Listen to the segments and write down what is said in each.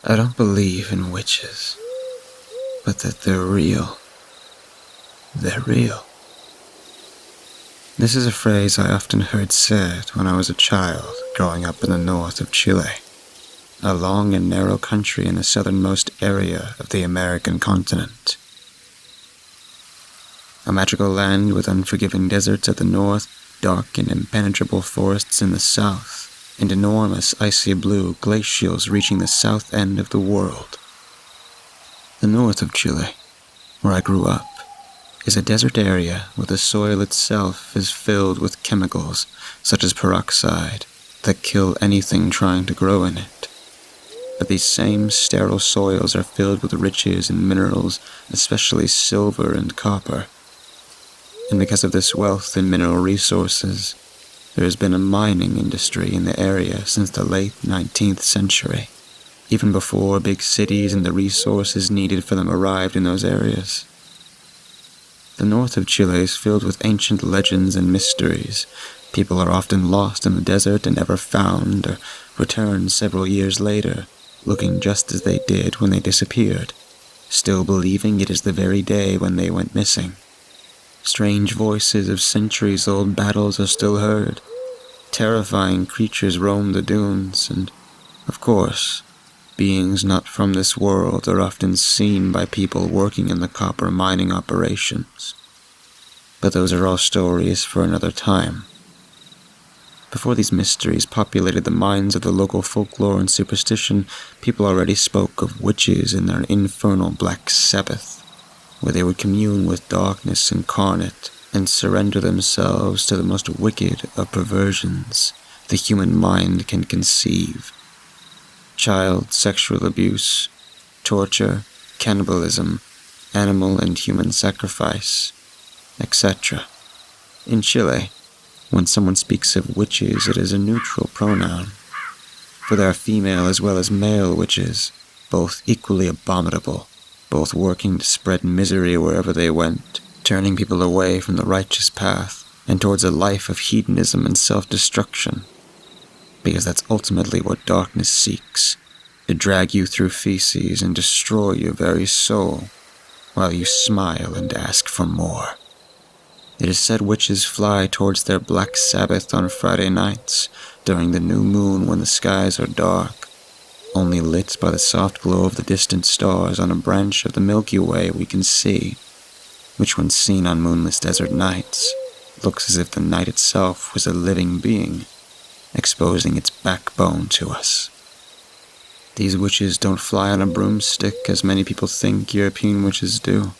I don't believe in witches, but that they're real. They're real. This is a phrase I often heard said when I was a child growing up in the north of Chile, a long and narrow country in the southernmost area of the American continent. A magical land with unforgiving deserts at the north, dark and impenetrable forests in the south, and enormous icy blue glacials reaching the south end of the world. The north of Chile, where I grew up, is a desert area where the soil itself is filled with chemicals such as peroxide that kill anything trying to grow in it. But these same sterile soils are filled with riches and minerals, especially silver and copper. And because of this wealth in mineral resources, there has been a mining industry in the area since the late 19th century, even before big cities and the resources needed for them arrived in those areas. The north of Chile is filled with ancient legends and mysteries. People are often lost in the desert and never found, or return several years later, looking just as they did when they disappeared, still believing it is the very day when they went missing. Strange voices of centuries-old battles are still heard. Terrifying creatures roam the dunes, and, of course, beings not from this world are often seen by people working in the copper mining operations. But those are all stories for another time. Before these mysteries populated the minds of the local folklore and superstition, people already spoke of witches in their infernal Black Sabbath, where they would commune with darkness incarnate and surrender themselves to the most wicked of perversions the human mind can conceive. Child sexual abuse, torture, cannibalism, animal and human sacrifice, etc. In Chile, when someone speaks of witches, it is a neutral pronoun, for there are female as well as male witches, both equally abominable, both working to spread misery wherever they went, turning people away from the righteous path and towards a life of hedonism and self-destruction. Because that's ultimately what darkness seeks, to drag you through feces and destroy your very soul, while you smile and ask for more. It is said witches fly towards their Black Sabbath on Friday nights, during the new moon when the skies are dark, only lit by the soft glow of the distant stars on a branch of the Milky Way we can see, which when seen on moonless desert nights, looks as if the night itself was a living being, exposing its backbone to us. These witches don't fly on a broomstick as many people think European witches do.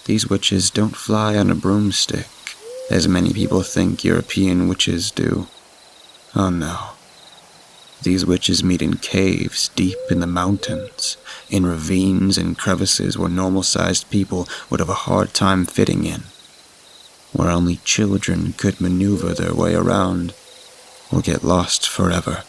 These witches don't fly on a broomstick as many people think European witches do. Oh no. These witches meet in caves deep in the mountains, in ravines and crevices where normal-sized people would have a hard time fitting in, where only children could maneuver their way around or get lost forever.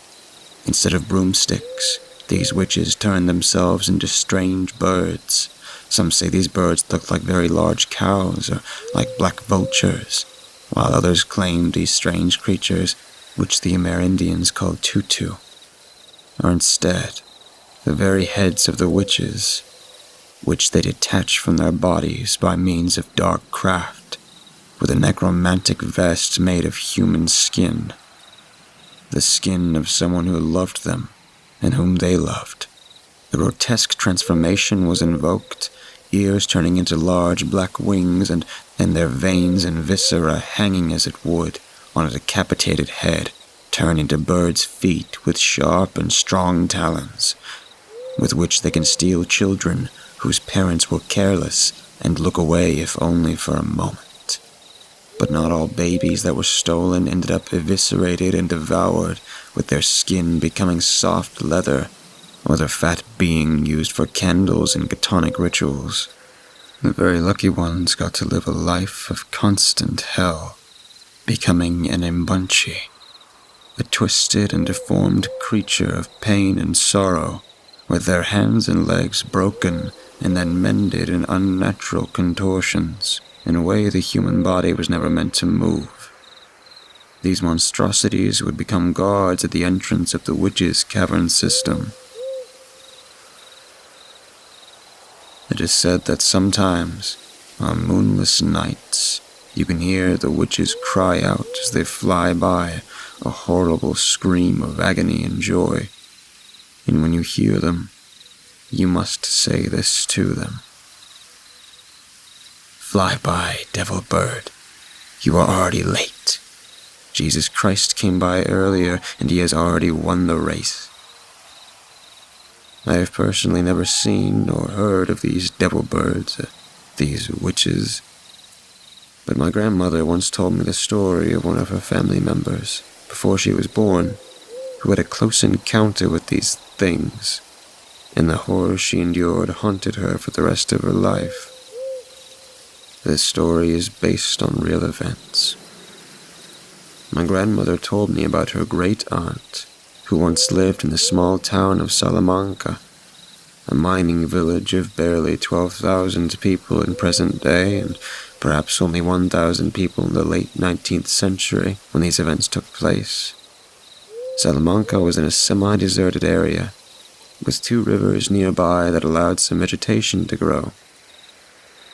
Instead of broomsticks, these witches turn themselves into strange birds. Some say these birds look like very large cows or like black vultures, while others claim these strange creatures, which the Amerindians call tutu, are instead the very heads of the witches, which they detach from their bodies by means of dark craft, with a necromantic vest made of human skin, the skin of someone who loved them and whom they loved. The grotesque transformation was invoked, ears turning into large black wings and their veins and viscera hanging as it would on a decapitated head, turn into birds' feet with sharp and strong talons, with which they can steal children whose parents were careless and look away if only for a moment. But not all babies that were stolen ended up eviscerated and devoured, with their skin becoming soft leather, or their fat being used for candles and Chthonic rituals. The very lucky ones got to live a life of constant hell, becoming an Mbunchi, a twisted and deformed creature of pain and sorrow, with their hands and legs broken and then mended in unnatural contortions, in a way the human body was never meant to move. These monstrosities would become guards at the entrance of the witches' cavern system. It is said that sometimes, on moonless nights, you can hear the witches cry out as they fly by, a horrible scream of agony and joy. And when you hear them, you must say this to them. Fly by, devil bird. You are already late. Jesus Christ came by earlier, and he has already won the race. I have personally never seen or heard of these devil birds, these witches. But my grandmother once told me the story of one of her family members, before she was born, who had a close encounter with these things, and the horror she endured haunted her for the rest of her life. This story is based on real events. My grandmother told me about her great-aunt, who once lived in the small town of Salamanca, a mining village of barely 12,000 people in present day, and perhaps only 1,000 people in the late 19th century when these events took place. Salamanca was in a semi-deserted area, with 2 rivers nearby that allowed some vegetation to grow.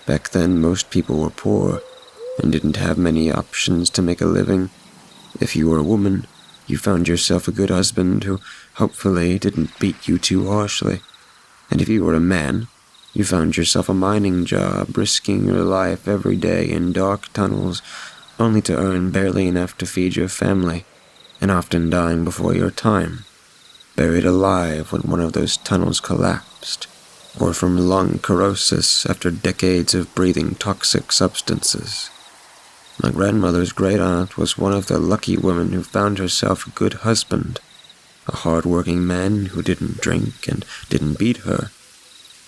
Back then, most people were poor and didn't have many options to make a living. If you were a woman, you found yourself a good husband who hopefully didn't beat you too harshly. And if you were a man, you found yourself a mining job, risking your life every day in dark tunnels, only to earn barely enough to feed your family, and often dying before your time, buried alive when one of those tunnels collapsed, or from lung cirrhosis after decades of breathing toxic substances. My grandmother's great-aunt was one of the lucky women who found herself a good husband, a hard-working man who didn't drink and didn't beat her,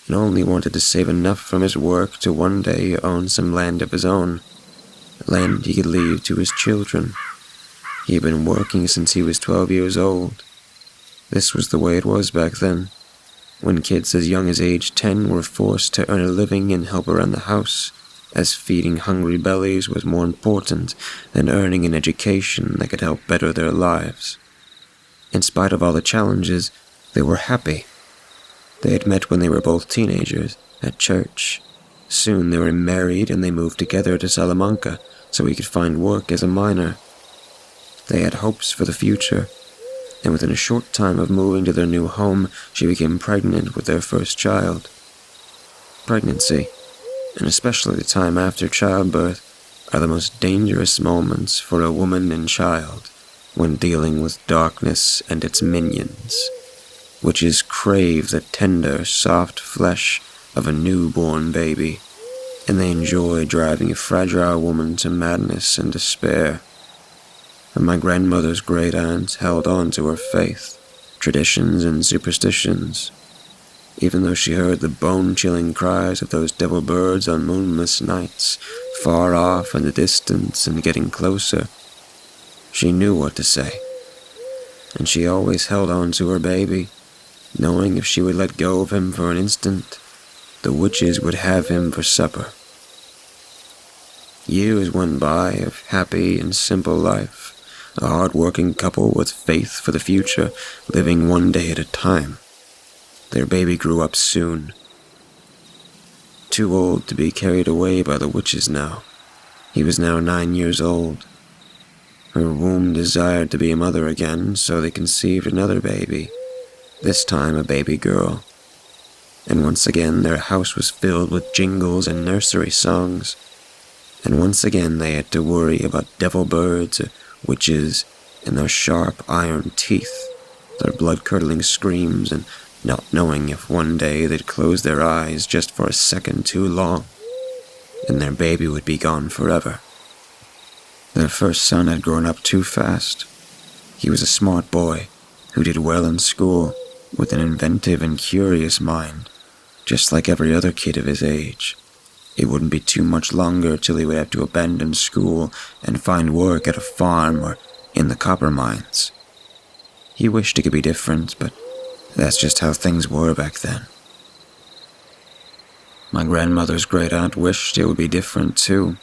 and only wanted to save enough from his work to one day own some land of his own, land he could leave to his children. He had been working since he was 12 years old. This was the way it was back then, when kids as young as age 10 were forced to earn a living and help around the house, as feeding hungry bellies was more important than earning an education that could help better their lives. In spite of all the challenges, they were happy. They had met when they were both teenagers, at church. Soon they were married and they moved together to Salamanca so he could find work as a miner. They had hopes for the future, and within a short time of moving to their new home, she became pregnant with their first child. Pregnancy, and especially the time after childbirth, are the most dangerous moments for a woman and child when dealing with darkness and its minions. Witches crave the tender, soft flesh of a newborn baby, and they enjoy driving a fragile woman to madness and despair. And my grandmother's great-aunt held on to her faith, traditions, and superstitions. Even though she heard the bone-chilling cries of those devil birds on moonless nights, far off in the distance and getting closer, she knew what to say. And she always held on to her baby, knowing if she would let go of him for an instant, the witches would have him for supper. Years went by of happy and simple life, a hard-working couple with faith for the future, living one day at a time. Their baby grew up soon. Too old to be carried away by the witches now. He was now 9 years old. Her womb desired to be a mother again, so they conceived another baby, this time a baby girl. And once again their house was filled with jingles and nursery songs. And once again they had to worry about devil birds, witches, and their sharp iron teeth, their blood-curdling screams, and not knowing if one day they'd close their eyes just for a second too long, and their baby would be gone forever. Their first son had grown up too fast. He was a smart boy who did well in school, with an inventive and curious mind, just like every other kid of his age. It wouldn't be too much longer till he would have to abandon school and find work at a farm or in the copper mines. He wished it could be different, but that's just how things were back then. My grandmother's great-aunt wished it would be different too.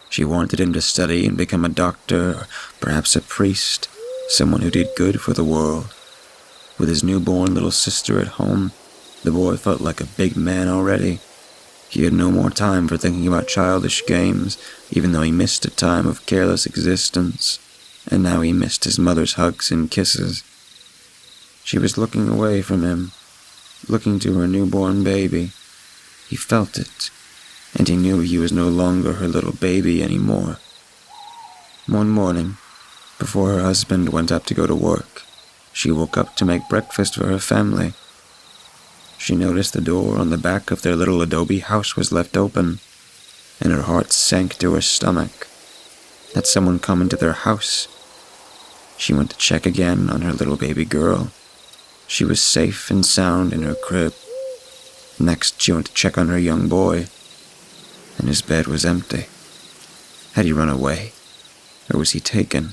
She wanted him to study and become a doctor, or perhaps a priest, someone who did good for the world. With his newborn little sister at home, the boy felt like a big man already, He had no more time for thinking about childish games, even though he missed a time of careless existence, and now he missed his mother's hugs and kisses. She was looking away from him, looking to her newborn baby. He felt it, and he knew he was no longer her little baby anymore. One morning, before her husband went up to go to work, she woke up to make breakfast for her family. She noticed the door on the back of their little adobe house was left open, and her heart sank to her stomach. Had someone come into their house? She went to check again on her little baby girl. She was safe and sound in her crib. Next, she went to check on her young boy, and his bed was empty. Had he run away, or was he taken?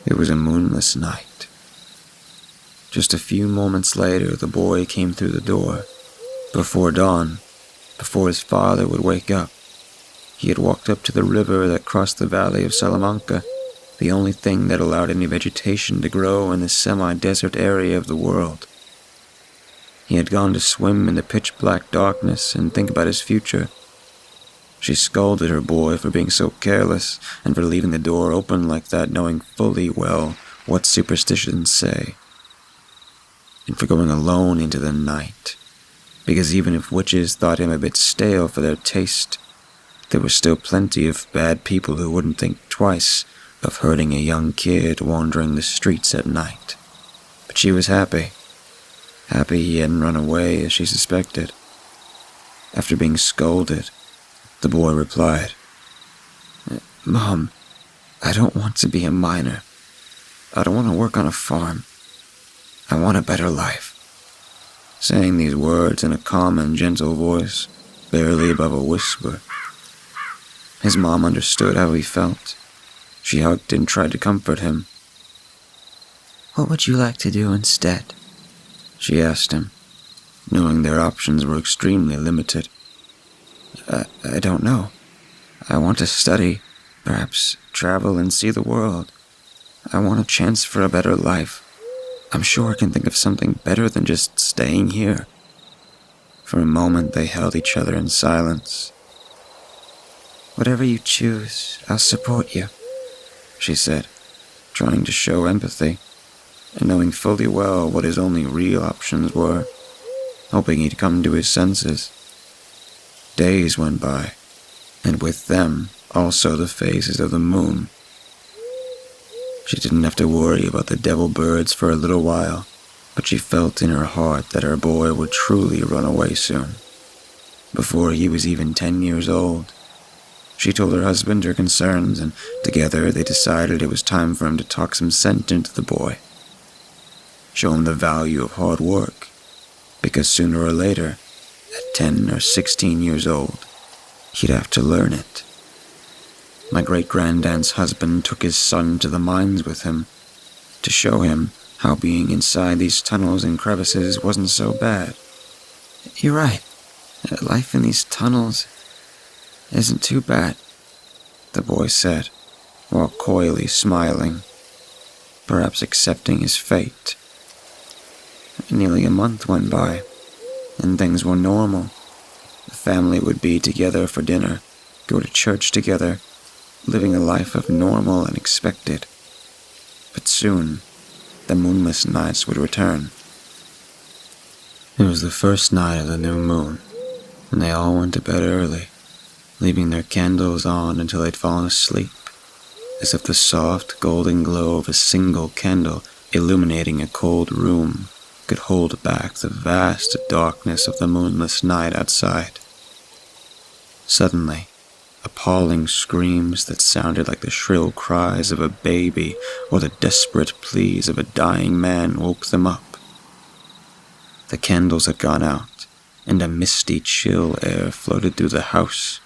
It was a moonless night. Just a few moments later, the boy came through the door. Before dawn, before his father would wake up, he had walked up to the river that crossed the valley of Salamanca, the only thing that allowed any vegetation to grow in this semi-desert area of the world. He had gone to swim in the pitch-black darkness and think about his future. She scolded her boy for being so careless and for leaving the door open like that, knowing fully well what superstitions say, and for going alone into the night, because even if witches thought him a bit stale for their taste, there were still plenty of bad people who wouldn't think twice of hurting a young kid wandering the streets at night. But she was happy he hadn't run away as she suspected. After being scolded, the boy replied, "Mom, I don't want to be a miner. I don't want to work on a farm. I want a better life." Saying these words in a calm and gentle voice, barely above a whisper. His mom understood how he felt. She hugged and tried to comfort him. "What would you like to do instead?" she asked him, knowing their options were extremely limited. I don't know. I want to study, perhaps travel and see the world. I want a chance for a better life. I'm sure I can think of something better than just staying here." For a moment they held each other in silence. "Whatever you choose, I'll support you," she said, trying to show empathy, and knowing fully well what his only real options were, hoping he'd come to his senses. Days went by, and with them also the phases of the moon. She didn't have to worry about the devil birds for a little while, but she felt in her heart that her boy would truly run away soon, before he was even 10 years old. She told her husband her concerns, and together they decided it was time for him to talk some sense into the boy. Show him the value of hard work, because sooner or later, at 10 or 16 years old, he'd have to learn it. My great-granddad's husband took his son to the mines with him, to show him how being inside these tunnels and crevices wasn't so bad. "You're right. Life in these tunnels isn't too bad," the boy said, while coyly smiling, perhaps accepting his fate. Nearly a month went by, and things were normal. The family would be together for dinner, go to church together, living a life of normal and expected. But soon, the moonless nights would return. It was the first night of the new moon, and they all went to bed early, leaving their candles on until they'd fallen asleep, as if the soft golden glow of a single candle illuminating a cold room could hold back the vast darkness of the moonless night outside. Suddenly, appalling screams that sounded like the shrill cries of a baby or the desperate pleas of a dying man woke them up. The candles had gone out, and a misty, chill air floated through the house.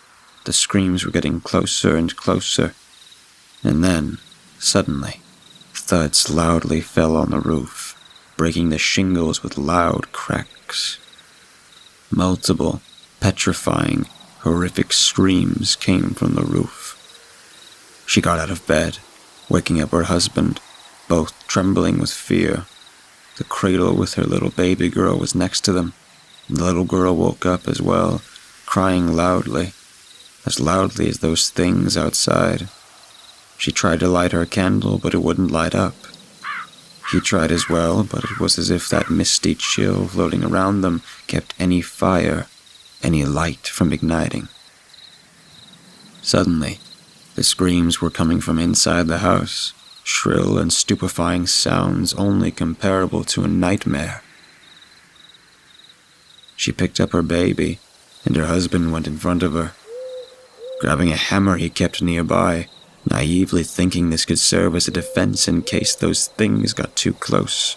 The screams were getting closer and closer, and then, suddenly, thuds loudly fell on the roof, breaking the shingles with loud cracks. Multiple, petrifying, horrific screams came from the roof. She got out of bed, waking up her husband, both trembling with fear. The cradle with her little baby girl was next to them. The little girl woke up as well, crying loudly as those things outside. She tried to light her candle, but it wouldn't light up. He tried as well, but it was as if that misty chill floating around them kept any fire, any light from igniting. Suddenly, the screams were coming from inside the house, shrill and stupefying sounds only comparable to a nightmare. She picked up her baby, and her husband went in front of her. Grabbing a hammer he kept nearby, naively thinking this could serve as a defense in case those things got too close.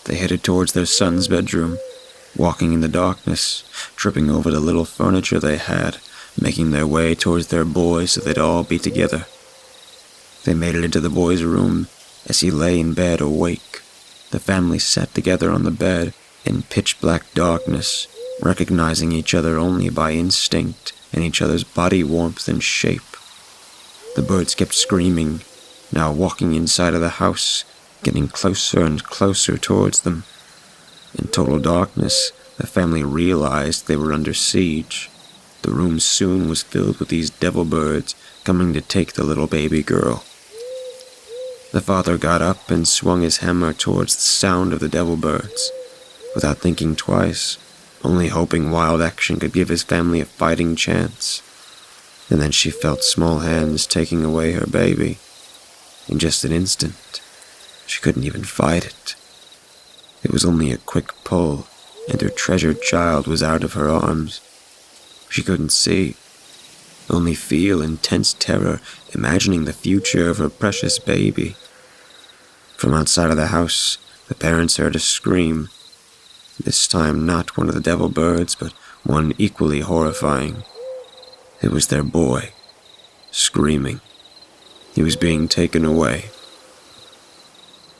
They headed towards their son's bedroom, walking in the darkness, tripping over the little furniture they had, making their way towards their boy so they'd all be together. They made it into the boy's room. As he lay in bed awake, the family sat together on the bed in pitch-black darkness, recognizing each other only by instinct and each other's body warmth and shape. The birds kept screaming, now walking inside of the house, getting closer and closer towards them. In total darkness, the family realized they were under siege. The room soon was filled with these devil birds coming to take the little baby girl. The father got up and swung his hammer towards the sound of the devil birds, without thinking twice, only hoping wild action could give his family a fighting chance. And then she felt small hands taking away her baby. In just an instant, she couldn't even fight it. It was only a quick pull, and her treasured child was out of her arms. She couldn't see, only feel intense terror, imagining the future of her precious baby. From outside of the house, the parents heard a scream. This time not one of the devil birds, but one equally horrifying. It was their boy, screaming. He was being taken away.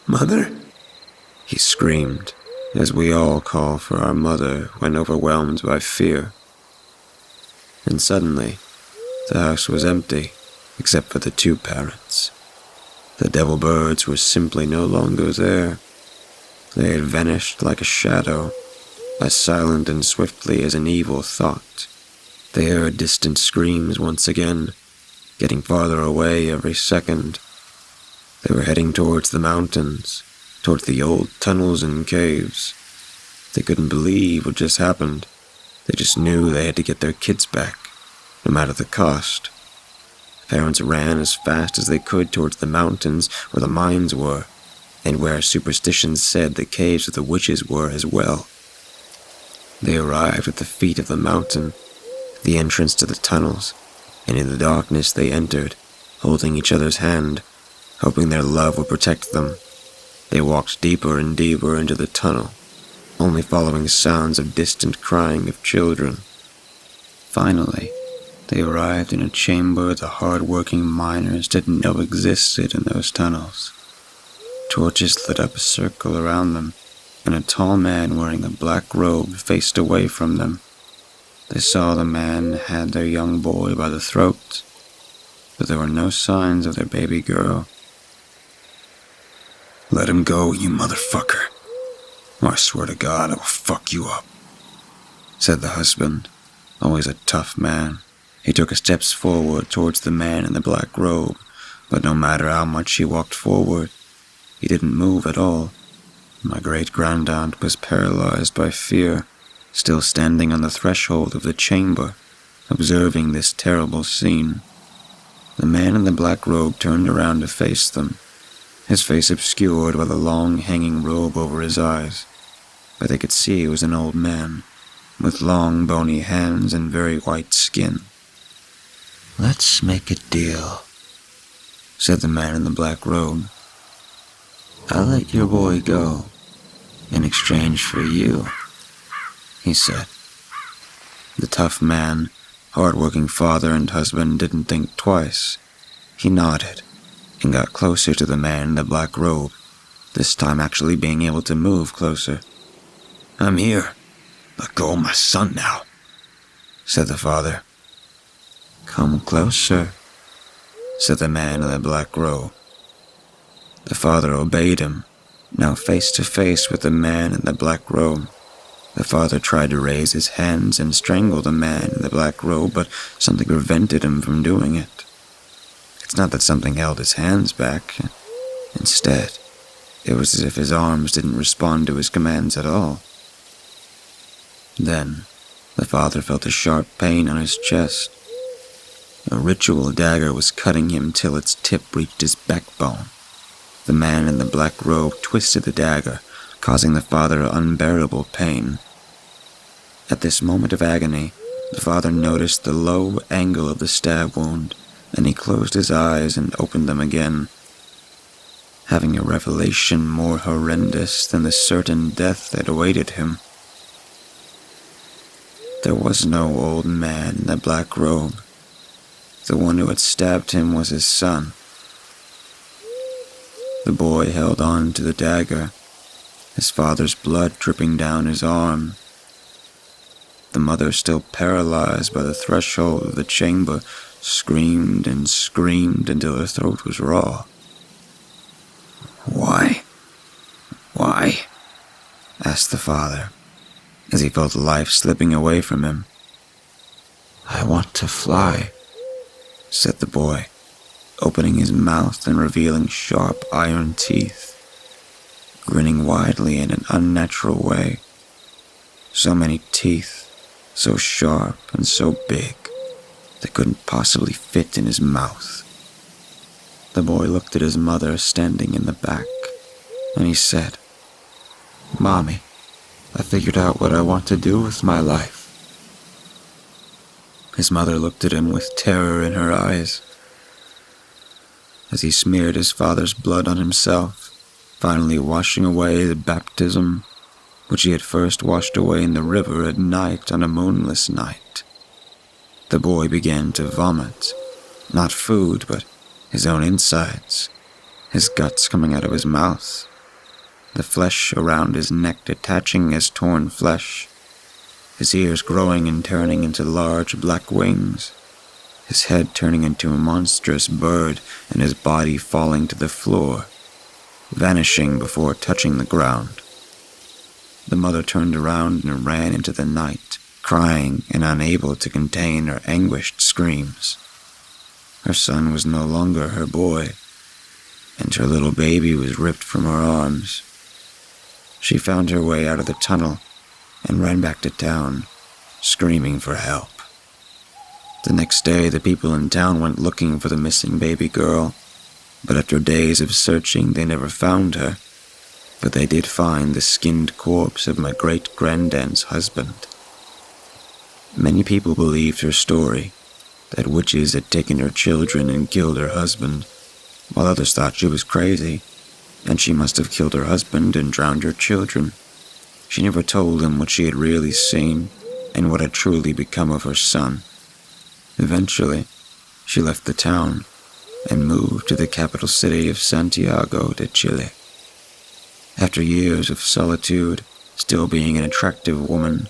"Mother?" he screamed, as we all call for our mother when overwhelmed by fear. And suddenly, the house was empty, except for the two parents. The devil birds were simply no longer there. They had vanished like a shadow, as silent and swiftly as an evil thought. They heard distant screams once again, getting farther away every second. They were heading towards the mountains, towards the old tunnels and caves. They couldn't believe what just happened. They just knew they had to get their kids back, no matter the cost. Parents ran as fast as they could towards the mountains where the mines were, and where superstitions said the caves of the witches were as well. They arrived at the feet of the mountain, the entrance to the tunnels, and in the darkness they entered, holding each other's hand, hoping their love would protect them. They walked deeper and deeper into the tunnel, only following sounds of distant crying of children. Finally, they arrived in a chamber the hard-working miners didn't know existed in those tunnels. Torches lit up a circle around them, and a tall man wearing a black robe faced away from them. They saw the man had their young boy by the throat, but there were no signs of their baby girl. "Let him go, you motherfucker, or I swear to God I will fuck you up," said the husband, always a tough man. He took a step forward towards the man in the black robe, but no matter how much he walked forward, he didn't move at all. My great-grandaunt was paralyzed by fear, still standing on the threshold of the chamber, observing this terrible scene. The man in the black robe turned around to face them, his face obscured by the long hanging robe over his eyes, but they could see he was an old man, with long bony hands and very white skin. "Let's make a deal," said the man in the black robe. "I'll let your boy go, in exchange for you," he said. The tough man, hard-working father and husband didn't think twice. He nodded and got closer to the man in the black robe, this time actually being able to move closer. "I'm here. Let go of my son now," said the father. "Come closer," said the man in the black robe. The father obeyed him, now face to face with the man in the black robe. The father tried to raise his hands and strangle the man in the black robe, but something prevented him from doing it. It's not that something held his hands back. Instead, it was as if his arms didn't respond to his commands at all. Then, the father felt a sharp pain on his chest. A ritual dagger was cutting him till its tip reached his backbone. The man in the black robe twisted the dagger, causing the father unbearable pain. At this moment of agony, the father noticed the low angle of the stab wound, and he closed his eyes and opened them again, having a revelation more horrendous than the certain death that awaited him. There was no old man in the black robe. The one who had stabbed him was his son. The boy held on to the dagger, his father's blood dripping down his arm. The mother, still paralyzed by the threshold of the chamber, screamed and screamed until her throat was raw. "Why? Why?" asked the father, as he felt life slipping away from him. "I want to fly," said the boy, opening his mouth and revealing sharp iron teeth, grinning widely in an unnatural way. So many teeth, so sharp and so big, they couldn't possibly fit in his mouth. The boy looked at his mother standing in the back, and he said, "Mommy, I figured out what I want to do with my life." His mother looked at him with terror in her eyes, as he smeared his father's blood on himself, finally washing away the baptism which he had first washed away in the river at night on a moonless night. The boy began to vomit, not food, but his own insides, his guts coming out of his mouth, the flesh around his neck detaching as torn flesh, his ears growing and turning into large black wings, his head turning into a monstrous bird, and his body falling to the floor, vanishing before touching the ground. The mother turned around and ran into the night, crying and unable to contain her anguished screams. Her son was no longer her boy, and her little baby was ripped from her arms. She found her way out of the tunnel and ran back to town, screaming for help. The next day, the people in town went looking for the missing baby girl, but after days of searching, they never found her. But they did find the skinned corpse of my great-granddad's husband. Many people believed her story, that witches had taken her children and killed her husband, while others thought she was crazy, and she must have killed her husband and drowned her children. She never told him what she had really seen and what had truly become of her son. Eventually, she left the town and moved to the capital city of Santiago de Chile. After years of solitude, still being an attractive woman,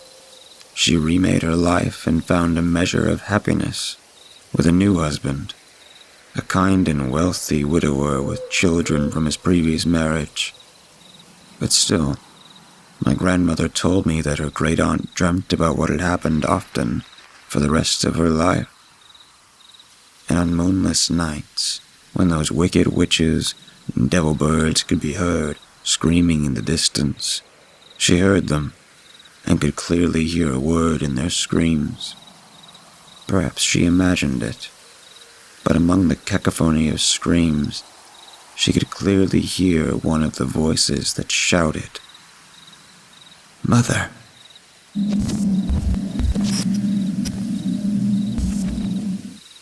she remade her life and found a measure of happiness with a new husband, a kind and wealthy widower with children from his previous marriage. But still, my grandmother told me that her great-aunt dreamt about what had happened often for the rest of her life. And on moonless nights, when those wicked witches and devil birds could be heard screaming in the distance, she heard them and could clearly hear a word in their screams. Perhaps she imagined it, but among the cacophony of screams, she could clearly hear one of the voices that shouted, "Mother."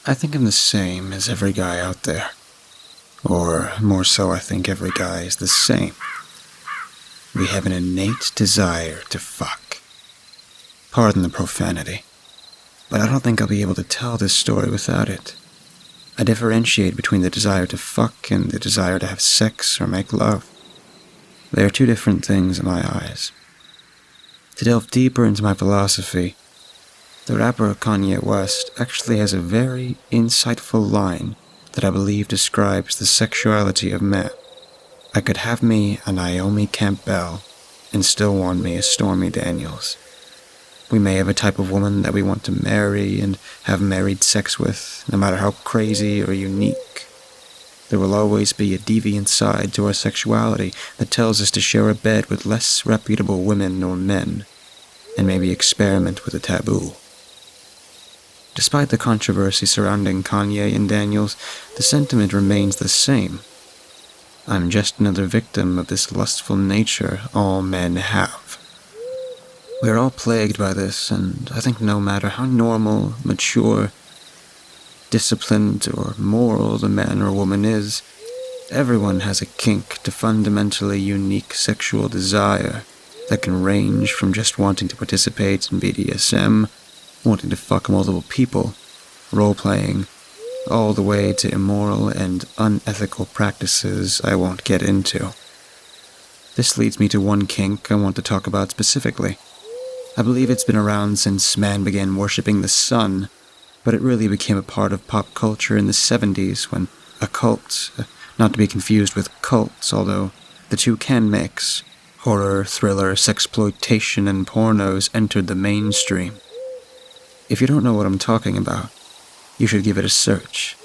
I think I'm the same as every guy out there. Or, more so, I think every guy is the same. We have an innate desire to fuck. Pardon the profanity, but I don't think I'll be able to tell this story without it. I differentiate between the desire to fuck and the desire to have sex or make love. They are two different things in my eyes. To delve deeper into my philosophy, the rapper Kanye West actually has a very insightful line that I believe describes the sexuality of man. I could have me a Naomi Campbell and still want me as Stormy Daniels. We may have a type of woman that we want to marry and have married sex with, no matter how crazy or unique. There will always be a deviant side to our sexuality that tells us to share a bed with less reputable women or men, and maybe experiment with a taboo. Despite the controversy surrounding Kanye and Daniels, the sentiment remains the same. I'm just another victim of this lustful nature all men have. We're all plagued by this, and I think no matter how normal, mature, disciplined, or moral the man or woman is, everyone has a kink to fundamentally unique sexual desire that can range from just wanting to participate in BDSM, wanting to fuck multiple people, role-playing, all the way to immoral and unethical practices I won't get into. This leads me to one kink I want to talk about specifically. I believe it's been around since man began worshipping the sun, but it really became a part of pop culture in the 70s when occult, not to be confused with cults, although the two can mix, horror, thriller, sexploitation, and pornos entered the mainstream. If you don't know what I'm talking about, you should give it a search.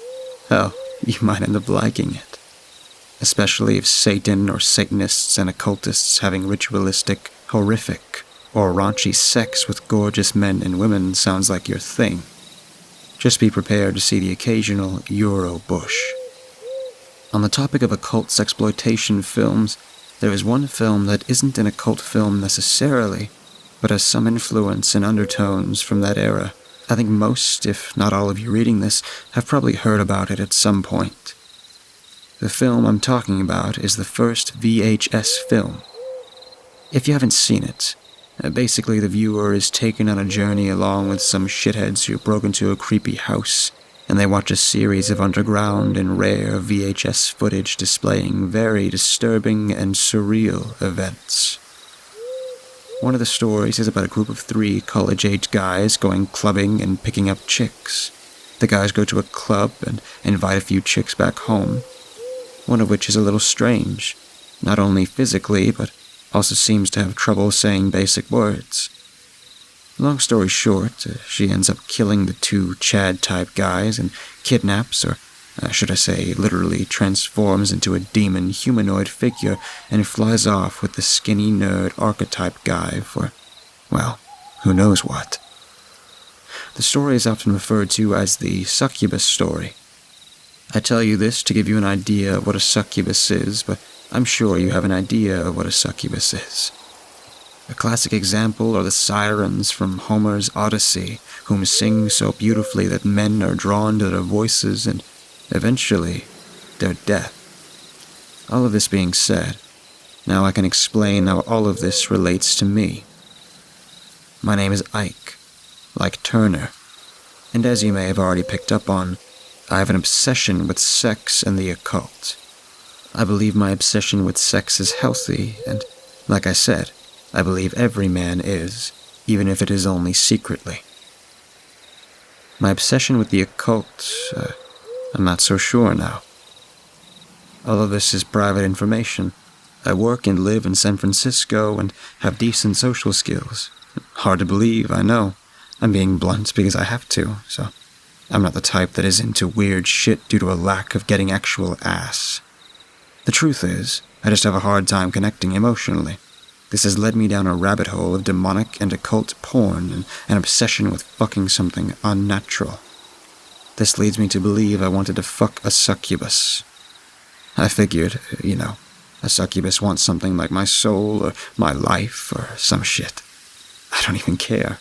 Hell, you might end up liking it. Especially if Satan or Satanists and occultists having ritualistic, horrific, or raunchy sex with gorgeous men and women sounds like your thing. Just be prepared to see the occasional Euro bush. On the topic of occult sexploitation films, there is one film that isn't an occult film necessarily, but has some influence and undertones from that era. I think most, if not all of you reading this, have probably heard about it at some point. The film I'm talking about is the first VHS film. If you haven't seen it, basically the viewer is taken on a journey along with some shitheads who broke into a creepy house, and they watch a series of underground and rare VHS footage displaying very disturbing and surreal events. One of the stories is about a group of 3 college-age guys going clubbing and picking up chicks. The guys go to a club and invite a few chicks back home, one of which is a little strange, not only physically, but also seems to have trouble saying basic words. Long story short, she ends up killing the 2 Chad-type guys and kidnaps, or should I say, literally transforms into a demon humanoid figure and flies off with the skinny nerd archetype guy for, well, who knows what. The story is often referred to as the succubus story. I tell you this to give you an idea of what a succubus is, but I'm sure you have an idea of what a succubus is. A classic example are the sirens from Homer's Odyssey, whom sing so beautifully that men are drawn to their voices and eventually, their death. All of this being said, now I can explain how all of this relates to me. My name is Ike, like Turner, and as you may have already picked up on, I have an obsession with sex and the occult. I believe my obsession with sex is healthy, and, like I said, I believe every man is, even if it is only secretly. My obsession with the occult, I'm not so sure now. All of this is private information. I work and live in San Francisco and have decent social skills. Hard to believe, I know. I'm being blunt because I have to, so I'm not the type that is into weird shit due to a lack of getting actual ass. The truth is, I just have a hard time connecting emotionally. This has led me down a rabbit hole of demonic and occult porn and an obsession with fucking something unnatural. This leads me to believe I wanted to fuck a succubus. I figured, a succubus wants something like my soul or my life or some shit. I don't even care.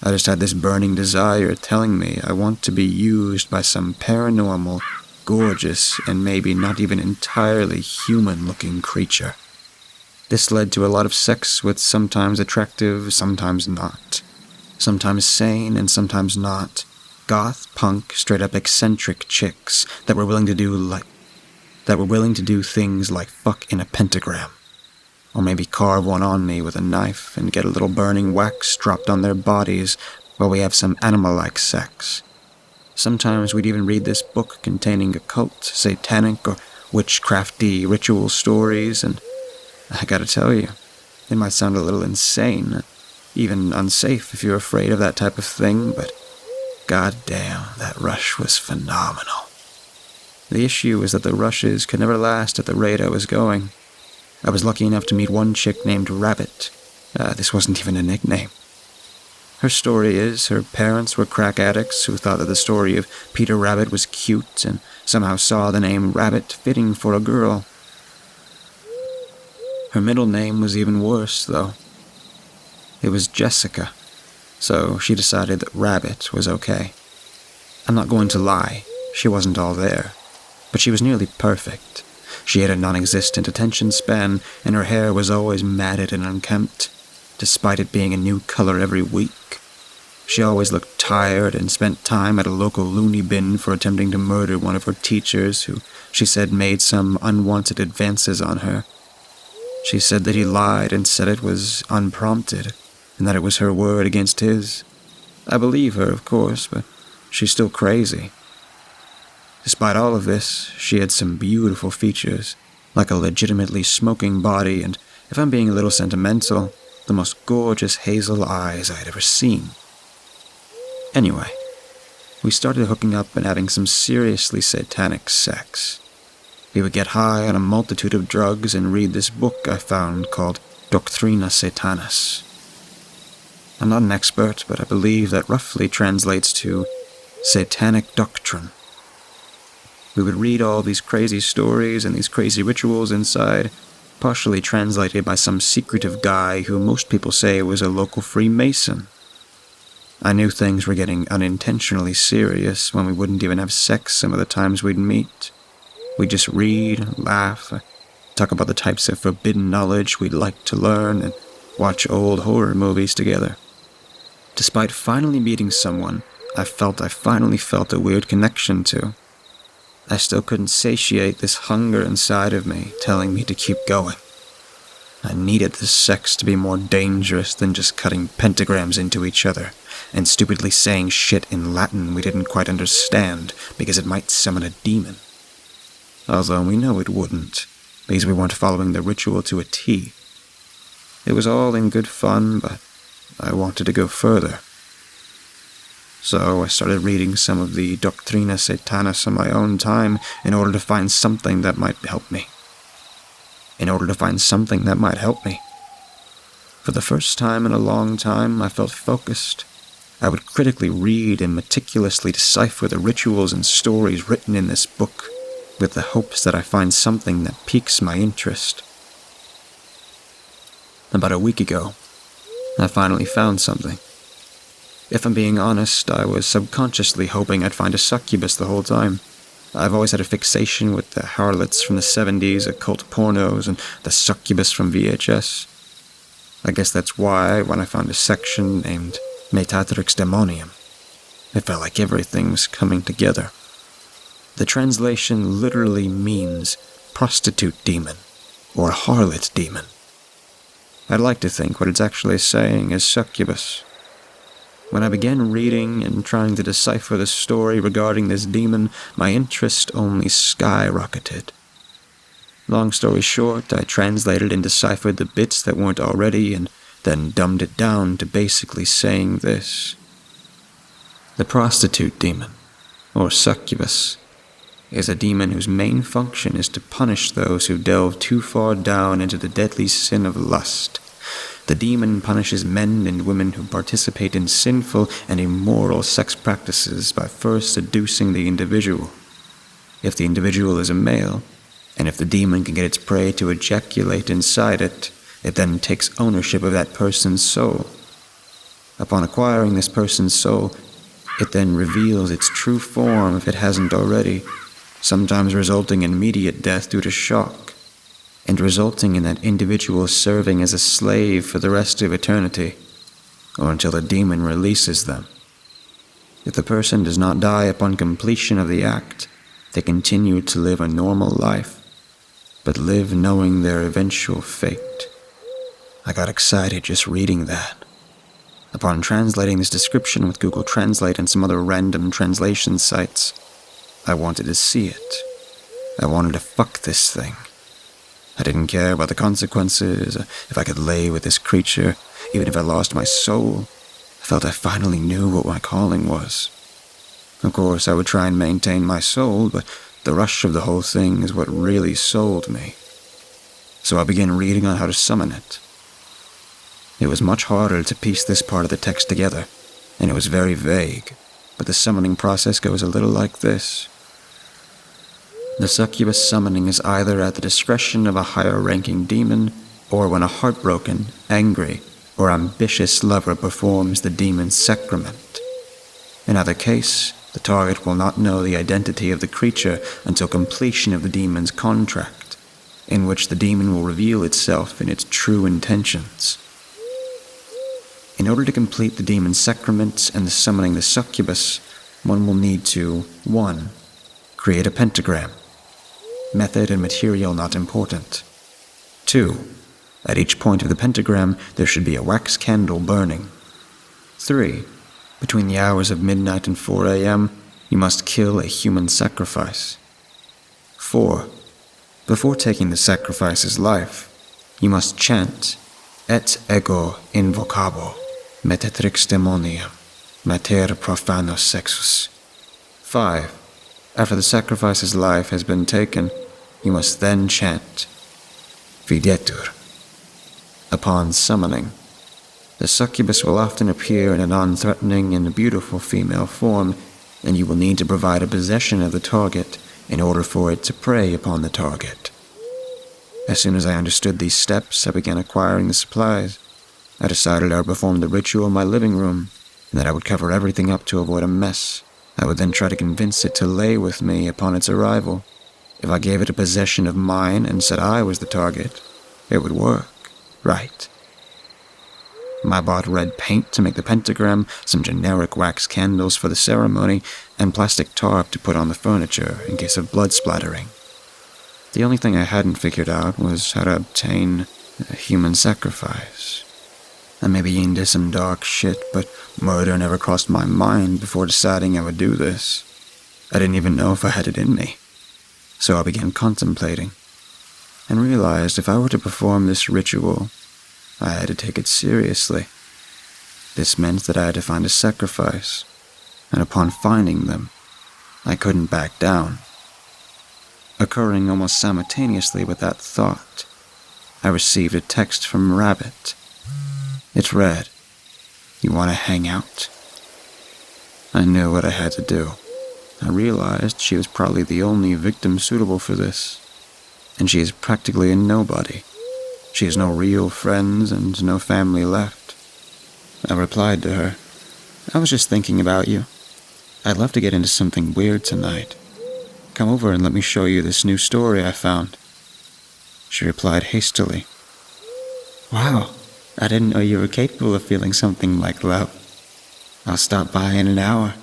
I just had this burning desire telling me I want to be used by some paranormal, gorgeous, and maybe not even entirely human-looking creature. This led to a lot of sex with sometimes attractive, sometimes not. Sometimes sane and sometimes not. Goth, punk, straight-up eccentric chicks that were willing to do things like fuck in a pentagram. Or maybe carve one on me with a knife and get a little burning wax dropped on their bodies while we have some animal-like sex. Sometimes we'd even read this book containing occult, satanic, or witchcrafty ritual stories, and I gotta tell you, It might sound a little insane, even unsafe if you're afraid of that type of thing, but goddamn, that rush was phenomenal. The issue is that the rushes could never last at the rate I was going. I was lucky enough to meet one chick named Rabbit. This wasn't even a nickname. Her story is her parents were crack addicts who thought that the story of Peter Rabbit was cute and somehow saw the name Rabbit fitting for a girl. Her middle name was even worse, though. It was Jessica, so she decided that Rabbit was okay. I'm not going to lie, she wasn't all there, but she was nearly perfect. She had a non-existent attention span, and her hair was always matted and unkempt, despite it being a new color every week. She always looked tired and spent time at a local loony bin for attempting to murder one of her teachers who, she said, made some unwanted advances on her. She said that he lied and said it was unprompted, and that it was her word against his. I believe her, of course, but she's still crazy. Despite all of this, she had some beautiful features, like a legitimately smoking body, and if I'm being a little sentimental, the most gorgeous hazel eyes I had ever seen. Anyway, we started hooking up and having some seriously satanic sex. We would get high on a multitude of drugs and read this book I found called Doctrina Satanas. I'm not an expert, but I believe that roughly translates to Satanic Doctrine. We would read all these crazy stories and these crazy rituals inside, partially translated by some secretive guy who most people say was a local Freemason. I knew things were getting unintentionally serious when we wouldn't even have sex some of the times we'd meet. We'd just read, laugh, talk about the types of forbidden knowledge we'd like to learn, and watch old horror movies together. Despite finally meeting someone I finally felt a weird connection to, I still couldn't satiate this hunger inside of me telling me to keep going. I needed this sex to be more dangerous than just cutting pentagrams into each other and stupidly saying shit in Latin we didn't quite understand because it might summon a demon. Although we know it wouldn't, because we weren't following the ritual to a T. It was all in good fun, but I wanted to go further. So I started reading some of the Doctrina Satanas on my own time in order to find something that might help me. For the first time in a long time, I felt focused. I would critically read and meticulously decipher the rituals and stories written in this book, with the hopes that I find something that piques my interest. About a week ago, I finally found something. If I'm being honest, I was subconsciously hoping I'd find a succubus the whole time. I've always had a fixation with the harlots from the 70s, occult pornos, and the succubus from VHS. I guess that's why, when I found a section named Metatrix Demonium, it felt like everything was coming together. The translation literally means prostitute demon, or harlot demon. I'd like to think what it's actually saying is succubus. When I began reading and trying to decipher the story regarding this demon, my interest only skyrocketed. Long story short, I translated and deciphered the bits that weren't already, and then dumbed it down to basically saying this. The prostitute demon, or succubus, is a demon whose main function is to punish those who delve too far down into the deadly sin of lust. The demon punishes men and women who participate in sinful and immoral sex practices by first seducing the individual. If the individual is a male, and if the demon can get its prey to ejaculate inside it, it then takes ownership of that person's soul. Upon acquiring this person's soul, it then reveals its true form if it hasn't already, sometimes resulting in immediate death due to shock, and resulting in that individual serving as a slave for the rest of eternity, or until the demon releases them. If the person does not die upon completion of the act, they continue to live a normal life, but live knowing their eventual fate. I got excited just reading that. Upon translating this description with Google Translate and some other random translation sites, I wanted to see it. I wanted to fuck this thing. I didn't care about the consequences, if I could lay with this creature, even if I lost my soul. I felt I finally knew what my calling was. Of course, I would try and maintain my soul, but the rush of the whole thing is what really sold me. So I began reading on how to summon it. It was much harder to piece this part of the text together, and it was very vague, but the summoning process goes a little like this. The succubus summoning is either at the discretion of a higher-ranking demon, or when a heartbroken, angry, or ambitious lover performs the demon's sacrament. In either case, the target will not know the identity of the creature until completion of the demon's contract, in which the demon will reveal itself in its true intentions. In order to complete the demon's sacraments and the summoning the succubus, one will need to 1. Create a pentagram. Method and material not important. 2. At each point of the pentagram, there should be a wax candle burning. 3. Between the hours of midnight and 4 a.m., you must kill a human sacrifice. 4. Before taking the sacrifice's life, you must chant Et ego invocabo, metetrix demonium, mater profanos sexus. 5. After the sacrifice's life has been taken, you must then chant Videtur. Upon summoning, the succubus will often appear in a non-threatening and beautiful female form, and you will need to provide a possession of the target in order for it to prey upon the target. As soon as I understood these steps, I began acquiring the supplies. I decided I would perform the ritual in my living room, and that I would cover everything up to avoid a mess. I would then try to convince it to lay with me upon its arrival. If I gave it a possession of mine and said I was the target, it would work, right? I bought red paint to make the pentagram, some generic wax candles for the ceremony, and plastic tarp to put on the furniture in case of blood splattering. The only thing I hadn't figured out was how to obtain a human sacrifice. I may be into some dark shit, but murder never crossed my mind before deciding I would do this. I didn't even know if I had it in me. So I began contemplating, and realized if I were to perform this ritual, I had to take it seriously. This meant that I had to find a sacrifice, and upon finding them, I couldn't back down. Occurring almost simultaneously with that thought, I received a text from Rabbit. It read, "You want to hang out?" I knew what I had to do. I realized she was probably the only victim suitable for this, and she is practically a nobody. She has no real friends and no family left. I replied to her, "I was just thinking about you. I'd love to get into something weird tonight. Come over and let me show you this new story I found." She replied hastily, "Wow, I didn't know you were capable of feeling something like love. I'll stop by in an hour.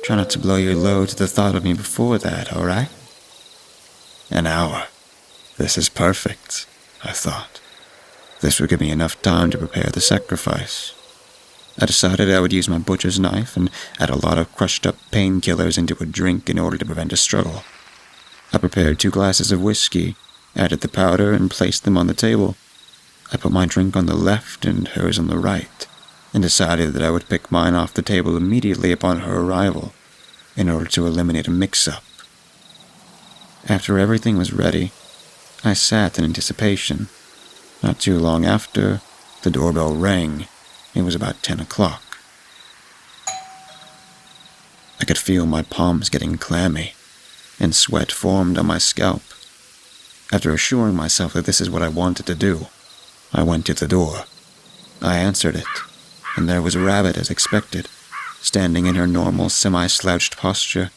Try not to blow your load to the thought of me before that, all right?" An hour. This is perfect, I thought. This would give me enough time to prepare the sacrifice. I decided I would use my butcher's knife and add a lot of crushed up painkillers into a drink in order to prevent a struggle. I prepared 2 glasses of whiskey, added the powder, and placed them on the table. I put my drink on the left and hers on the right, and decided that I would pick mine off the table immediately upon her arrival, in order to eliminate a mix-up. After everything was ready, I sat in anticipation. Not too long after, the doorbell rang. It was about 10 o'clock. I could feel my palms getting clammy, and sweat formed on my scalp. After assuring myself that this is what I wanted to do, I went to the door. I answered it, and there was Rabbit as expected, standing in her normal semi-slouched posture.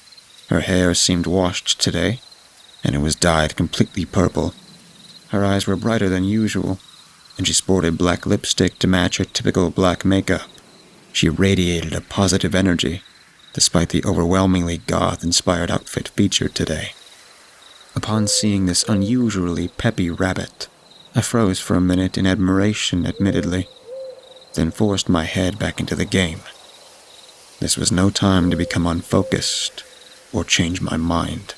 Her hair seemed washed today, and it was dyed completely purple. Her eyes were brighter than usual, and she sported black lipstick to match her typical black makeup. She radiated a positive energy, despite the overwhelmingly goth-inspired outfit featured today. Upon seeing this unusually peppy Rabbit, I froze for a minute in admiration, admittedly, then forced my head back into the game. This was no time to become unfocused or change my mind.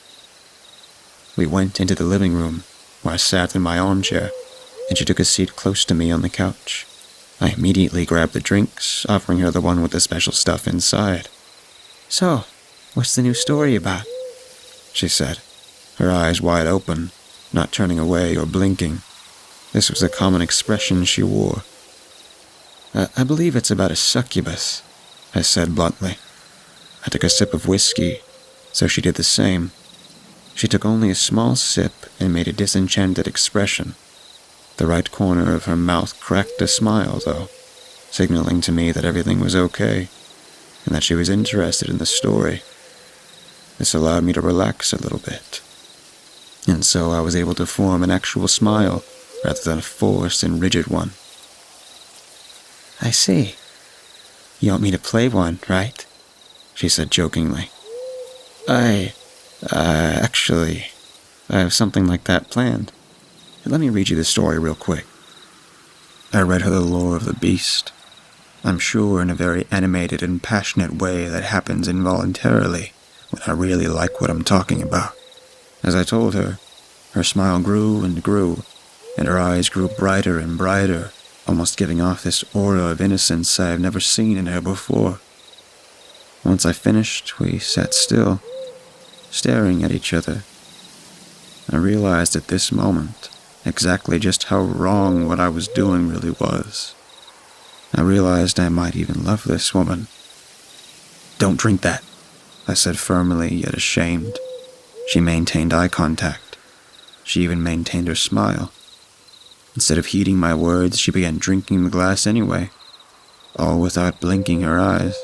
We went into the living room, where I sat in my armchair, and she took a seat close to me on the couch. I immediately grabbed the drinks, offering her the one with the special stuff inside. "So, what's the new story about?" she said, her eyes wide open, not turning away or blinking. This was a common expression she wore. I believe it's about a succubus," I said bluntly. I took a sip of whiskey, so she did the same. She took only a small sip and made a disenchanted expression. The right corner of her mouth cracked a smile, though, signaling to me that everything was okay, and that she was interested in the story. This allowed me to relax a little bit, and so I was able to form an actual smile rather than a forced and rigid one. "I see. You want me to play one, right?" she said jokingly. Actually, I have something like that planned. Let me read you the story real quick." I read her the lore of the beast, I'm sure in a very animated and passionate way that happens involuntarily when I really like what I'm talking about. As I told her, her smile grew and grew, and her eyes grew brighter and brighter, almost giving off this aura of innocence I have never seen in her before. Once I finished, we sat still, staring at each other. I realized at this moment exactly just how wrong what I was doing really was. I realized I might even love this woman. "Don't drink that," I said firmly yet ashamed. She maintained eye contact. She even maintained her smile. Instead of heeding my words, she began drinking the glass anyway, all without blinking her eyes.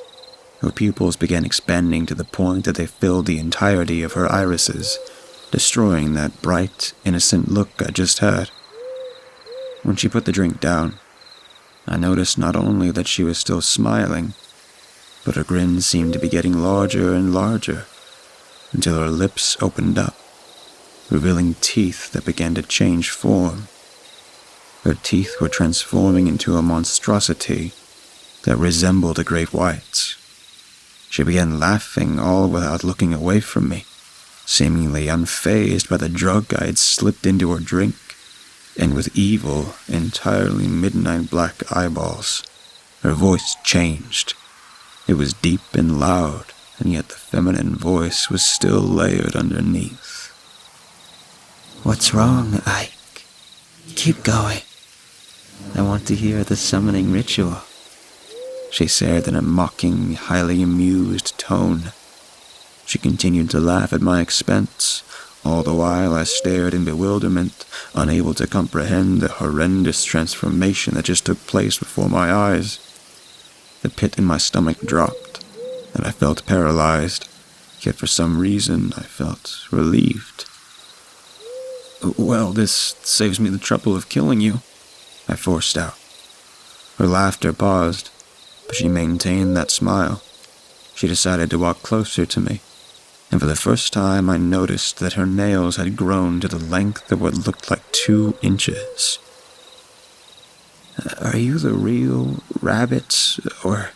Her pupils began expanding to the point that they filled the entirety of her irises, destroying that bright, innocent look I just had. When she put the drink down, I noticed not only that she was still smiling, but her grin seemed to be getting larger and larger, until her lips opened up, revealing teeth that began to change form. Her teeth were transforming into a monstrosity that resembled a great white. She began laughing, all without looking away from me, seemingly unfazed by the drug I had slipped into her drink, and with evil, entirely midnight black eyeballs. Her voice changed. It was deep and loud, and yet the feminine voice was still layered underneath. "What's wrong, Ike? Keep going. I want to hear the summoning ritual," she said in a mocking, highly amused tone. She continued to laugh at my expense, all the while I stared in bewilderment, unable to comprehend the horrendous transformation that just took place before my eyes. The pit in my stomach dropped, and I felt paralyzed, yet for some reason I felt relieved. "Well, this saves me the trouble of killing you," I forced out. Her laughter paused, but she maintained that smile. She decided to walk closer to me, and for the first time I noticed that her nails had grown to the length of what looked like 2 inches. "Are you the real rabbit, or?"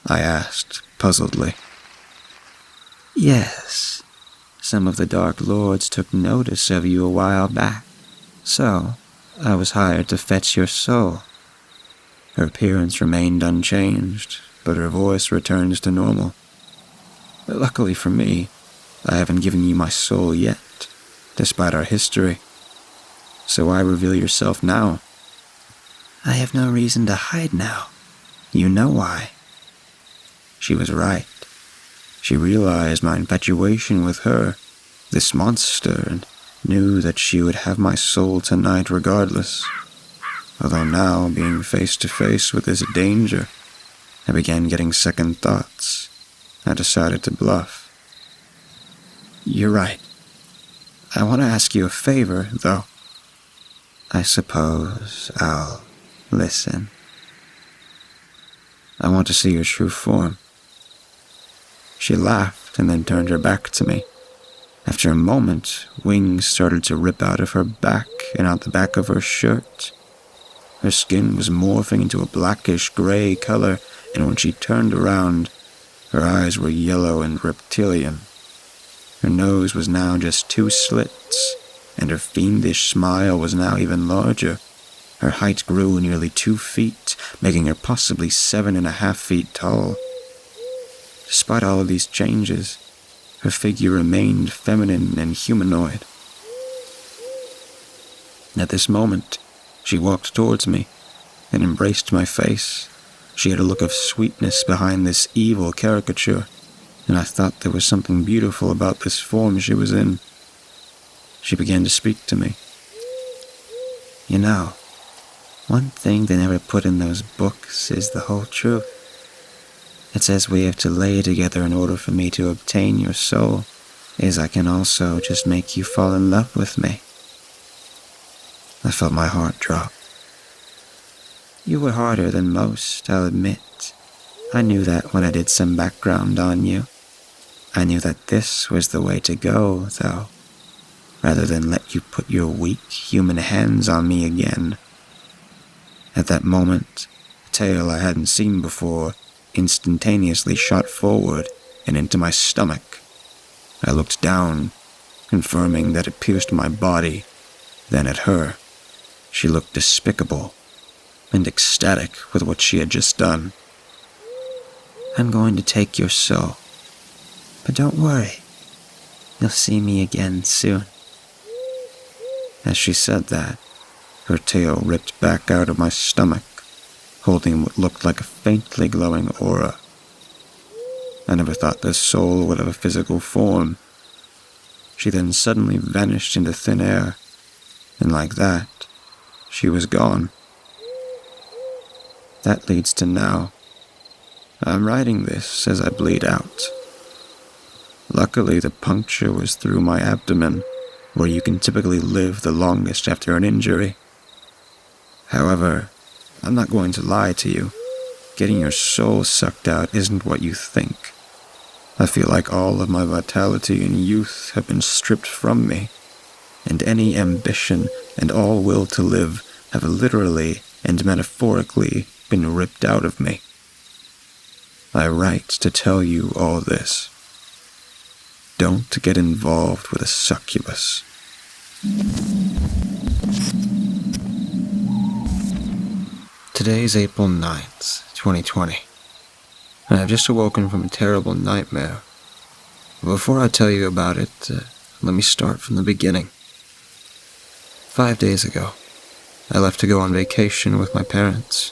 I asked, puzzledly. "Yes. Some of the Dark Lords took notice of you a while back, so I was hired to fetch your soul." Her appearance remained unchanged, but her voice returned to normal. "Luckily for me, I haven't given you my soul yet, despite our history. So why reveal yourself now?" "I have no reason to hide now. You know why." She was right. She realized my infatuation with her, this monster, and knew that she would have my soul tonight regardless. Although now, being face to face with this danger, I began getting second thoughts. I decided to bluff. "You're right. I want to ask you a favor, though." "I suppose I'll listen." "I want to see your true form." She laughed and then turned her back to me. After a moment, wings started to rip out of her back and out the back of her shirt. Her skin was morphing into a blackish-gray color, and when she turned around, her eyes were yellow and reptilian. Her nose was now just 2 slits, and her fiendish smile was now even larger. Her height grew nearly 2 feet, making her possibly 7.5 feet tall. Despite all of these changes, her figure remained feminine and humanoid. At this moment, she walked towards me and embraced my face. She had a look of sweetness behind this evil caricature, and I thought there was something beautiful about this form she was in. She began to speak to me. "You know, one thing they never put in those books is the whole truth. It says we have to lay together in order for me to obtain your soul, as I can also just make you fall in love with me." I felt my heart drop. "You were harder than most, I'll admit. I knew that when I did some background on you. I knew that this was the way to go, though, rather than let you put your weak human hands on me again." At that moment, a tail I hadn't seen before instantaneously shot forward and into my stomach. I looked down, confirming that it pierced my body, then at her. She looked despicable and ecstatic with what she had just done. "I'm going to take your soul, but don't worry, you'll see me again soon." As she said that, her tail ripped back out of my stomach, holding what looked like a faintly glowing aura. I never thought this soul would have a physical form. She then suddenly vanished into thin air, and like that, she was gone. That leads to now. I'm writing this as I bleed out. Luckily, the puncture was through my abdomen, where you can typically live the longest after an injury. However, I'm not going to lie to you. Getting your soul sucked out isn't what you think. I feel like all of my vitality and youth have been stripped from me, and any ambition and all will to live have literally and metaphorically been ripped out of me. I write to tell you all this. Don't get involved with a succubus. Today's April 9th, 2020. I have just awoken from a terrible nightmare. Before I tell you about it, let me start from the beginning. 5 days ago, I left to go on vacation with my parents.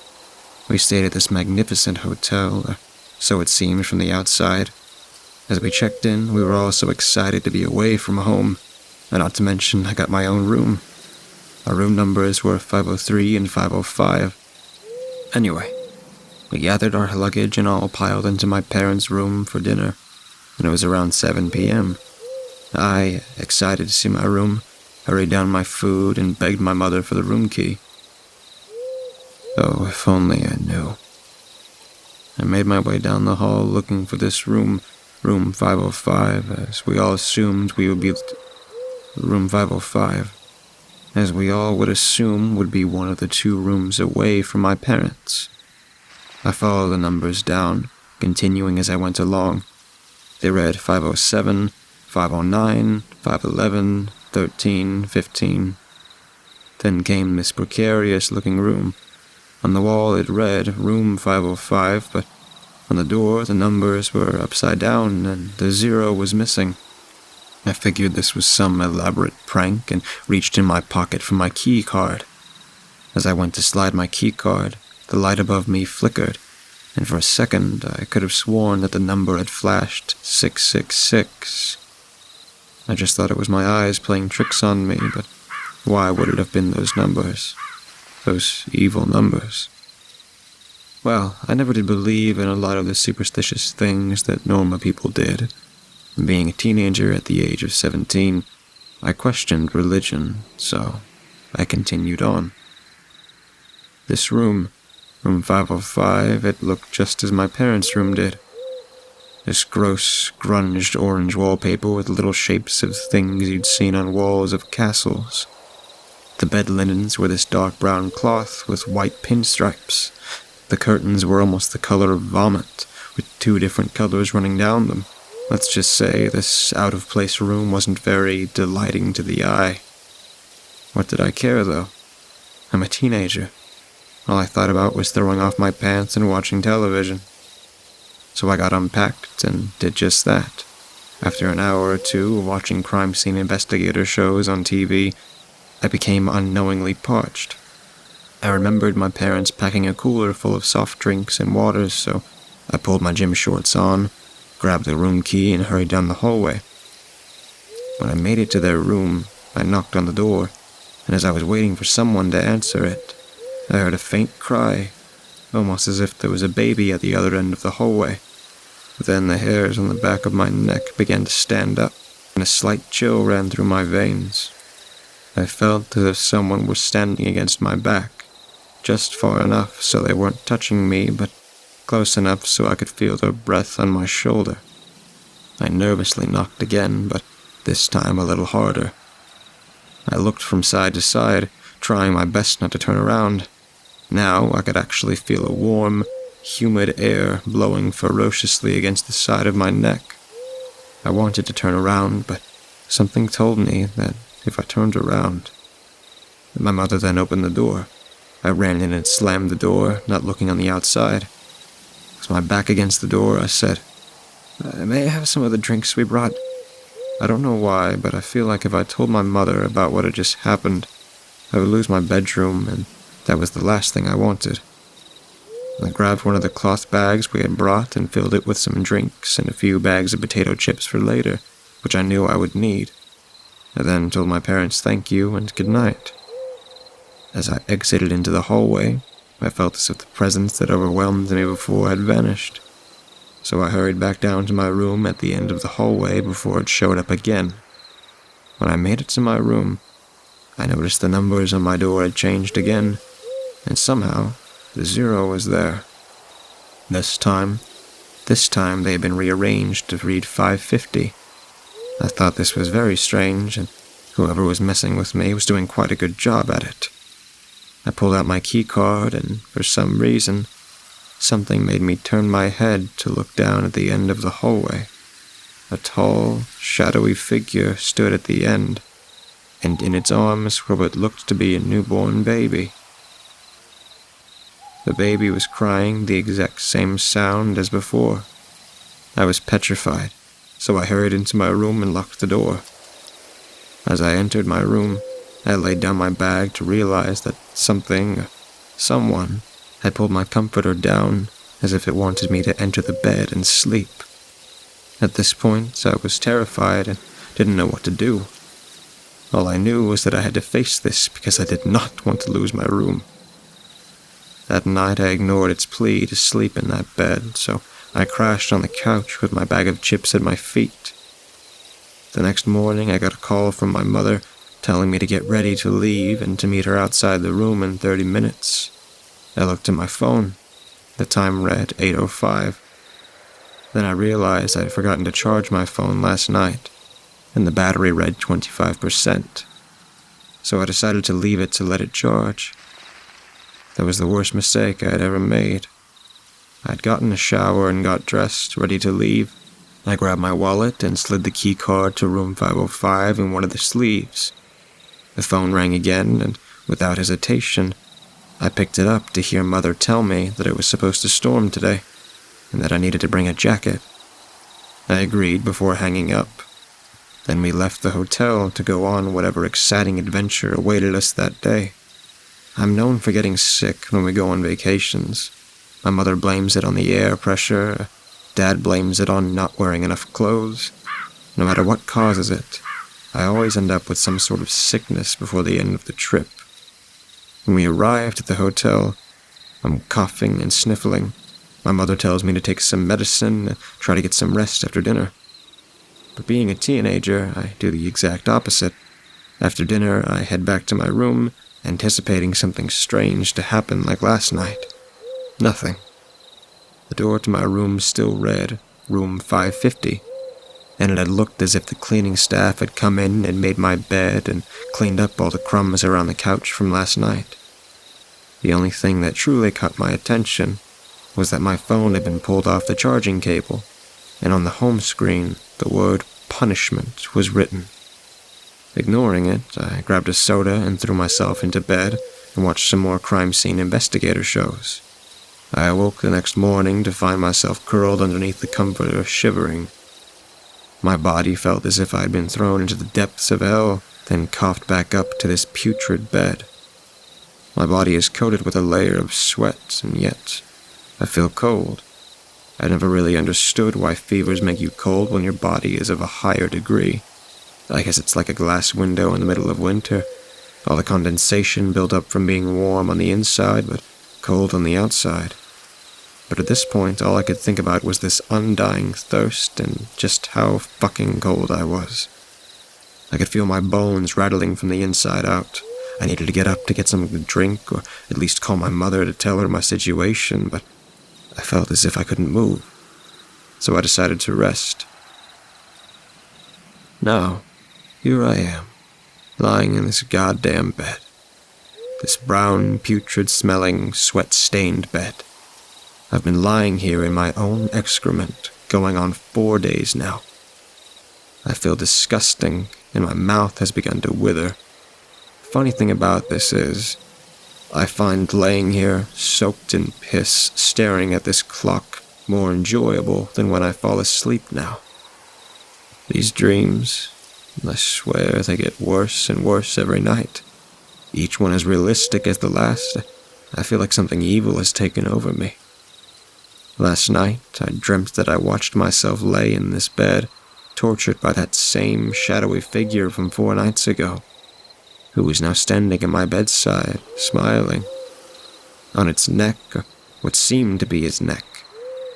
We stayed at this magnificent hotel, or so it seemed from the outside. As we checked in, we were all so excited to be away from home, and not to mention I got my own room. Our room numbers were 503 and 505. Anyway, we gathered our luggage and all piled into my parents' room for dinner, and it was around 7 p.m. I, excited to see my room, hurried down my food and begged my mother for the room key. Oh, if only I knew. I made my way down the hall looking for this room 505, as we all assumed we would be room 505, as we all would assume would be one of the 2 rooms away from my parents. I followed the numbers down, continuing as I went along. They read 507, 509, 511, 13, 15. Then came this precarious-looking room. On the wall it read room 505, but on the door the numbers were upside down and the 0 was missing. I figured this was some elaborate prank and reached in my pocket for my key card. As I went to slide my key card, the light above me flickered, and for a second I could have sworn that the number had flashed 666. I just thought it was my eyes playing tricks on me, but why would it have been those numbers? Those evil numbers. Well, I never did believe in a lot of the superstitious things that normal people did. Being a teenager at the age of 17, I questioned religion, so I continued on. This room 505, it looked just as my parents' room did. This gross, grunged orange wallpaper with little shapes of things you'd seen on walls of castles. The bed linens were this dark brown cloth with white pinstripes. The curtains were almost the color of vomit, with 2 different colors running down them. Let's just say this out-of-place room wasn't very delighting to the eye. What did I care, though? I'm a teenager. All I thought about was throwing off my pants and watching television. So I got unpacked and did just that. After an hour or two of watching crime scene investigator shows on TV, I became unknowingly parched. I remembered my parents packing a cooler full of soft drinks and waters, so I pulled my gym shorts on, grabbed the room key, and hurried down the hallway. When I made it to their room, I knocked on the door, and as I was waiting for someone to answer it, I heard a faint cry, almost as if there was a baby at the other end of the hallway. Then the hairs on the back of my neck began to stand up, and a slight chill ran through my veins. I felt as if someone was standing against my back, just far enough so they weren't touching me, but close enough so I could feel their breath on my shoulder. I nervously knocked again, but this time a little harder. I looked from side to side, trying my best not to turn around. Now I could actually feel a warm, humid air blowing ferociously against the side of my neck. I wanted to turn around, but something told me that if I turned around... My mother then opened the door. I ran in and slammed the door, not looking on the outside. With my back against the door, I said, "May I have some of the drinks we brought?" I don't know why, but I feel like if I told my mother about what had just happened, I would lose my bedroom, and that was the last thing I wanted. I grabbed one of the cloth bags we had brought and filled it with some drinks and a few bags of potato chips for later, which I knew I would need. I then told my parents thank you and good night. As I exited into the hallway, I felt as if the presence that overwhelmed me before had vanished. So I hurried back down to my room at the end of the hallway before it showed up again. When I made it to my room, I noticed the numbers on my door had changed again, and somehow the 0 was there. This time they had been rearranged to read 550. I thought this was very strange, and whoever was messing with me was doing quite a good job at it. I pulled out my key card, and for some reason, something made me turn my head to look down at the end of the hallway. A tall, shadowy figure stood at the end, and in its arms were what looked to be a newborn baby. The baby was crying the exact same sound as before. I was petrified, so I hurried into my room and locked the door. As I entered my room, I laid down my bag to realize that someone, had pulled my comforter down as if it wanted me to enter the bed and sleep. At this point, I was terrified and didn't know what to do. All I knew was that I had to face this because I did not want to lose my room. That night, I ignored its plea to sleep in that bed, so I crashed on the couch with my bag of chips at my feet. The next morning, I got a call from my mother telling me to get ready to leave and to meet her outside the room in 30 minutes. I looked at my phone. The time read 8:05. Then I realized I had forgotten to charge my phone last night, and the battery read 25%. So I decided to leave it to let it charge. That was the worst mistake I had ever made. I had gotten a shower and got dressed, ready to leave. I grabbed my wallet and slid the key card to room 505 in one of the sleeves. The phone rang again, and without hesitation, I picked it up to hear Mother tell me that it was supposed to storm today, and that I needed to bring a jacket. I agreed before hanging up. Then we left the hotel to go on whatever exciting adventure awaited us that day. I'm known for getting sick when we go on vacations. My mother blames it on the air pressure. Dad blames it on not wearing enough clothes. No matter what causes it, I always end up with some sort of sickness before the end of the trip. When we arrived at the hotel, I'm coughing and sniffling. My mother tells me to take some medicine and try to get some rest after dinner. But being a teenager, I do the exact opposite. After dinner, I head back to my room, anticipating something strange to happen like last night. Nothing. The door to my room still read, room 550, and it had looked as if the cleaning staff had come in and made my bed and cleaned up all the crumbs around the couch from last night. The only thing that truly caught my attention was that my phone had been pulled off the charging cable, and on the home screen, the word punishment was written. Ignoring it, I grabbed a soda and threw myself into bed and watched some more crime scene investigator shows. I awoke the next morning to find myself curled underneath the comforter, shivering. My body felt as if I had been thrown into the depths of hell, then coughed back up to this putrid bed. My body is coated with a layer of sweat, and yet I feel cold. I never really understood why fevers make you cold when your body is of a higher degree. I guess it's like a glass window in the middle of winter. All the condensation built up from being warm on the inside, but cold on the outside. But at this point, all I could think about was this undying thirst and just how fucking cold I was. I could feel my bones rattling from the inside out. I needed to get up to get something to drink, or at least call my mother to tell her my situation, but I felt as if I couldn't move. So I decided to rest. Now, here I am, lying in this goddamn bed. This brown, putrid-smelling, sweat-stained bed. I've been lying here in my own excrement, going on 4 days now. I feel disgusting, and my mouth has begun to wither. Funny thing about this is, I find laying here, soaked in piss, staring at this clock, more enjoyable than when I fall asleep now. These dreams, I swear they get worse and worse every night. Each one as realistic as the last. I feel like something evil has taken over me. Last night, I dreamt that I watched myself lay in this bed, tortured by that same shadowy figure from 4 nights ago, who was now standing at my bedside, smiling. On its neck, or what seemed to be his neck,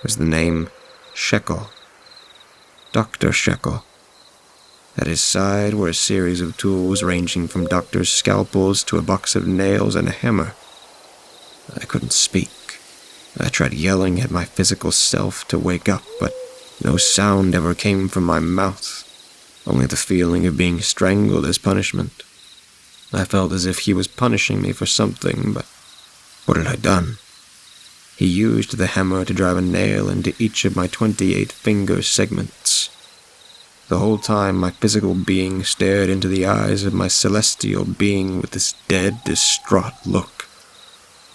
was the name Shekel. Dr. Shekel. At his side were a series of tools ranging from doctor's scalpels to a box of nails and a hammer. I couldn't speak. I tried yelling at my physical self to wake up, but no sound ever came from my mouth, only the feeling of being strangled as punishment. I felt as if he was punishing me for something, but what had I done? He used the hammer to drive a nail into each of my 28 finger segments. The whole time my physical being stared into the eyes of my celestial being with this dead, distraught look.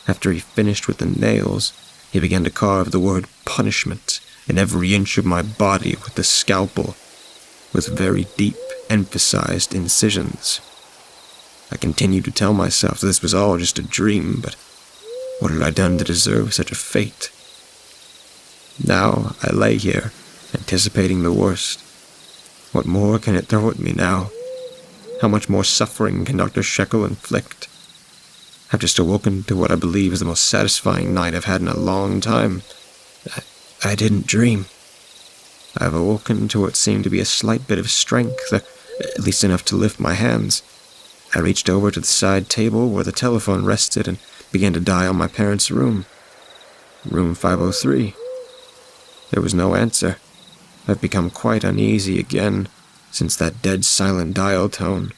After he finished with the nails, he began to carve the word punishment in every inch of my body with the scalpel, with very deep, emphasized incisions. I continued to tell myself that this was all just a dream, but what had I done to deserve such a fate? Now I lay here, anticipating the worst. What more can it throw at me now? How much more suffering can Dr. Shekel inflict? I've just awoken to what I believe is the most satisfying night I've had in a long time. I didn't dream. I've awoken to what seemed to be a slight bit of strength, at least enough to lift my hands. I reached over to the side table where the telephone rested and began to dial my parents' room. Room 503. There was no answer. I've become quite uneasy again since that dead silent dial tone.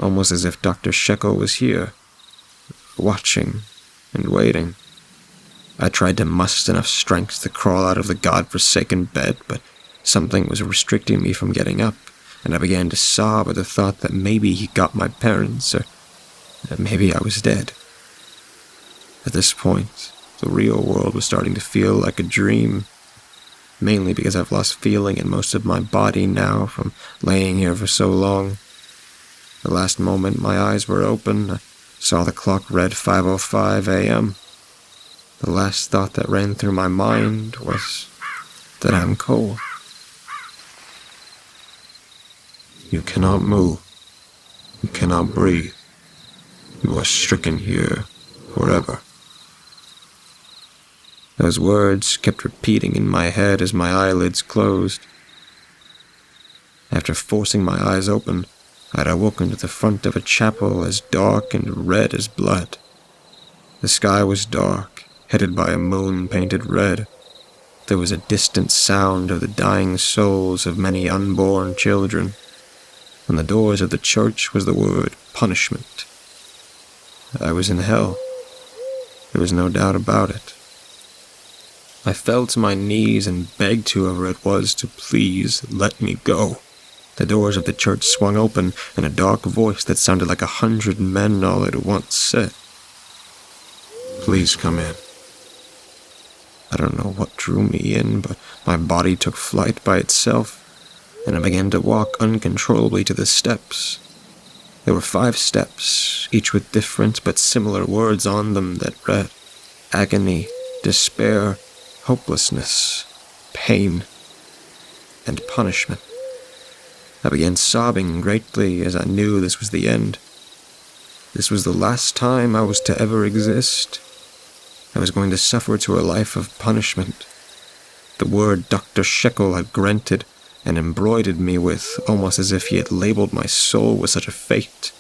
Almost as if Dr. Shekel was here, watching and waiting. I tried to muster enough strength to crawl out of the godforsaken bed, but something was restricting me from getting up, and I began to sob at the thought that maybe he got my parents, or maybe I was dead. At this point, the real world was starting to feel like a dream, mainly because I've lost feeling in most of my body now from laying here for so long. The last moment my eyes were open, I saw the clock read 5:05 a.m. The last thought that ran through my mind was that I'm cold. You cannot move. You cannot breathe. You are stricken here forever. Those words kept repeating in my head as my eyelids closed. After forcing my eyes open, I had awoken to the front of a chapel as dark and red as blood. The sky was dark, headed by a moon painted red. There was a distant sound of the dying souls of many unborn children. On the doors of the church was the word punishment. I was in hell. There was no doubt about it. I fell to my knees and begged whoever it was to please let me go. The doors of the church swung open, and a dark voice that sounded like 100 men all at once said, "Please come in." I don't know what drew me in, but my body took flight by itself, and I began to walk uncontrollably to the steps. There were 5 steps, each with different but similar words on them that read, agony, despair, hopelessness, pain, and punishment. I began sobbing greatly as I knew this was the end. This was the last time I was to ever exist. I was going to suffer to a life of punishment. The word Dr. Shekel had granted and embroidered me with, almost as if he had labeled my soul with such a fate.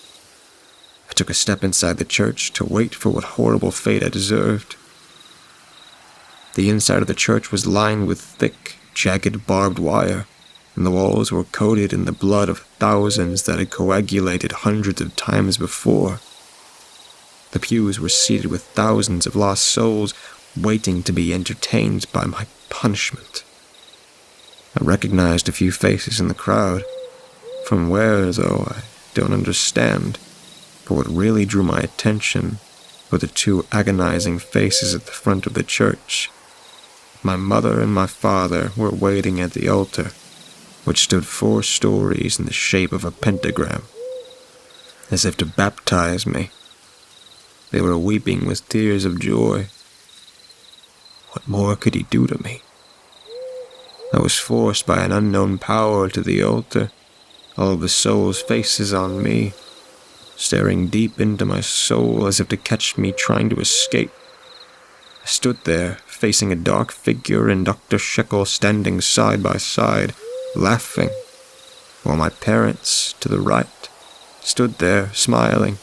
I took a step inside the church to wait for what horrible fate I deserved. The inside of the church was lined with thick, jagged barbed wire, and the walls were coated in the blood of thousands that had coagulated hundreds of times before. The pews were seated with thousands of lost souls waiting to be entertained by my punishment. I recognized a few faces in the crowd. From where, though, I don't understand. But what really drew my attention were the 2 agonizing faces at the front of the church. My mother and my father were waiting at the altar, which stood 4 stories in the shape of a pentagram, as if to baptize me. They were weeping with tears of joy. What more could he do to me? I was forced by an unknown power to the altar, all of the souls' faces on me, staring deep into my soul as if to catch me trying to escape. I stood there, facing a dark figure and Dr. Shekel standing side by side, laughing, while my parents, to the right, stood there, smiling.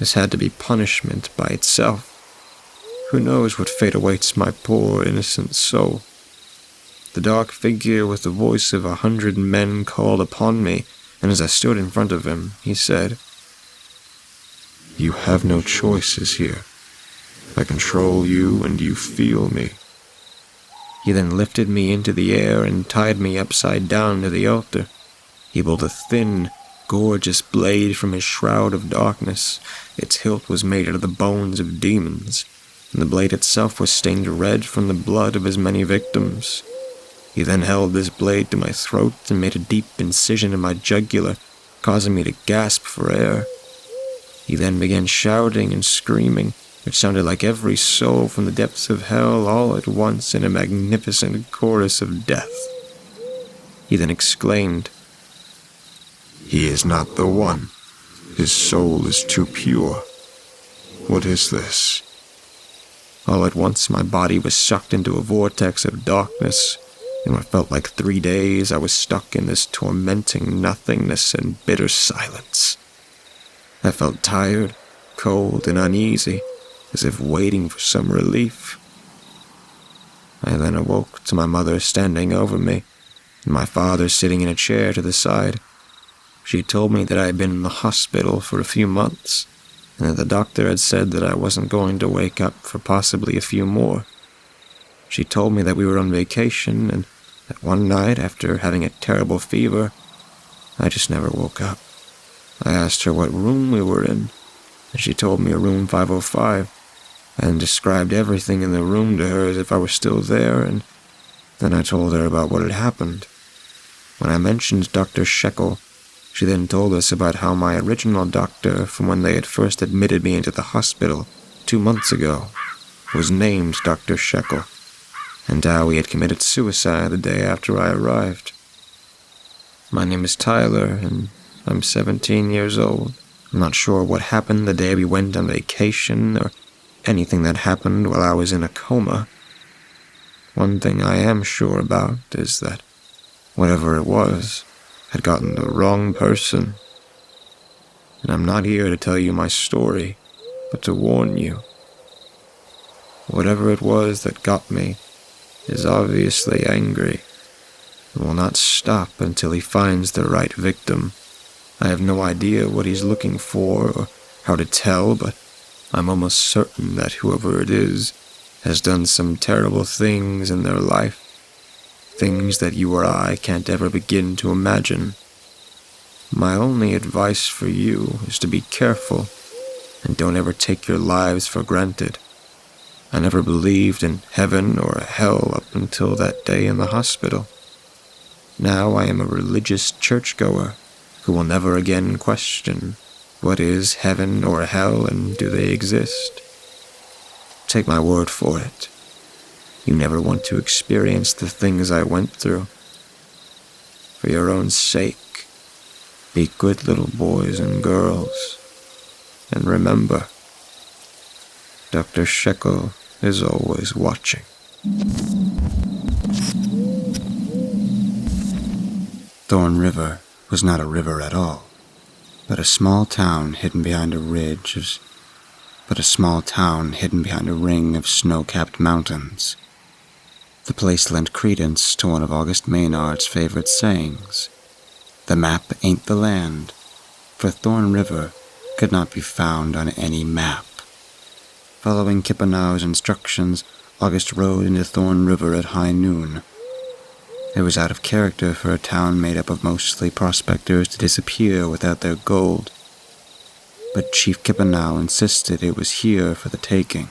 This had to be punishment by itself. Who knows what fate awaits my poor, innocent soul? The dark figure with the voice of 100 men called upon me, and as I stood in front of him, he said, "You have no choices here. I control you and you feel me." He then lifted me into the air and tied me upside down to the altar. He pulled a thin, gorgeous blade from his shroud of darkness. Its hilt was made out of the bones of demons, and the blade itself was stained red from the blood of his many victims. He then held this blade to my throat and made a deep incision in my jugular, causing me to gasp for air. He then began shouting and screaming, which sounded like every soul from the depths of hell all at once in a magnificent chorus of death. He then exclaimed, "He is not the one. His soul is too pure. What is this?" All at once my body was sucked into a vortex of darkness. In what felt like 3 days, I was stuck in this tormenting nothingness and bitter silence. I felt tired, cold, and uneasy, as if waiting for some relief. I then awoke to my mother standing over me, and my father sitting in a chair to the side. She told me that I had been in the hospital for a few months, and that the doctor had said that I wasn't going to wake up for possibly a few more. She told me that we were on vacation, and that one night, after having a terrible fever, I just never woke up. I asked her what room we were in, and she told me a room 505, and described everything in the room to her as if I were still there, and then I told her about what had happened. When I mentioned Dr. Shekel, she then told us about how my original doctor, from when they had first admitted me into the hospital 2 months ago, was named Dr. Shekel, and how he had committed suicide the day after I arrived. My name is Tyler, and I'm 17 years old. I'm not sure what happened the day we went on vacation, or anything that happened while I was in a coma. One thing I am sure about is that whatever it was had gotten the wrong person. And I'm not here to tell you my story, but to warn you. Whatever it was that got me is obviously angry, and will not stop until he finds the right victim. I have no idea what he's looking for or how to tell, but I'm almost certain that whoever it is has done some terrible things in their life, things that you or I can't ever begin to imagine. My only advice for you is to be careful and don't ever take your lives for granted. I never believed in heaven or a hell up until that day in the hospital. Now I am a religious churchgoer who will never again question what is heaven or hell and do they exist. Take my word for it. You never want to experience the things I went through. For your own sake, be good little boys and girls. And remember, Dr. Shekel is always watching. Thorn River was not a river at all, but a small town hidden behind a ring of snow-capped mountains. The place lent credence to one of August Maynard's favorite sayings: "The map ain't the land," for Thorn River could not be found on any map. Following Kippenau's instructions, August rode into Thorn River at high noon. It was out of character for a town made up of mostly prospectors to disappear without their gold. But Chief Kippenau insisted it was here for the taking.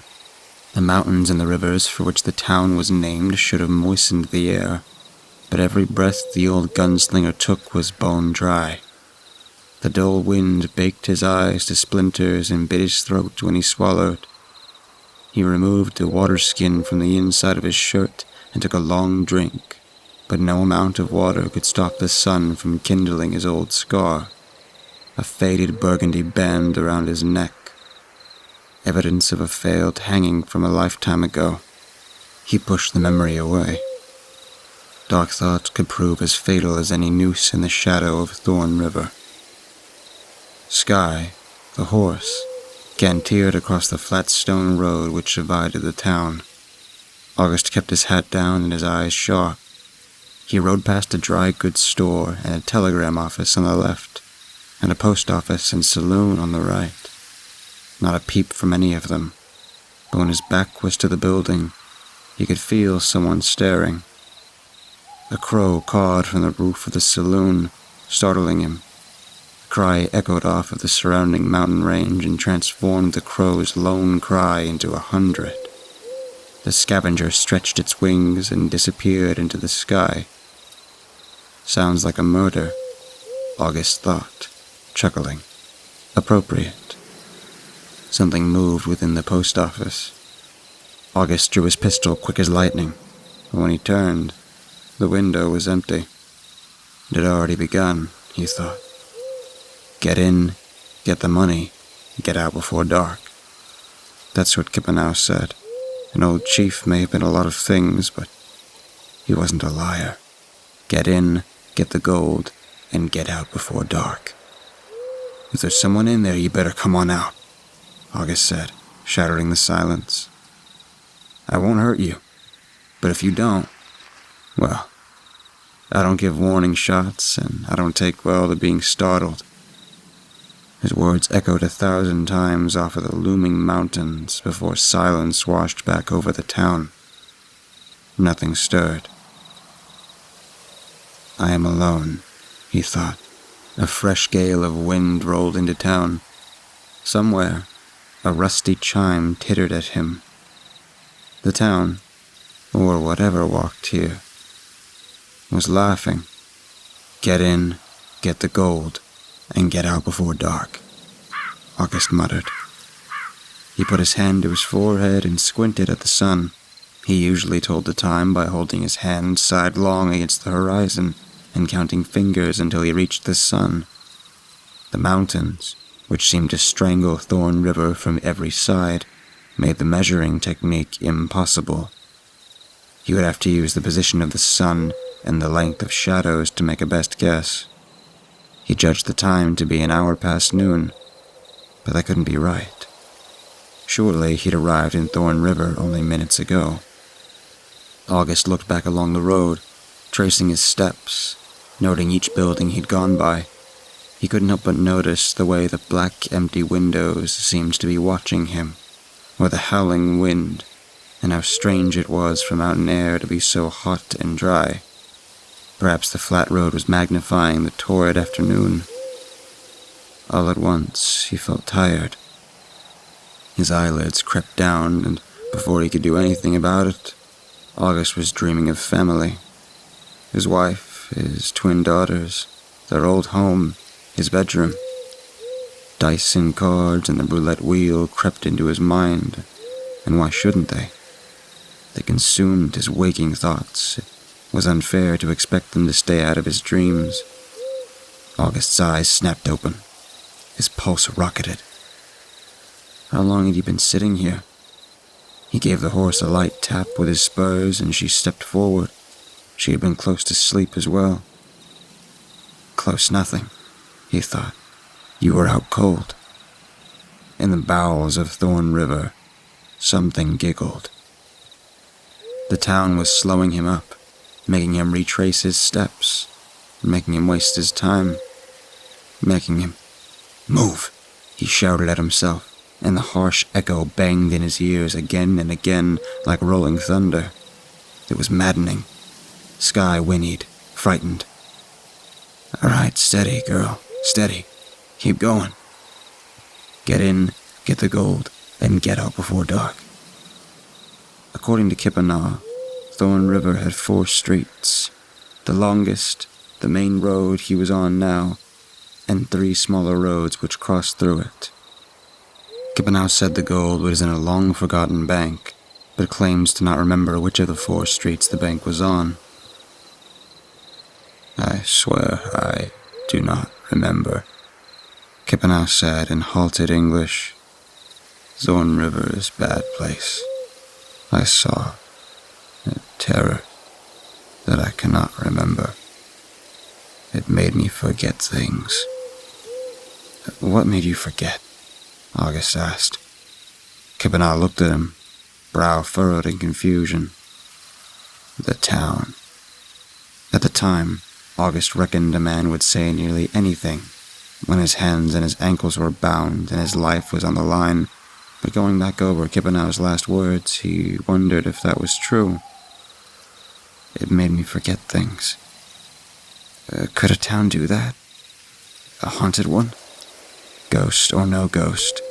The mountains and the rivers for which the town was named should have moistened the air, but every breath the old gunslinger took was bone dry. The dull wind baked his eyes to splinters and bit his throat when he swallowed. He removed the water skin from the inside of his shirt and took a long drink, but no amount of water could stop the sun from kindling his old scar, a faded burgundy band around his neck, evidence of a failed hanging from a lifetime ago. He pushed the memory away. Dark thoughts could prove as fatal as any noose in the shadow of Thorn River. Sky, the horse, cantered across the flat stone road which divided the town. August kept his hat down and his eyes sharp. He rode past a dry goods store and a telegram office on the left, and a post office and saloon on the right. Not a peep from any of them, but when his back was to the building, he could feel someone staring. A crow cawed from the roof of the saloon, startling him. The cry echoed off of the surrounding mountain range and transformed the crow's lone cry into 100. The scavenger stretched its wings and disappeared into the sky. Sounds like a murder, August thought, chuckling. Appropriate. Something moved within the post office. August drew his pistol quick as lightning, but when he turned, the window was empty. It had already begun, he thought. Get in, get the money, get out before dark. That's what Kippenau said. An old chief may have been a lot of things, but he wasn't a liar. Get in, get the gold, and get out before dark. If there's someone in there, you better come on out, August said, shattering the silence. I won't hurt you, but if you don't, well, I don't give warning shots, and I don't take well to being startled. His words echoed 1,000 times off of the looming mountains before silence washed back over the town. Nothing stirred. I am alone, he thought. A fresh gale of wind rolled into town. Somewhere, a rusty chime tittered at him. The town, or whatever walked here, was laughing. Get in, get the gold, and get out before dark, August muttered. He put his hand to his forehead and squinted at the sun. He usually told the time by holding his hand sidelong against the horizon and counting fingers until he reached the sun. The mountains, which seemed to strangle Thorn River from every side, made the measuring technique impossible. He would have to use the position of the sun and the length of shadows to make a best guess. He judged the time to be an hour past noon, but that couldn't be right. Surely he'd arrived in Thorn River only minutes ago. August looked back along the road, tracing his steps, noting each building he'd gone by. He couldn't help but notice the way the black, empty windows seemed to be watching him, or the howling wind, and how strange it was for mountain air to be so hot and dry. Perhaps the flat road was magnifying the torrid afternoon, All at once, he felt tired. His eyelids crept down, and before he could do anything about it, August was dreaming of family. His wife, his twin daughters, their old home, his bedroom. Dice and cards and the roulette wheel crept into his mind, and why shouldn't they? They consumed his waking thoughts. It was unfair to expect them to stay out of his dreams. August's eyes snapped open. His pulse rocketed. How long had he been sitting here? He gave the horse a light tap with his spurs, and she stepped forward. She had been close to sleep as well. Close nothing, he thought. You were out cold. In the bowels of Thorn River, something giggled. The town was slowing him up, making him retrace his steps, making him waste his time, making him move, he shouted at himself, and the harsh echo banged in his ears again and again like rolling thunder. It was maddening. Sky whinnied, frightened. All right, steady, girl, steady. Keep going. Get in, get the gold, and get out before dark. According to Kipanaw, Thorn River had 4 streets. The longest, the main road he was on now, and 3 smaller roads which crossed through it. Kipanaw said the gold was in a long-forgotten bank, but claims to not remember which of the 4 streets the bank was on. I swear I do not remember, Kipanaw said in halted English. Thorn River is a bad place. I saw a terror that I cannot remember. It made me forget things. What made you forget? August asked. Kipanaw looked at him, brow furrowed in confusion. The town. At the time, August reckoned a man would say nearly anything when his hands and his ankles were bound and his life was on the line. But going back over Kipanaw's last words, he wondered if that was true. It made me forget things. Could a town do that? A haunted one? Ghost or no ghost,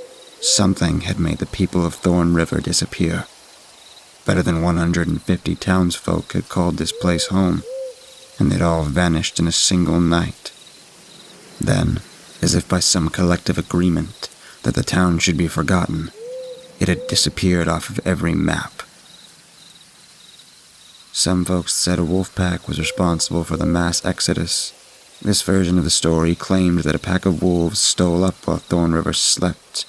something had made the people of Thorn River disappear. Better than 150 townsfolk had called this place home, and they'd all vanished in a single night. Then, as if by some collective agreement that the town should be forgotten, it had disappeared off of every map. Some folks said a wolf pack was responsible for the mass exodus. This version of the story claimed that a pack of wolves stole up while Thorn River slept,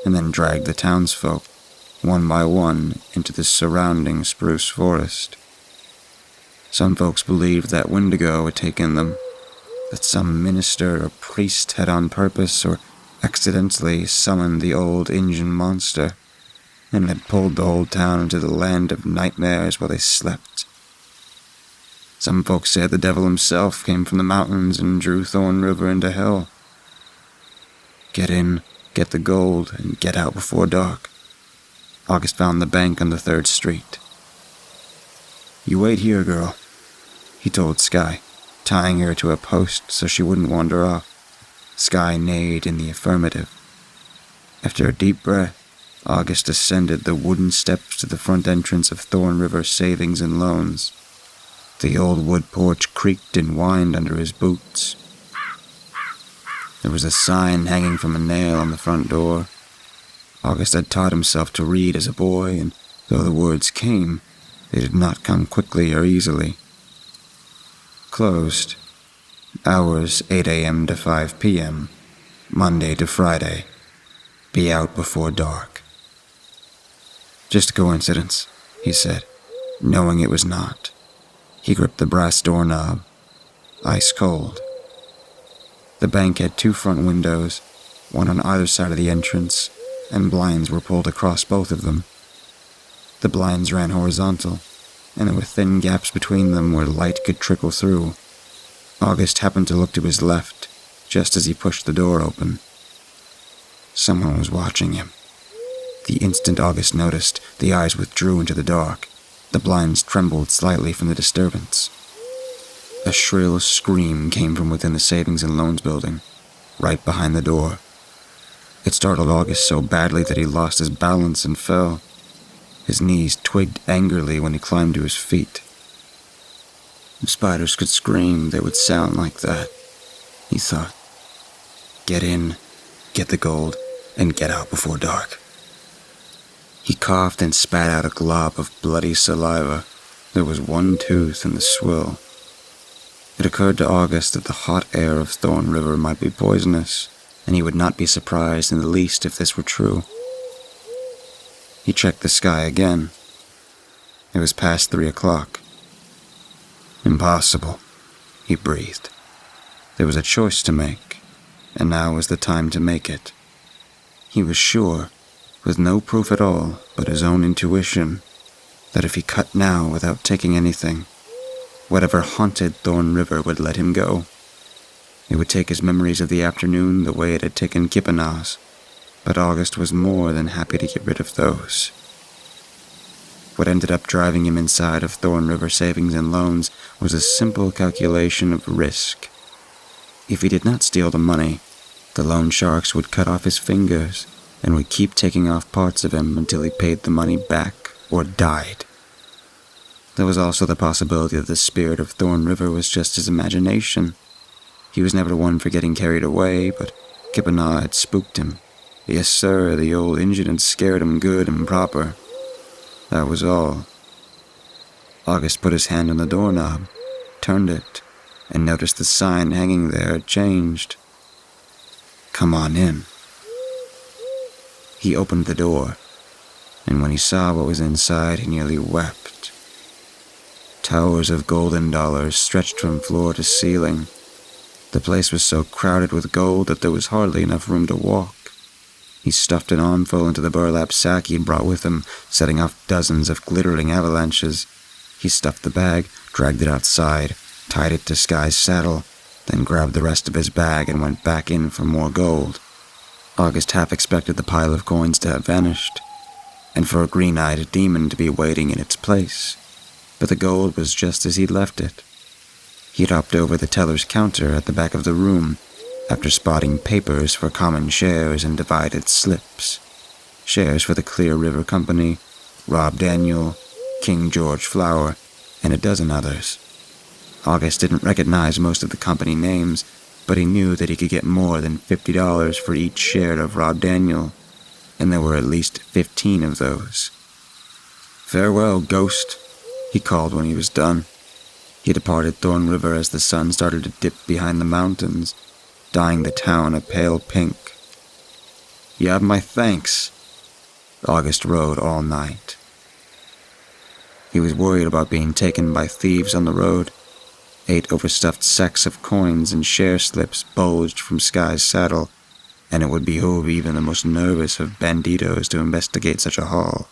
and then dragged the townsfolk, one by one, into the surrounding spruce forest. Some folks believed that Wendigo had taken them, that some minister or priest had on purpose or accidentally summoned the old Injun monster, and had pulled the whole town into the land of nightmares while they slept. Some folks said the devil himself came from the mountains and drew Thorn River into hell. Get in, get the gold, and get out before dark. August found the bank on the 3rd Street. You wait here, girl, he told Sky, tying her to a post so she wouldn't wander off. Sky neighed in the affirmative. After a deep breath, August ascended the wooden steps to the front entrance of Thorn River Savings and Loans. The old wood porch creaked and whined under his boots. There was a sign hanging from a nail on the front door. August had taught himself to read as a boy, and though the words came, they did not come quickly or easily. Closed. Hours 8 a.m. to 5 p.m., Monday to Friday. Be out before dark. Just a coincidence, he said, knowing it was not. He gripped the brass doorknob. Ice cold. The bank had 2 front windows, one on either side of the entrance, and blinds were pulled across both of them. The blinds ran horizontal, and there were thin gaps between them where light could trickle through. August happened to look to his left, just as he pushed the door open. Someone was watching him. The instant August noticed, the eyes withdrew into the dark. The blinds trembled slightly from the disturbance. A shrill scream came from within the Savings and Loans building. right behind the door. It startled August so badly that he lost his balance and fell. His knees twigged angrily when he climbed to his feet. If spiders could scream, they would sound like that, he thought. Get in, get the gold, and get out before dark. He coughed and spat out a glob of bloody saliva. There was one tooth in the swill. It occurred to August that the hot air of Thorn River might be poisonous, and he would not be surprised in the least if this were true. He checked the sky again. It was past 3 o'clock. Impossible, he breathed. There was a choice to make, and now was the time to make it. He was sure, with no proof at all but his own intuition, that if he cut now without taking anything, whatever haunted Thorn River would let him go. It would take his memories of the afternoon the way it had taken Kippenaz, but August was more than happy to get rid of those. What ended up driving him inside of Thorn River Savings and Loans was a simple calculation of risk. If he did not steal the money, the loan sharks would cut off his fingers and would keep taking off parts of him until he paid the money back or died. There was also the possibility that the spirit of Thorn River was just his imagination. He was never one for getting carried away, but Kippenaz had spooked him. Yes, sir, the old Injun had scared him good and proper. That was all. August put his hand on the doorknob, turned it, and noticed the sign hanging there had changed. Come on in. He opened the door, and when he saw what was inside, he nearly wept. Towers of golden dollars stretched from floor to ceiling. The place was so crowded with gold that there was hardly enough room to walk. He stuffed an armful into the burlap sack he'd brought with him, setting off dozens of glittering avalanches. He stuffed the bag, dragged it outside, tied it to Sky's saddle, then grabbed the rest of his bag and went back in for more gold. August half expected the pile of coins to have vanished, and for a green-eyed demon to be waiting in its place. But the gold was just as he'd left it. He'd hopped over the teller's counter at the back of the room, after spotting papers for common shares and divided slips. Shares for the Clear River Company, Rob Daniel, King George Flower, and a dozen others. August didn't recognize most of the company names, but he knew that he could get more than $50 for each share of Rob Daniel, and there were at least 15 of those. Farewell, Ghost, he called when he was done. He departed Thorn River as the sun started to dip behind the mountains, dyeing the town a pale pink. You have my thanks. August rode all night. He was worried about being taken by thieves on the road. 8 overstuffed sacks of coins and share slips bulged from Sky's saddle, and it would behoove even the most nervous of banditos to investigate such a haul,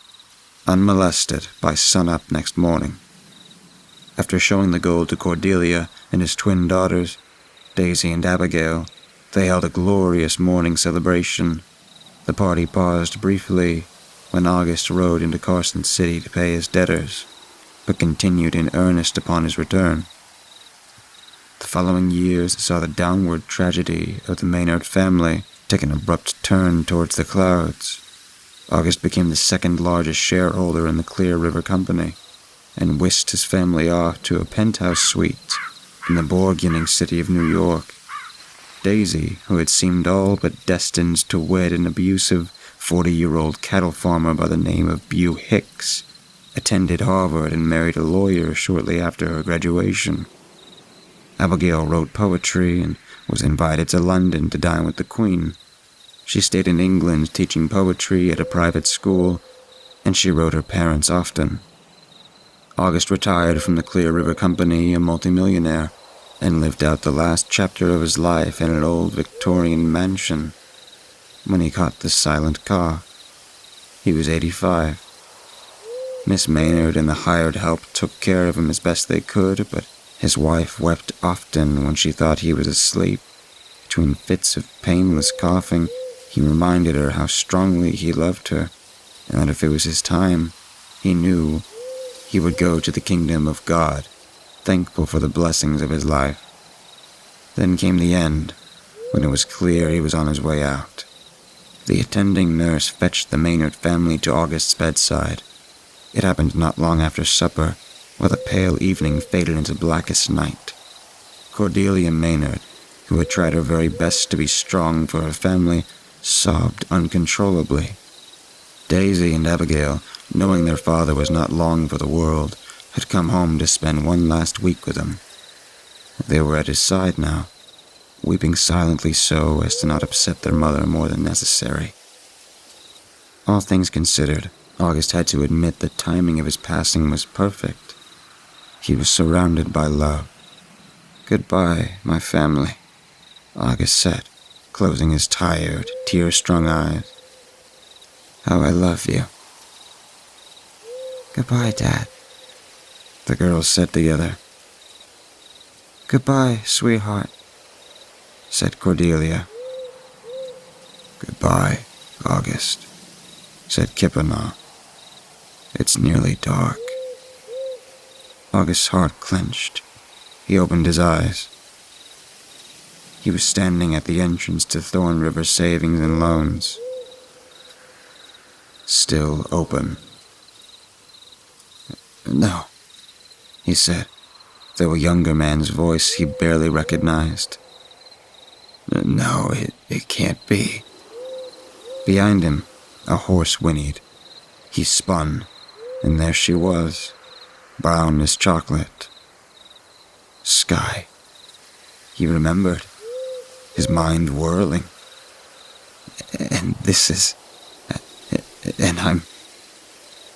unmolested by sunup next morning. After showing the gold to Cordelia and his twin daughters, Daisy and Abigail, they held a glorious morning celebration. The party paused briefly when August rode into Carson City to pay his debtors, but continued in earnest upon his return. The following years saw the downward tragedy of the Maynard family take an abrupt turn towards the clouds. August became the second largest shareholder in the Clear River Company, and whisked his family off to a penthouse suite in the bourgeoning city of New York. Daisy, who had seemed all but destined to wed an abusive 40-year-old cattle farmer by the name of Bew Hicks, attended Harvard and married a lawyer shortly after her graduation. Abigail wrote poetry and was invited to London to dine with the Queen. She stayed in England teaching poetry at a private school, and she wrote her parents often. August retired from the Clear River Company a multimillionaire, and lived out the last chapter of his life in an old Victorian mansion. When he caught the silent car, he was 85. Miss Maynard and the hired help took care of him as best they could, but his wife wept often when she thought he was asleep. Between fits of painless coughing, he reminded her how strongly he loved her, and that if it was his time, he knew he would go to the kingdom of God, thankful for the blessings of his life. Then came the end, When it was clear he was on his way out, the attending nurse fetched the Maynard family to August's bedside. It happened not long after supper, while the pale evening faded into blackest night. Cordelia Maynard, who had tried her very best to be strong for her family, sobbed uncontrollably. Daisy and Abigail, knowing their father was not long for the world, had come home to spend one last week with him. They were at his side now, weeping silently so as to not upset their mother more than necessary. All things considered, August had to admit the timing of his passing was perfect. He was surrounded by love. "Goodbye, my family," August said, closing his tired, tear-strung eyes. "How I love you." "Goodbye, Dad," the girls said together. "Goodbye, sweetheart," said Cordelia. "Goodbye, August," said Kipanaw. "It's nearly dark." August's heart clenched. He opened his eyes. He was standing at the entrance to Thorn River Savings and Loans. Still open. "No," he said, though a younger man's voice he barely recognized. "No, it can't be." Behind him, a horse whinnied. He spun, and there she was, brown as chocolate. Sky. He remembered, his mind whirling. And this is... and I'm...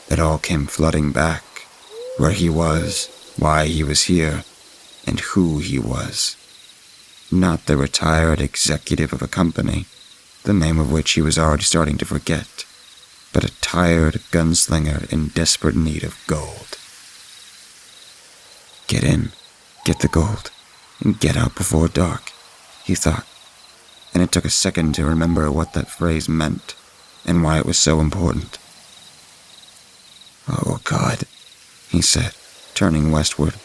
It all came flooding back, where he was, why he was here, and who he was. Not the retired executive of a company, the name of which he was already starting to forget, but a tired gunslinger in desperate need of gold. Get in, get the gold, and get out before dark, he thought, and it took a second to remember what that phrase meant and why it was so important. "Oh, God," he said, turning westward.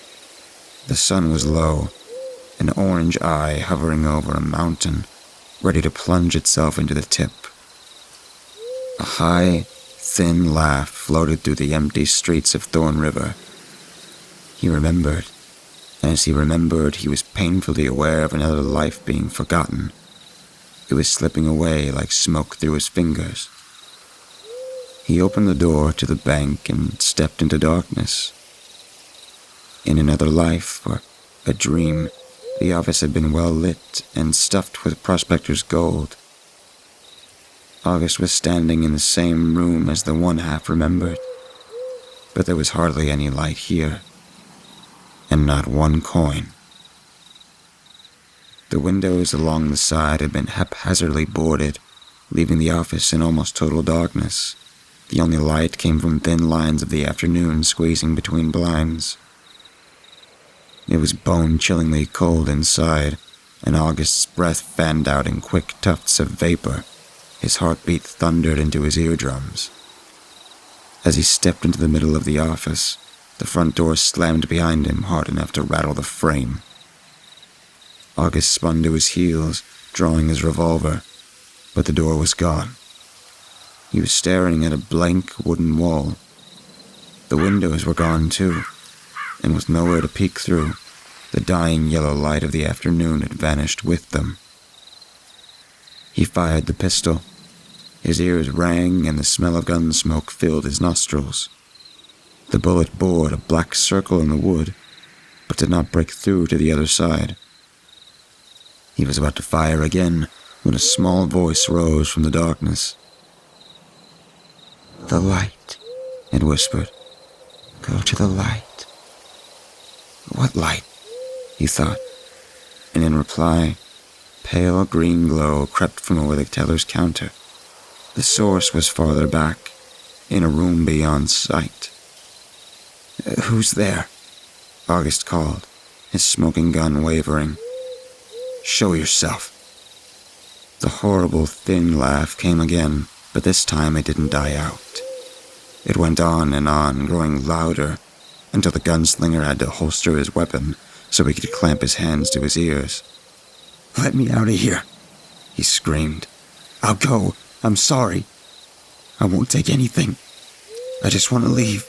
The sun was low, an orange eye hovering over a mountain, ready to plunge itself into the tip. A high, thin laugh floated through the empty streets of Thorn River. He remembered, and as he remembered, he was painfully aware of another life being forgotten. It was slipping away like smoke through his fingers. He opened the door to the bank and stepped into darkness. In another life, or a dream, the office had been well lit and stuffed with prospectors' gold. August was standing in the same room as the one half remembered, but there was hardly any light here, and not one coin. The windows along the side had been haphazardly boarded, leaving the office in almost total darkness. The only light came from thin lines of the afternoon squeezing between blinds. It was bone-chillingly cold inside, and August's breath fanned out in quick tufts of vapor. His heartbeat thundered into his eardrums. As he stepped into the middle of the office, the front door slammed behind him hard enough to rattle the frame. August spun to his heels, drawing his revolver, but the door was gone. He was staring at a blank wooden wall. The windows were gone too, and with nowhere to peek through, the dying yellow light of the afternoon had vanished with them. He fired the pistol. His ears rang and the smell of gun smoke filled his nostrils. The bullet bored a black circle in the wood, but did not break through to the other side. He was about to fire again when a small voice rose from the darkness. "The light," it whispered. "Go to the light." What light? He thought, and in reply, pale green glow crept from over the teller's counter. The source was farther back, in a room beyond sight. "Who's there?" August called, his smoking gun wavering. "Show yourself." The horrible thin laugh came again, but this time it didn't die out. It went on, growing louder, until the gunslinger had to holster his weapon so he could clamp his hands to his ears. "Let me out of here," he screamed. "I'll go. I'm sorry. I won't take anything. I just want to leave."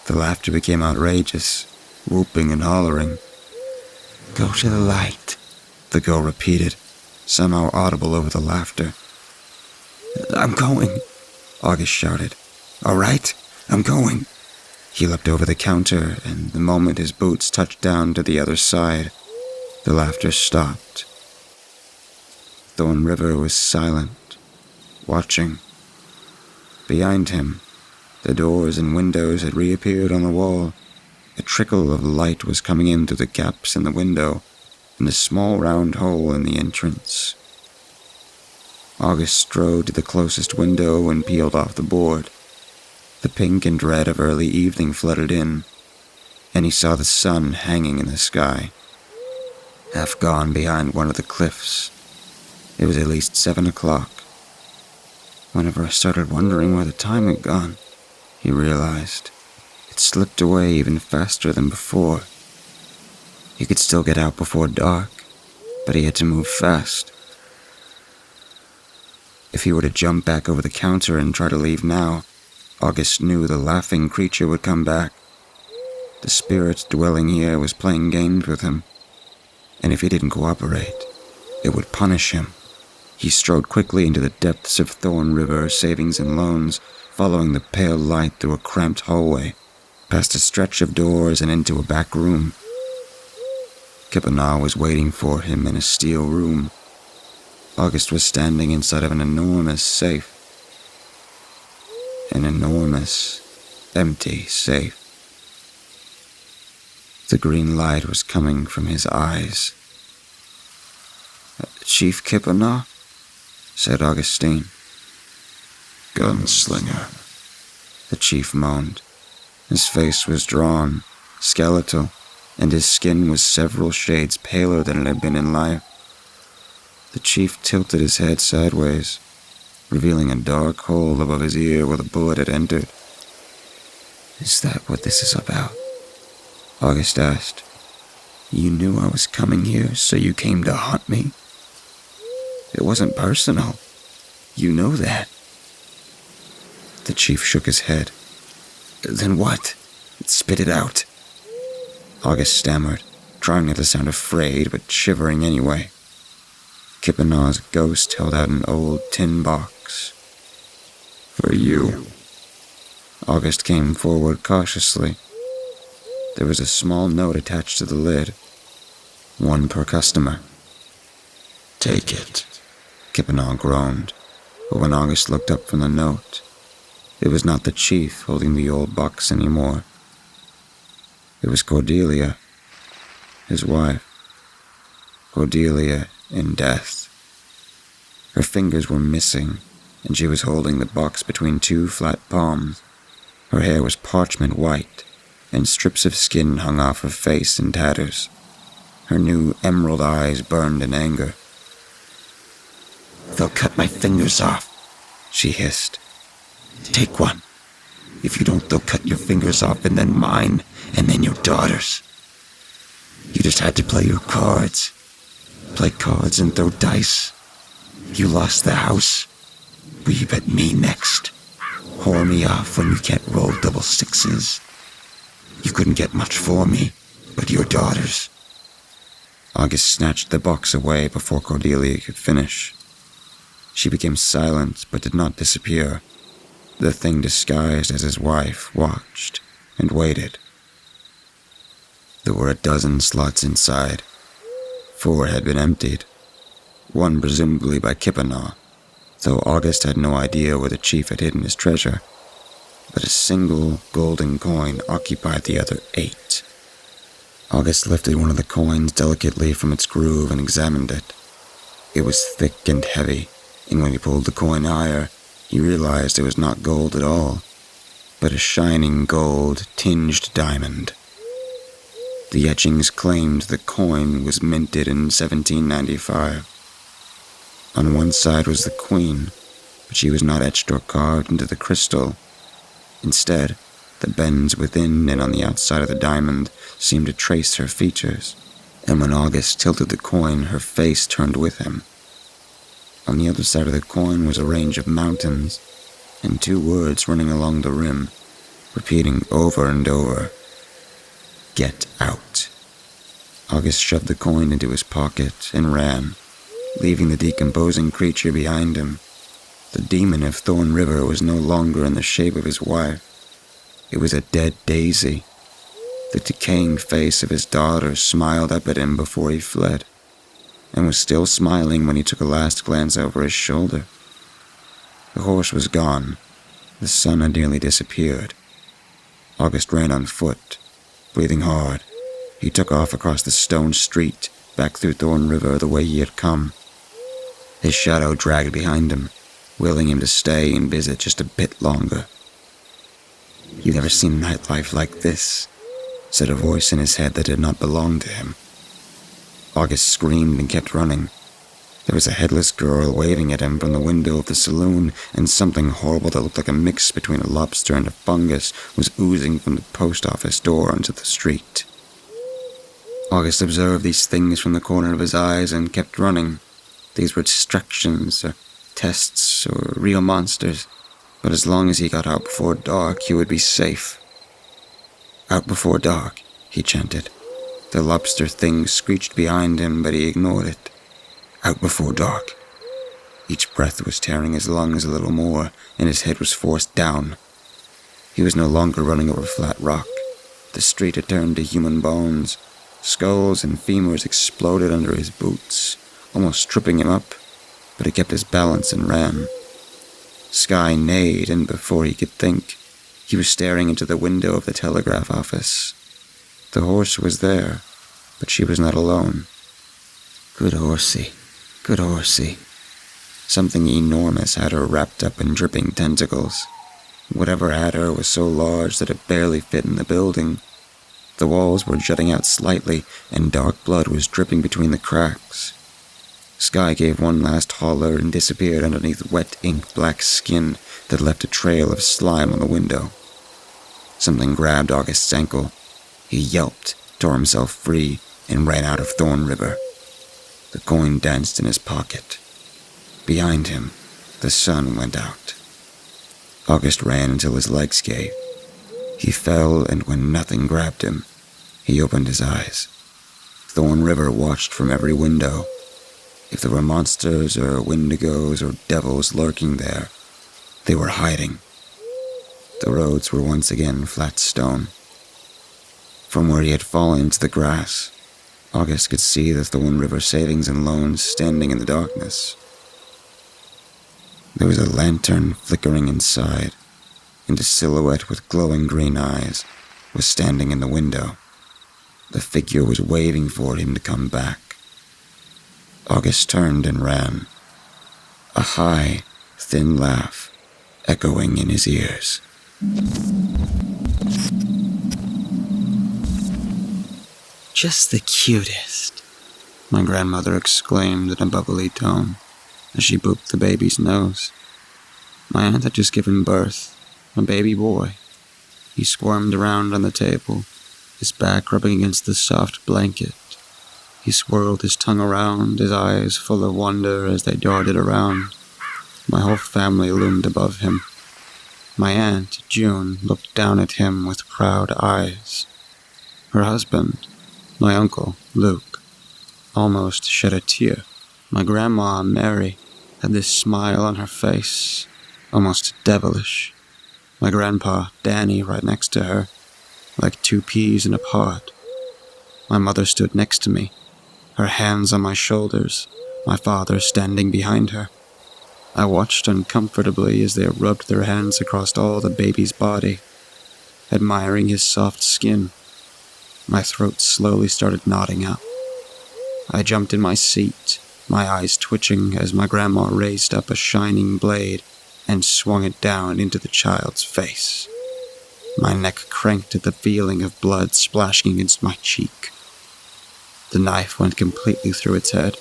The laughter became outrageous, whooping and hollering. "Go to the light," the girl repeated, somehow audible over the laughter. "I'm going," August shouted. "All right, I'm going." He leapt over the counter, and the moment his boots touched down to the other side, the laughter stopped. Thorn River was silent, watching. Behind him, the doors and windows had reappeared on the wall. A trickle of light was coming in through the gaps in the window and a small round hole in the entrance. August strode to the closest window and peeled off the board. The pink and red of early evening flooded in, and he saw the sun hanging in the sky, half gone behind one of the cliffs. It was at least 7 o'clock. Whenever I started wondering where the time had gone, he realized, it slipped away even faster than before. He could still get out before dark, but he had to move fast. If he were to jump back over the counter and try to leave now, August knew the laughing creature would come back. The spirit dwelling here was playing games with him, and if he didn't cooperate, it would punish him. He strode quickly into the depths of Thorn River Savings and Loans, following the pale light through a cramped hallway, past a stretch of doors and into a back room. Kipanaw was waiting for him in a steel room. August was standing inside of an enormous safe. An enormous, empty safe. The green light was coming from his eyes. "Chief Kipanaw?" said Augustine. "Gunslinger," the chief moaned. His face was drawn, skeletal, and his skin was several shades paler than it had been in life. The chief tilted his head sideways, revealing a dark hole above his ear where the bullet had entered. "Is that what this is about?" August asked. "You knew I was coming here, so you came to haunt me? It wasn't personal. You know that." The chief shook his head. "Then what? Spit it out." August stammered, trying not to sound afraid, but shivering anyway. Kipanaw's ghost held out an old tin box. "For you." August came forward cautiously. There was a small note attached to the lid. "One per customer." "Take it." Kipanaw groaned, but when August looked up from the note, it was not the chief holding the old box anymore. It was Cordelia, his wife. Cordelia in death. Her fingers were missing, and she was holding the box between two flat palms. Her hair was parchment white, and strips of skin hung off her face in tatters. Her new emerald eyes burned in anger. "They'll cut my fingers off," she hissed. "Take one. If you don't, they'll cut your fingers off, and then mine, and then your daughter's. You just had to play your cards. Play cards and throw dice. You lost the house. Will you bet me next? Whore me off when you can't roll double sixes. You couldn't get much for me, but your daughter's." August snatched the box away before Cordelia could finish. She became silent, but did not disappear. The thing disguised as his wife watched and waited. There were a dozen slots inside. 4 had been emptied, one presumably by Kipanaw, though August had no idea where the chief had hidden his treasure. But a single golden coin occupied the other 8. August lifted one of the coins delicately from its groove and examined it. It was thick and heavy, and when he pulled the coin higher, he realized it was not gold at all, but a shining gold tinged diamond. The etchings claimed the coin was minted in 1795. On one side was the queen, but she was not etched or carved into the crystal. Instead, the bends within and on the outside of the diamond seemed to trace her features, and when August tilted the coin, her face turned with him. On the other side of the coin was a range of mountains, and 2 words running along the rim, repeating over and over, "Get out." August shoved the coin into his pocket and ran, leaving the decomposing creature behind him. The demon of Thorn River was no longer in the shape of his wife. It was a dead Daisy. The decaying face of his daughter smiled up at him before he fled, and was still smiling when he took a last glance over his shoulder. The horse was gone. The sun had nearly disappeared. August ran on foot, breathing hard. He took off across the stone street, back through Thorn River the way he had come. His shadow dragged behind him, willing him to stay and visit just a bit longer. "You've never seen nightlife like this," said a voice in his head that did not belong to him. August screamed and kept running. There was a headless girl waving at him from the window of the saloon, and something horrible that looked like a mix between a lobster and a fungus was oozing from the post office door onto the street. August observed these things from the corner of his eyes and kept running. These were distractions, or tests, or real monsters, but as long as he got out before dark, he would be safe. "Out before dark," he chanted. The lobster thing screeched behind him, but he ignored it. "Out before dark." Each breath was tearing his lungs a little more, and his head was forced down. He was no longer running over flat rock. The street had turned to human bones. Skulls and femurs exploded under his boots, almost tripping him up, but he kept his balance and ran. Sky neighed, and before he could think, he was staring into the window of the telegraph office. The horse was there, but she was not alone. Good horsey, good horsey. Something enormous had her wrapped up in dripping tentacles. Whatever had her was so large that it barely fit in the building. The walls were jutting out slightly, and dark blood was dripping between the cracks. Sky gave one last holler and disappeared underneath wet ink black skin that left a trail of slime on the window. Something grabbed August's ankle. He yelped, tore himself free, and ran out of Thorn River. The coin danced in his pocket. Behind him, the sun went out. August ran until his legs gave. He fell, and when nothing grabbed him, he opened his eyes. Thorn River watched from every window. If there were monsters or wendigos or devils lurking there, they were hiding. The roads were once again flat stone. From where he had fallen into the grass, August could see the Thorn River savings and loans standing in the darkness. There was a lantern flickering inside, and a silhouette with glowing green eyes was standing in the window. The figure was waving for him to come back. August turned and ran, a high, thin laugh echoing in his ears. "Just the cutest," my grandmother exclaimed in a bubbly tone as she booped the baby's nose. My aunt had just given birth, a baby boy. He squirmed around on the table, his back rubbing against the soft blanket. He swirled his tongue around, his eyes full of wonder as they darted around. My whole family loomed above him. My aunt, June, looked down at him with proud eyes. Her husband, my uncle, Luke, almost shed a tear. My grandma, Mary, had this smile on her face, almost devilish. My grandpa, Danny, right next to her, like 2 peas in a pod. My mother stood next to me, her hands on my shoulders, my father standing behind her. I watched uncomfortably as they rubbed their hands across all the baby's body, admiring his soft skin. My throat slowly started knotting up. I jumped in my seat, my eyes twitching as my grandma raised up a shining blade and swung it down into the child's face. My neck cranked at the feeling of blood splashing against my cheek. The knife went completely through its head.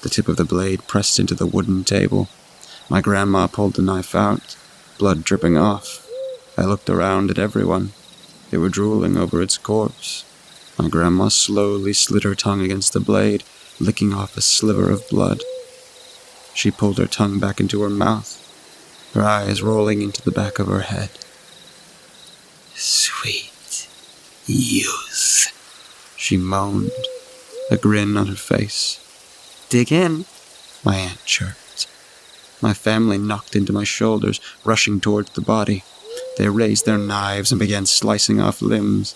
The tip of the blade pressed into the wooden table. My grandma pulled the knife out, blood dripping off. I looked around at everyone. They were drooling over its corpse. My grandma slowly slid her tongue against the blade, licking off a sliver of blood. She pulled her tongue back into her mouth, her eyes rolling into the back of her head. Sweet youth, she moaned, a grin on her face. Dig in, my aunt chirped. My family knocked into my shoulders, rushing towards the body. They raised their knives and began slicing off limbs.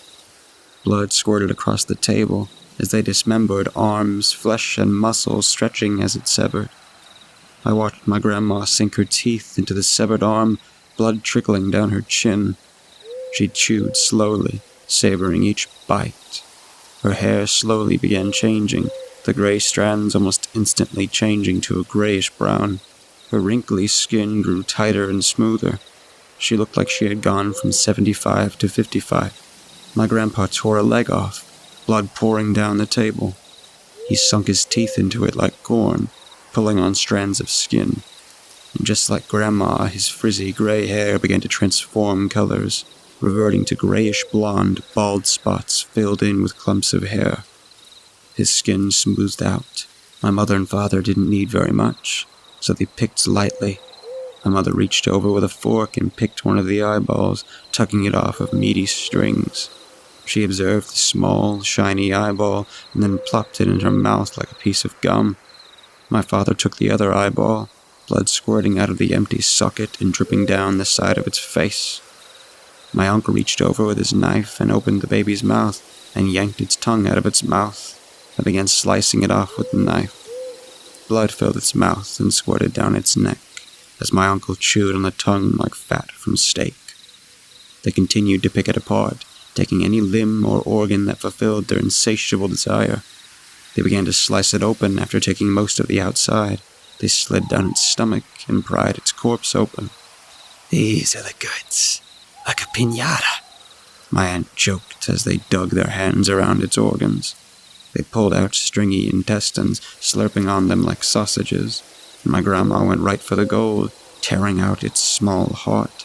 Blood squirted across the table as they dismembered arms, flesh and muscle stretching as it severed. I watched my grandma sink her teeth into the severed arm, blood trickling down her chin. She chewed slowly, savoring each bite. Her hair slowly began changing, the gray strands almost instantly changing to a grayish brown. Her wrinkly skin grew tighter and smoother. She looked like she had gone from 75 to 55. My grandpa tore a leg off, blood pouring down the table. He sunk his teeth into it like corn, pulling on strands of skin. And just like Grandma, his frizzy gray hair began to transform colors, reverting to grayish blonde, bald spots filled in with clumps of hair. His skin smoothed out. My mother and father didn't need very much, so they picked lightly. My mother reached over with a fork and picked one of the eyeballs, tugging it off of meaty strings. She observed the small, shiny eyeball and then plopped it in her mouth like a piece of gum. My father took the other eyeball, blood squirting out of the empty socket and dripping down the side of its face. My uncle reached over with his knife and opened the baby's mouth and yanked its tongue out of its mouth. I began slicing it off with the knife. Blood filled its mouth and squirted down its neck as my uncle chewed on the tongue like fat from steak. They continued to pick it apart, taking any limb or organ that fulfilled their insatiable desire. They began to slice it open after taking most of the outside. They slid down its stomach and pried its corpse open. These are the goods, like a piñata, my aunt joked as they dug their hands around its organs. They pulled out stringy intestines, slurping on them like sausages, and my grandma went right for the gold, tearing out its small heart.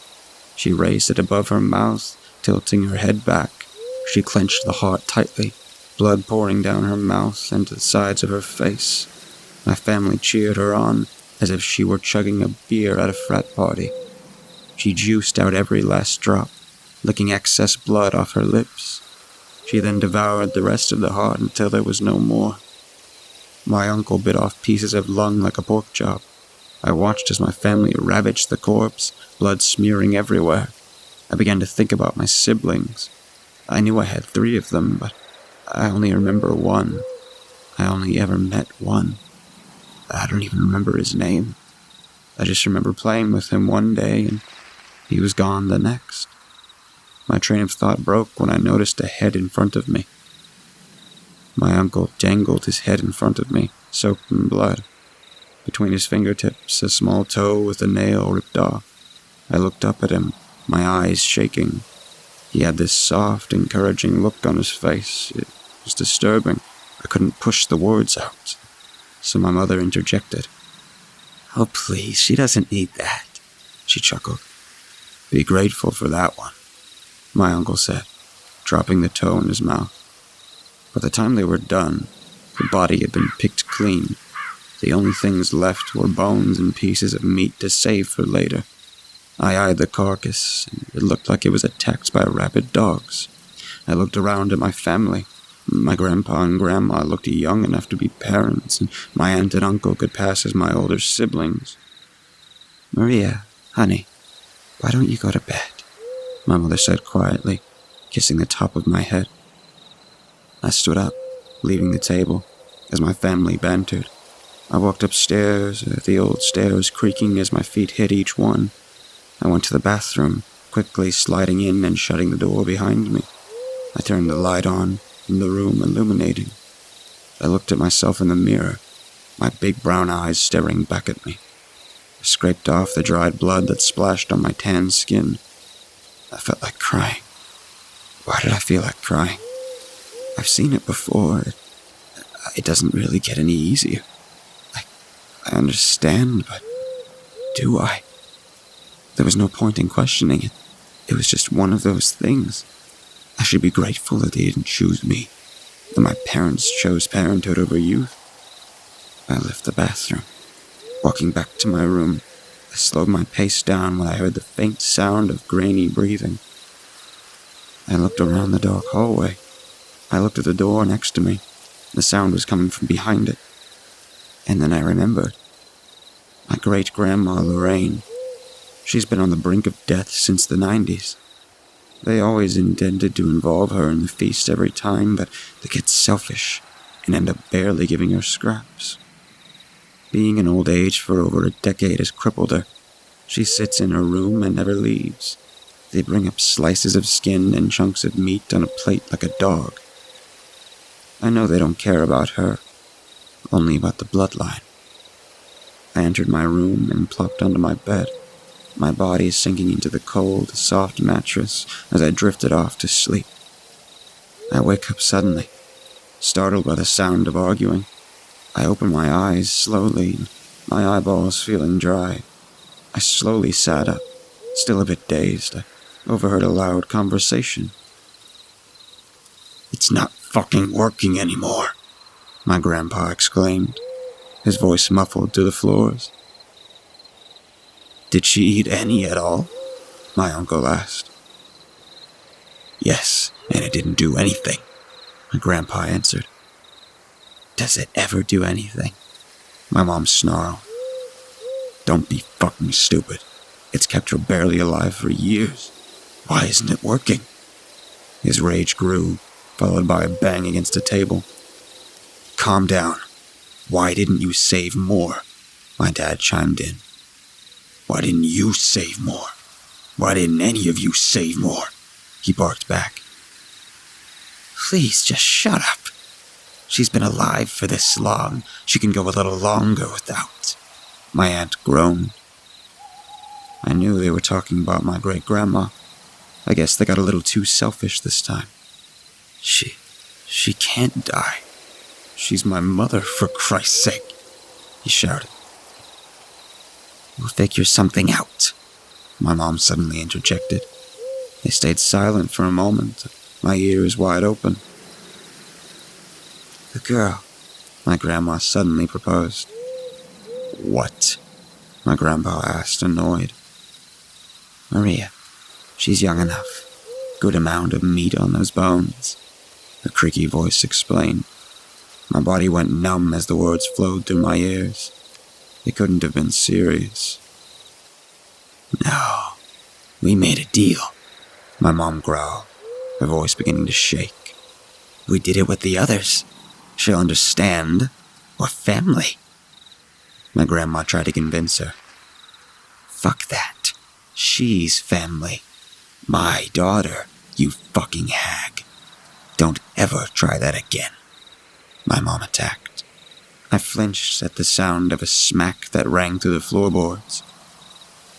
She raised it above her mouth, tilting her head back. She clenched the heart tightly, blood pouring down her mouth and to the sides of her face. My family cheered her on, as if she were chugging a beer at a frat party. She juiced out every last drop, licking excess blood off her lips. She then devoured the rest of the heart until there was no more. My uncle bit off pieces of lung like a pork chop. I watched as my family ravaged the corpse, blood smearing everywhere. I began to think about my siblings. I knew I had 3 of them, but I only remember one. I only ever met one. I don't even remember his name. I just remember playing with him one day and he was gone the next. My train of thought broke when I noticed a head in front of me. My uncle dangled his head in front of me, soaked in blood. Between his fingertips, a small toe with a nail ripped off. I looked up at him, my eyes shaking. He had this soft, encouraging look on his face. It was disturbing. I couldn't push the words out. So my mother interjected. "Oh, please, she doesn't need that," she chuckled. "Be grateful for that one," my uncle said, dropping the toe in his mouth. By the time they were done, the body had been picked clean. The only things left were bones and pieces of meat to save for later. I eyed the carcass, and it looked like it was attacked by rabid dogs. I looked around at my family. My grandpa and grandma looked young enough to be parents, and my aunt and uncle could pass as my older siblings. "Maria, honey, why don't you go to bed?" my mother said quietly, kissing the top of my head. I stood up, leaving the table, as my family bantered. I walked upstairs, the old stairs creaking as my feet hit each one. I went to the bathroom, quickly sliding in and shutting the door behind me. I turned the light on, the room illuminating. I looked at myself in the mirror, my big brown eyes staring back at me. I scraped off the dried blood that splashed on my tan skin. I felt like crying. Why did I feel like crying? I've seen it before. It doesn't really get any easier. I understand, but do I? There was no point in questioning it. It was just one of those things. I should be grateful that they didn't choose me, that my parents chose parenthood over youth. I left the bathroom. Walking back to my room, I slowed my pace down when I heard the faint sound of Granny breathing. I looked around the dark hallway. I looked at the door next to me. The sound was coming from behind it. And then I remembered. My great-grandma Lorraine. She's been on the brink of death since the 90s. They always intended to involve her in the feast every time, but they get selfish and end up barely giving her scraps. Being in old age for over a decade has crippled her. She sits in her room and never leaves. They bring up slices of skin and chunks of meat on a plate like a dog. I know they don't care about her, only about the bloodline. I entered my room and plopped onto my bed, my body sinking into the cold, soft mattress as I drifted off to sleep. I wake up suddenly, startled by the sound of arguing. I open my eyes slowly, my eyeballs feeling dry. I slowly sat up, still a bit dazed. I overheard a loud conversation. "It's not fucking working anymore," my grandpa exclaimed, his voice muffled to the floors. "Did she eat any at all?" my uncle asked. "Yes, and it didn't do anything," my grandpa answered. "Does it ever do anything?" my mom snarled. "Don't be fucking stupid. It's kept her barely alive for years. Why isn't it working?" His rage grew, followed by a bang against a table. "Calm down. Why didn't you save more?" my dad chimed in. "Why didn't you save more? Why didn't any of you save more?" he barked back. "Please just shut up. She's been alive for this long. She can go a little longer without," my aunt groaned. I knew they were talking about my great-grandma. I guess they got a little too selfish this time. She can't die. She's my mother, for Christ's sake," he shouted. "We'll figure something out," my mom suddenly interjected. They stayed silent for a moment, my ears wide open. "The girl," my grandma suddenly proposed. "What?" my grandpa asked, annoyed. "Maria. She's young enough. Good amount of meat on those bones," her creaky voice explained. My body went numb as the words flowed through my ears. They couldn't have been serious. "No, we made a deal," my mom growled, her voice beginning to shake. "We did it with the others. She'll understand. We're family." My grandma tried to convince her. "Fuck that. She's family. My daughter, you fucking hag. Don't ever try that again," my mom attacked. I flinched at the sound of a smack that rang through the floorboards.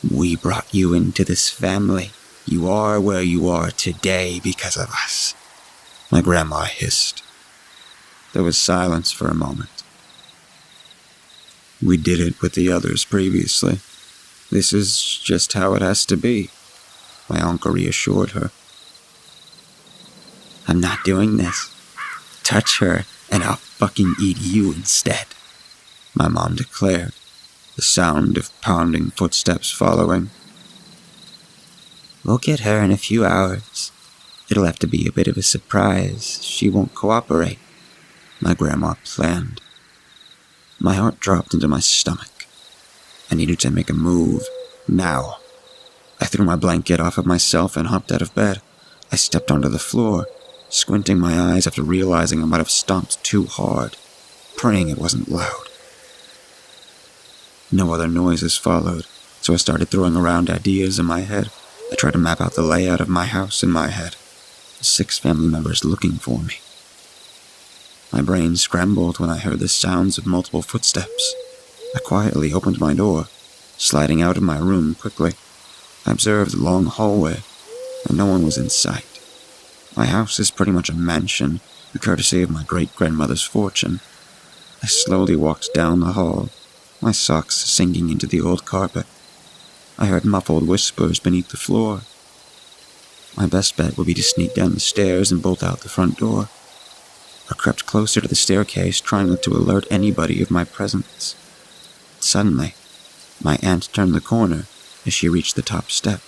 "We brought you into this family. You are where you are today because of us," my grandma hissed. There was silence for a moment. "We did it with the others previously. This is just how it has to be," my uncle reassured her. "I'm not doing this. Touch her and I'll fucking eat you instead," my mom declared, the sound of pounding footsteps following. "We'll get her in a few hours. It'll have to be a bit of a surprise. She won't cooperate," my grandma planned. My heart dropped into my stomach. I needed to make a move, now. I threw my blanket off of myself and hopped out of bed. I stepped onto the floor, squinting my eyes after realizing I might have stomped too hard, praying it wasn't loud. No other noises followed, so I started throwing around ideas in my head. I tried to map out the layout of my house in my head, the 6 family members looking for me. My brain scrambled when I heard the sounds of multiple footsteps. I quietly opened my door, sliding out of my room quickly. I observed the long hallway, and no one was in sight. My house is pretty much a mansion, the courtesy of my great-grandmother's fortune. I slowly walked down the hall, my socks sinking into the old carpet. I heard muffled whispers beneath the floor. My best bet would be to sneak down the stairs and bolt out the front door. I crept closer to the staircase, trying not to alert anybody of my presence. Suddenly, my aunt turned the corner as she reached the top step.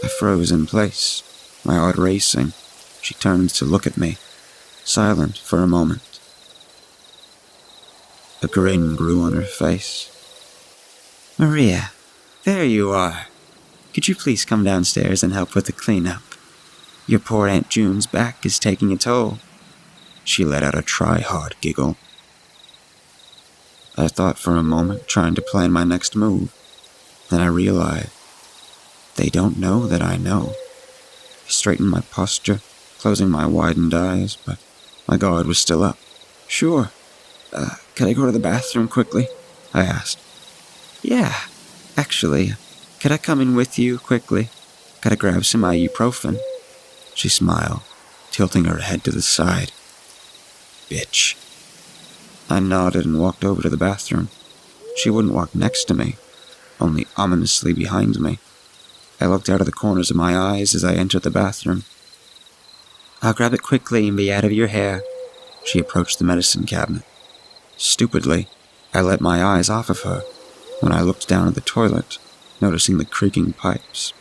I froze in place, my heart racing. She turned to look at me, silent for a moment. A grin grew on her face. "Maria, there you are. Could you please come downstairs and help with the cleanup? Your poor Aunt June's back is taking a toll." She let out a try-hard giggle. I thought for a moment, trying to plan my next move. Then I realized, they don't know that I know. I straightened my posture, closing my widened eyes, but my guard was still up. "Sure. Could I go to the bathroom quickly?" I asked. "Yeah. Actually, could I come in with you quickly? Gotta grab some ibuprofen." She smiled, tilting her head to the side. "Bitch." I nodded and walked over to the bathroom. She wouldn't walk next to me, only ominously behind me. I looked out of the corners of my eyes as I entered the bathroom. "I'll grab it quickly and be out of your hair." She approached the medicine cabinet. Stupidly, I let my eyes off of her when I looked down at the toilet, noticing the creaking pipes.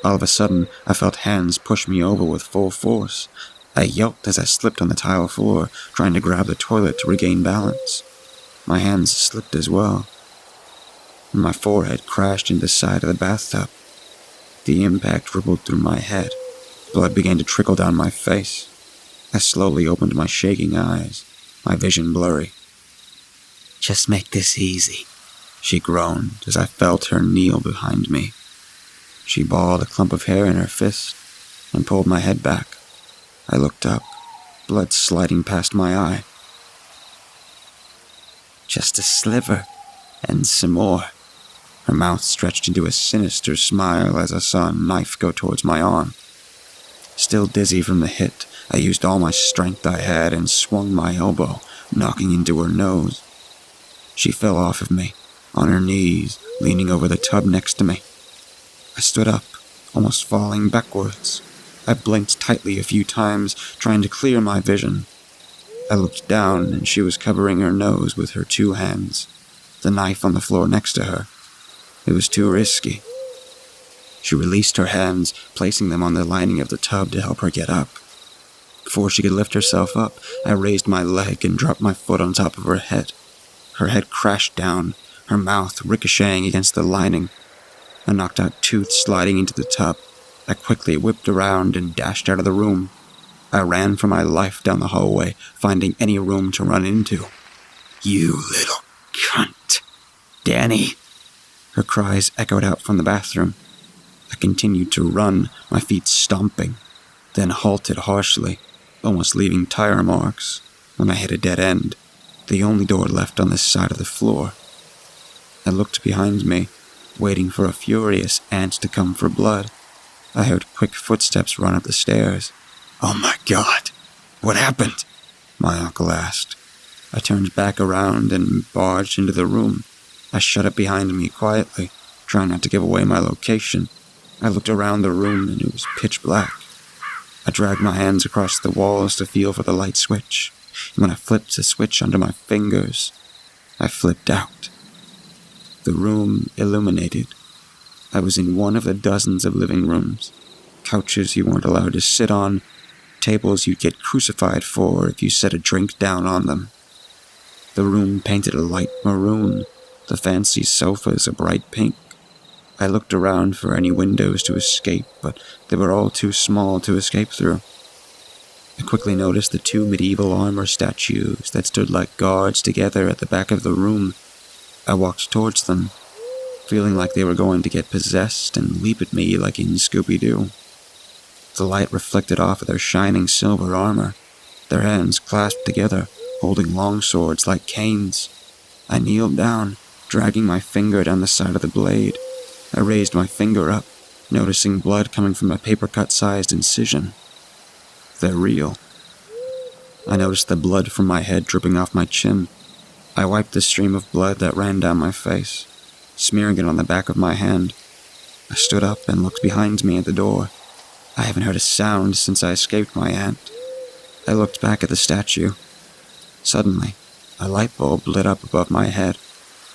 All of a sudden, I felt hands push me over with full force. I yelped as I slipped on the tile floor, trying to grab the toilet to regain balance. My hands slipped as well, and my forehead crashed into the side of the bathtub. The impact rippled through my head. Blood began to trickle down my face. I slowly opened my shaking eyes, my vision blurry. "Just make this easy," she groaned as I felt her kneel behind me. She balled a clump of hair in her fist and pulled my head back. I looked up, blood sliding past my eye. "Just a sliver, and some more." Her mouth stretched into a sinister smile as I saw a knife go towards my arm. Still dizzy from the hit, I used all my strength I had and swung my elbow, knocking into her nose. She fell off of me, on her knees, leaning over the tub next to me. I stood up, almost falling backwards. I blinked tightly a few times, trying to clear my vision. I looked down, and she was covering her nose with her two hands, the knife on the floor next to her. It was too risky. She released her hands, placing them on the lining of the tub to help her get up. Before she could lift herself up, I raised my leg and dropped my foot on top of her head. Her head crashed down, her mouth ricocheting against the lining. A knocked-out tooth sliding into the tub. I quickly whipped around and dashed out of the room. I ran for my life down the hallway, finding any room to run into. "You little cunt! Danny!" Her cries echoed out from the bathroom. I continued to run, my feet stomping, then halted harshly, almost leaving tire marks, when I hit a dead end, the only door left on this side of the floor. I looked behind me, waiting for a furious aunt to come for blood. I heard quick footsteps run up the stairs. "Oh my God, what happened?" my uncle asked. I turned back around and barged into the room. I shut it behind me quietly, trying not to give away my location. I looked around the room and it was pitch black. I dragged my hands across the walls to feel for the light switch, and when I flipped the switch under my fingers, I flipped out. The room illuminated. I was in one of the dozens of living rooms. Couches you weren't allowed to sit on, tables you'd get crucified for if you set a drink down on them. The room painted a light maroon, the fancy sofas a bright pink. I looked around for any windows to escape, but they were all too small to escape through. I quickly noticed the two medieval armor statues that stood like guards together at the back of the room. I walked towards them, feeling like they were going to get possessed and leap at me like in Scooby-Doo. The light reflected off of their shining silver armor, their hands clasped together, holding long swords like canes. I kneeled down, dragging my finger down the side of the blade. I raised my finger up, noticing blood coming from a paper-cut-sized incision. They're real. I noticed the blood from my head dripping off my chin. I wiped the stream of blood that ran down my face, smearing it on the back of my hand. I stood up and looked behind me at the door. I haven't heard a sound since I escaped my aunt. I looked back at the statue. Suddenly, a light bulb lit up above my head.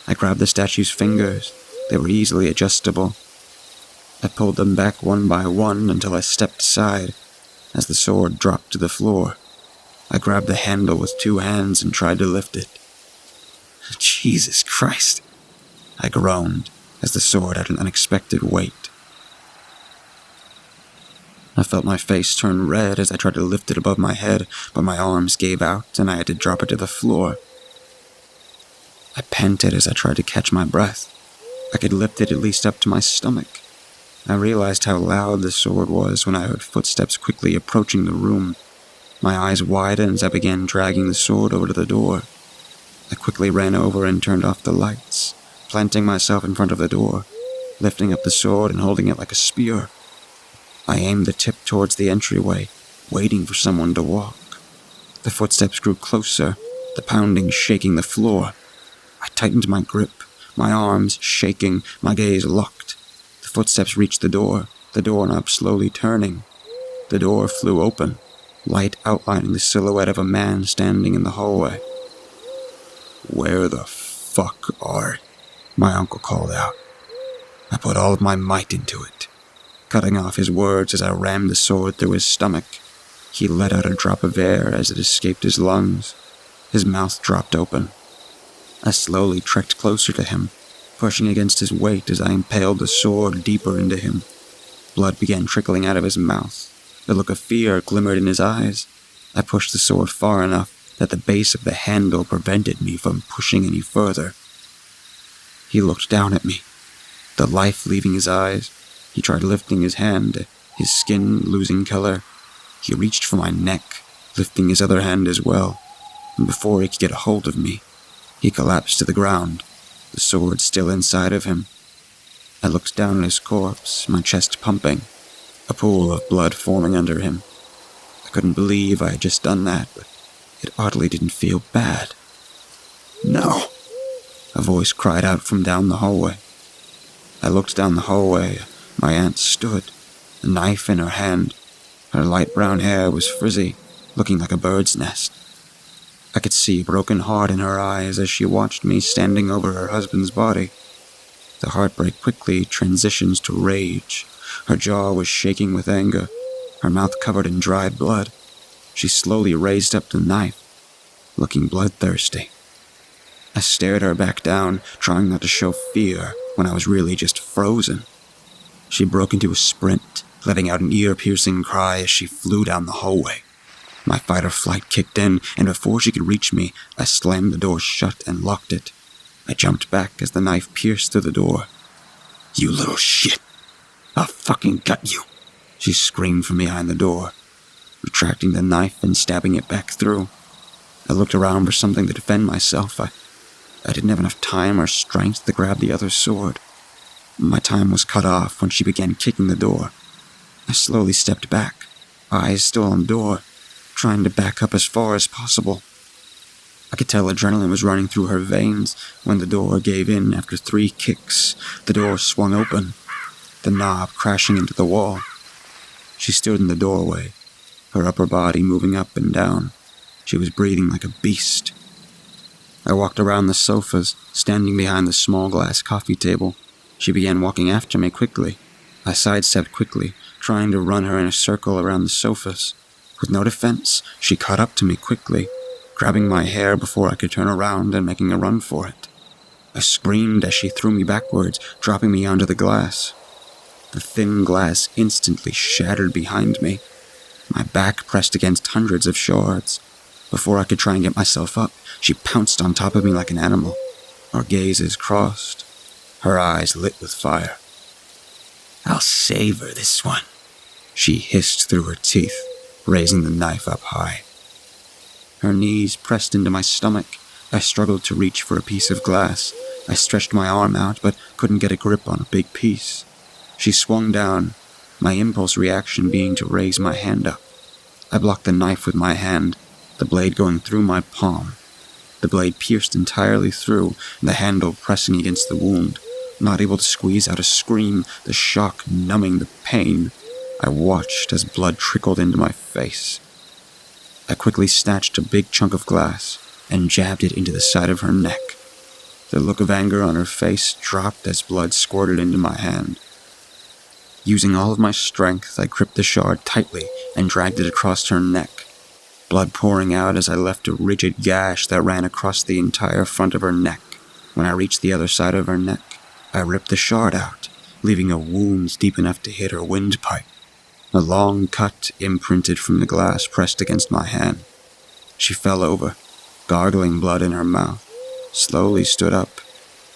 I grabbed the statue's fingers. They were easily adjustable. I pulled them back one by one until I stepped aside as the sword dropped to the floor. I grabbed the handle with 2 hands and tried to lift it. Jesus Christ, I groaned as the sword had an unexpected weight. I felt my face turn red as I tried to lift it above my head, but my arms gave out and I had to drop it to the floor. I panted as I tried to catch my breath. I could lift it at least up to my stomach. I realized how loud the sword was when I heard footsteps quickly approaching the room. My eyes widened as I began dragging the sword over to the door. I quickly ran over and turned off the lights, planting myself in front of the door, lifting up the sword and holding it like a spear. I aimed the tip towards the entryway, waiting for someone to walk. The footsteps grew closer, the pounding shaking the floor. I tightened my grip, my arms shaking, my gaze locked. The footsteps reached the doorknob slowly turning. The door flew open, light outlining the silhouette of a man standing in the hallway. "Where the fuck are?" my uncle called out. I put all of my might into it, cutting off his words as I rammed the sword through his stomach. He let out a drop of air as it escaped his lungs. His mouth dropped open. I slowly trekked closer to him, pushing against his weight as I impaled the sword deeper into him. Blood began trickling out of his mouth. A look of fear glimmered in his eyes. I pushed the sword far enough that the base of the handle prevented me from pushing any further. He looked down at me, the life leaving his eyes. He tried lifting his hand, his skin losing color. He reached for my neck, lifting his other hand as well, and before he could get a hold of me, he collapsed to the ground, the sword still inside of him. I looked down at his corpse, my chest pumping, a pool of blood forming under him. I couldn't believe I had just done that, but it oddly didn't feel bad. "No!" a voice cried out from down the hallway. I looked down the hallway. My aunt stood, a knife in her hand. Her light brown hair was frizzy, looking like a bird's nest. I could see a broken heart in her eyes as she watched me standing over her husband's body. The heartbreak quickly transitions to rage. Her jaw was shaking with anger, her mouth covered in dried blood. She slowly raised up the knife, looking bloodthirsty. I stared her back down, trying not to show fear when I was really just frozen. She broke into a sprint, letting out an ear-piercing cry as she flew down the hallway. My fight or flight kicked in, and before she could reach me, I slammed the door shut and locked it. I jumped back as the knife pierced through the door. "You little shit! I'll fucking gut you!" she screamed from behind the door, retracting the knife and stabbing it back through. I looked around for something to defend myself. I didn't have enough time or strength to grab the other sword. My time was cut off when she began kicking the door. I slowly stepped back, eyes still on the door, trying to back up as far as possible. I could tell adrenaline was running through her veins when the door gave in after 3 kicks. The door swung open, the knob crashing into the wall. She stood in the doorway, her upper body moving up and down. She was breathing like a beast. I walked around the sofas, standing behind the small glass coffee table. She began walking after me quickly. I sidestepped quickly, trying to run her in a circle around the sofas. With no defense, she caught up to me quickly, grabbing my hair before I could turn around and making a run for it. I screamed as she threw me backwards, dropping me onto the glass. The thin glass instantly shattered behind me, my back pressed against hundreds of shards. Before I could try and get myself up, she pounced on top of me like an animal. Our gazes crossed, her eyes lit with fire. "I'll savor this one," she hissed through her teeth, raising the knife up high. Her knees pressed into my stomach. I struggled to reach for a piece of glass. I stretched my arm out, but couldn't get a grip on a big piece. She swung down, my impulse reaction being to raise my hand up. I blocked the knife with my hand, the blade going through my palm. The blade pierced entirely through, the handle pressing against the wound. Not able to squeeze out a scream, the shock numbing the pain. I watched as blood trickled into my face. I quickly snatched a big chunk of glass and jabbed it into the side of her neck. The look of anger on her face dropped as blood squirted into my hand. Using all of my strength, I gripped the shard tightly and dragged it across her neck, blood pouring out as I left a rigid gash that ran across the entire front of her neck. When I reached the other side of her neck, I ripped the shard out, leaving a wound deep enough to hit her windpipe. A long cut imprinted from the glass pressed against my hand. She fell over, gargling blood in her mouth, slowly stood up,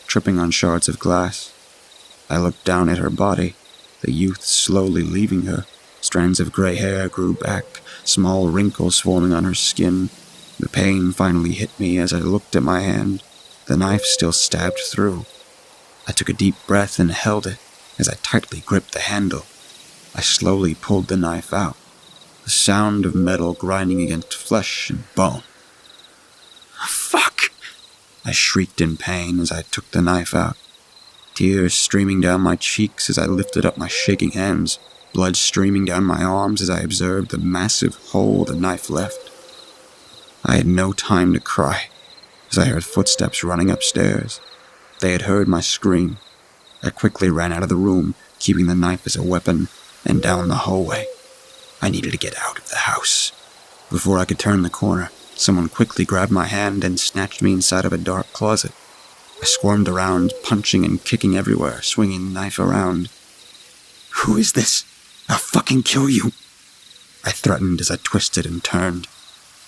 tripping on shards of glass. I looked down at her body, the youth slowly leaving her. Strands of gray hair grew back, small wrinkles forming on her skin. The pain finally hit me as I looked at my hand, the knife still stabbed through. I took a deep breath and held it as I tightly gripped the handle. I slowly pulled the knife out, the sound of metal grinding against flesh and bone. "Fuck!" I shrieked in pain as I took the knife out, tears streaming down my cheeks as I lifted up my shaking hands, blood streaming down my arms as I observed the massive hole the knife left. I had no time to cry as I heard footsteps running upstairs. They had heard my scream. I quickly ran out of the room, keeping the knife as a weapon, and down the hallway. I needed to get out of the house. Before I could turn the corner, someone quickly grabbed my hand and snatched me inside of a dark closet. I squirmed around, punching and kicking everywhere, swinging the knife around. "Who is this? I'll fucking kill you!" I threatened as I twisted and turned.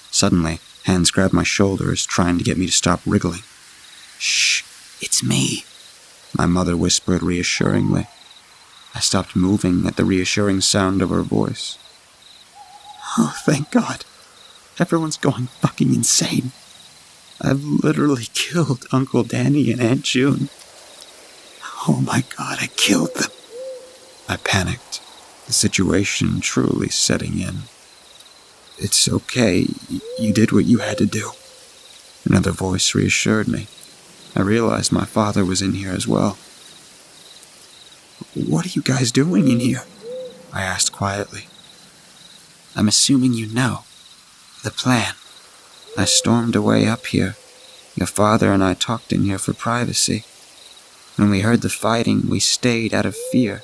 Suddenly, hands grabbed my shoulders, trying to get me to stop wriggling. "Shh, it's me," my mother whispered reassuringly. I stopped moving at the reassuring sound of her voice. "Oh, thank God. Everyone's going fucking insane. I've literally killed Uncle Danny and Aunt June. Oh my God, I killed them." I panicked, the situation truly setting in. "It's okay. You did what you had to do." Another voice reassured me. I realized my father was in here as well. "What are you guys doing in here?" I asked quietly. "I'm assuming you know the plan. I stormed away up here. Your father and I talked in here for privacy. When we heard the fighting, we stayed out of fear,"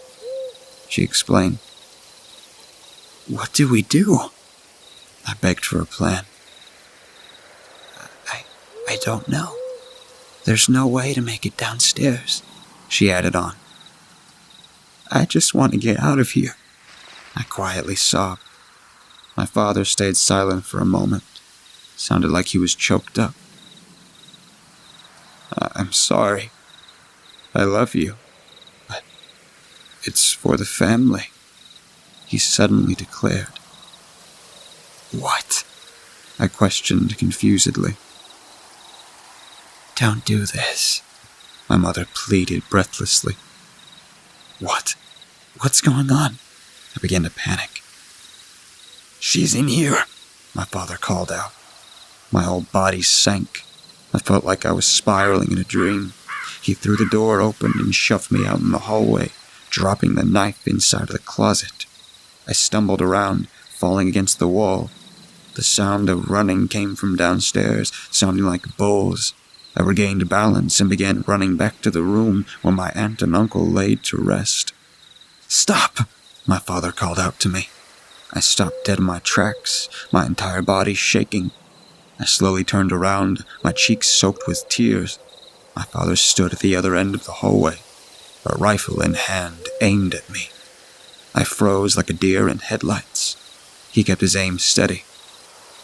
she explained. "What do we do?" I begged for a plan. I don't know. There's no way to make it downstairs," she added on. "I just want to get out of here," I quietly sobbed. My father stayed silent for a moment. Sounded like he was choked up. "I'm sorry. I love you. But it's for the family," he suddenly declared. "What?" I questioned confusedly. "Don't do this," my mother pleaded breathlessly. What's going on?" I began to panic. "She's in here," my father called out. My whole body sank. I felt like I was spiraling in a dream. He threw the door open and shoved me out in the hallway, dropping the knife inside of the closet. I stumbled around, falling against the wall. The sound of running came from downstairs, sounding like bulls. I regained balance and began running back to the room where my aunt and uncle laid to rest. "Stop!" my father called out to me. I stopped dead in my tracks, my entire body shaking. I slowly turned around, my cheeks soaked with tears. My father stood at the other end of the hallway, a rifle in hand, aimed at me. I froze like a deer in headlights. He kept his aim steady,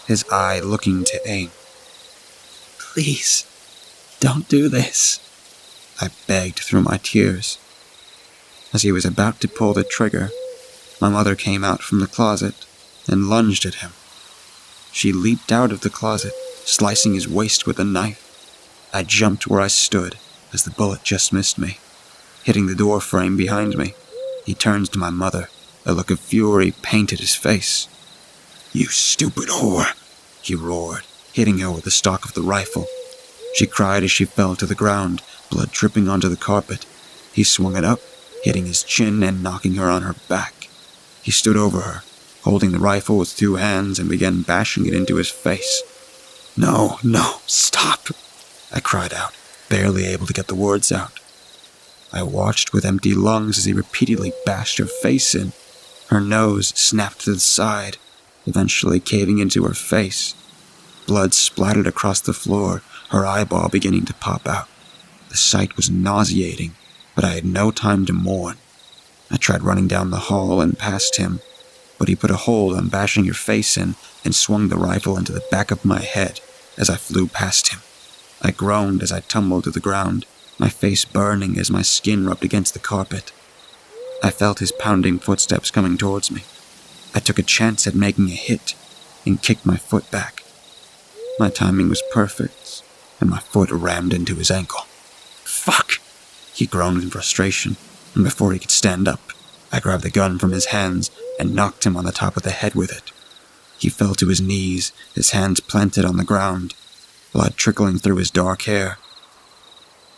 his eye looking to aim. "Please, don't do this," I begged through my tears. As he was about to pull the trigger, my mother came out from the closet and lunged at him. She leaped out of the closet, slicing his waist with a knife. I jumped where I stood as the bullet just missed me, hitting the door frame behind me. He turned to my mother. A look of fury painted his face. "You stupid whore," he roared, hitting her with the stock of the rifle. She cried as she fell to the ground, blood dripping onto the carpet. He swung it up, hitting his chin and knocking her on her back. He stood over her, holding the rifle with two hands, and began bashing it into his face. No, stop," I cried out. barely able to get the words out. I watched with empty lungs as he repeatedly bashed her face in. Her nose snapped to the side, eventually caving into her face. Blood splattered across the floor, her eyeball beginning to pop out. The sight was nauseating, but I had no time to mourn. I tried running down the hall and past him, but he put a hold on bashing her face in and swung the rifle into the back of my head as I flew past him. I groaned as I tumbled to the ground, my face burning as my skin rubbed against the carpet. I felt his pounding footsteps coming towards me. I took a chance at making a hit and kicked my foot back. My timing was perfect, and my foot rammed into his ankle. "Fuck!" he groaned in frustration, and before he could stand up, I grabbed the gun from his hands and knocked him on the top of the head with it. He fell to his knees, his hands planted on the ground, blood trickling through his dark hair.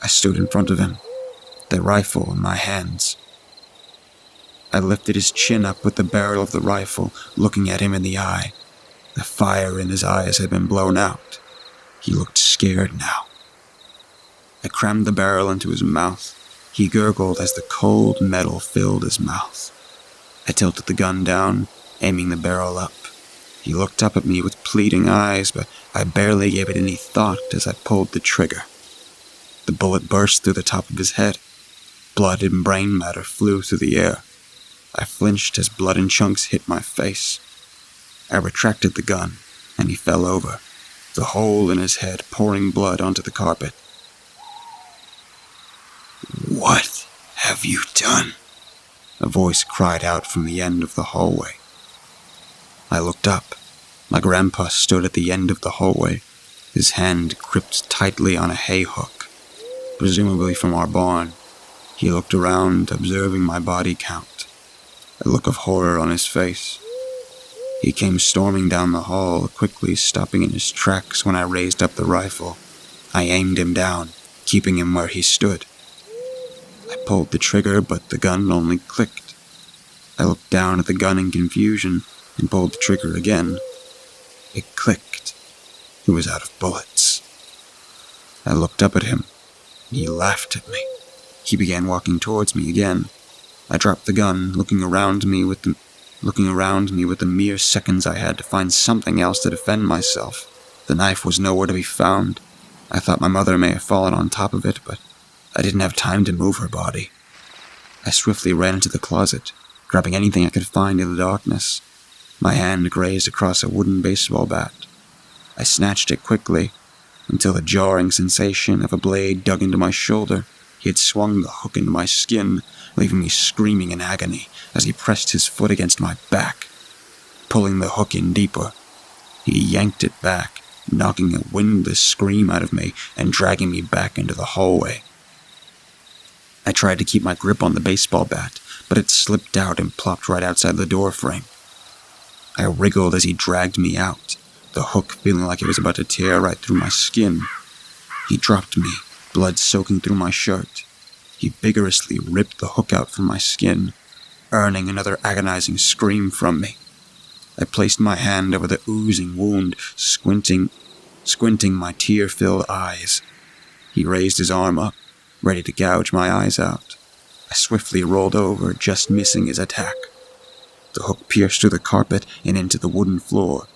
I stood in front of him, the rifle in my hands. I lifted his chin up with the barrel of the rifle, looking at him in the eye. The fire in his eyes had been blown out. He looked scared now. I crammed the barrel into his mouth. He gurgled as the cold metal filled his mouth. I tilted the gun down, aiming the barrel up. He looked up at me with pleading eyes, but I barely gave it any thought as I pulled the trigger. The bullet burst through the top of his head. Blood and brain matter flew through the air. I flinched as blood and chunks hit my face. I retracted the gun, and he fell over, the hole in his head pouring blood onto the carpet. "What have you done?" a voice cried out from the end of the hallway. I looked up. My grandpa stood at the end of the hallway, his hand gripped tightly on a hay hook, presumably from our barn. He looked around, observing my body count, a look of horror on his face. He came storming down the hall, quickly stopping in his tracks when I raised up the rifle. I aimed him down, keeping him where he stood. I pulled the trigger, but the gun only clicked. I looked down at the gun in confusion and pulled the trigger again. It clicked. It was out of bullets. I looked up at him. He laughed at me. He began walking towards me again. I dropped the gun, looking around me with the mere seconds I had to find something else to defend myself. The knife was nowhere to be found. I thought my mother may have fallen on top of it, but I didn't have time to move her body. I swiftly ran into the closet, grabbing anything I could find in the darkness. My hand grazed across a wooden baseball bat. I snatched it quickly, until the jarring sensation of a blade dug into my shoulder. He had swung the hook into my skin, leaving me screaming in agony as he pressed his foot against my back. Pulling the hook in deeper, he yanked it back, knocking a windless scream out of me and dragging me back into the hallway. I tried to keep my grip on the baseball bat, but it slipped out and plopped right outside the door frame. I wriggled as he dragged me out, the hook feeling like it was about to tear right through my skin. He dropped me, blood soaking through my shirt. He vigorously ripped the hook out from my skin, earning another agonizing scream from me. I placed my hand over the oozing wound, squinting my tear-filled eyes. He raised his arm up, ready to gouge my eyes out. I swiftly rolled over, just missing his attack. The hook pierced through the carpet and into the wooden floor.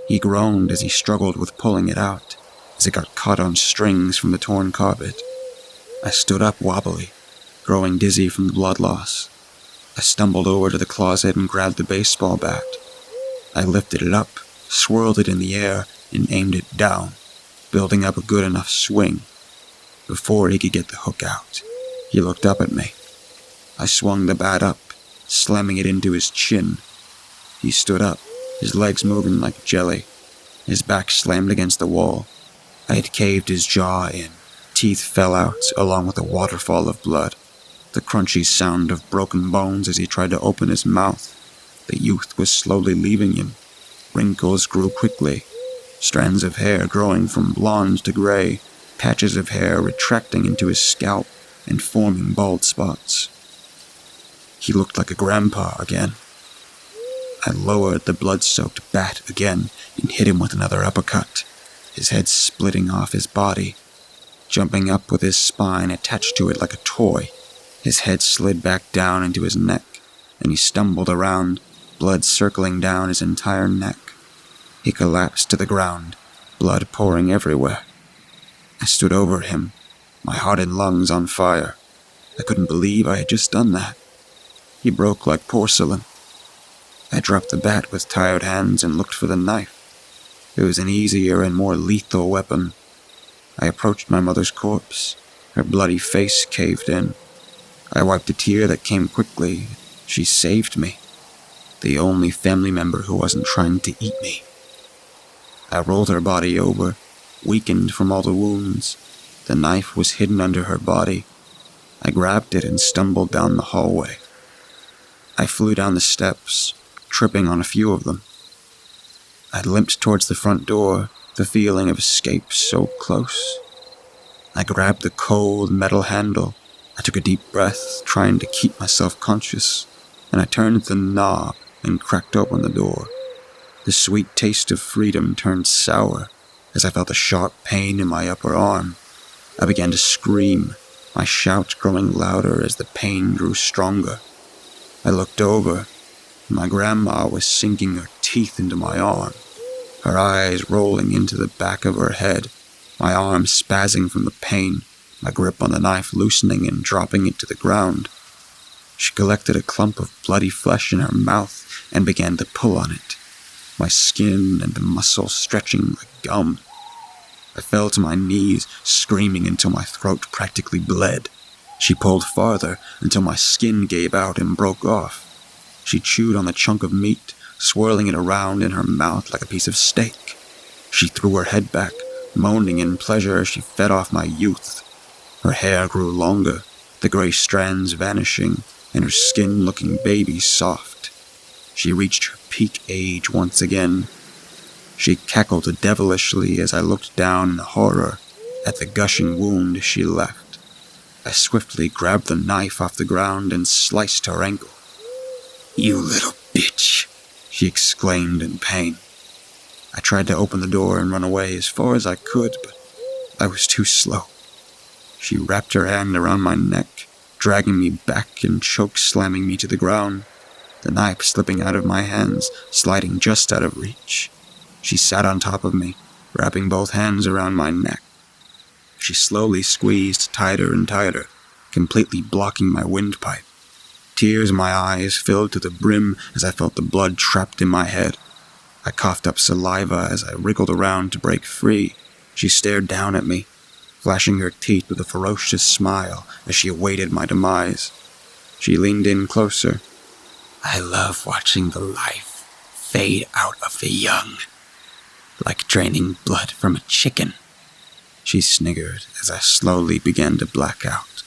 He groaned as he struggled with pulling it out, as it got caught on strings from the torn carpet. I stood up wobbly, growing dizzy from the blood loss. I stumbled over to the closet and grabbed the baseball bat. I lifted it up, swirled it in the air, and aimed it down, building up a good enough swing. Before he could get the hook out, he looked up at me. I swung the bat up, slamming it into his chin. He stood up, his legs moving like jelly, his back slammed against the wall. I had caved his jaw in. Teeth fell out, along with a waterfall of blood. The crunchy sound of broken bones as he tried to open his mouth. The youth was slowly leaving him. Wrinkles grew quickly, strands of hair growing from blonde to gray, patches of hair retracting into his scalp and forming bald spots. He looked like a grandpa again. I lowered the blood-soaked bat again and hit him with another uppercut, his head splitting off his body. jumping up with his spine attached to it like a toy. His head slid back down into his neck, and he stumbled around, blood circling down his entire neck. He collapsed to the ground, blood pouring everywhere. I stood over him, my heart and lungs on fire. I couldn't believe I had just done that. He broke like porcelain. I dropped the bat with tired hands and looked for the knife. It was an easier and more lethal weapon. I approached my mother's corpse. Her bloody face caved in. I wiped a tear that came quickly. She saved me. The only family member who wasn't trying to eat me. I rolled her body over, weakened from all the wounds. The knife was hidden under her body. I grabbed it and stumbled down the hallway. I flew down the steps, tripping on a few of them. I limped towards the front door, the feeling of escape so close. I grabbed the cold metal handle. I took a deep breath, trying to keep myself conscious, and I turned the knob and cracked open the door. The sweet taste of freedom turned sour as I felt a sharp pain in my upper arm. I began to scream, my shout growing louder as the pain grew stronger. I looked over. My grandma was sinking her teeth into my arm, her eyes rolling into the back of her head, my arm spazzing from the pain, my grip on the knife loosening and dropping it to the ground. She collected a clump of bloody flesh in her mouth and began to pull on it, my skin and the muscle stretching like gum. I fell to my knees, screaming until my throat practically bled. She pulled farther until my skin gave out and broke off. She chewed on the chunk of meat, swirling it around in her mouth like a piece of steak. She threw her head back, moaning in pleasure as she fed off my youth. Her hair grew longer, the gray strands vanishing, and her skin looking baby soft. She reached her peak age once again. She cackled devilishly as I looked down in horror at the gushing wound she left. I swiftly grabbed the knife off the ground and sliced her ankle. "You little bitch," she exclaimed in pain. I tried to open the door and run away as far as I could, but I was too slow. She wrapped her hand around my neck, dragging me back and choke-slamming me to the ground, the knife slipping out of my hands, sliding just out of reach. She sat on top of me, wrapping both hands around my neck. She slowly squeezed tighter and tighter, completely blocking my windpipe. Tears in my eyes filled to the brim as I felt the blood trapped in my head. I coughed up saliva as I wriggled around to break free. She stared down at me, flashing her teeth with a ferocious smile as she awaited my demise. She leaned in closer. "I love watching the life fade out of the young, like draining blood from a chicken," she sniggered as I slowly began to black out.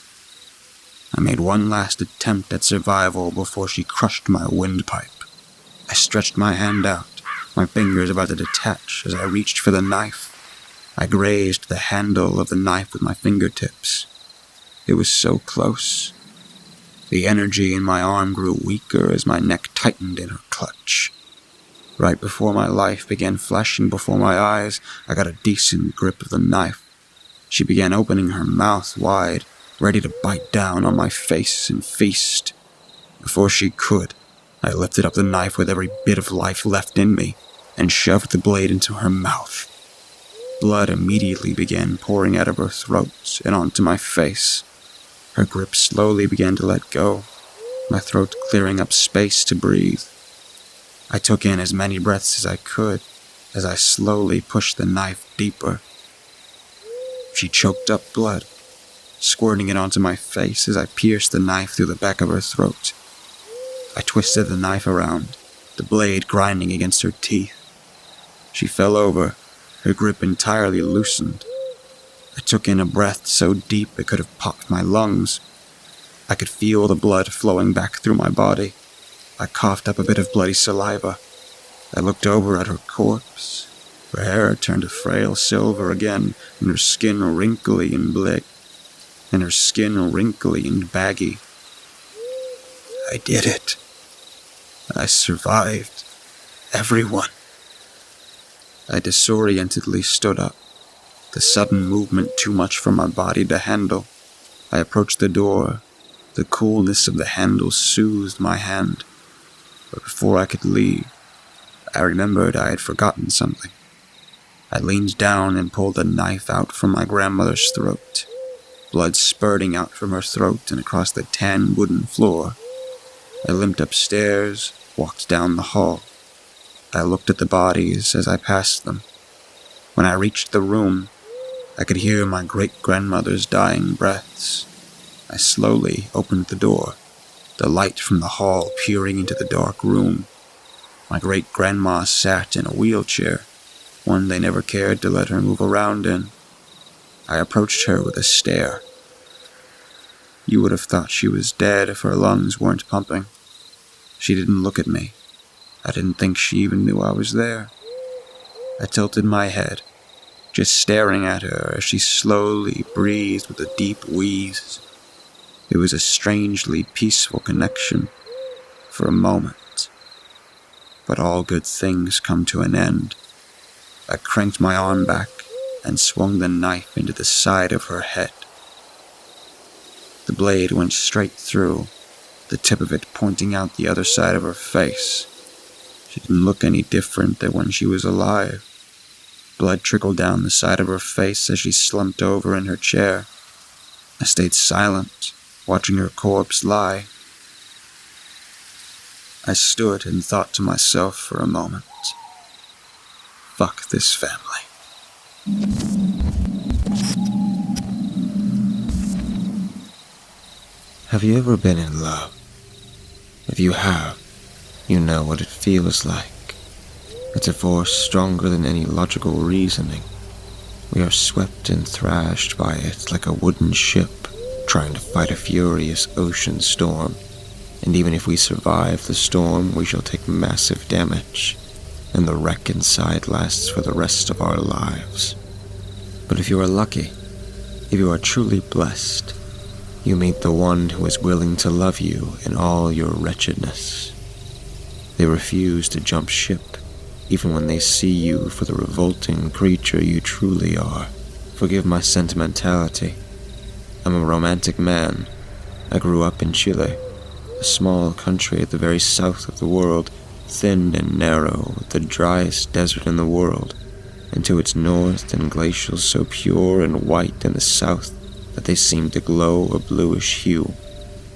I made one last attempt at survival before she crushed my windpipe. I stretched my hand out, my fingers about to detach as I reached for the knife. I grazed the handle of the knife with my fingertips. It was so close. The energy in my arm grew weaker as my neck tightened in her clutch. Right before my life began flashing before my eyes, I got a decent grip of the knife. She began opening her mouth wide, ready to bite down on my face and feast. Before she could, I lifted up the knife with every bit of life left in me and shoved the blade into her mouth. Blood immediately began pouring out of her throat and onto my face. Her grip slowly began to let go, my throat clearing up space to breathe. I took in as many breaths as I could as I slowly pushed the knife deeper. She choked up blood, squirting it onto my face as I pierced the knife through the back of her throat. I twisted the knife around, the blade grinding against her teeth. She fell over, her grip entirely loosened. I took in a breath so deep it could have popped my lungs. I could feel the blood flowing back through my body. I coughed up a bit of bloody saliva. I looked over at her corpse. Her hair turned a frail silver again, and her skin wrinkly and baggy. I did it. I survived. Everyone. I disorientedly stood up. the sudden movement too much for my body to handle. I approached the door. The coolness of the handle soothed my hand. But before I could leave, I remembered I had forgotten something. I leaned down and pulled a knife out from my grandmother's throat, blood spurting out from her throat and across the tan wooden floor. I limped upstairs, walked down the hall. I looked at the bodies as I passed them. When I reached the room, I could hear my great-grandmother's dying breaths. I slowly opened the door, the light from the hall peering into the dark room. My great-grandma sat in a wheelchair, one they never cared to let her move around in. I approached her with a stare. You would have thought she was dead if her lungs weren't pumping. She didn't look at me. I didn't think she even knew I was there. I tilted my head, just staring at her as she slowly breathed with a deep wheeze. It was a strangely peaceful connection for a moment. But all good things come to an end. I cranked my arm back and swung the knife into the side of her head. The blade went straight through, the tip of it pointing out the other side of her face. She didn't look any different than when she was alive. Blood trickled down the side of her face as she slumped over in her chair. I stayed silent, watching her corpse lie. I stood and thought to myself for a moment. Fuck this family. Have you ever been in love? If you have, you know what it feels like. It's a force stronger than any logical reasoning. We are swept and thrashed by it like a wooden ship trying to fight a furious ocean storm. And even if we survive the storm, we shall take massive damage, and the wreck inside lasts for the rest of our lives. But if you are lucky, if you are truly blessed, you meet the one who is willing to love you in all your wretchedness. They refuse to jump ship, even when they see you for the revolting creature you truly are. Forgive my sentimentality. I'm a romantic man. I grew up in Chile, a small country at the very south of the world, thin and narrow, with the driest desert in the world, and to its north and glacials so pure and white in the south that they seem to glow a bluish hue.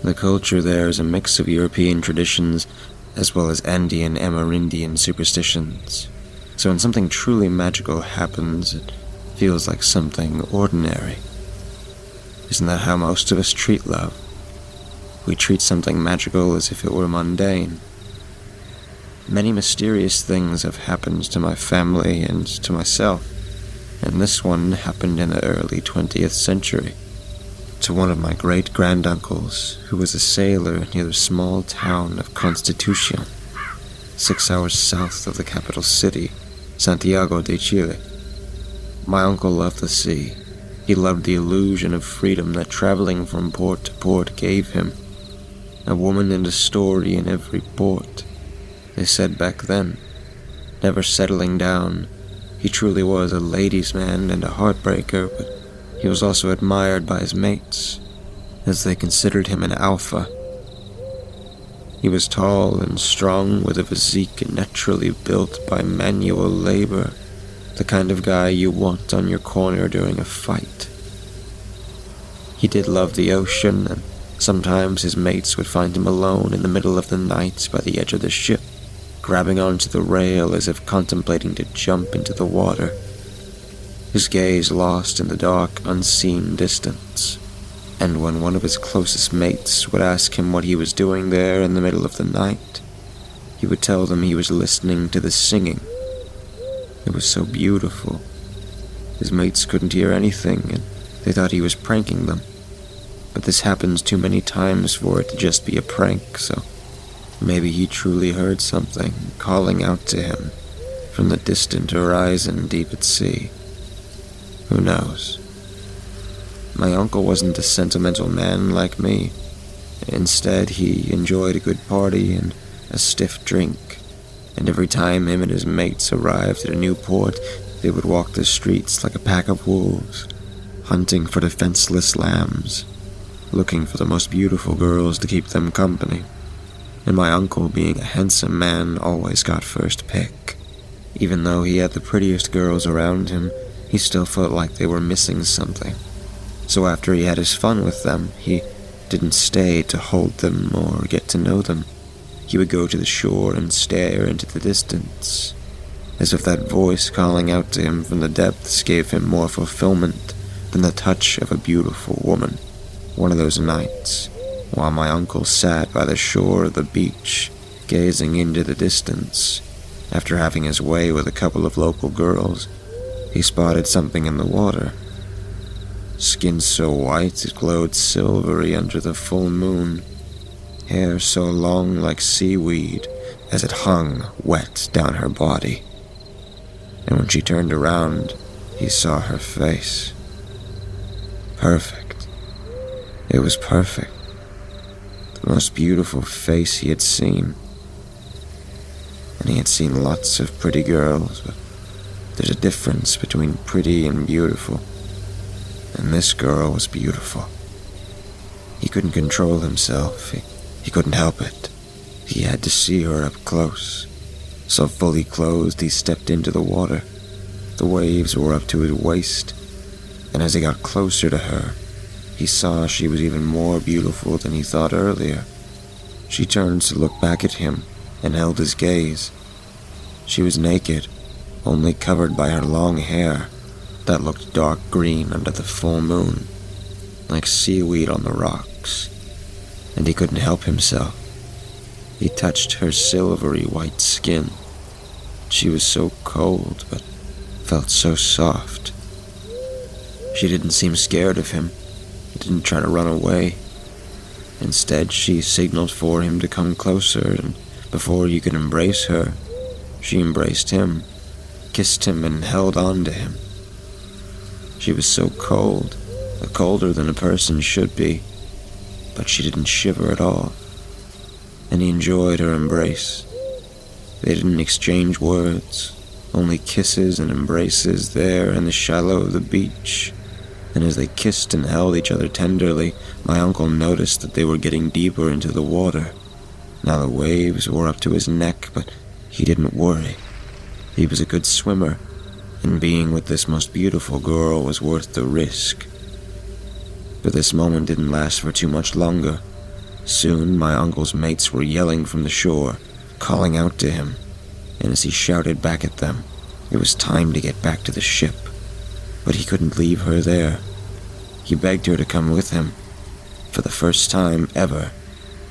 The culture there is a mix of European traditions as well as Andean Amerindian superstitions. So when something truly magical happens, it feels like something ordinary. Isn't that how most of us treat love? We treat something magical as if it were mundane. Many mysterious things have happened to my family and to myself, and this one happened in the early 20th century. To one of my great-granduncles, who was a sailor near the small town of Constitucion, 6 hours south of the capital city, Santiago de Chile. My uncle loved the sea. He loved the illusion of freedom that traveling from port to port gave him. A woman and a story in every port, they said back then. Never settling down, he truly was a ladies' man and a heartbreaker, but he was also admired by his mates, as they considered him an alpha. He was tall and strong, with a physique naturally built by manual labor, the kind of guy you want on your corner during a fight. He did love the ocean, and sometimes his mates would find him alone in the middle of the night by the edge of the ship, grabbing onto the rail as if contemplating to jump into the water, his gaze lost in the dark, unseen distance. And when one of his closest mates would ask him what he was doing there in the middle of the night, he would tell them he was listening to the singing. It was so beautiful. His mates couldn't hear anything, and they thought he was pranking them. But this happens too many times for it to just be a prank, so maybe he truly heard something calling out to him from the distant horizon deep at sea. Who knows? My uncle wasn't a sentimental man like me. Instead, he enjoyed a good party and a stiff drink, and every time him and his mates arrived at a new port, They would walk the streets like a pack of wolves, hunting for defenseless lambs, looking for the most beautiful girls to keep them company. And my uncle, being a handsome man, always got first pick. Even though he had the prettiest girls around him, he still felt like they were missing something. So after he had his fun with them, he didn't stay to hold them or get to know them. He would go to the shore and stare into the distance, as if that voice calling out to him from the depths gave him more fulfillment than the touch of a beautiful woman. One of those nights, while my uncle sat by the shore of the beach, gazing into the distance, after having his way with a couple of local girls, he spotted something in the water. Skin so white it glowed silvery under the full moon, hair so long like seaweed as it hung wet down her body. And when she turned around, he saw her face. Perfect. It was perfect. The most beautiful face he had seen. And he had seen lots of pretty girls, but there's a difference between pretty and beautiful. And this girl was beautiful. He couldn't control himself. He couldn't help it. He had to see her up close. So fully clothed, he stepped into the water. The waves were up to his waist, and as he got closer to her, he saw she was even more beautiful than he thought earlier. She turned to look back at him and held his gaze. She was naked, only covered by her long hair that looked dark green under the full moon, like seaweed on the rocks, and he couldn't help himself. He touched her silvery white skin. She was so cold, but felt so soft. She didn't seem scared of him, didn't try to run away. Instead, she signaled for him to come closer, and before he could embrace her, she embraced him, kissed him, and held on to him. She was so cold, colder than a person should be, but she didn't shiver at all, and he enjoyed her embrace. They didn't exchange words, only kisses and embraces there in the shallow of the beach. And as they kissed and held each other tenderly, my uncle noticed that they were getting deeper into the water. Now the waves were up to his neck, but he didn't worry. He was a good swimmer, and being with this most beautiful girl was worth the risk. But this moment didn't last for too much longer. Soon my uncle's mates were yelling from the shore, calling out to him, and as he shouted back at them, it was time to get back to the ship. But he couldn't leave her there. He begged her to come with him. For the first time ever,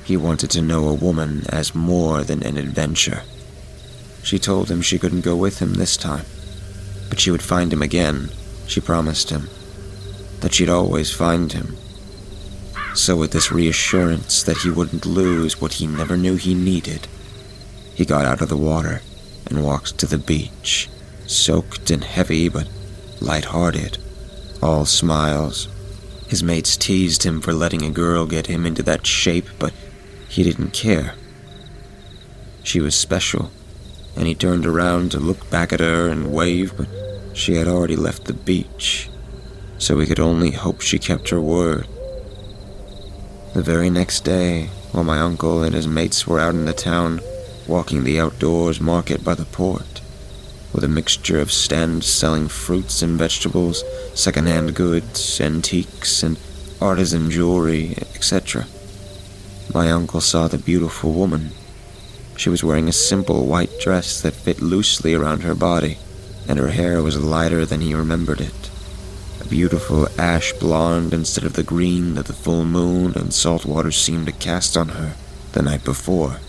he wanted to know a woman as more than an adventure. She told him she couldn't go with him this time, but she would find him again, she promised him. That she'd always find him. So with this reassurance that he wouldn't lose what he never knew he needed, he got out of the water and walked to the beach, soaked and heavy but light-hearted, all smiles. His mates teased him for letting a girl get him into that shape, but he didn't care. She was special, and he turned around to look back at her and wave, but she had already left the beach, so he could only hope she kept her word. The very next day, while my uncle and his mates were out in the town, walking the outdoors market by the port, with a mixture of stands selling fruits and vegetables, second-hand goods, antiques, and artisan jewelry, etc. My uncle saw the beautiful woman. She was wearing a simple white dress that fit loosely around her body, and her hair was lighter than he remembered it. A beautiful ash blonde instead of the green that the full moon and salt water seemed to cast on her the night before.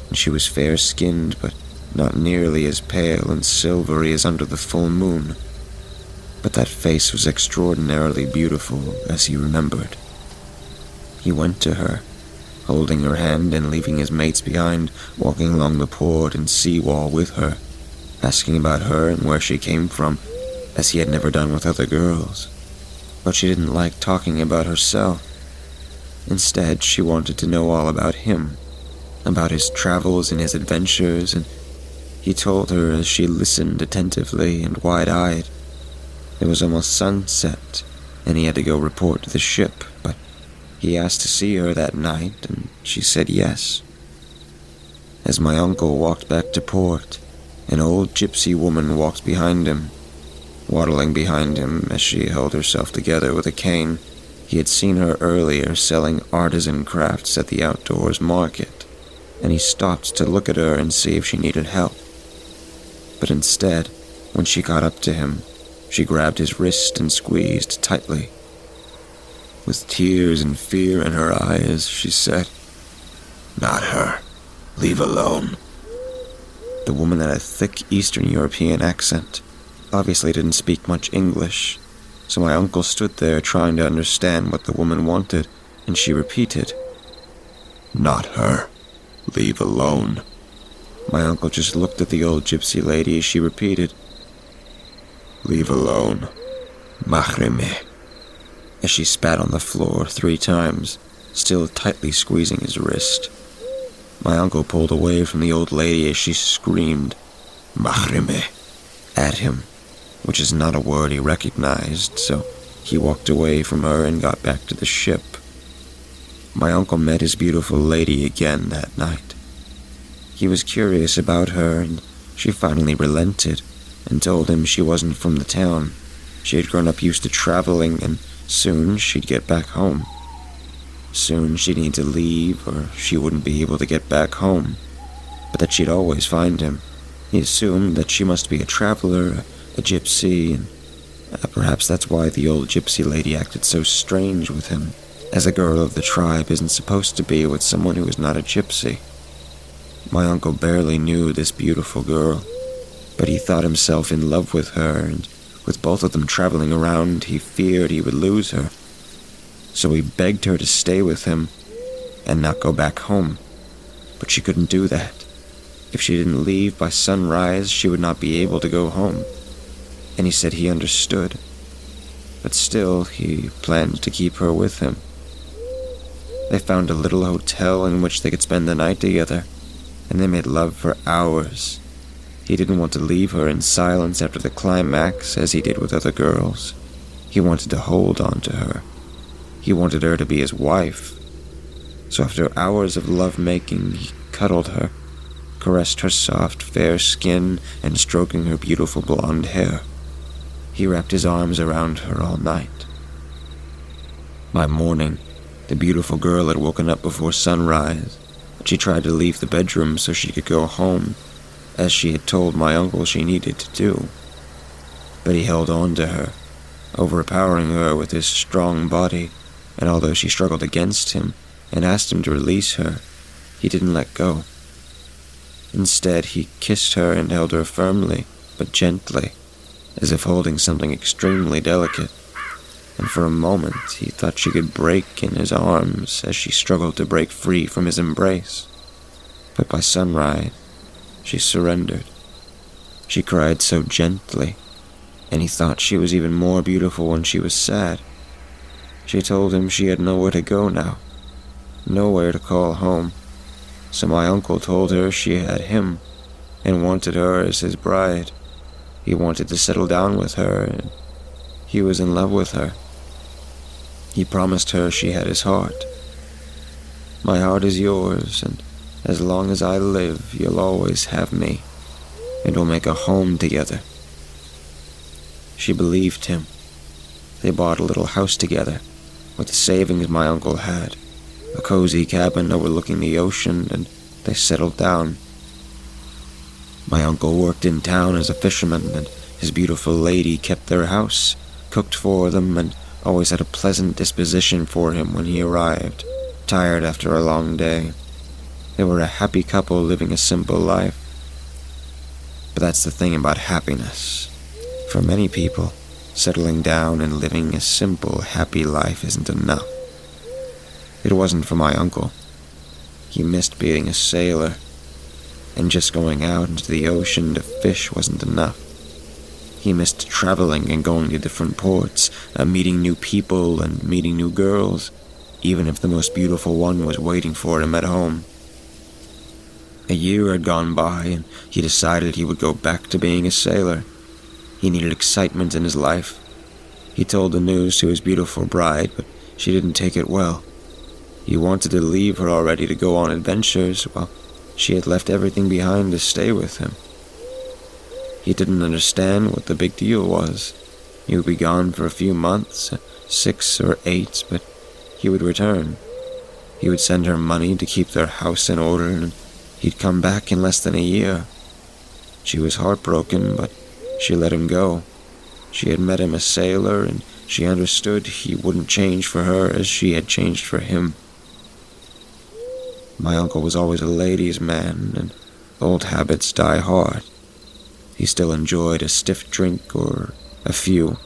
And she was fair-skinned, but not nearly as pale and silvery as under the full moon. But that face was extraordinarily beautiful, as he remembered. He went to her, holding her hand and leaving his mates behind, walking along the port and seawall with her, asking about her and where she came from, as he had never done with other girls. But she didn't like talking about herself. Instead, she wanted to know all about him, about his travels and his adventures, and He told her as she listened attentively and wide-eyed. It was almost sunset, and he had to go report to the ship, but he asked to see her that night, and she said yes. As my uncle walked back to port, an old gypsy woman walked behind him. Waddling behind him as she held herself together with a cane, he had seen her earlier selling artisan crafts at the outdoors market, and he stopped to look at her and see if she needed help. But instead, when she got up to him, she grabbed his wrist and squeezed tightly. With tears and fear in her eyes, she said, "Not her. Leave alone." The woman had a thick Eastern European accent, obviously didn't speak much English, so my uncle stood there trying to understand what the woman wanted, and she repeated, "Not her. Leave alone." My uncle just looked at the old gypsy lady as she repeated, "Leave alone. Mahreme," as she spat on the floor 3 times, still tightly squeezing his wrist. My uncle pulled away from the old lady as she screamed, "Mahreme," at him, which is not a word he recognized, so he walked away from her and got back to the ship. My uncle met his beautiful lady again that night. He was curious about her, and she finally relented and told him she wasn't from the town. She had grown up used to traveling, and soon she'd get back home. Soon she'd need to leave, or she wouldn't be able to get back home, but that she'd always find him. He assumed that she must be a traveler, a gypsy, and perhaps that's why the old gypsy lady acted so strange with him, as a girl of the tribe isn't supposed to be with someone who is not a gypsy. My uncle barely knew this beautiful girl, but he thought himself in love with her, and with both of them traveling around, he feared he would lose her. So he begged her to stay with him and not go back home, but she couldn't do that. If she didn't leave by sunrise, she would not be able to go home, and he said he understood, but still he planned to keep her with him. They found a little hotel in which they could spend the night together, and they made love for hours. He didn't want to leave her in silence after the climax as he did with other girls. He wanted to hold on to her. He wanted her to be his wife. So after hours of lovemaking, he cuddled her, caressed her soft, fair skin, and stroking her beautiful blonde hair. He wrapped his arms around her all night. By morning, the beautiful girl had woken up before sunrise. She tried to leave the bedroom so she could go home, as she had told my uncle she needed to do. But he held on to her, overpowering her with his strong body, and although she struggled against him and asked him to release her, he didn't let go. Instead, he kissed her and held her firmly, but gently, as if holding something extremely delicate. And for a moment, he thought she could break in his arms as she struggled to break free from his embrace. But by sunrise, she surrendered. She cried so gently, and he thought she was even more beautiful when she was sad. She told him she had nowhere to go now, nowhere to call home. So my uncle told her she had him, and wanted her as his bride. He wanted to settle down with her, and he was in love with her. He promised her she had his heart. "My heart is yours, and as long as I live, you'll always have me, and we'll make a home together." She believed him. They bought a little house together, with the savings my uncle had, a cozy cabin overlooking the ocean, and they settled down. My uncle worked in town as a fisherman, and his beautiful lady kept their house, cooked for them, and always had a pleasant disposition for him when he arrived, tired after a long day. They were a happy couple living a simple life. But that's the thing about happiness. For many people, settling down and living a simple, happy life isn't enough. It wasn't for my uncle. He missed being a sailor, and just going out into the ocean to fish wasn't enough. He missed traveling and going to different ports, meeting new people and meeting new girls, even if the most beautiful one was waiting for him at home. A year had gone by, and he decided he would go back to being a sailor. He needed excitement in his life. He told the news to his beautiful bride, but she didn't take it well. He wanted to leave her already to go on adventures, while she had left everything behind to stay with him. He didn't understand what the big deal was. He would be gone for a few months, 6 or 8, but he would return. He would send her money to keep their house in order, and he'd come back in less than a year. She was heartbroken, but she let him go. She had met him a sailor, and she understood he wouldn't change for her as she had changed for him. My uncle was always a ladies' man, and old habits die hard. He still enjoyed a stiff drink or a few.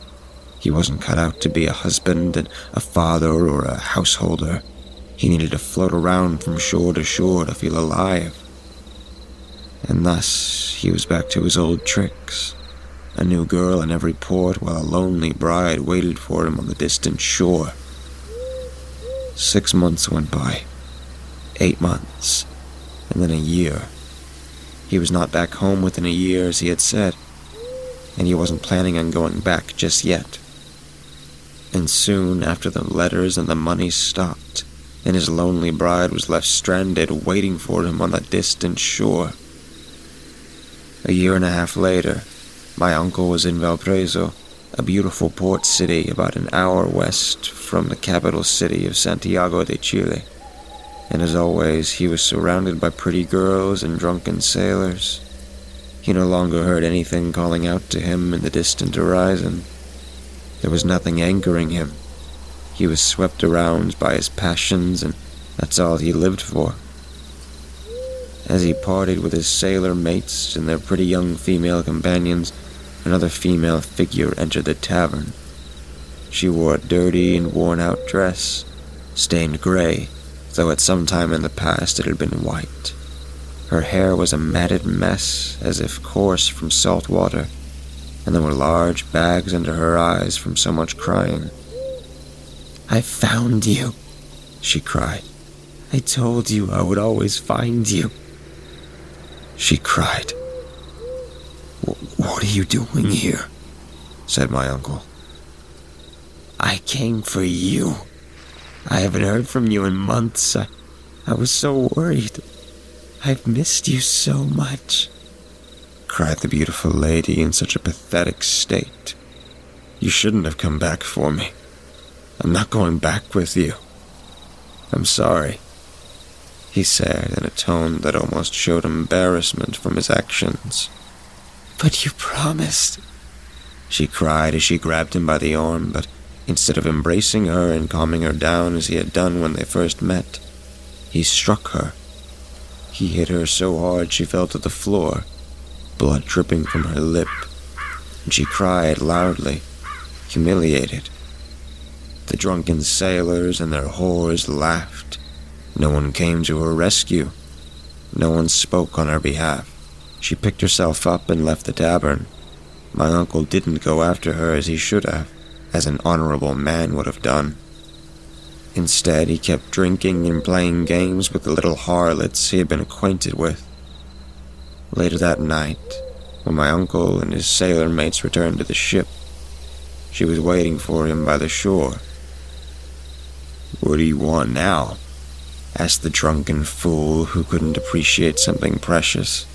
He wasn't cut out to be a husband and a father or a householder. He needed to float around from shore to shore to feel alive. And thus, he was back to his old tricks. A new girl in every port while a lonely bride waited for him on the distant shore. 6 months went by. 8 months. And then a year. He was not back home within a year as he had said, and he wasn't planning on going back just yet. And soon after the letters and the money stopped, and his lonely bride was left stranded waiting for him on the distant shore. A year and a half later, my uncle was in Valparaiso, a beautiful port city about an hour west from the capital city of Santiago de Chile. And as always, he was surrounded by pretty girls and drunken sailors. He no longer heard anything calling out to him in the distant horizon. There was nothing anchoring him. He was swept around by his passions, and that's all he lived for. As he parted with his sailor mates and their pretty young female companions, another female figure entered the tavern. She wore a dirty and worn-out dress, stained gray, though at some time in the past it had been white. Her hair was a matted mess, as if coarse from salt water, and there were large bags under her eyes from so much crying. "I found you," she cried. "I told you I would always find you," she cried. "What are you doing here?" said my uncle. "I came for you. I haven't heard from you in months. I was so worried. I've missed you so much," cried the beautiful lady in such a pathetic state. "You shouldn't have come back for me. I'm not going back with you. I'm sorry," he said in a tone that almost showed embarrassment from his actions. "But you promised," she cried as she grabbed him by the arm, but instead of embracing her and calming her down as he had done when they first met, he struck her. He hit her so hard she fell to the floor, blood dripping from her lip, and she cried loudly, humiliated. The drunken sailors and their whores laughed. No one came to her rescue. No one spoke on her behalf. She picked herself up and left the tavern. My uncle didn't go after her as he should have, as an honorable man would have done. Instead, he kept drinking and playing games with the little harlots he had been acquainted with. Later that night, when my uncle and his sailor mates returned to the ship, she was waiting for him by the shore. "What do you want now?" asked the drunken fool who couldn't appreciate something precious.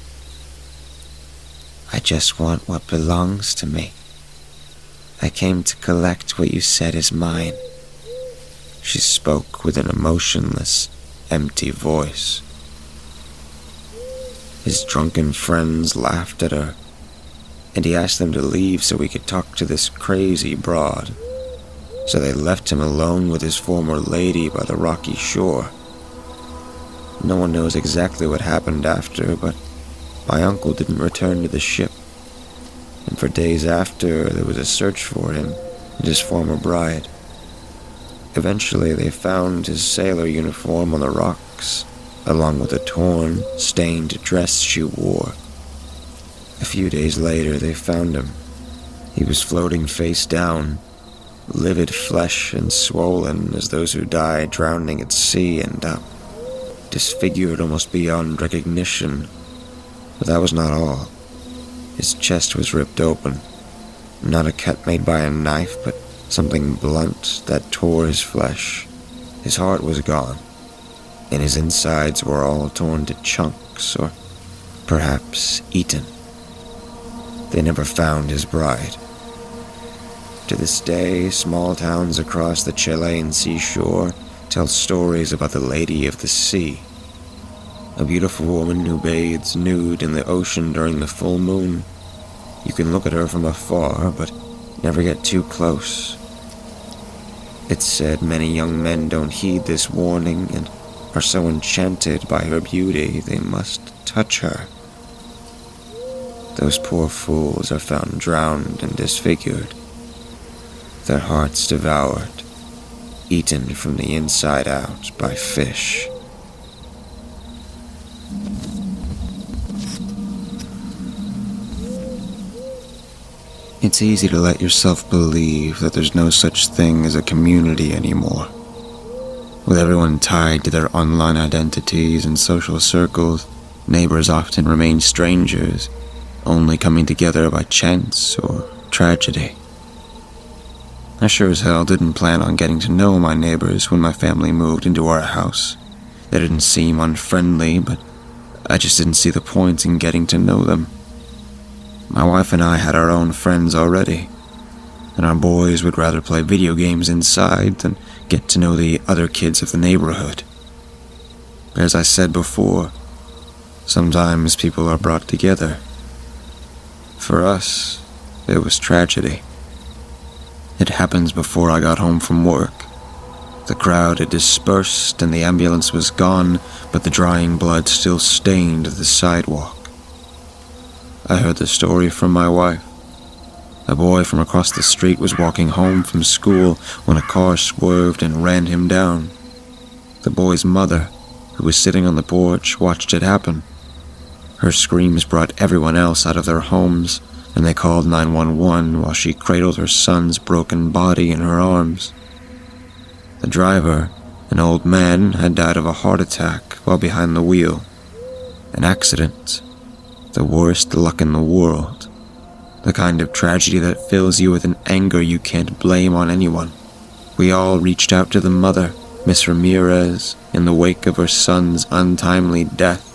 "I just want what belongs to me. I came to collect what you said is mine." She spoke with an emotionless, empty voice. His drunken friends laughed at her, and he asked them to leave so he could talk to this crazy broad. So they left him alone with his former lady by the rocky shore. No one knows exactly what happened after, but my uncle didn't return to the ship, and for days after there was a search for him and his former bride. Eventually they found his sailor uniform on the rocks, along with a torn, stained dress she wore. A few days later they found him. He was floating face down, livid flesh and swollen as those who die drowning at sea end up, disfigured almost beyond recognition. But that was not all. His chest was ripped open. Not a cut made by a knife, but something blunt that tore his flesh. His heart was gone, and his insides were all torn to chunks, or perhaps eaten. They never found his bride. To this day, small towns across the Chilean seashore tell stories about the Lady of the Sea, a beautiful woman who bathes nude in the ocean during the full moon. You can look at her from afar, but never get too close. It's said many young men don't heed this warning and are so enchanted by her beauty they must touch her. Those poor fools are found drowned and disfigured, their hearts devoured, eaten from the inside out by fish. It's easy to let yourself believe that there's no such thing as a community anymore. With everyone tied to their online identities and social circles, neighbors often remain strangers, only coming together by chance or tragedy. I sure as hell didn't plan on getting to know my neighbors when my family moved into our house. They didn't seem unfriendly, but I just didn't see the point in getting to know them. My wife and I had our own friends already, and our boys would rather play video games inside than get to know the other kids of the neighborhood. As I said before, sometimes people are brought together. For us, it was tragedy. It happens before I got home from work. The crowd had dispersed and the ambulance was gone, but the drying blood still stained the sidewalk. I heard the story from my wife. A boy from across the street was walking home from school when a car swerved and ran him down. The boy's mother, who was sitting on the porch, watched it happen. Her screams brought everyone else out of their homes, and they called 911 while she cradled her son's broken body in her arms. The driver, an old man, had died of a heart attack while behind the wheel. An accident. The worst luck in the world. The kind of tragedy that fills you with an anger you can't blame on anyone. We all reached out to the mother, Miss Ramirez, in the wake of her son's untimely death,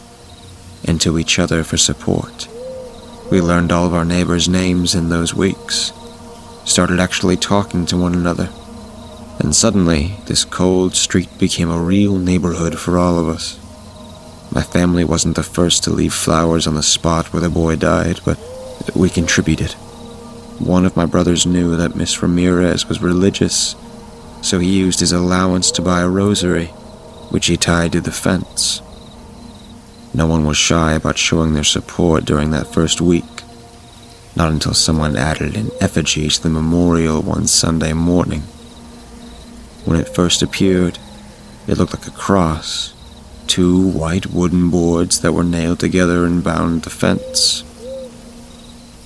and to each other for support. We learned all of our neighbors' names in those weeks, started actually talking to one another, and suddenly this cold street became a real neighborhood for all of us. My family wasn't the first to leave flowers on the spot where the boy died, but we contributed. One of my brothers knew that Miss Ramirez was religious, so he used his allowance to buy a rosary, which he tied to the fence. No one was shy about showing their support during that first week, not until someone added an effigy to the memorial one Sunday morning. When it first appeared, it looked like a cross, 2 white wooden boards that were nailed together and bound the fence.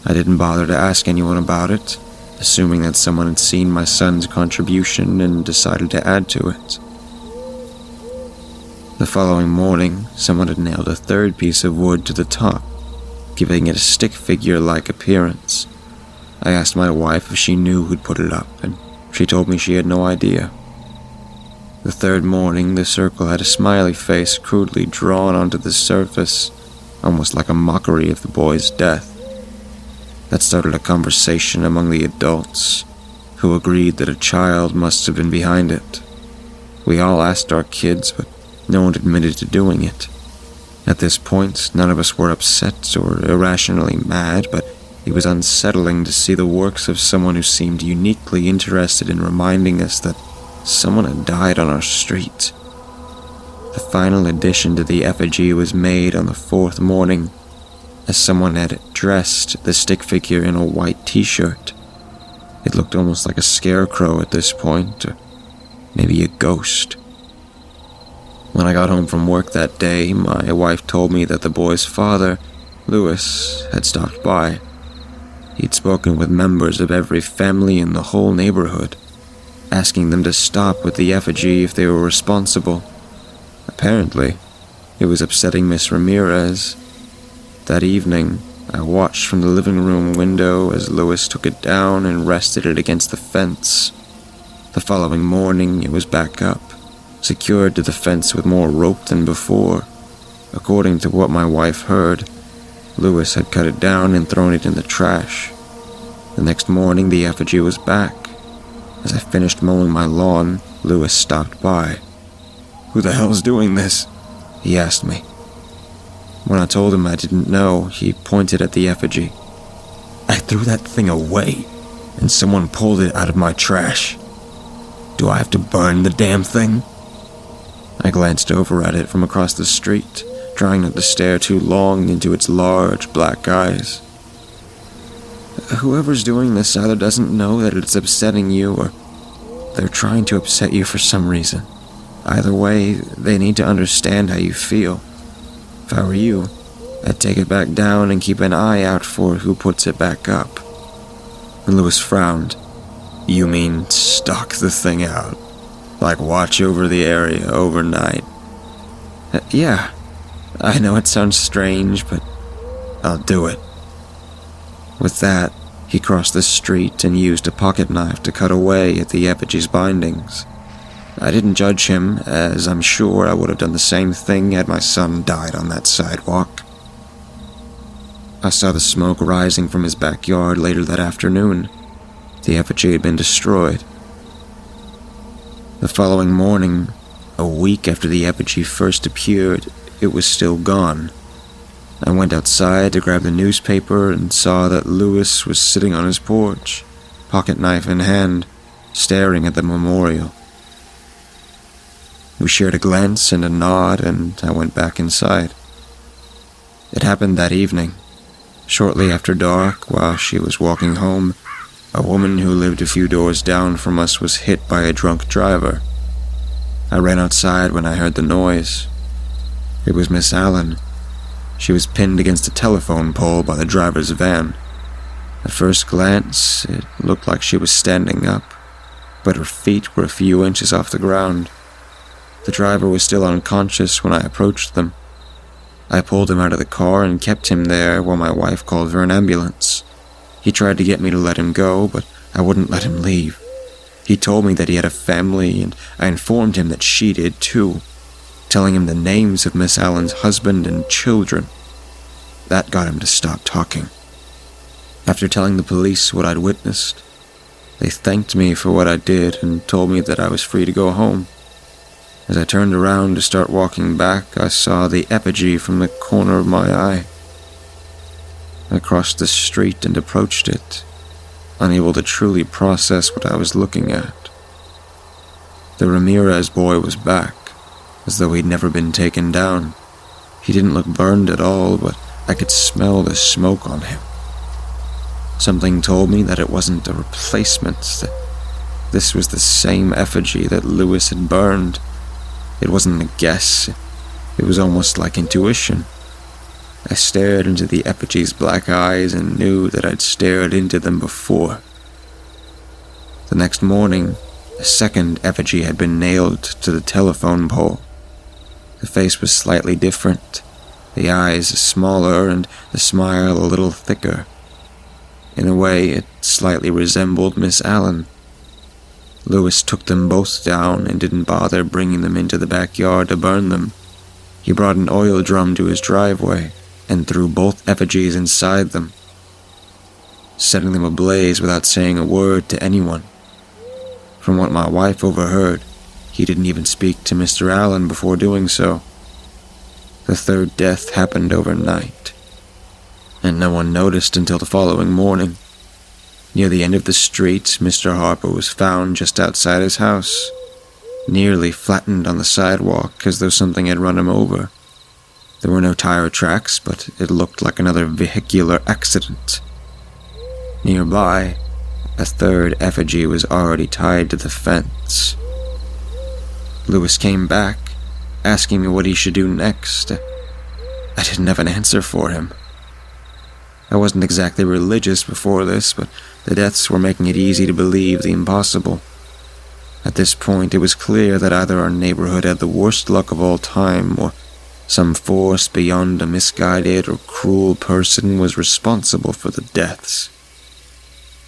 I didn't bother to ask anyone about it, assuming that someone had seen my son's contribution and decided to add to it. The following morning, someone had nailed a 3rd piece of wood to the top, giving it a stick figure-like appearance. I asked my wife if she knew who'd put it up, and she told me she had no idea. The 3rd morning, the circle had a smiley face crudely drawn onto the surface, almost like a mockery of the boy's death. That started a conversation among the adults, who agreed that a child must have been behind it. We all asked our kids, but no one admitted to doing it. At this point, none of us were upset or irrationally mad, but it was unsettling to see the works of someone who seemed uniquely interested in reminding us that someone had died on our street. The final addition to the effigy was made on the 4th morning, as someone had dressed the stick figure in a white t-shirt. It looked almost like a scarecrow at this point, or maybe a ghost. When I got home from work that day, my wife told me that the boy's father, Louis, had stopped by. He'd spoken with members of every family in the whole neighborhood, asking them to stop with the effigy if they were responsible. Apparently, It was upsetting Miss Ramirez. That evening, I watched from the living room window as Louis took it down and rested it against the fence. The following morning, it was back up, secured to the fence with more rope than before. According to what my wife heard, Louis had cut it down and thrown it in the trash. The next morning, the effigy was back. As I finished mowing my lawn, Louis stopped by. "Who the hell's doing this?" he asked me. When I told him I didn't know, he pointed at the effigy. "I threw that thing away, and someone pulled it out of my trash. Do I have to burn the damn thing?" I glanced over at it from across the street, trying not to stare too long into its large black eyes. "Whoever's doing this either doesn't know that it's upsetting you, or they're trying to upset you for some reason. Either way, they need to understand how you feel. If I were you, I'd take it back down and keep an eye out for who puts it back up." Louis frowned. "You mean stock the thing out? Like watch over the area overnight?" Yeah, I know it sounds strange, but I'll do it." With that, he crossed the street and used a pocket knife to cut away at the effigy's bindings. I didn't judge him, as I'm sure I would have done the same thing had my son died on that sidewalk. I saw the smoke rising from his backyard later that afternoon. The effigy had been destroyed. The following morning, a week after the effigy first appeared, it was still gone. I went outside to grab the newspaper and saw that Louis was sitting on his porch, pocket knife in hand, staring at the memorial. We shared a glance and a nod, and I went back inside. It happened that evening. Shortly after dark, while she was walking home, a woman who lived a few doors down from us was hit by a drunk driver. I ran outside when I heard the noise. It was Miss Allen. She was pinned against a telephone pole by the driver's van. At first glance, it looked like she was standing up, but her feet were a few inches off the ground. The driver was still unconscious when I approached them. I pulled him out of the car and kept him there while my wife called for an ambulance. He tried to get me to let him go, but I wouldn't let him leave. He told me that he had a family, and I informed him that she did too, telling him the names of Miss Allen's husband and children. That got him to stop talking. After telling the police what I'd witnessed, they thanked me for what I did and told me that I was free to go home. As I turned around to start walking back, I saw the effigy from the corner of my eye. I crossed the street and approached it, unable to truly process what I was looking at. The Ramirez boy was back, as though he'd never been taken down. He didn't look burned at all, but I could smell the smoke on him. Something told me that it wasn't a replacement, that this was the same effigy that Louis had burned. It wasn't a guess, it was almost like intuition. I stared into the effigy's black eyes and knew that I'd stared into them before. The next morning, a second effigy had been nailed to the telephone pole. The face was slightly different, the eyes smaller and the smile a little thicker. In a way, it slightly resembled Miss Allen. Louis took them both down and didn't bother bringing them into the backyard to burn them. He brought an oil drum to his driveway and threw both effigies inside them, setting them ablaze without saying a word to anyone. From what my wife overheard, he didn't even speak to Mr. Allen before doing so. The third death happened overnight, and no one noticed until the following morning. Near the end of the street, Mr. Harper was found just outside his house, nearly flattened on the sidewalk as though something had run him over. There were no tire tracks, but it looked like another vehicular accident. Nearby, a third effigy was already tied to the fence. Louis came back, asking me what he should do next. I didn't have an answer for him. I wasn't exactly religious before this, but the deaths were making it easy to believe the impossible. At this point, it was clear that either our neighborhood had the worst luck of all time, or Some force beyond a misguided or cruel person was responsible for the deaths.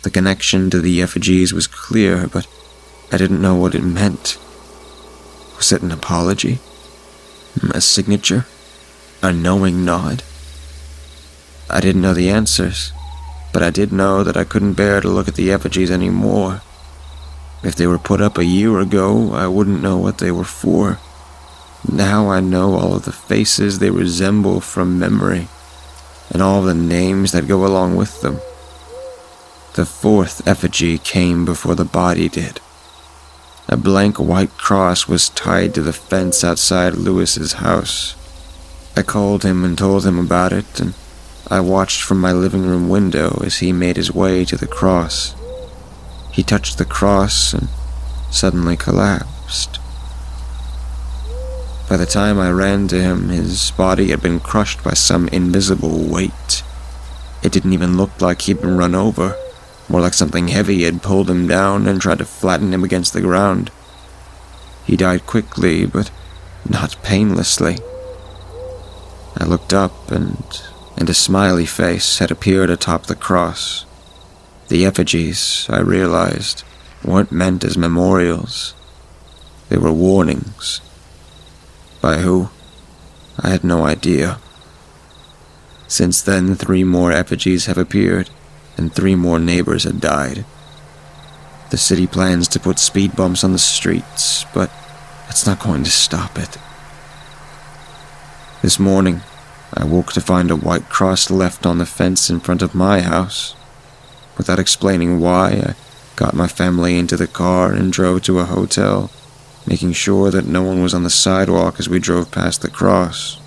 The connection to the effigies was clear, but I didn't know what it meant. Was it an apology? A signature? A knowing nod? I didn't know the answers, but I did know that I couldn't bear to look at the effigies anymore. If they were put up a year ago, I wouldn't know what they were for. Now I know all of the faces they resemble from memory, and all the names that go along with them. The fourth effigy came before the body did. A blank white cross was tied to the fence outside Lewis's house. I called him and told him about it, and I watched from my living room window as he made his way to the cross. He touched the cross and suddenly collapsed. By the time I ran to him, his body had been crushed by some invisible weight. It didn't even look like he'd been run over, more like something heavy had pulled him down and tried to flatten him against the ground. He died quickly, but not painlessly. I looked up, and a smiley face had appeared atop the cross. The effigies, I realized, weren't meant as memorials. They were warnings. By who? I had no idea. Since then, 3 more effigies have appeared, and 3 more neighbors had died. The city plans to put speed bumps on the streets, but that's not going to stop it. This morning, I woke to find a white cross left on the fence in front of my house. Without explaining why, I got my family into the car and drove to a hotel, making sure that no one was on the sidewalk as we drove past the cross.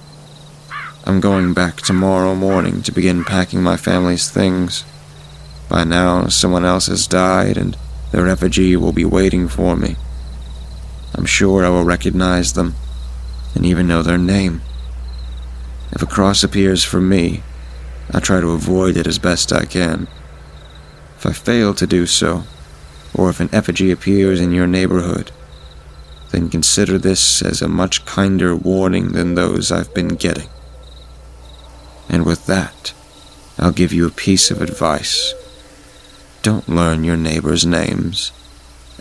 I'm going back tomorrow morning to begin packing my family's things. By now, someone else has died, and their effigy will be waiting for me. I'm sure I will recognize them, and even know their name. If a cross appears for me, I try to avoid it as best I can. If I fail to do so, or if an effigy appears in your neighborhood, then consider this as a much kinder warning than those I've been getting. And with that, I'll give you a piece of advice. Don't learn your neighbors' names,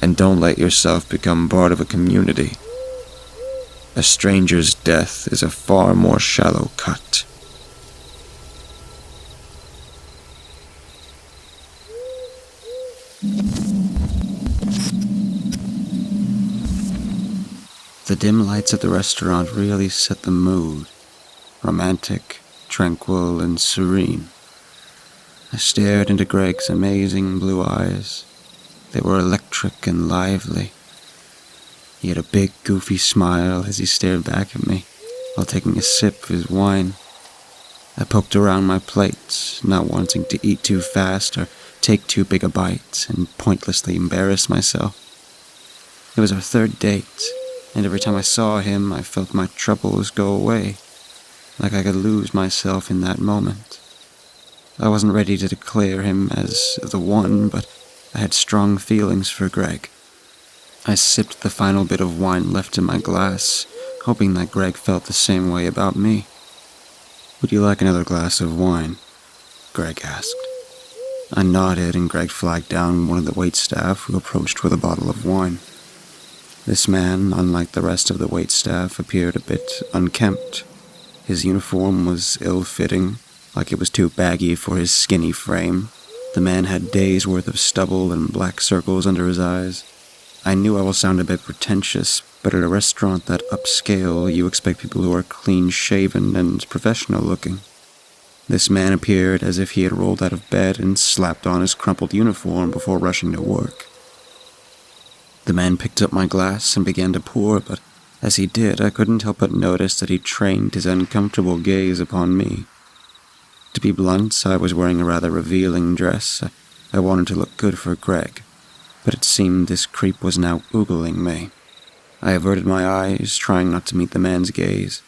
and don't let yourself become part of a community. A stranger's death is a far more shallow cut. The dim lights at the restaurant really set the mood. Romantic, tranquil, and serene. I stared into Greg's amazing blue eyes. They were electric and lively. He had a big, goofy smile as he stared back at me while taking a sip of his wine. I poked around my plate, not wanting to eat too fast or take too big a bite and pointlessly embarrass myself. It was our 3rd date, and every time I saw him, I felt my troubles go away, like I could lose myself in that moment. I wasn't ready to declare him as the one, but I had strong feelings for Greg. I sipped the final bit of wine left in my glass, hoping that Greg felt the same way about me. "Would you like another glass of wine?" Greg asked. I nodded, and Greg flagged down one of the waitstaff who approached with a bottle of wine. This man, unlike the rest of the waitstaff, appeared a bit unkempt. His uniform was ill-fitting, like it was too baggy for his skinny frame. The man had days' worth of stubble and black circles under his eyes. I knew I will sound a bit pretentious, but at a restaurant that upscale, you expect people who are clean-shaven and professional-looking. This man appeared as if he had rolled out of bed and slapped on his crumpled uniform before rushing to work. The man picked up my glass and began to pour, but as he did, I couldn't help but notice that he trained his uncomfortable gaze upon me. To be blunt, I was wearing a rather revealing dress. I wanted to look good for Greg, but it seemed this creep was now oogling me. I averted my eyes, trying not to meet the man's gaze.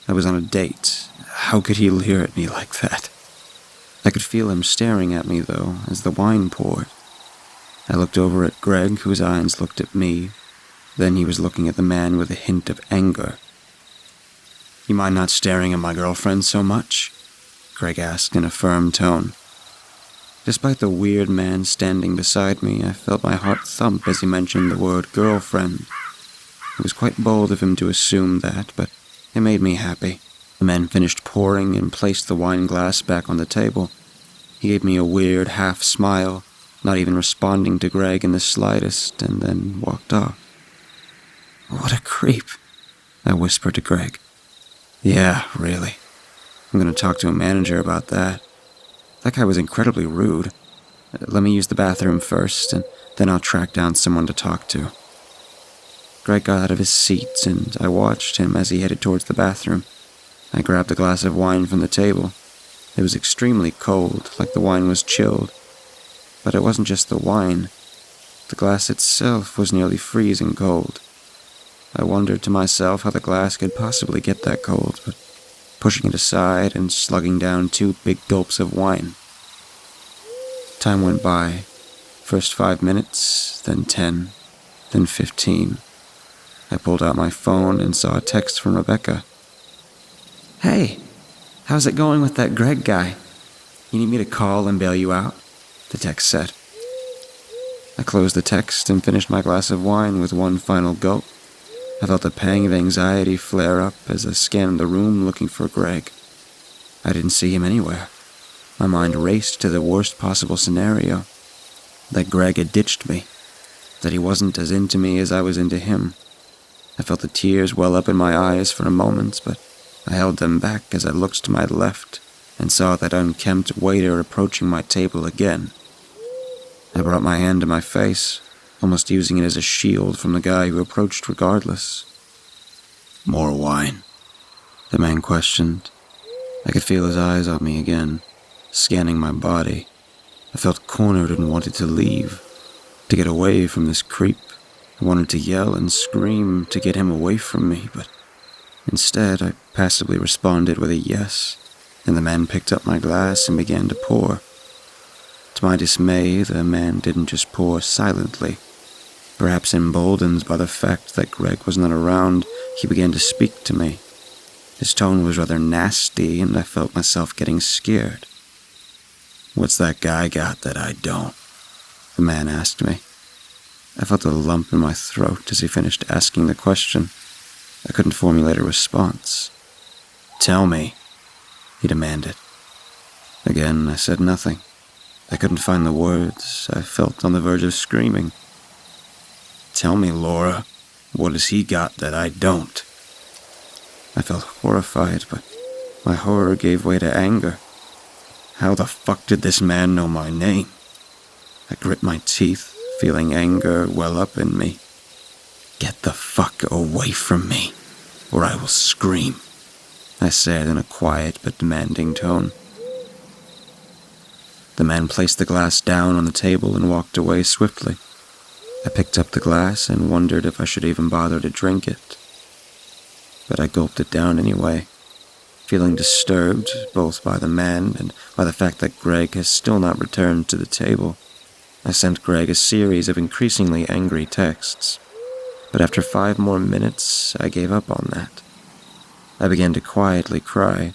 I was on a date. How could he leer at me like that? I could feel him staring at me, though, as the wine poured. I looked over at Greg, whose eyes looked at me. Then he was looking at the man with a hint of anger. You mind not staring at my girlfriend so much? Greg asked in a firm tone. Despite the weird man standing beside me, I felt my heart thump as he mentioned the word girlfriend. It was quite bold of him to assume that, but it made me happy. The man finished pouring and placed the wine glass back on the table. He gave me a weird half smile, not even responding to Greg in the slightest, and then walked off. What a creep, I whispered to Greg. Yeah, really. I'm going to talk to a manager about that. That guy was incredibly rude. Let me use the bathroom first, and then I'll track down someone to talk to. Greg got out of his seat, and I watched him as he headed towards the bathroom. I grabbed a glass of wine from the table. It was extremely cold, like the wine was chilled. But it wasn't just the wine. The glass itself was nearly freezing cold. I wondered to myself how the glass could possibly get that cold, but pushing it aside and slugging down 2 big gulps of wine. Time went by. First 5 minutes, then 10, then 15. I pulled out my phone and saw a text from Rebecca. Hey, how's it going with that Greg guy? You need me to call and bail you out? The text said. I closed the text and finished my glass of wine with one final gulp. I felt a pang of anxiety flare up as I scanned the room looking for Greg. I didn't see him anywhere. My mind raced to the worst possible scenario. That Greg had ditched me. That he wasn't as into me as I was into him. I felt the tears well up in my eyes for a moment, but I held them back as I looked to my left and saw that unkempt waiter approaching my table again. I brought my hand to my face, almost using it as a shield from the guy who approached regardless. More wine? The man questioned. I could feel his eyes on me again, scanning my body. I felt cornered and wanted to leave, to get away from this creep. I wanted to yell and scream to get him away from me, but instead I passively responded with a yes, and the man picked up my glass and began to pour. To my dismay, the man didn't just pour silently. Perhaps emboldened by the fact that Greg was not around, he began to speak to me. His tone was rather nasty, and I felt myself getting scared. What's that guy got that I don't? The man asked me. I felt a lump in my throat as he finished asking the question. I couldn't formulate a response. Tell me, he demanded. Again, I said nothing. I couldn't find the words. I felt on the verge of screaming. Tell me, Laura, what has he got that I don't? I felt horrified, but my horror gave way to anger. How the fuck did this man know my name? I grit my teeth, feeling anger well up in me. Get the fuck away from me, or I will scream, I said in a quiet but demanding tone. The man placed the glass down on the table and walked away swiftly. I picked up the glass and wondered if I should even bother to drink it. But I gulped it down anyway, feeling disturbed both by the man and by the fact that Greg has still not returned to the table. I sent Greg a series of increasingly angry texts, but after 5 more minutes, I gave up on that. I began to quietly cry,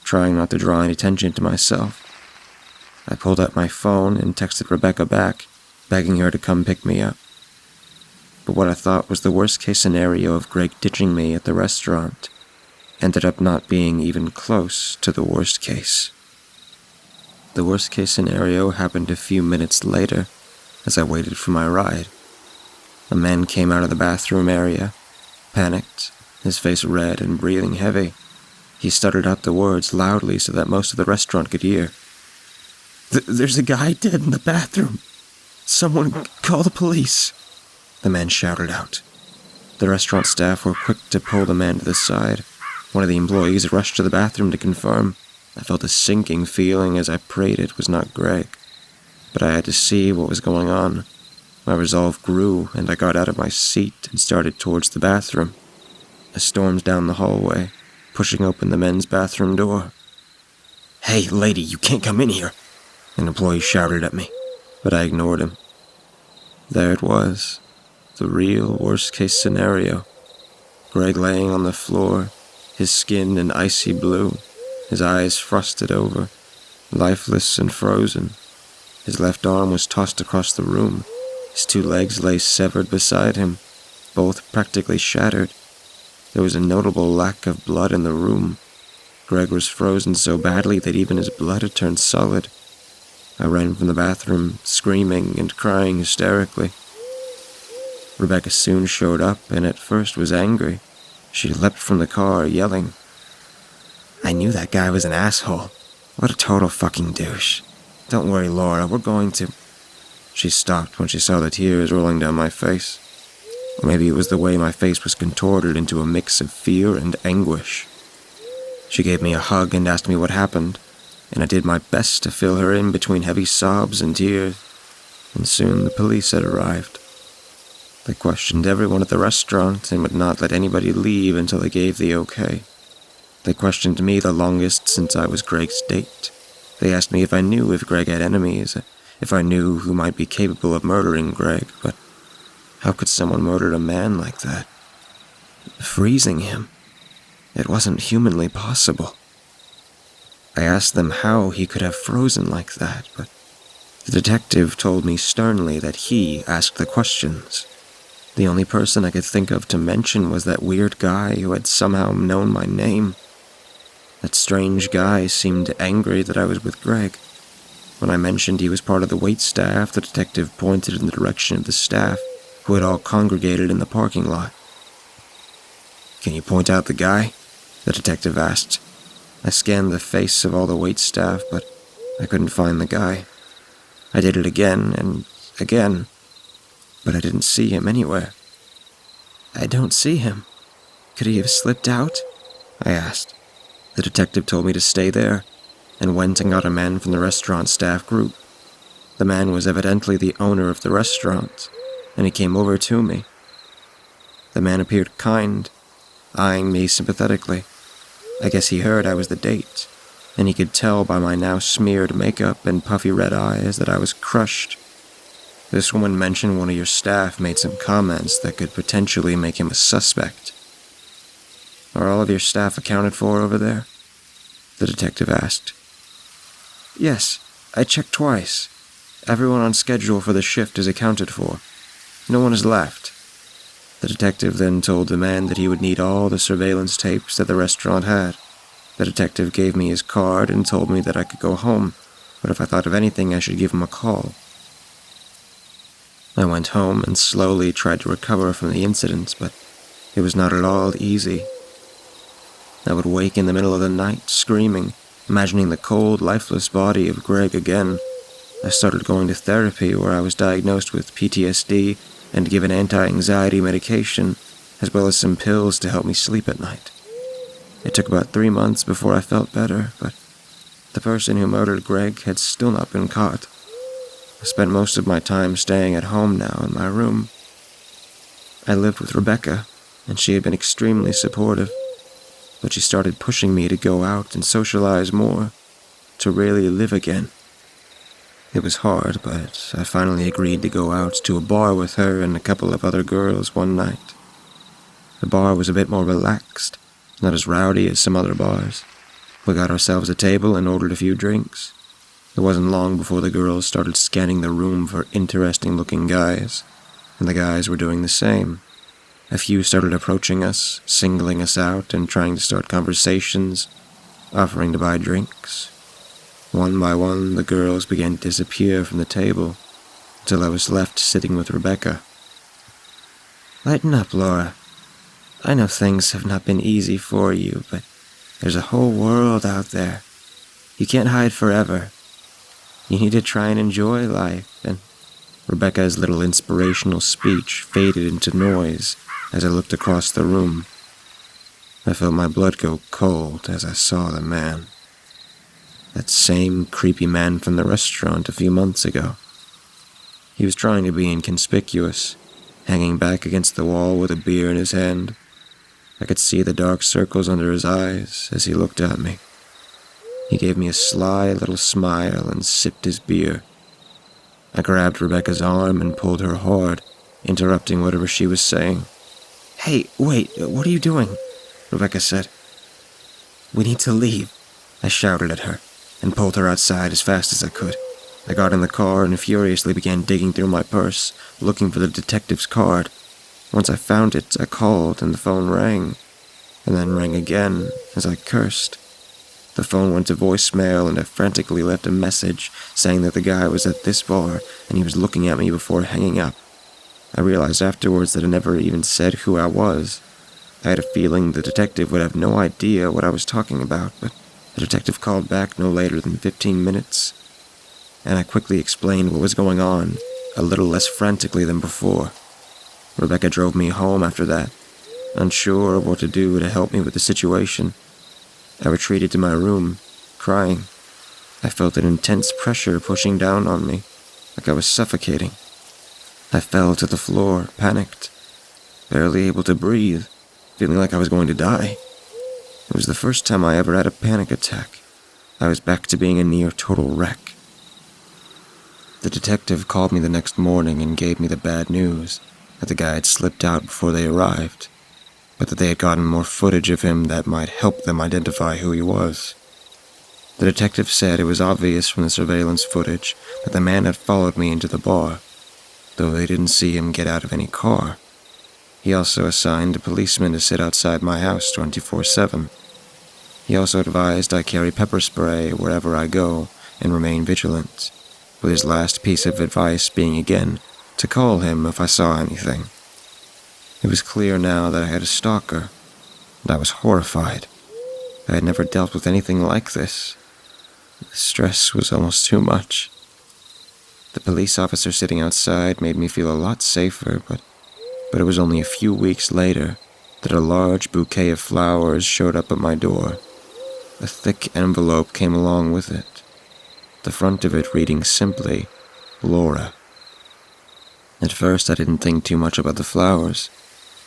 trying not to draw any attention to myself. I pulled out my phone and texted Rebecca back, begging her to come pick me up. But what I thought was the worst-case scenario of Greg ditching me at the restaurant ended up not being even close to the worst case. The worst-case scenario happened a few minutes later as I waited for my ride. A man came out of the bathroom area, panicked, his face red and breathing heavy. He stuttered out the words loudly so that most of the restaurant could hear. There's a guy dead in the bathroom. Someone call the police, the man shouted out. The restaurant staff were quick to pull the man to the side. One of the employees rushed to the bathroom to confirm. I felt a sinking feeling as I prayed it was not Greg. But I had to see what was going on. My resolve grew, and I got out of my seat and started towards the bathroom. I stormed down the hallway, pushing open the men's bathroom door. Hey, lady, you can't come in here, an employee shouted at me, but I ignored him. There it was, the real worst-case scenario. Greg laying on the floor, his skin an icy blue, his eyes frosted over, lifeless and frozen. His left arm was tossed across the room. His 2 legs lay severed beside him, both practically shattered. There was a notable lack of blood in the room. Greg was frozen so badly that even his blood had turned solid. I ran from the bathroom, screaming and crying hysterically. Rebecca soon showed up and at first was angry. She leapt from the car, yelling, "I knew that guy was an asshole. What a total fucking douche. Don't worry, Laura, we're going to..." She stopped when she saw the tears rolling down my face. Or maybe it was the way my face was contorted into a mix of fear and anguish. She gave me a hug and asked me what happened, and I did my best to fill her in between heavy sobs and tears, and soon the police had arrived. They questioned everyone at the restaurant and would not let anybody leave until they gave the okay. They questioned me the longest since I was Greg's date. They asked me if I knew if Greg had enemies, if I knew who might be capable of murdering Greg, but how could someone murder a man like that? Freezing him. It wasn't humanly possible. I asked them how he could have frozen like that, but the detective told me sternly that he asked the questions. The only person I could think of to mention was that weird guy who had somehow known my name. That strange guy seemed angry that I was with Greg. When I mentioned he was part of the waitstaff, the detective pointed in the direction of the staff, who had all congregated in the parking lot. "Can you point out the guy?" the detective asked. I scanned the face of all the waitstaff, but I couldn't find the guy. I did it again and again, but I didn't see him anywhere. "I don't see him. Could he have slipped out?" I asked. The detective told me to stay there, and went and got a man from the restaurant staff group. The man was evidently the owner of the restaurant, and he came over to me. The man appeared kind, eyeing me sympathetically. I guess he heard I was the date, and he could tell by my now smeared makeup and puffy red eyes that I was crushed. "This woman mentioned one of your staff made some comments that could potentially make him a suspect. Are all of your staff accounted for over there?" the detective asked. "Yes, I checked twice. Everyone on schedule for the shift is accounted for. No one has left." The detective then told the man that he would need all the surveillance tapes that the restaurant had. The detective gave me his card and told me that I could go home, but if I thought of anything I should give him a call. I went home and slowly tried to recover from the incident, but it was not at all easy. I would wake in the middle of the night, screaming, imagining the cold, lifeless body of Greg again. I started going to therapy where I was diagnosed with PTSD and given anti-anxiety medication, as well as some pills to help me sleep at night. It took about 3 months before I felt better, but the person who murdered Greg had still not been caught. I spent most of my time staying at home now in my room. I lived with Rebecca, and she had been extremely supportive, but she started pushing me to go out and socialize more, to really live again. It was hard, but I finally agreed to go out to a bar with her and a couple of other girls one night. The bar was a bit more relaxed, not as rowdy as some other bars. We got ourselves a table and ordered a few drinks. It wasn't long before the girls started scanning the room for interesting-looking guys, and the guys were doing the same. A few started approaching us, singling us out and trying to start conversations, offering to buy drinks. One by one, the girls began to disappear from the table, until I was left sitting with Rebecca. "Lighten up, Laura. I know things have not been easy for you, but there's a whole world out there. You can't hide forever. You need to try and enjoy life," and Rebecca's little inspirational speech faded into noise as I looked across the room. I felt my blood go cold as I saw the man. That same creepy man from the restaurant a few months ago. He was trying to be inconspicuous, hanging back against the wall with a beer in his hand. I could see the dark circles under his eyes as he looked at me. He gave me a sly little smile and sipped his beer. I grabbed Rebecca's arm and pulled her hard, interrupting whatever she was saying. "Hey, wait, what are you doing?" Rebecca said. We need to leave, I shouted at her, and pulled her outside as fast as I could. I got in the car and furiously began digging through my purse, looking for the detective's card. Once I found it, I called and the phone rang, and then rang again as I cursed. The phone went to voicemail and I frantically left a message saying that the guy was at this bar and he was looking at me before hanging up. I realized afterwards that I never even said who I was. I had a feeling the detective would have no idea what I was talking about, but the detective called back no later than 15 minutes, and I quickly explained what was going on, a little less frantically than before. Rebecca drove me home after that, unsure of what to do to help me with the situation. I retreated to my room, crying. I felt an intense pressure pushing down on me, like I was suffocating. I fell to the floor, panicked, barely able to breathe, feeling like I was going to die. It was the first time I ever had a panic attack. I was back to being a near-total wreck. The detective called me the next morning and gave me the bad news that the guy had slipped out before they arrived, but that they had gotten more footage of him that might help them identify who he was. The detective said it was obvious from the surveillance footage that the man had followed me into the bar, though they didn't see him get out of any car. He also assigned a policeman to sit outside my house 24/7. He also advised I carry pepper spray wherever I go and remain vigilant, with his last piece of advice being again to call him if I saw anything. It was clear now that I had a stalker, and I was horrified. I had never dealt with anything like this. The stress was almost too much. The police officer sitting outside made me feel a lot safer, but it was only a few weeks later that a large bouquet of flowers showed up at my door. A thick envelope came along with it, the front of it reading simply, Laura. At first I didn't think too much about the flowers.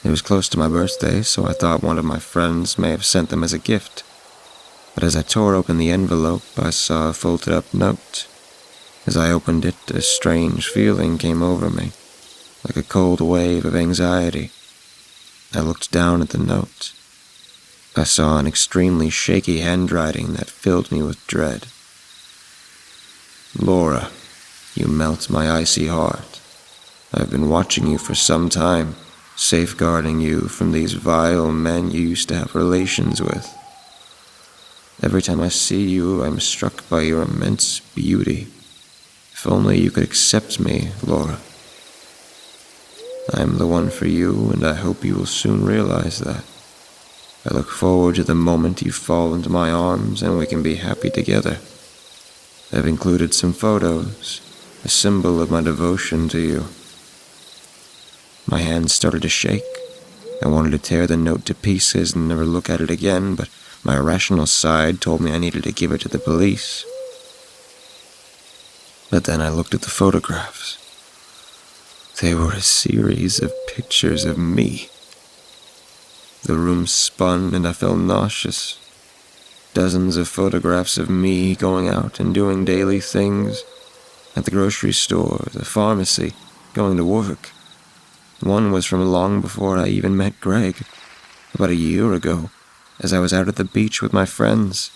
It was close to my birthday, so I thought one of my friends may have sent them as a gift. But as I tore open the envelope, I saw a folded up note. As I opened it, a strange feeling came over me, like a cold wave of anxiety. I looked down at the note. I saw an extremely shaky handwriting that filled me with dread. Laura, you melt my icy heart. I've been watching you for some time, safeguarding you from these vile men you used to have relations with. Every time I see you, I'm struck by your immense beauty. If only you could accept me, Laura. I'm the one for you, and I hope you will soon realize that. I look forward to the moment you fall into my arms and we can be happy together. I've included some photos, a symbol of my devotion to you. My hands started to shake. I wanted to tear the note to pieces and never look at it again, but my rational side told me I needed to give it to the police. But then I looked at the photographs. They were a series of pictures of me. The room spun and I felt nauseous. Dozens of photographs of me going out and doing daily things. At the grocery store, the pharmacy, going to work. One was from long before I even met Greg, about a year ago, as I was out at the beach with my friends.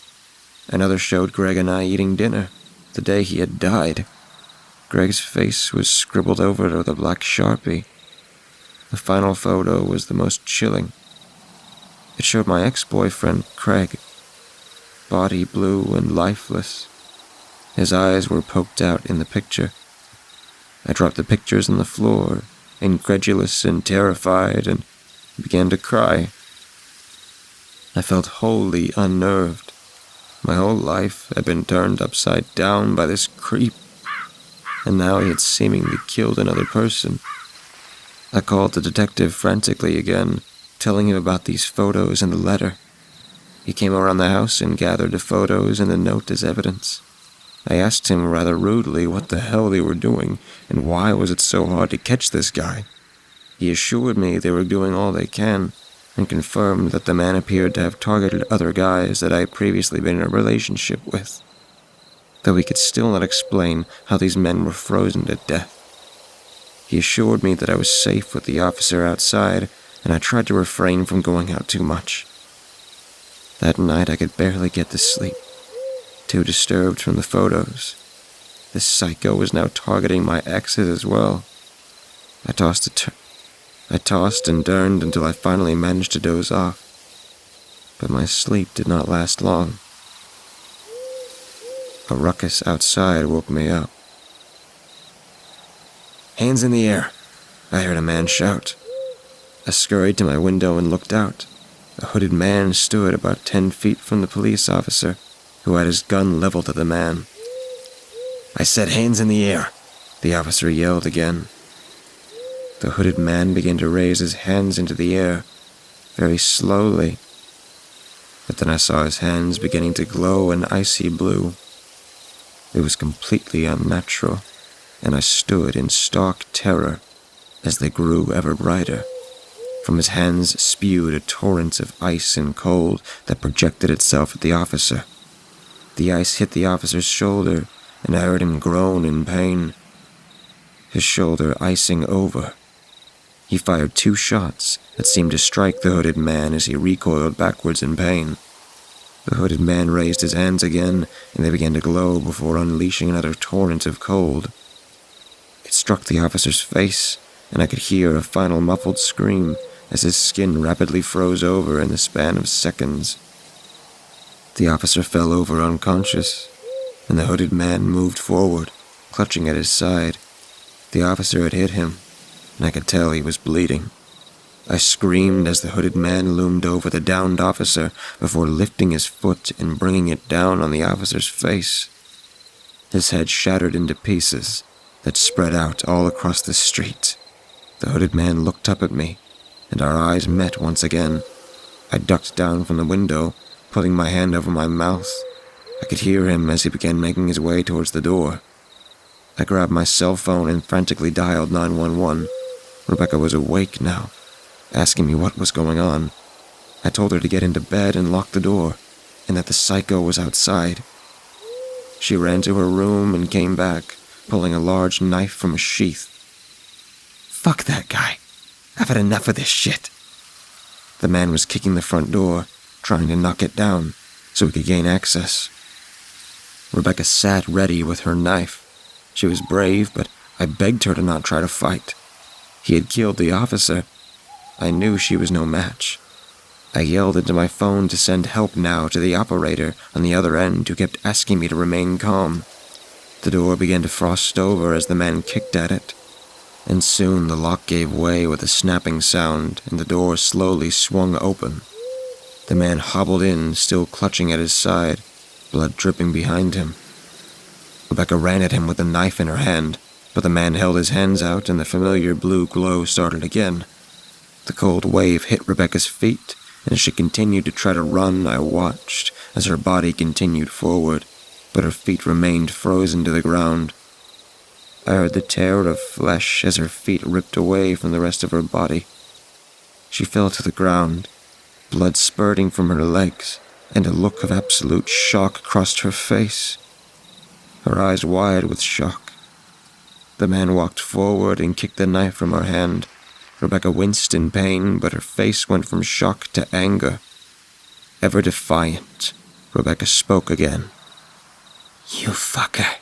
Another showed Greg and I eating dinner, the day he had died. Greg's face was scribbled over with a black Sharpie. The final photo was the most chilling. It showed my ex-boyfriend, Craig, body blue and lifeless. His eyes were poked out in the picture. I dropped the pictures on the floor, incredulous and terrified, and began to cry. I felt wholly unnerved. My whole life had been turned upside down by this creep, and now he had seemingly killed another person. I called the detective frantically again, telling him about these photos and the letter. He came around the house and gathered the photos and the note as evidence. I asked him rather rudely what the hell they were doing, and why was it so hard to catch this guy. He assured me they were doing all they can, and confirmed that the man appeared to have targeted other guys that I had previously been in a relationship with, though he could still not explain how these men were frozen to death. He assured me that I was safe with the officer outside, and I tried to refrain from going out too much. That night I could barely get to sleep, too disturbed from the photos. This psycho was now targeting my exes as well. I tossed and turned until I finally managed to doze off. But my sleep did not last long. A ruckus outside woke me up. "Hands in the air," I heard a man shout. I scurried to my window and looked out. A hooded man stood about 10 feet from the police officer, who had his gun leveled at the man. "I said hands in the air," the officer yelled again. The hooded man began to raise his hands into the air, very slowly. But then I saw his hands beginning to glow an icy blue. It was completely unnatural, and I stood in stark terror as they grew ever brighter. From his hands spewed a torrent of ice and cold that projected itself at the officer. The ice hit the officer's shoulder, and I heard him groan in pain. His shoulder icing over. He fired 2 shots that seemed to strike the hooded man as he recoiled backwards in pain. The hooded man raised his hands again, and they began to glow before unleashing another torrent of cold. It struck the officer's face, and I could hear a final muffled scream as his skin rapidly froze over in the span of seconds. The officer fell over unconscious, and the hooded man moved forward, clutching at his side. The officer had hit him, and I could tell he was bleeding. I screamed as the hooded man loomed over the downed officer before lifting his foot and bringing it down on the officer's face. His head shattered into pieces that spread out all across the street. The hooded man looked up at me, and our eyes met once again. I ducked down from the window, putting my hand over my mouth. I could hear him as he began making his way towards the door. I grabbed my cell phone and frantically dialed 911. Rebecca was awake now, asking me what was going on. I told her to get into bed and lock the door, and that the psycho was outside. She ran to her room and came back, pulling a large knife from a sheath. "Fuck that guy. I've had enough of this shit." The man was kicking the front door, trying to knock it down so he could gain access. Rebecca sat ready with her knife. She was brave, but I begged her to not try to fight. He had killed the officer. I knew she was no match. I yelled into my phone to send help now to the operator on the other end who kept asking me to remain calm. The door began to frost over as the man kicked at it, and soon the lock gave way with a snapping sound and the door slowly swung open. The man hobbled in, still clutching at his side, blood dripping behind him. Rebecca ran at him with a knife in her hand, but the man held his hands out and the familiar blue glow started again. The cold wave hit Rebecca's feet, and as she continued to try to run, I watched as her body continued forward, but her feet remained frozen to the ground. I heard the tear of flesh as her feet ripped away from the rest of her body. She fell to the ground, blood spurting from her legs, and a look of absolute shock crossed her face, her eyes wide with shock. The man walked forward and kicked the knife from her hand. Rebecca winced in pain, but her face went from shock to anger. Ever defiant, Rebecca spoke again. "You fucker.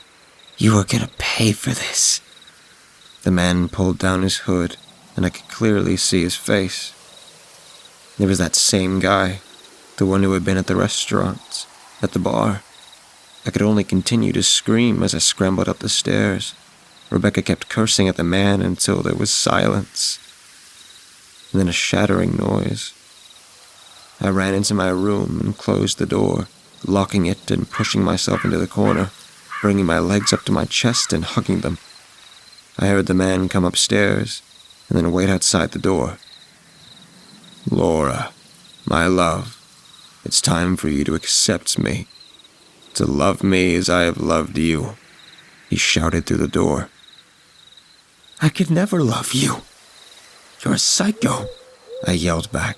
You are gonna pay for this." The man pulled down his hood, and I could clearly see his face. It was that same guy, the one who had been at the restaurant, at the bar. I could only continue to scream as I scrambled up the stairs. Rebecca kept cursing at the man until there was silence, and then a shattering noise. I ran into my room and closed the door, locking it and pushing myself into the corner, bringing my legs up to my chest and hugging them. I heard the man come upstairs and then wait outside the door. "Laura, my love, it's time for you to accept me, to love me as I have loved you," he shouted through the door. "I could never love you. You're a psycho," I yelled back.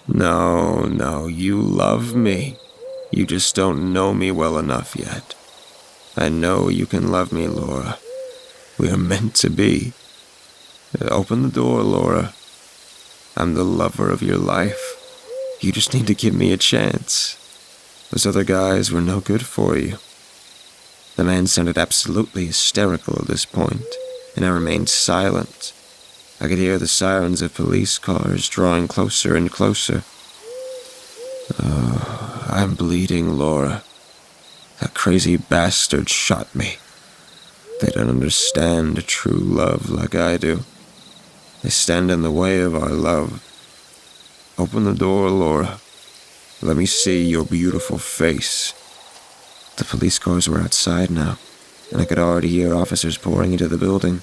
No, you love me. You just don't know me well enough yet. I know you can love me, Laura. We are meant to be. Open the door, Laura. I'm the lover of your life. You just need to give me a chance. Those other guys were no good for you." The man sounded absolutely hysterical at this point, and I remained silent. I could hear the sirens of police cars drawing closer and closer. "Oh, I'm bleeding, Laura. That crazy bastard shot me. They don't understand true love like I do. They stand in the way of our love. Open the door, Laura. Let me see your beautiful face." The police cars were outside now, and I could already hear officers pouring into the building.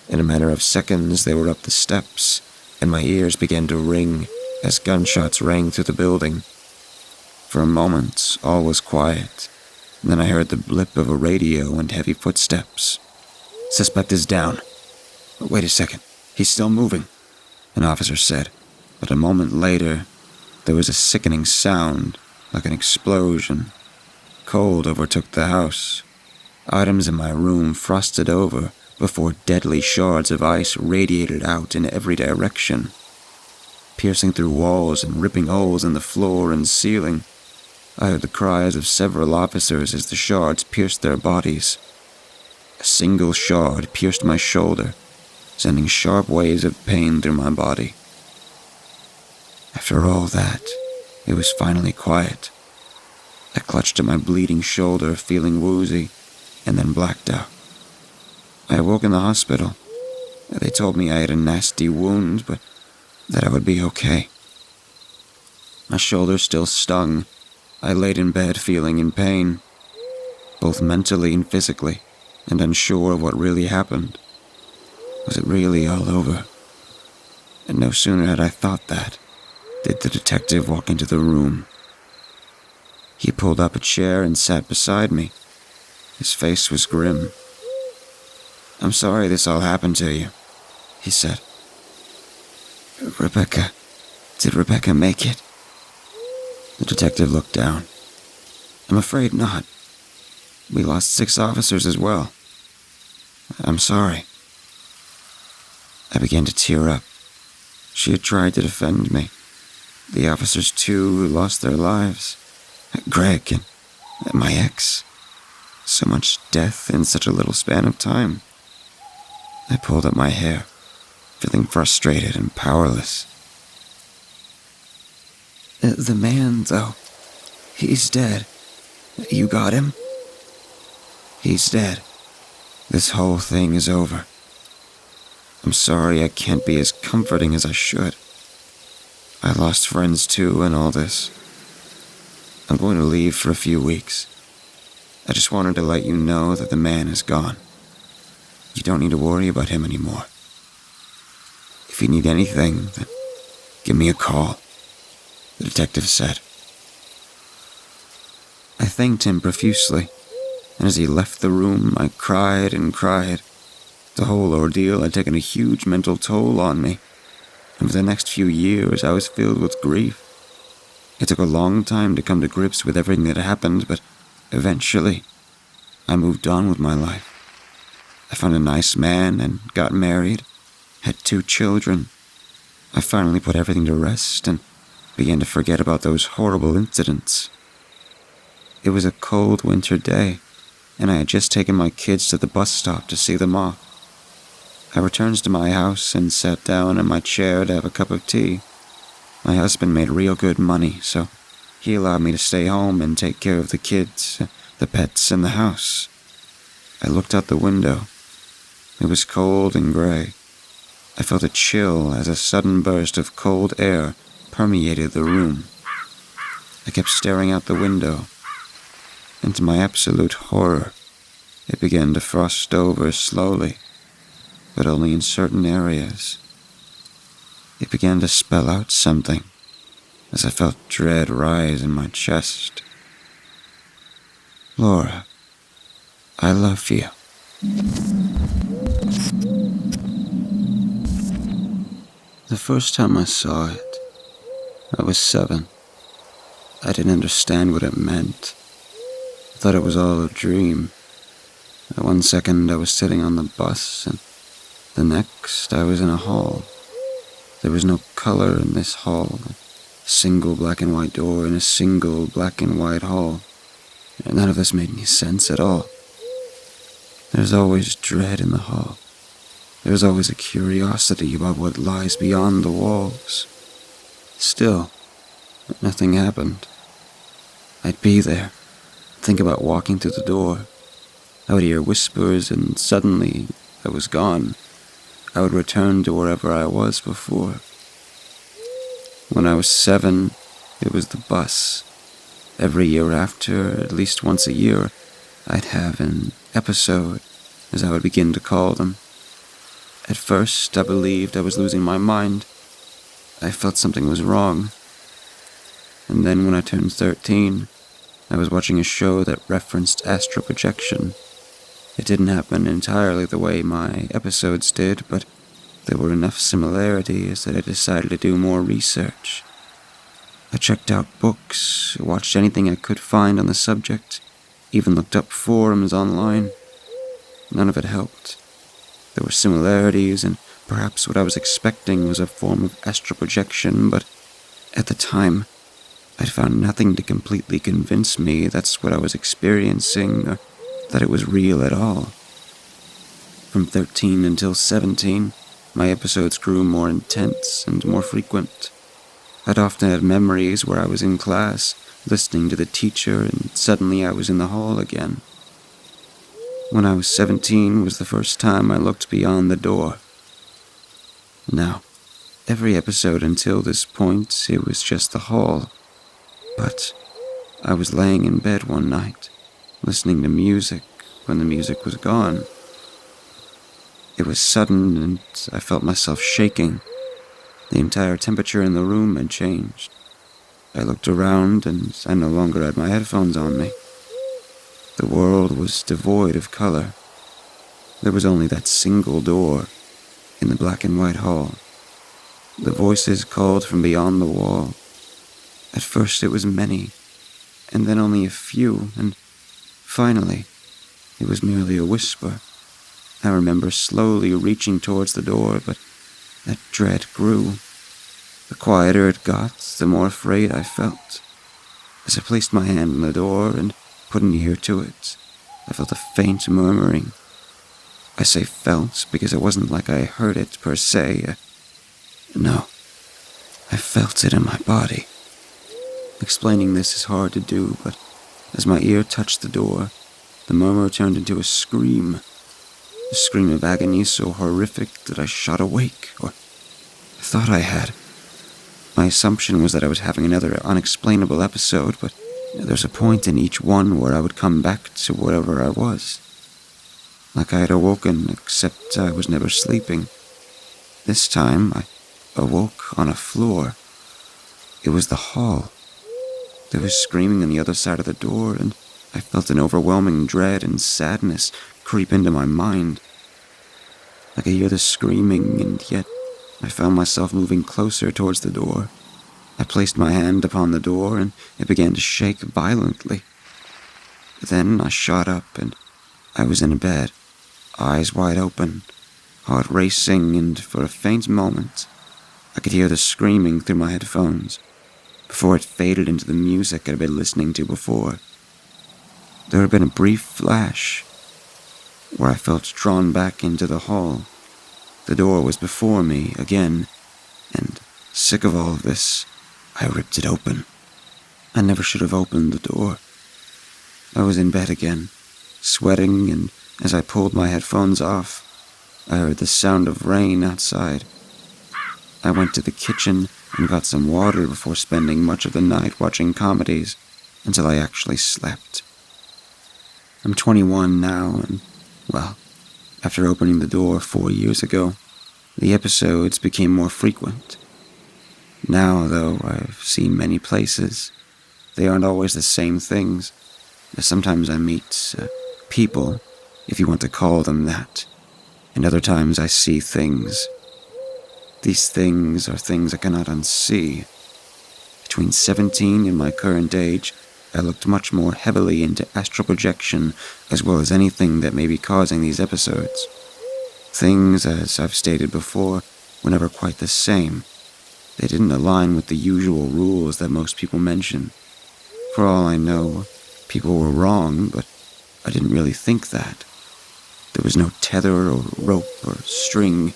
In a matter of seconds, they were up the steps, and my ears began to ring as gunshots rang through the building. For a moment, all was quiet. Then I heard the blip of a radio and heavy footsteps. "Suspect is down." "Wait a second, he's still moving," an officer said. But a moment later, there was a sickening sound, like an explosion. Cold overtook the house. Items in my room frosted over before deadly shards of ice radiated out in every direction, piercing through walls and ripping holes in the floor and ceiling. I heard the cries of several officers as the shards pierced their bodies. A single shard pierced my shoulder, sending sharp waves of pain through my body. After all that, it was finally quiet. I clutched at my bleeding shoulder, feeling woozy, and then blacked out. I awoke in the hospital. They told me I had a nasty wound, but that I would be okay. My shoulder still stung. I laid in bed feeling in pain, both mentally and physically, and unsure of what really happened. Was it really all over? And no sooner had I thought that, did the detective walk into the room. He pulled up a chair and sat beside me. His face was grim. "I'm sorry this all happened to you," he said. Did Rebecca make it?" The detective looked down. "I'm afraid not. We lost 6 officers as well. I'm sorry." I began to tear up. She had tried to defend me. The officers, too, who lost their lives. Greg and my ex. So much death in such a little span of time. I pulled up my hair, feeling frustrated and powerless. "The man, though, he's dead. You got him?" "He's dead. This whole thing is over. I'm sorry I can't be as comforting as I should. I lost friends too in all this. I'm going to leave for a few weeks. I just wanted to let you know that the man is gone. You don't need to worry about him anymore. If you need anything, then give me a call," the detective said. I thanked him profusely, and as he left the room, I cried and cried. The whole ordeal had taken a huge mental toll on me, and for the next few years I was filled with grief. It took a long time to come to grips with everything that happened, but eventually, I moved on with my life. I found a nice man and got married, had 2 children. I finally put everything to rest and began to forget about those horrible incidents. It was a cold winter day, and I had just taken my kids to the bus stop to see them off. I returned to my house and sat down in my chair to have a cup of tea. My husband made real good money, so he allowed me to stay home and take care of the kids, the pets, and the house. I looked out the window. It was cold and gray. I felt a chill as a sudden burst of cold air permeated the room. I kept staring out the window, and to my absolute horror, it began to frost over slowly, but only in certain areas. It began to spell out something as I felt dread rise in my chest. "Laura, I love you." The first time I saw it, I was 7. I didn't understand what it meant. I thought it was all a dream. At one second I was sitting on the bus, and the next I was in a hall. There was no color in this hall. A single black and white door in a single black and white hall. And none of this made any sense at all. There's always dread in the hall. There's always a curiosity about what lies beyond the walls. Still, nothing happened. I'd be there, think about walking through the door. I would hear whispers, and suddenly I was gone. I would return to wherever I was before. When I was 7, it was the bus. Every year after, at least once a year, I'd have an episode, as I would begin to call them. At first, I believed I was losing my mind. I felt something was wrong. And then when I turned 13, I was watching a show that referenced astral projection. It didn't happen entirely the way my episodes did, but there were enough similarities that I decided to do more research. I checked out books, watched anything I could find on the subject, even looked up forums online. None of it helped. There were similarities, and perhaps what I was expecting was a form of astral projection, but at the time, I'd found nothing to completely convince me that's what I was experiencing, or that it was real at all. From 13 until 17, my episodes grew more intense and more frequent. I'd often had memories where I was in class, listening to the teacher, and suddenly I was in the hall again. When I was 17 was the first time I looked beyond the door. Now, every episode until this point, it was just the hall. But I was laying in bed one night, listening to music when the music was gone. It was sudden, and I felt myself shaking. The entire temperature in the room had changed. I looked around, and I no longer had my headphones on me. The world was devoid of color. There was only that single door in the black and white hall. The voices called from beyond the wall. At first it was many, and then only a few, and finally it was merely a whisper. I remember slowly reaching towards the door, but that dread grew. The quieter it got, the more afraid I felt. As I placed my hand on the door and put an ear to it, I felt a faint murmuring. I say felt because it wasn't like I heard it per se. No, I felt it in my body. Explaining this is hard to do, but as my ear touched the door, the murmur turned into a scream of agony so horrific that I shot awake, or I thought I had. My assumption was that I was having another unexplainable episode, but there's a point in each one where I would come back to wherever I was. Like I had awoken, except I was never sleeping. This time, I awoke on a floor. It was the hall. There was screaming on the other side of the door, and I felt an overwhelming dread and sadness creep into my mind. I could hear the screaming, and yet I found myself moving closer towards the door. I placed my hand upon the door, and it began to shake violently. Then I shot up, and I was in a bed, eyes wide open, heart racing, and for a faint moment, I could hear the screaming through my headphones, before it faded into the music I'd been listening to before. There had been a brief flash, where I felt drawn back into the hall. The door was before me again, and sick of all of this, I ripped it open. I never should have opened the door. I was in bed again, sweating, and as I pulled my headphones off, I heard the sound of rain outside. I went to the kitchen and got some water before spending much of the night watching comedies until I actually slept. I'm 21 now, and, well, after opening the door 4 years ago, the episodes became more frequent. Now, though, I've seen many places. They aren't always the same things. Sometimes I meet people, if you want to call them that, and other times I see things. These things are things I cannot unsee. Between 17 and my current age, I looked much more heavily into astral projection as well as anything that may be causing these episodes. Things, as I've stated before, were never quite the same. They didn't align with the usual rules that most people mention. For all I know, people were wrong, but I didn't really think that. There was no tether or rope or string.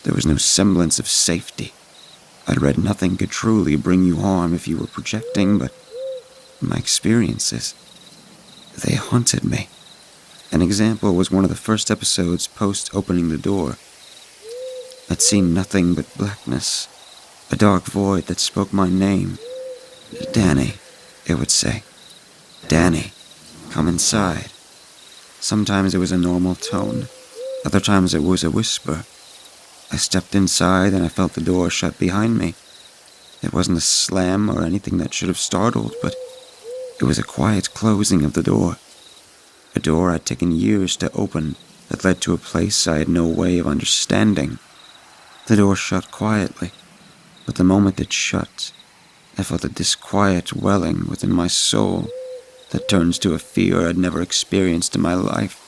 There was no semblance of safety. I'd read nothing could truly bring you harm if you were projecting, but my experiences, they haunted me. An example was one of the first episodes post-opening the door. I'd seen nothing but blackness, a dark void that spoke my name. Danny, it would say. Danny, come inside. Sometimes it was a normal tone. Other times it was a whisper. I stepped inside and I felt the door shut behind me. It wasn't a slam or anything that should have startled, but it was a quiet closing of the door. A door I'd taken years to open that led to a place I had no way of understanding. The door shut quietly, but the moment it shut, I felt a disquiet welling within my soul that turns to a fear I'd never experienced in my life.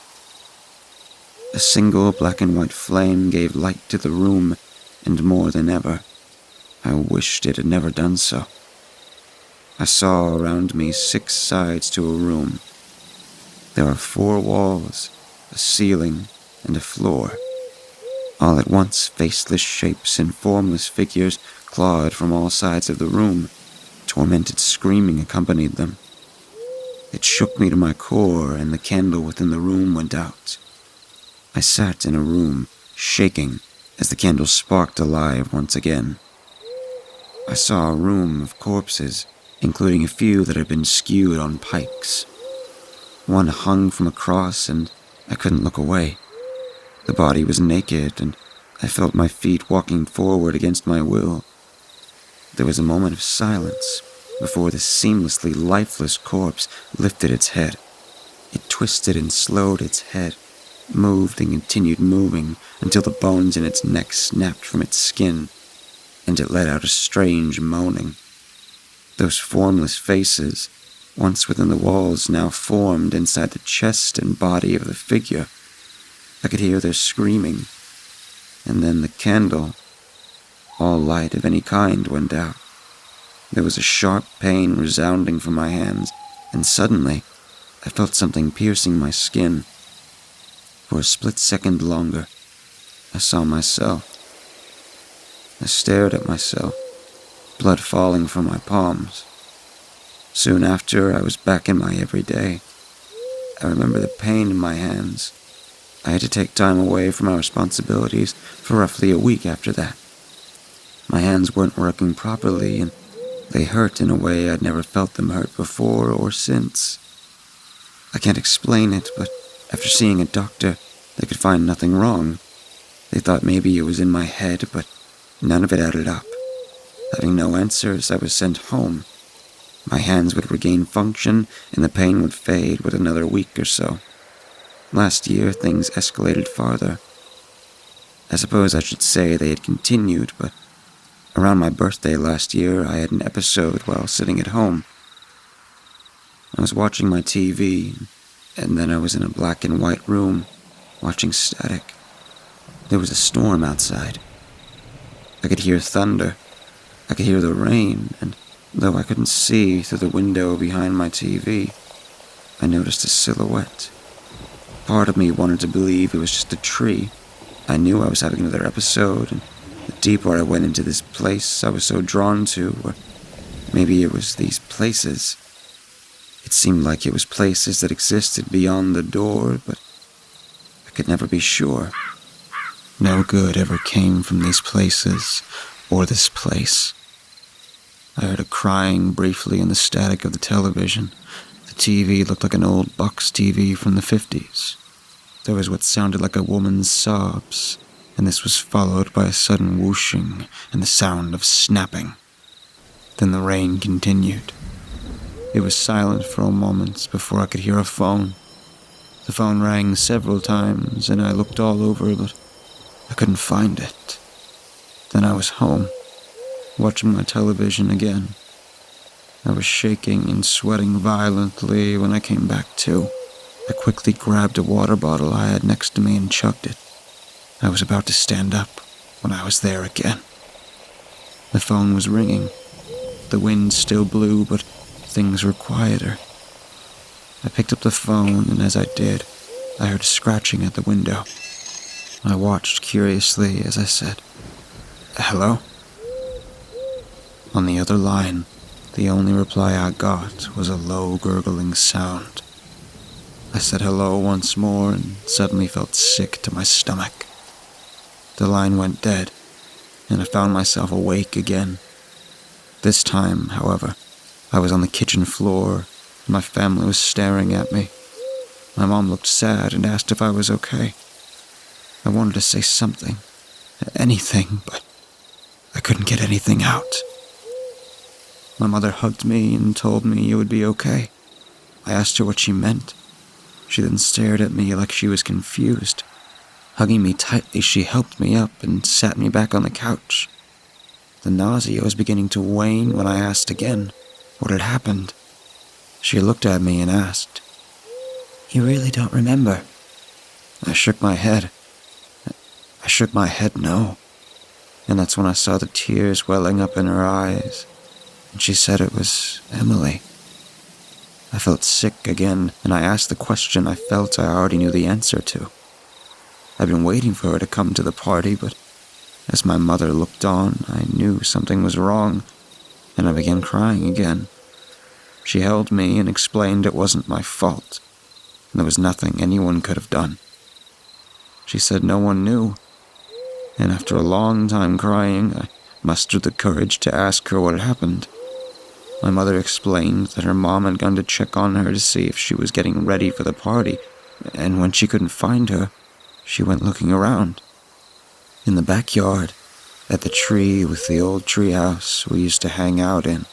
A single black and white flame gave light to the room, and more than ever, I wished it had never done so. I saw around me 6 sides to a room. There are 4 walls, a ceiling, and a floor. All at once, faceless shapes and formless figures clawed from all sides of the room. Tormented screaming accompanied them. It shook me to my core, and the candle within the room went out. I sat in a room, shaking, as the candle sparked alive once again. I saw a room of corpses, including a few that had been skewed on pikes. One hung from a cross, and I couldn't look away. The body was naked, and I felt my feet walking forward against my will. There was a moment of silence before this seamlessly lifeless corpse lifted its head. It twisted and slowed its head, moved and continued moving until the bones in its neck snapped from its skin, and it let out a strange moaning. Those formless faces, once within the walls, now formed inside the chest and body of the figure. I could hear their screaming, and then the candle, all light of any kind, went out. There was a sharp pain resounding from my hands, and suddenly I felt something piercing my skin. For a split second longer, I saw myself. I stared at myself, blood falling from my palms. Soon after, I was back in my everyday. I remember the pain in my hands. I had to take time away from my responsibilities for roughly a week after that. My hands weren't working properly, and they hurt in a way I'd never felt them hurt before or since. I can't explain it, but after seeing a doctor, they could find nothing wrong. They thought maybe it was in my head, but none of it added up. Having no answers, I was sent home. My hands would regain function, and the pain would fade with another week or so. Last year, things escalated farther. I suppose I should say they had continued, but around my birthday last year, I had an episode while sitting at home. I was watching my TV, and then I was in a black and white room, watching static. There was a storm outside. I could hear thunder. I could hear the rain, and though I couldn't see through the window behind my TV, I noticed a silhouette. Part of me wanted to believe it was just a tree. I knew I was having another episode, and the deeper I went into this place I was so drawn to, or maybe it was these places. It seemed like it was places that existed beyond the door, but I could never be sure. No good ever came from these places, or this place. I heard a crying briefly in the static of the television. The TV looked like an old box TV from the 50s. There was what sounded like a woman's sobs, and this was followed by a sudden whooshing and the sound of snapping. Then the rain continued. It was silent for a moment before I could hear a phone. The phone rang several times, and I looked all over, but I couldn't find it. Then I was home, watching my television again. I was shaking and sweating violently when I came back to. I quickly grabbed a water bottle I had next to me and chugged it. I was about to stand up when I was there again. The phone was ringing. The wind still blew, but things were quieter. I picked up the phone, and as I did, I heard scratching at the window. I watched curiously as I said, "Hello?" On the other line, the only reply I got was a low gurgling sound. I said hello once more and suddenly felt sick to my stomach. The line went dead, and I found myself awake again. This time, however, I was on the kitchen floor, and my family was staring at me. My mom looked sad and asked if I was okay. I wanted to say something, anything, but I couldn't get anything out. My mother hugged me and told me it would be okay. I asked her what she meant. She then stared at me like she was confused. Hugging me tightly, she helped me up and sat me back on the couch. The nausea was beginning to wane when I asked again what had happened. She looked at me and asked, "You really don't remember?" I shook my head. No. And that's when I saw the tears welling up in her eyes. And she said it was Emily. I felt sick again, and I asked the question I felt I already knew the answer to. I'd been waiting for her to come to the party, but as my mother looked on, I knew something was wrong, and I began crying again. She held me and explained it wasn't my fault, and there was nothing anyone could have done. She said no one knew, and after a long time crying, I mustered the courage to ask her what had happened. My mother explained that her mom had gone to check on her to see if she was getting ready for the party, and when she couldn't find her, she went looking around. In the backyard, at the tree with the old treehouse we used to hang out in,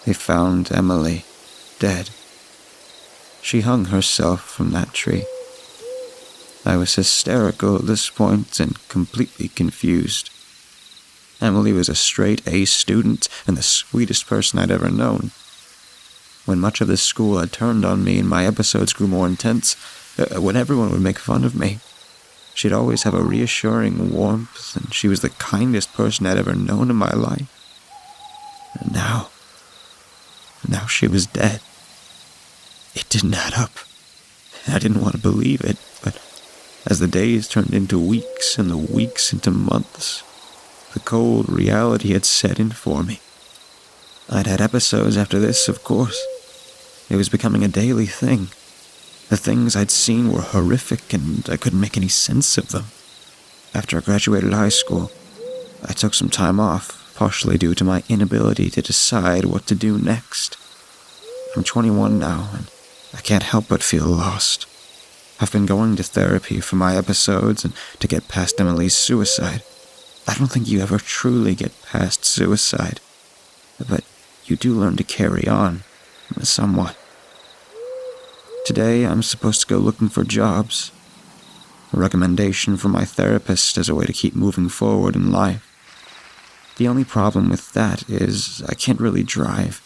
they found Emily, dead. She hung herself from that tree. I was hysterical at this point and completely confused. Emily was a straight A student and the sweetest person I'd ever known. When much of the school had turned on me and my episodes grew more intense, when everyone would make fun of me, she'd always have a reassuring warmth, and she was the kindest person I'd ever known in my life. And now she was dead. It didn't add up. I didn't want to believe it, but as the days turned into weeks and the weeks into months, the cold reality had set in for me. I'd had episodes after this, of course. It was becoming a daily thing. The things I'd seen were horrific, and I couldn't make any sense of them. After I graduated high school, I took some time off, partially due to my inability to decide what to do next. I'm 21 now, and I can't help but feel lost. I've been going to therapy for my episodes and to get past Emily's suicide. I don't think you ever truly get past suicide, but you do learn to carry on, somewhat. Today, I'm supposed to go looking for jobs. A recommendation from my therapist as a way to keep moving forward in life. The only problem with that is I can't really drive,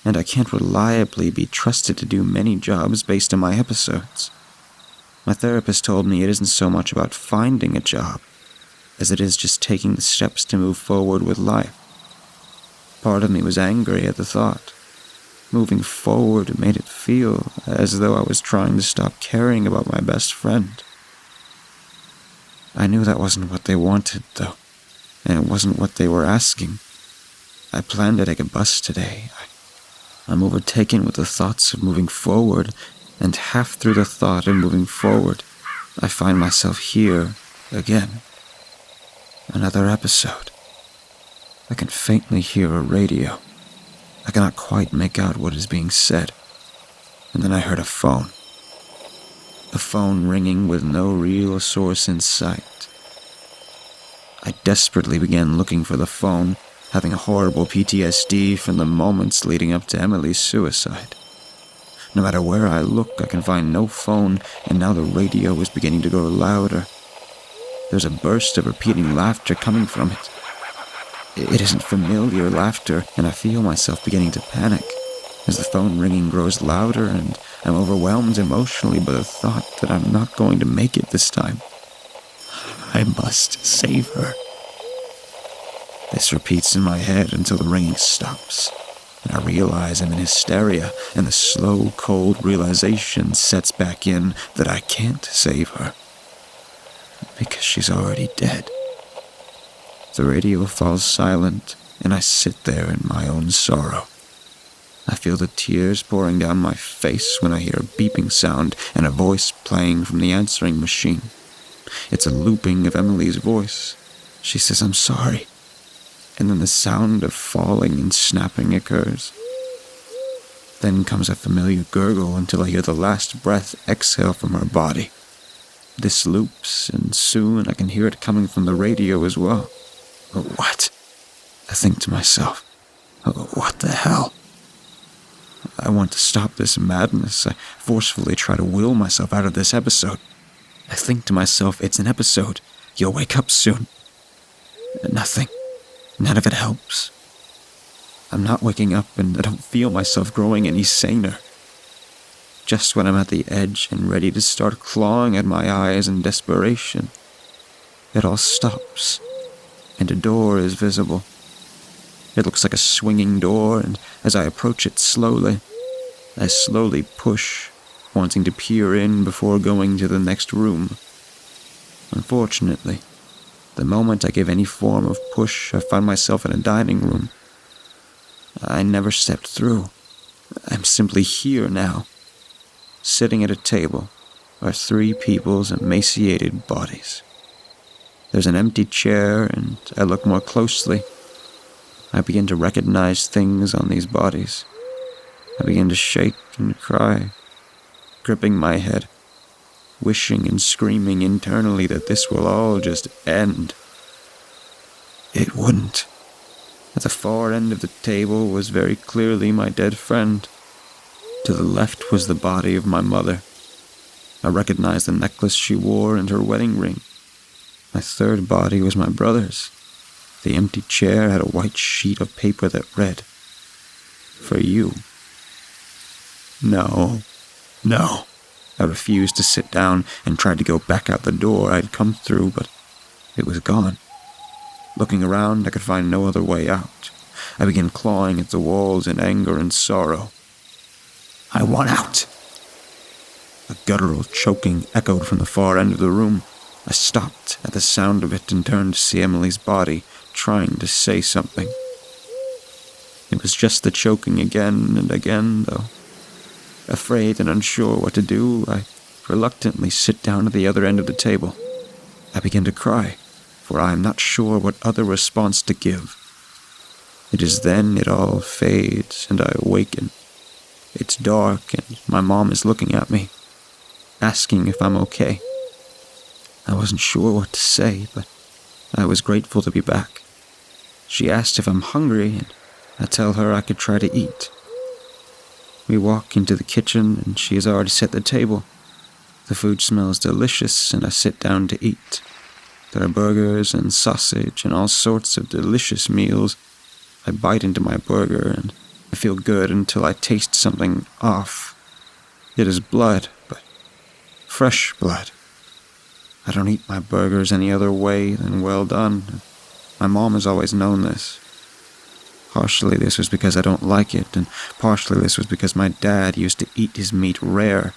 and I can't reliably be trusted to do many jobs based on my episodes. My therapist told me it isn't so much about finding a job, as it is just taking the steps to move forward with life. Part of me was angry at the thought. Moving forward made it feel as though I was trying to stop caring about my best friend. I knew that wasn't what they wanted, though, and it wasn't what they were asking. I planned to take a bus today. I'm overtaken with the thoughts of moving forward, and half through the thought of moving forward, I find myself here again. Another episode. I can faintly hear a radio. I cannot quite make out what is being said. And then I heard a phone. A phone ringing with no real source in sight. I desperately began looking for the phone, having a horrible PTSD from the moments leading up to Emily's suicide. No matter where I look, I can find no phone, and now the radio is beginning to grow louder. There's a burst of repeating laughter coming from it. It isn't familiar laughter, and I feel myself beginning to panic as the phone ringing grows louder, and I'm overwhelmed emotionally by the thought that I'm not going to make it this time. I must save her. This repeats in my head until the ringing stops, and I realize I'm in hysteria, and the slow, cold realization sets back in that I can't save her, because she's already dead. The radio falls silent, and I sit there in my own sorrow. I feel the tears pouring down my face when I hear a beeping sound and a voice playing from the answering machine. It's a looping of Emily's voice. She says, "I'm sorry." And then the sound of falling and snapping occurs. Then comes a familiar gurgle until I hear the last breath exhale from her body. This loops, and soon I can hear it coming from the radio as well. What? I think to myself, what the hell? I want to stop this madness. I forcefully try to will myself out of this episode. I think to myself, it's an episode. You'll wake up soon. Nothing. None of it helps. I'm not waking up, and I don't feel myself growing any saner. Just when I'm at the edge and ready to start clawing at my eyes in desperation, it all stops, and a door is visible. It looks like a swinging door, and as I approach it slowly, I slowly push, wanting to peer in before going to the next room. Unfortunately, the moment I give any form of push, I find myself in a dining room. I never stepped through. I'm simply here now. Sitting at a table are 3 people's emaciated bodies. There's an empty chair, and I look more closely. I begin to recognize things on these bodies. I begin to shake and cry, gripping my head, wishing and screaming internally that this will all just end. It wouldn't. At the far end of the table was very clearly my dead friend. To the left was the body of my mother. I recognized the necklace she wore and her wedding ring. My third body was my brother's. The empty chair had a white sheet of paper that read, "For you." No. I refused to sit down and tried to go back out the door I'd come through, but it was gone. Looking around, I could find no other way out. I began clawing at the walls in anger and sorrow. I want out! A guttural choking echoed from the far end of the room. I stopped at the sound of it and turned to see Emily's body, trying to say something. It was just the choking again and again, though. Afraid and unsure what to do, I reluctantly sit down at the other end of the table. I begin to cry, for I am not sure what other response to give. It is then it all fades, and I awaken. It's dark, and my mom is looking at me, asking if I'm okay. I wasn't sure what to say, but I was grateful to be back. She asked if I'm hungry, and I tell her I could try to eat. We walk into the kitchen, and she has already set the table. The food smells delicious, and I sit down to eat. There are burgers and sausage and all sorts of delicious meals. I bite into my burger, and I feel good until I taste something off. It is blood, but fresh blood. I don't eat my burgers any other way than well done. My mom has always known this. Partially this was because I don't like it, and partially this was because my dad used to eat his meat rare,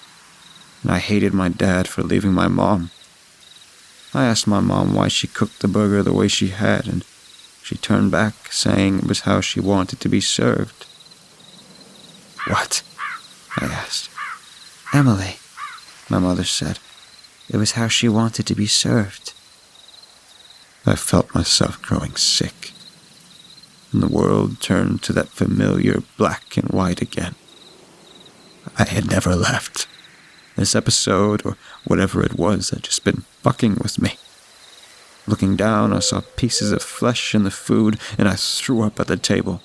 and I hated my dad for leaving my mom. I asked my mom why she cooked the burger the way she had, and she turned back, saying it was how she wanted to be served. "What?" I asked. "Emily," my mother said. "It was how she wanted to be served." I felt myself growing sick, and the world turned to that familiar black and white again. I had never left. This episode, or whatever it was, had just been fucking with me. Looking down, I saw pieces of flesh in the food, and I threw up at the table.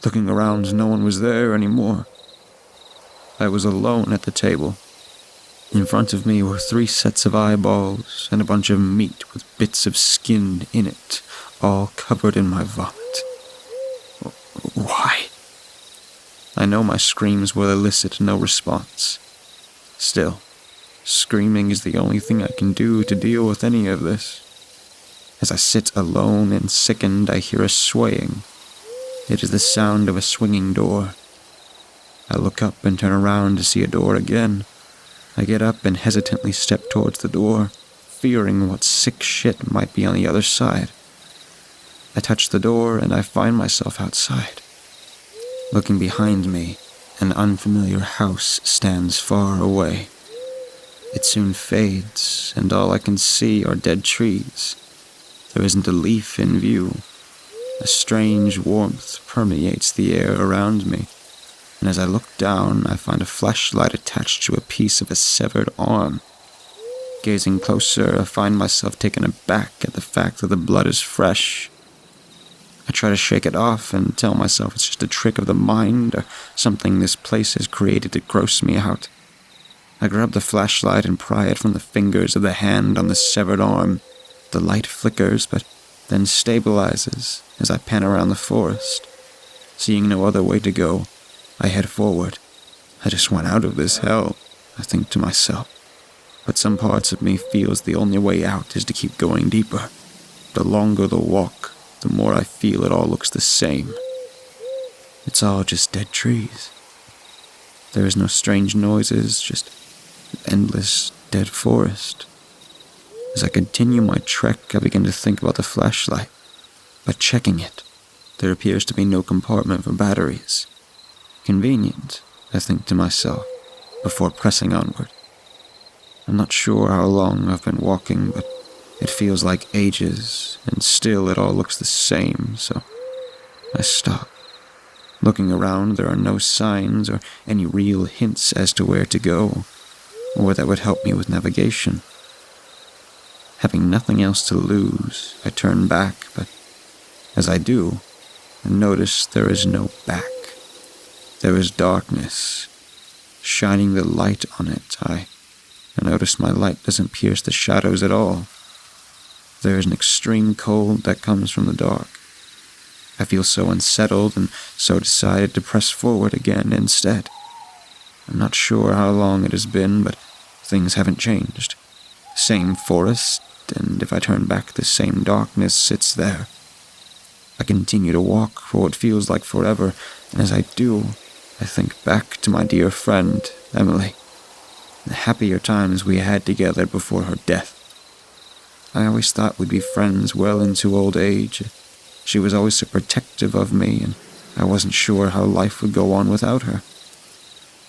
Looking around, no one was there anymore. I was alone at the table. In front of me were 3 sets of eyeballs and a bunch of meat with bits of skin in it, all covered in my vomit. Why? I know my screams will elicit no response. Still, screaming is the only thing I can do to deal with any of this. As I sit alone and sickened, I hear a swaying. It is the sound of a swinging door. I look up and turn around to see a door again. I get up and hesitantly step towards the door, fearing what sick shit might be on the other side. I touch the door and I find myself outside. Looking behind me, an unfamiliar house stands far away. It soon fades, and all I can see are dead trees. There isn't a leaf in view. A strange warmth permeates the air around me, and as I look down, I find a flashlight attached to a piece of a severed arm. Gazing closer, I find myself taken aback at the fact that the blood is fresh. I try to shake it off and tell myself it's just a trick of the mind or something this place has created to gross me out. I grab the flashlight and pry it from the fingers of the hand on the severed arm. The light flickers, but then stabilizes as I pan around the forest. Seeing no other way to go, I head forward. I just want out of this hell, I think to myself. But some parts of me feels the only way out is to keep going deeper. The longer the walk, the more I feel it all looks the same. It's all just dead trees. There is no strange noises, just an endless dead forest. As I continue my trek, I begin to think about the flashlight. By checking it, there appears to be no compartment for batteries. Convenient, I think to myself, before pressing onward. I'm not sure how long I've been walking, but it feels like ages, and still it all looks the same, so I stop. Looking around, there are no signs or any real hints as to where to go, or that would help me with navigation. Having nothing else to lose, I turn back, but as I do, I notice there is no back. There is darkness. Shining the light on it, I notice my light doesn't pierce the shadows at all. There is an extreme cold that comes from the dark. I feel so unsettled and so decided to press forward again instead. I'm not sure how long it has been, but things haven't changed. Same forest, and if I turn back, the same darkness sits there. I continue to walk for what feels like forever, and as I do, I think back to my dear friend, Emily, the happier times we had together before her death. I always thought we'd be friends well into old age. She was always so protective of me, and I wasn't sure how life would go on without her.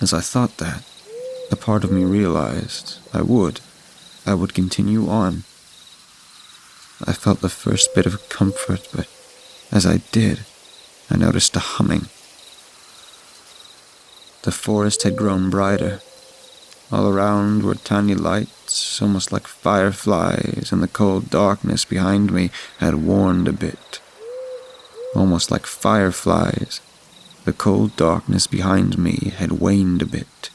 As I thought that, a part of me realized I would continue on. I felt the first bit of comfort, but as I did, I noticed a humming. The forest had grown brighter. All around were tiny lights, almost like fireflies, and the cold darkness behind me had warmed a bit. Almost like fireflies, the cold darkness behind me had waned a bit.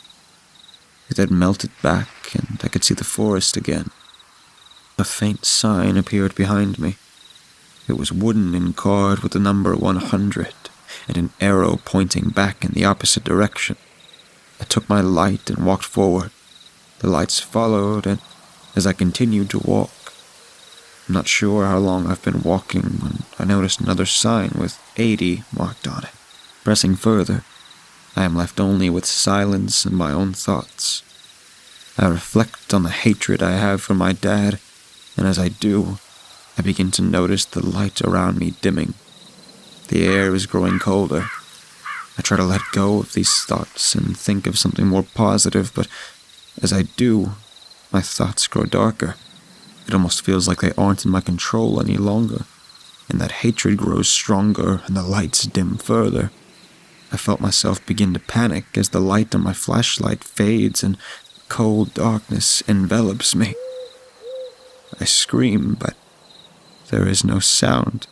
It had melted back, and I could see the forest again. A faint sign appeared behind me. It was wooden and carved with the number 100, and an arrow pointing back in the opposite direction. I took my light and walked forward. The lights followed, and as I continued to walk, I'm not sure how long I've been walking when I noticed another sign with 80 marked on it. Pressing further, I am left only with silence and my own thoughts. I reflect on the hatred I have for my dad, and as I do, I begin to notice the light around me dimming. The air is growing colder. I try to let go of these thoughts and think of something more positive, but as I do, my thoughts grow darker. It almost feels like they aren't in my control any longer, and that hatred grows stronger and the lights dim further. I felt myself begin to panic as the light on my flashlight fades and cold darkness envelops me. I scream, but there is no sound.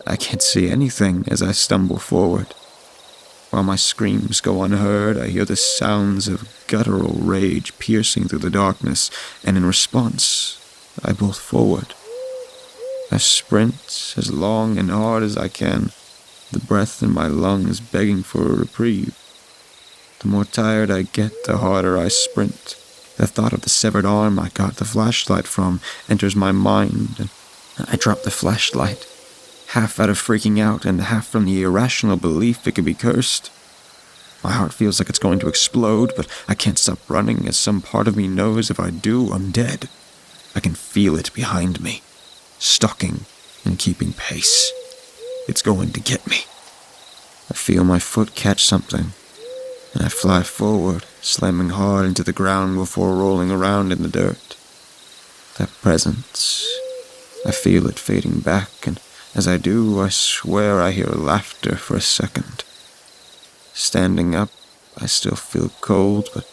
I can't see anything as I stumble forward. While my screams go unheard, I hear the sounds of guttural rage piercing through the darkness, and in response, I bolt forward. I sprint as long and hard as I can, the breath in my lungs begging for a reprieve. The more tired I get, the harder I sprint. The thought of the severed arm I got the flashlight from enters my mind, and I dropped the flashlight, half out of freaking out and half from the irrational belief it could be cursed. My heart feels like it's going to explode, but I can't stop running as some part of me knows if I do, I'm dead. I can feel it behind me, stalking and keeping pace. It's going to get me. I feel my foot catch something, and I fly forward, slamming hard into the ground before rolling around in the dirt. That presence, I feel it fading back, and as I do, I swear I hear laughter for a second. Standing up, I still feel cold, but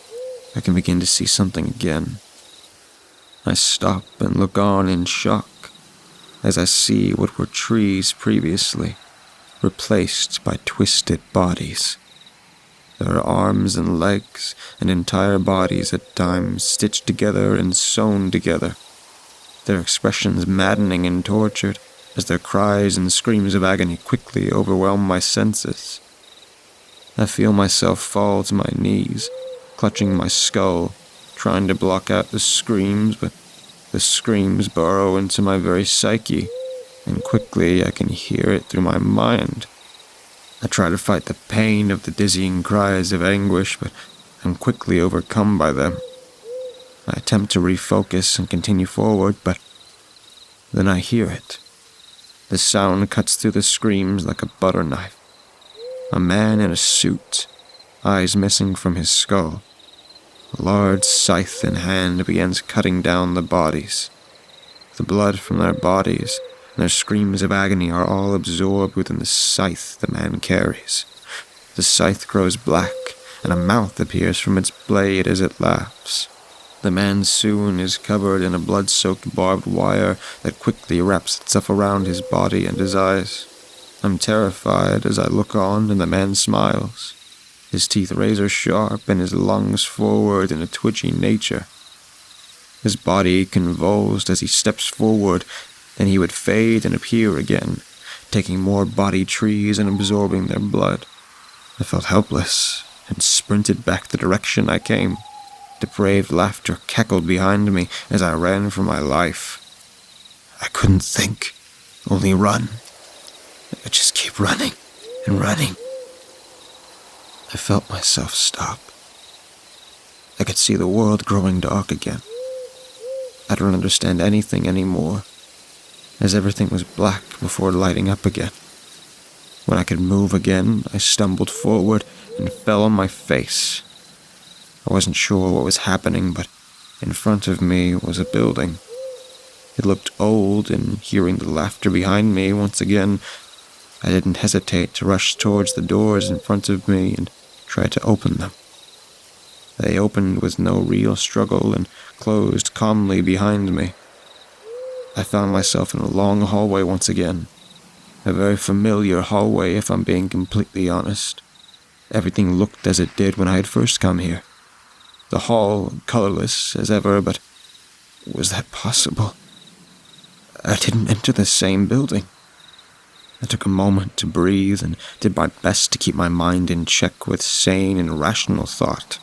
I can begin to see something again. I stop and look on in shock as I see what were trees previously, replaced by twisted bodies. There are arms and legs and entire bodies at times stitched together and sewn together, their expressions maddening and tortured as their cries and screams of agony quickly overwhelm my senses. I feel myself fall to my knees, clutching my skull, trying to block out the screams, but the screams burrow into my very psyche, and quickly I can hear it through my mind. I try to fight the pain of the dizzying cries of anguish, but I'm quickly overcome by them. I attempt to refocus and continue forward, but then I hear it. The sound cuts through the screams like a butter knife. A man in a suit, eyes missing from his skull. A large scythe in hand begins cutting down the bodies. The blood from their bodies and their screams of agony are all absorbed within the scythe the man carries. The scythe grows black, and a mouth appears from its blade as it laughs. The man soon is covered in a blood-soaked barbed wire that quickly wraps itself around his body and his eyes. I'm terrified as I look on and the man smiles, his teeth razor sharp and his lungs forward in a twitchy nature. His body convulsed as he steps forward, then he would fade and appear again, taking more body trees and absorbing their blood. I felt helpless and sprinted back the direction I came. Depraved laughter cackled behind me as I ran for my life. I couldn't think, only run. I just keep running and running. I felt myself stop. I could see the world growing dark again. I don't understand anything anymore, as everything was black before lighting up again. When I could move again, I stumbled forward and fell on my face. I wasn't sure what was happening, but in front of me was a building. It looked old, and hearing the laughter behind me once again, I didn't hesitate to rush towards the doors in front of me and try to open them. They opened with no real struggle and closed calmly behind me. I found myself in a long hallway once again. A very familiar hallway, if I'm being completely honest. Everything looked as it did when I had first come here. The hall, colorless as ever, but was that possible? I didn't enter the same building. I took a moment to breathe and did my best to keep my mind in check with sane and rational thought.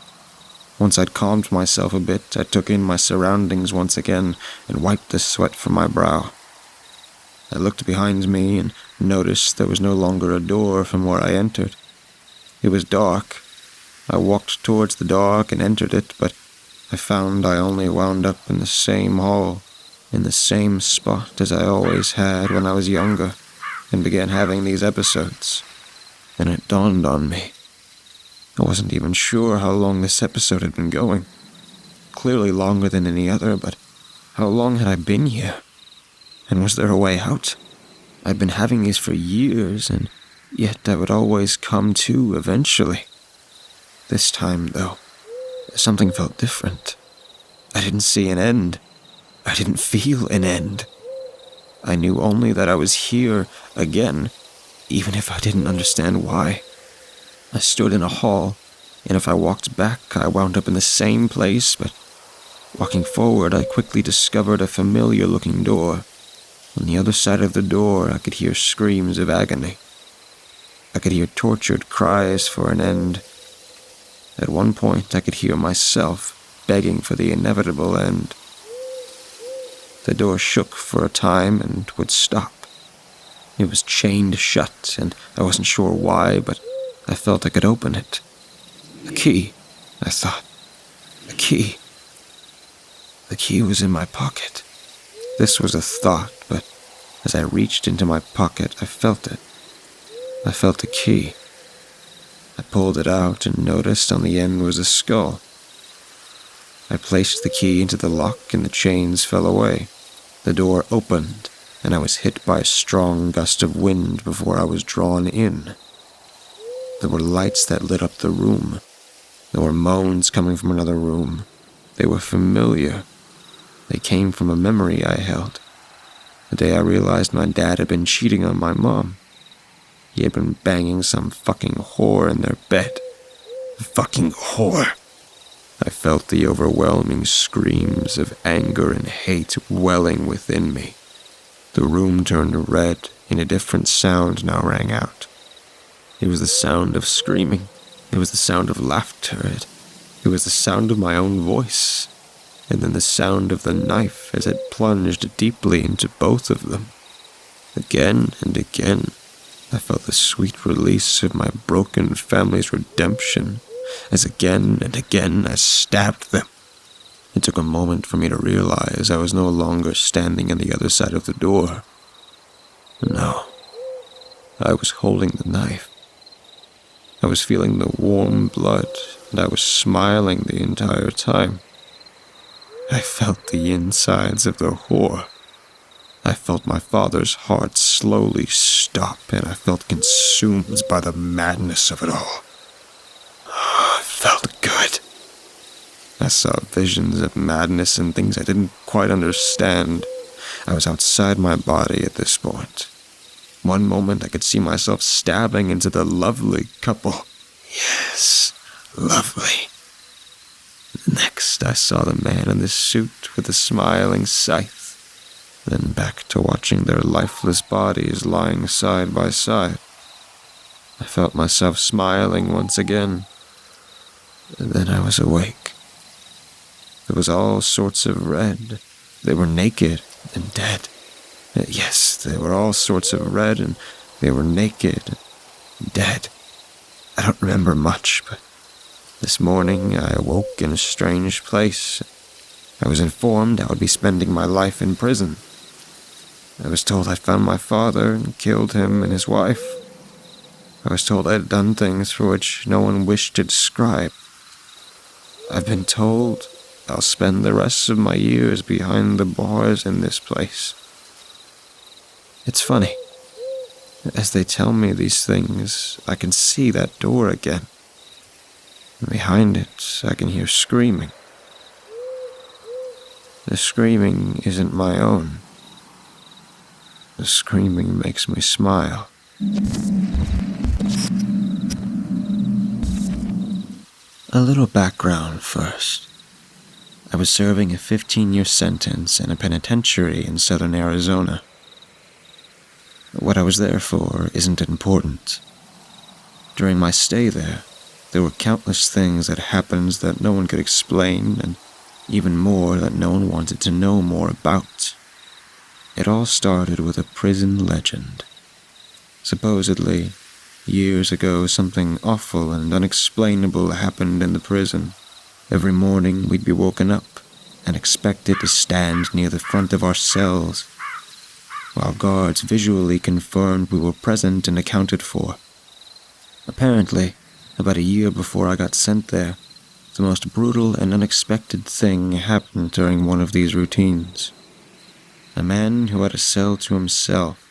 Once I'd calmed myself a bit, I took in my surroundings once again and wiped the sweat from my brow. I looked behind me and noticed there was no longer a door from where I entered. It was dark. I walked towards the dark and entered it, but I found I only wound up in the same hall, in the same spot as I always had when I was younger, and began having these episodes. Then it dawned on me. I wasn't even sure how long this episode had been going. Clearly longer than any other, but how long had I been here? And was there a way out? I'd been having these for years, and yet I would always come to eventually. This time, though, something felt different. I didn't see an end. I didn't feel an end. I knew only that I was here again, even if I didn't understand why. I stood in a hall, and if I walked back, I wound up in the same place, but walking forward, I quickly discovered a familiar-looking door. On the other side of the door, I could hear screams of agony. I could hear tortured cries for an end. At one point, I could hear myself begging for the inevitable end. The door shook for a time and would stop. It was chained shut, and I wasn't sure why, but I felt I could open it. A key, I thought. A key. The key was in my pocket. This was a thought, but as I reached into my pocket, I felt it. I felt the key. I pulled it out and noticed on the end was a skull. I placed the key into the lock and the chains fell away. The door opened, and I was hit by a strong gust of wind before I was drawn in. There were lights that lit up the room. There were moans coming from another room. They were familiar. They came from a memory I held. The day I realized my dad had been cheating on my mom. He had been banging some fucking whore in their bed. A fucking whore. I felt the overwhelming screams of anger and hate welling within me. The room turned red, and a different sound now rang out. It was the sound of screaming. It was the sound of laughter. It was the sound of my own voice. And then the sound of the knife as it plunged deeply into both of them. Again and again, I felt the sweet release of my broken family's redemption, as again and again I stabbed them. It took a moment for me to realize I was no longer standing on the other side of the door. No, I was holding the knife. I was feeling the warm blood, and I was smiling the entire time. I felt the insides of the whore. I felt my father's heart slowly stop, and I felt consumed by the madness of it all. It felt good. I saw visions of madness and things I didn't quite understand. I was outside my body at this point. One moment I could see myself stabbing into the lovely couple. Yes, lovely. Next, I saw the man in the suit with the smiling scythe, then back to watching their lifeless bodies lying side by side. I felt myself smiling once again, and then I was awake. There was all sorts of red. They were naked and dead. Yes, they were all sorts of red, and they were naked and dead. I don't remember much, but this morning I awoke in a strange place. I was informed I would be spending my life in prison. I was told I'd found my father and killed him and his wife. I was told I'd done things for which no one wished to describe. I've been told I'll spend the rest of my years behind the bars in this place. It's funny. As they tell me these things, I can see that door again. Behind it, I can hear screaming. The screaming isn't my own. The screaming makes me smile. A little background first. I was serving a 15-year sentence in a penitentiary in southern Arizona. What I was there for isn't important. During my stay there were countless things that happened that no one could explain, and even more that no one wanted to know more about. It all started with a prison legend. Supposedly, years ago, something awful and unexplainable happened in the prison. Every morning we'd be woken up and expected to stand near the front of our cells, while guards visually confirmed we were present and accounted for. Apparently, about a year before I got sent there, the most brutal and unexpected thing happened during one of these routines. A man who had a cell to himself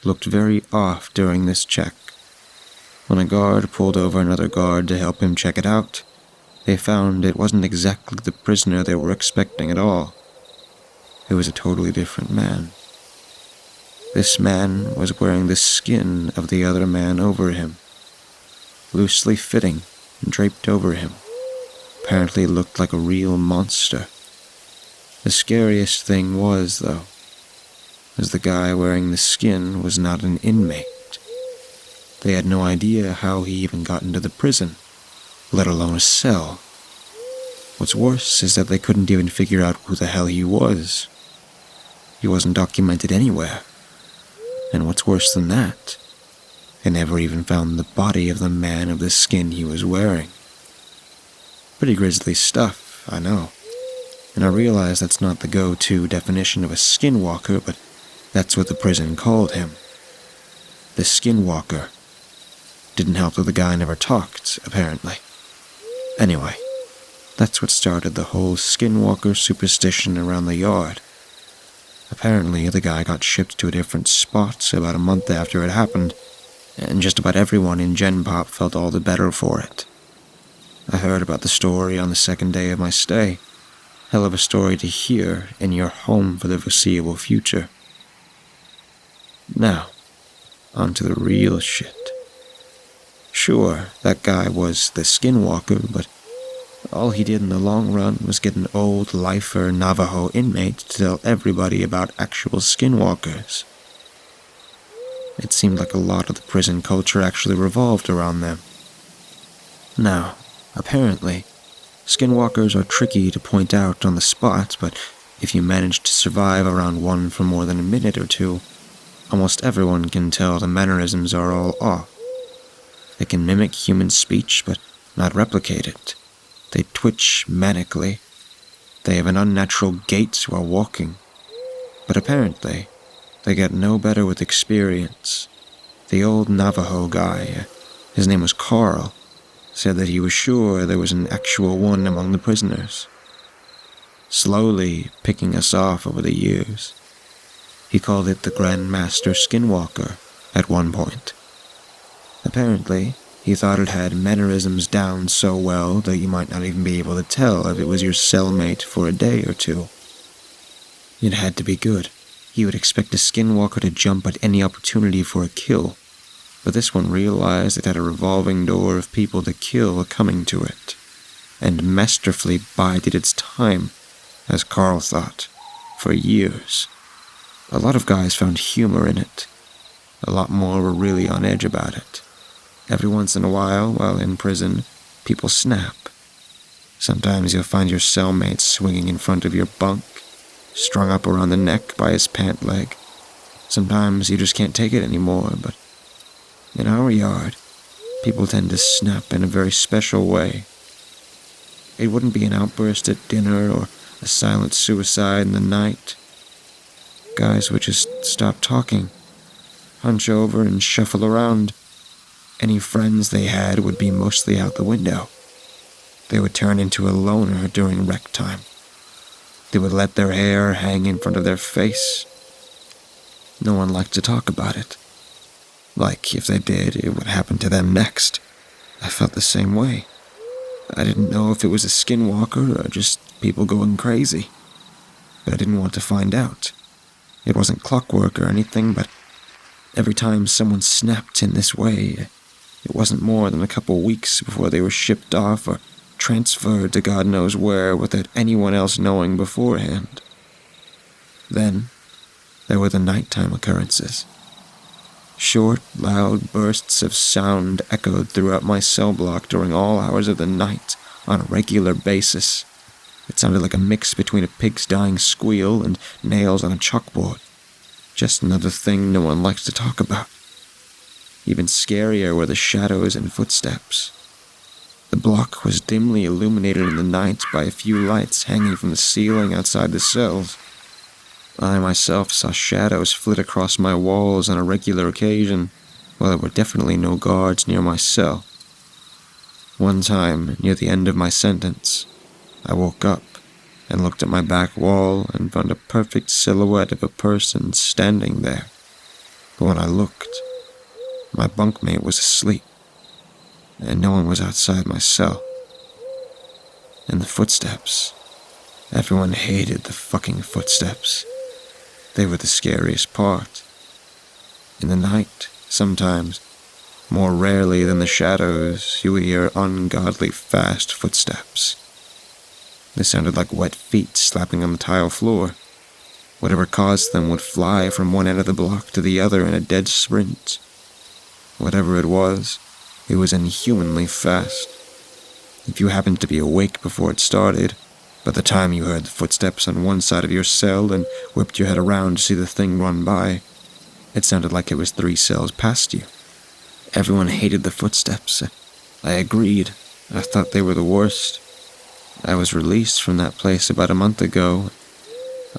looked very off during this check. When a guard pulled over another guard to help him check it out, they found it wasn't exactly the prisoner they were expecting at all. It was a totally different man. This man was wearing the skin of the other man over him, loosely fitting and draped over him. Apparently looked like a real monster. The scariest thing was, though, the guy wearing the skin was not an inmate. They had no idea how he even got into the prison, let alone a cell. What's worse is that they couldn't even figure out who the hell he was. he wasn't documented anywhere. And what's worse than that, they never even found the body of the man of the skin he was wearing. Pretty grisly stuff, I know. And I realize that's not the go-to definition of a skinwalker, but that's what the prison called him. The skinwalker. Didn't help that the guy never talked, apparently. Anyway, that's what started the whole skinwalker superstition around the yard. Apparently, the guy got shipped to a different spot about a month after it happened, and just about everyone in Gen Pop felt all the better for it. I heard about the story on the second day of my stay. Hell of a story to hear in your home for the foreseeable future. Now, on to the real shit. Sure, that guy was the skinwalker, but all he did in the long run was get an old lifer Navajo inmate to tell everybody about actual skinwalkers. It seemed like a lot of the prison culture actually revolved around them. Now, apparently, skinwalkers are tricky to point out on the spot, but if you manage to survive around one for more than a minute or two, almost everyone can tell the mannerisms are all off. They can mimic human speech, but not replicate it. They twitch manically. They have an unnatural gait while walking. But apparently, they get no better with experience. The old Navajo guy, his name was Carl, said that he was sure there was an actual one among the prisoners. Slowly picking us off over the years. He called it the Grand Master Skinwalker at one point. Apparently, he thought it had mannerisms down so well that you might not even be able to tell if it was your cellmate for a day or two. It had to be good. He would expect a skinwalker to jump at any opportunity for a kill, but this one realized it had a revolving door of people to kill coming to it, and masterfully bided its time, as Carl thought, for years. A lot of guys found humor in it. A lot more were really on edge about it. Every once in a while in prison, people snap. Sometimes you'll find your cellmate swinging in front of your bunk, strung up around the neck by his pant leg. Sometimes you just can't take it anymore, but in our yard, people tend to snap in a very special way. It wouldn't be an outburst at dinner or a silent suicide in the night. Guys would just stop talking, hunch over and shuffle around. Any friends they had would be mostly out the window. They would turn into a loner during rec time. They would let their hair hang in front of their face. No one liked to talk about it. Like, if they did, it would happen to them next. I felt the same way. I didn't know if it was a skinwalker or just people going crazy. But I didn't want to find out. It wasn't clockwork or anything, but every time someone snapped in this way, it wasn't more than a couple weeks before they were shipped off or transferred to God knows where without anyone else knowing beforehand. Then, there were the nighttime occurrences. Short, loud bursts of sound echoed throughout my cell block during all hours of the night on a regular basis. It sounded like a mix between a pig's dying squeal and nails on a chalkboard. Just another thing no one likes to talk about. Even scarier were the shadows and footsteps. The block was dimly illuminated in the night by a few lights hanging from the ceiling outside the cells. I myself saw shadows flit across my walls on a regular occasion, while there were definitely no guards near my cell. One time, near the end of my sentence, I woke up and looked at my back wall and found a perfect silhouette of a person standing there. But when I looked, my bunkmate was asleep, and no one was outside my cell. And the footsteps. Everyone hated the fucking footsteps. They were the scariest part. In the night, sometimes, more rarely than the shadows, you would hear ungodly fast footsteps. They sounded like wet feet slapping on the tile floor. Whatever caused them would fly from one end of the block to the other in a dead sprint. Whatever it was inhumanly fast. If you happened to be awake before it started, By the time you heard the footsteps on one side of your cell and whipped your head around to see the thing run by, it sounded like it was 3 cells past you. Everyone hated the footsteps. I agreed. I thought they were the worst. I was released from that place about a month ago.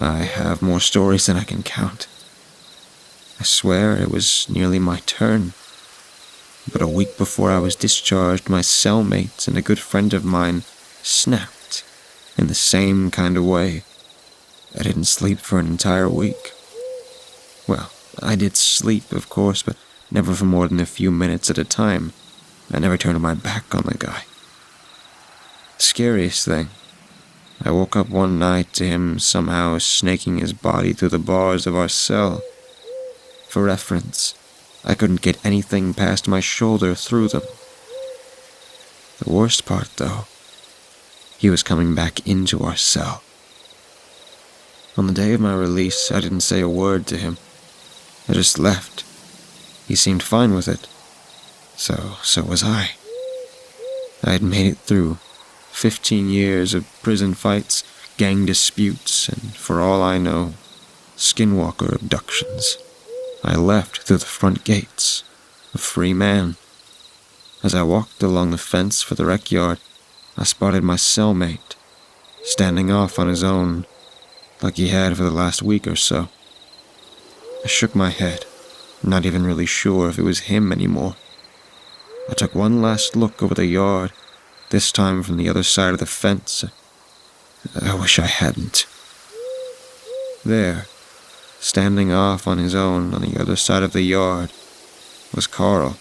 I have more stories than I can count. I swear it was nearly my turn. But a week before I was discharged, my cellmate and a good friend of mine snapped in the same kind of way. I didn't sleep for an entire week. Well, I did sleep, of course, but never for more than a few minutes at a time. I never turned my back on the guy. Scariest thing, I woke up one night to him somehow snaking his body through the bars of our cell. For reference, I couldn't get anything past my shoulder through them. The worst part, though, he was coming back into our cell. On the day of my release, I didn't say a word to him. I just left. He seemed fine with it. So was I. I had made it through 15 years of prison fights, gang disputes, and for all I know, skinwalker abductions. I left through the front gates, a free man. As I walked along the fence for the rec yard, I spotted my cellmate, standing off on his own, like he had for the last week or so. I shook my head, not even really sure if it was him anymore. I took one last look over the yard, this time from the other side of the fence. I wish I hadn't. There, standing off on his own on the other side of the yard, was Carl,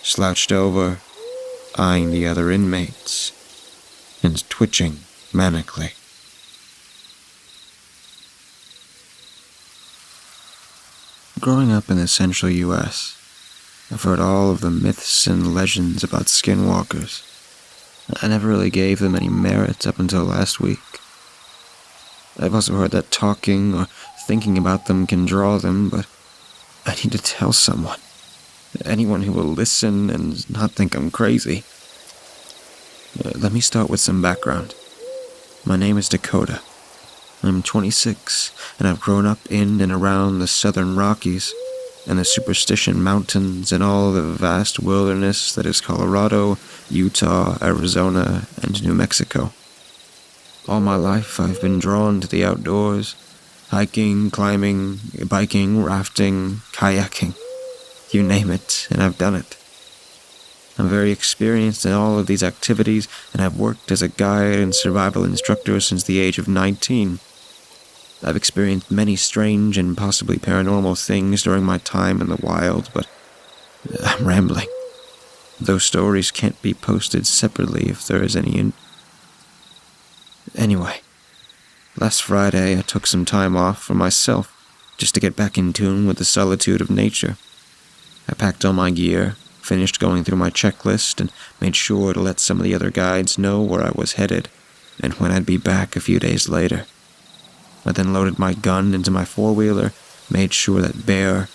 slouched over, eyeing the other inmates, and twitching manically. Growing up in the central U.S., I've heard all of the myths and legends about skinwalkers. I never really gave them any merit up until last week. I've also heard that talking or thinking about them can draw them, but I need to tell someone. Anyone who will listen and not think I'm crazy. Let me start with some background. My name is Dakota. I'm 26, and I've grown up in and around the southern Rockies, and the Superstition Mountains, and all the vast wilderness that is Colorado, Utah, Arizona, and New Mexico. All my life I've been drawn to the outdoors, hiking, climbing, biking, rafting, kayaking. You name it, and I've done it. I'm very experienced in all of these activities, and I've worked as a guide and survival instructor since the age of 19. I've experienced many strange and possibly paranormal things during my time in the wild, but I'm rambling. Those stories can't be posted separately if there is any Anyway, last Friday I took some time off for myself, just to get back in tune with the solitude of nature. I packed all my gear, finished going through my checklist, and made sure to let some of the other guides know where I was headed, and when I'd be back a few days later. I then loaded my gun into my four-wheeler, made sure that Bear,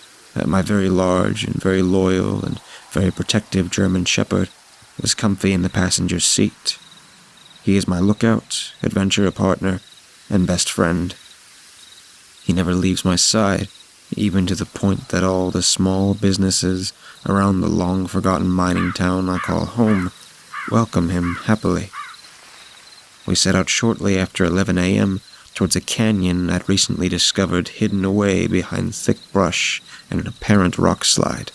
my very large and very loyal and very protective German Shepherd, was comfy in the passenger seat. He is my lookout, adventure partner, and best friend. He never leaves my side, even to the point that all the small businesses around the long-forgotten mining town I call home welcome him happily. We set out shortly after 11 a.m., towards a canyon I'd recently discovered hidden away behind thick brush and an apparent rock slide.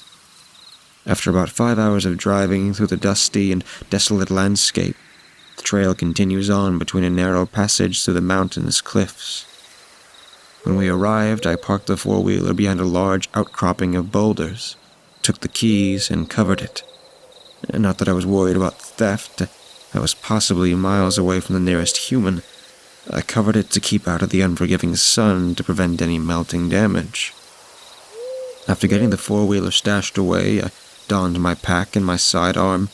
After about 5 hours of driving through the dusty and desolate landscape, the trail continues on between a narrow passage through the mountainous cliffs. When we arrived, I parked the four-wheeler behind a large outcropping of boulders, took the keys, and covered it. Not that I was worried about theft. I was possibly miles away from the nearest human. I covered it to keep out of the unforgiving sun to prevent any melting damage. After getting the four-wheeler stashed away, I donned my pack and my sidearm,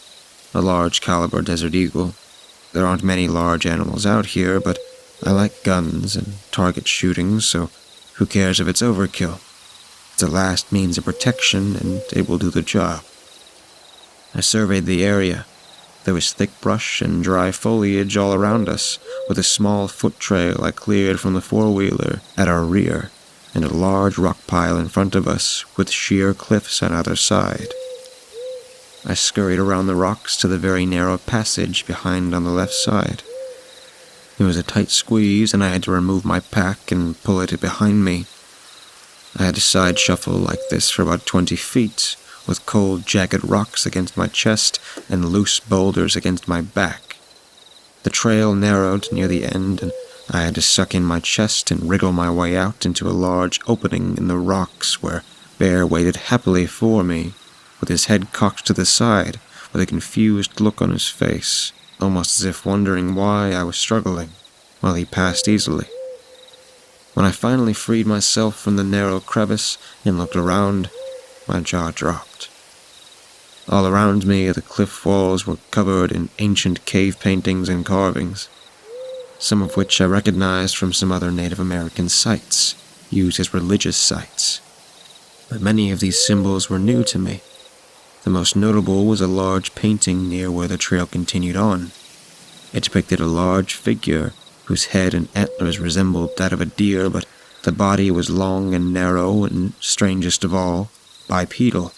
a large caliber Desert Eagle. There aren't many large animals out here, but I like guns and target shooting, so who cares if it's overkill? It's a last means of protection, and it will do the job. I surveyed the area, There was thick brush and dry foliage all around us, with a small foot trail I cleared from the four-wheeler at our rear, and a large rock pile in front of us, with sheer cliffs on either side. I scurried around the rocks to the very narrow passage behind on the left side. It was a tight squeeze, and I had to remove my pack and pull it behind me. I had to side shuffle like this for about 20 feet, with cold, jagged rocks against my chest and loose boulders against my back. The trail narrowed near the end, and I had to suck in my chest and wriggle my way out into a large opening in the rocks where Bear waited happily for me, with his head cocked to the side, with a confused look on his face, almost as if wondering why I was struggling, while he passed easily. When I finally freed myself from the narrow crevice and looked around, my jaw dropped. All around me, the cliff walls were covered in ancient cave paintings and carvings, some of which I recognized from some other Native American sites, used as religious sites. But many of these symbols were new to me. The most notable was a large painting near where the trail continued on. It depicted a large figure whose head and antlers resembled that of a deer, but the body was long and narrow and, strangest of all, bipedal.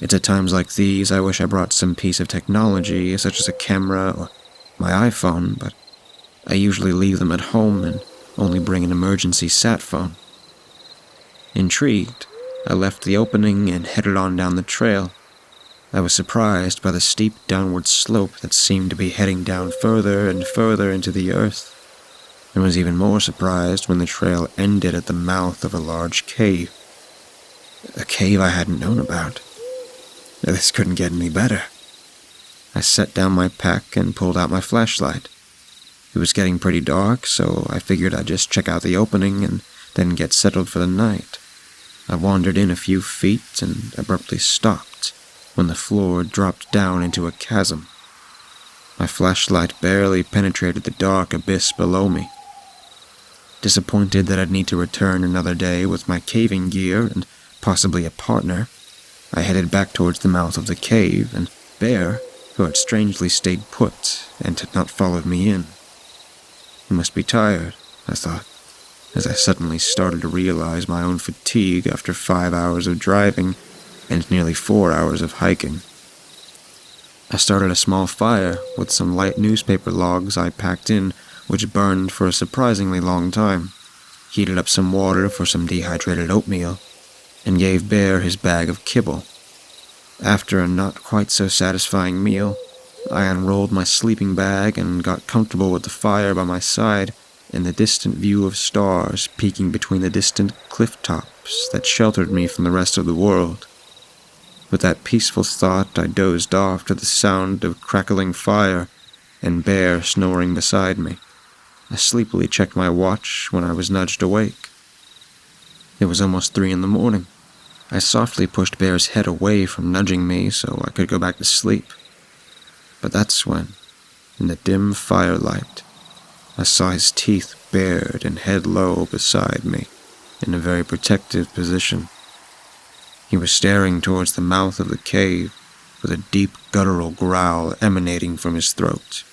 It's at times like these I wish I brought some piece of technology, such as a camera or my iPhone, but I usually leave them at home and only bring an emergency sat phone. Intrigued, I left the opening and headed on down the trail. I was surprised by the steep downward slope that seemed to be heading down further and further into the earth, and was even more surprised when the trail ended at the mouth of a large cave. A cave I hadn't known about. This couldn't get any better. I set down my pack and pulled out my flashlight. It was getting pretty dark, so I figured I'd just check out the opening and then get settled for the night. I wandered in a few feet and abruptly stopped when the floor dropped down into a chasm. My flashlight barely penetrated the dark abyss below me. Disappointed that I'd need to return another day with my caving gear and possibly a partner, I headed back towards the mouth of the cave, and Bear, who had strangely stayed put and had not followed me in. He must be tired, I thought, as I suddenly started to realize my own fatigue after 5 hours of driving and nearly 4 hours of hiking. I started a small fire with some light newspaper logs I packed in, which burned for a surprisingly long time, heated up some water for some dehydrated oatmeal, and gave Bear his bag of kibble. After a not quite so satisfying meal, I unrolled my sleeping bag and got comfortable with the fire by my side and the distant view of stars peeking between the distant cliff tops that sheltered me from the rest of the world. With that peaceful thought, I dozed off to the sound of crackling fire and Bear snoring beside me. I sleepily checked my watch when I was nudged awake. It was almost 3 a.m. I softly pushed Bear's head away from nudging me so I could go back to sleep. But that's when, in the dim firelight, I saw his teeth bared and head low beside me, in a very protective position. He was staring towards the mouth of the cave, with a deep guttural growl emanating from his throat.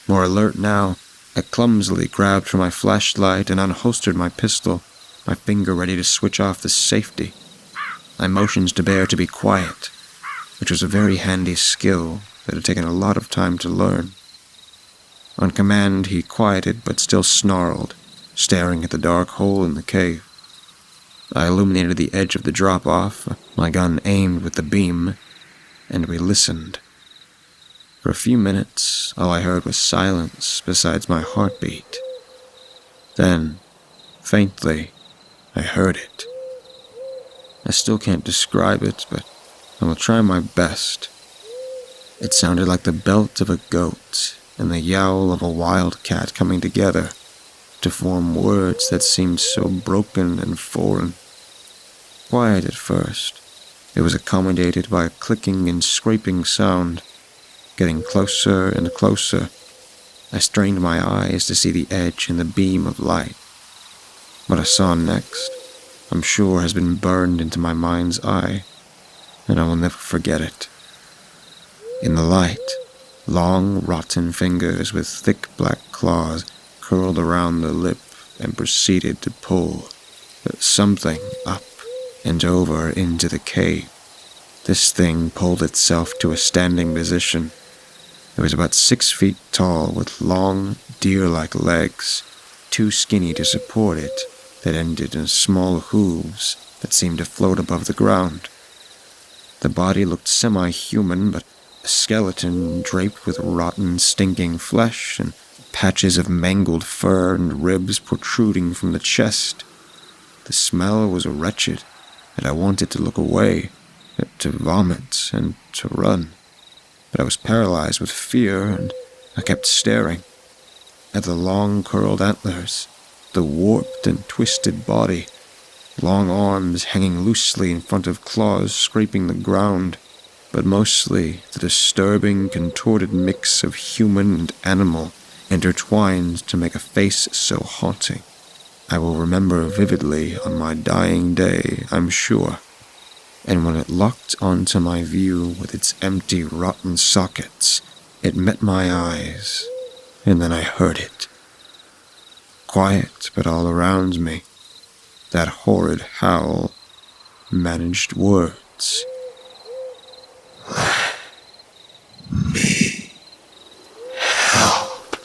More alert now, I clumsily grabbed for my flashlight and unholstered my pistol, my finger ready to switch off the safety. I motioned to Bear to be quiet, which was a very handy skill that had taken a lot of time to learn. On command, he quieted but still snarled, staring at the dark hole in the cave. I illuminated the edge of the drop-off, my gun aimed with the beam, and we listened. For a few minutes, all I heard was silence besides my heartbeat. Then, faintly, I heard it. I still can't describe it, but I will try my best. It sounded like the belt of a goat and the yowl of a wildcat coming together to form words that seemed so broken and foreign. Quiet at first, it was accommodated by a clicking and scraping sound, getting closer and closer. I strained my eyes to see the edge and the beam of light. What I saw next, I'm sure, has been burned into my mind's eye, and I will never forget it. In the light, Long, rotten fingers with thick black claws curled around the lip and proceeded to pull something up and over into the cave. This thing pulled itself to a standing position. It was about 6 feet tall with long, deer-like legs, too skinny to support it, that ended in small hooves that seemed to float above the ground. The body looked semi-human, but a skeleton draped with rotten, stinking flesh and patches of mangled fur and ribs protruding from the chest. The smell was wretched, and I wanted to look away, to vomit and to run. But I was paralyzed with fear, and I kept staring at the long curled antlers, the warped and twisted body, long arms hanging loosely in front of claws scraping the ground, but mostly the disturbing, contorted mix of human and animal intertwined to make a face so haunting. I will remember vividly on my dying day, I'm sure. And when it locked onto my view with its empty, rotten sockets, it met my eyes, and then I heard it. Quiet, but all around me, that horrid howl managed words. Let me help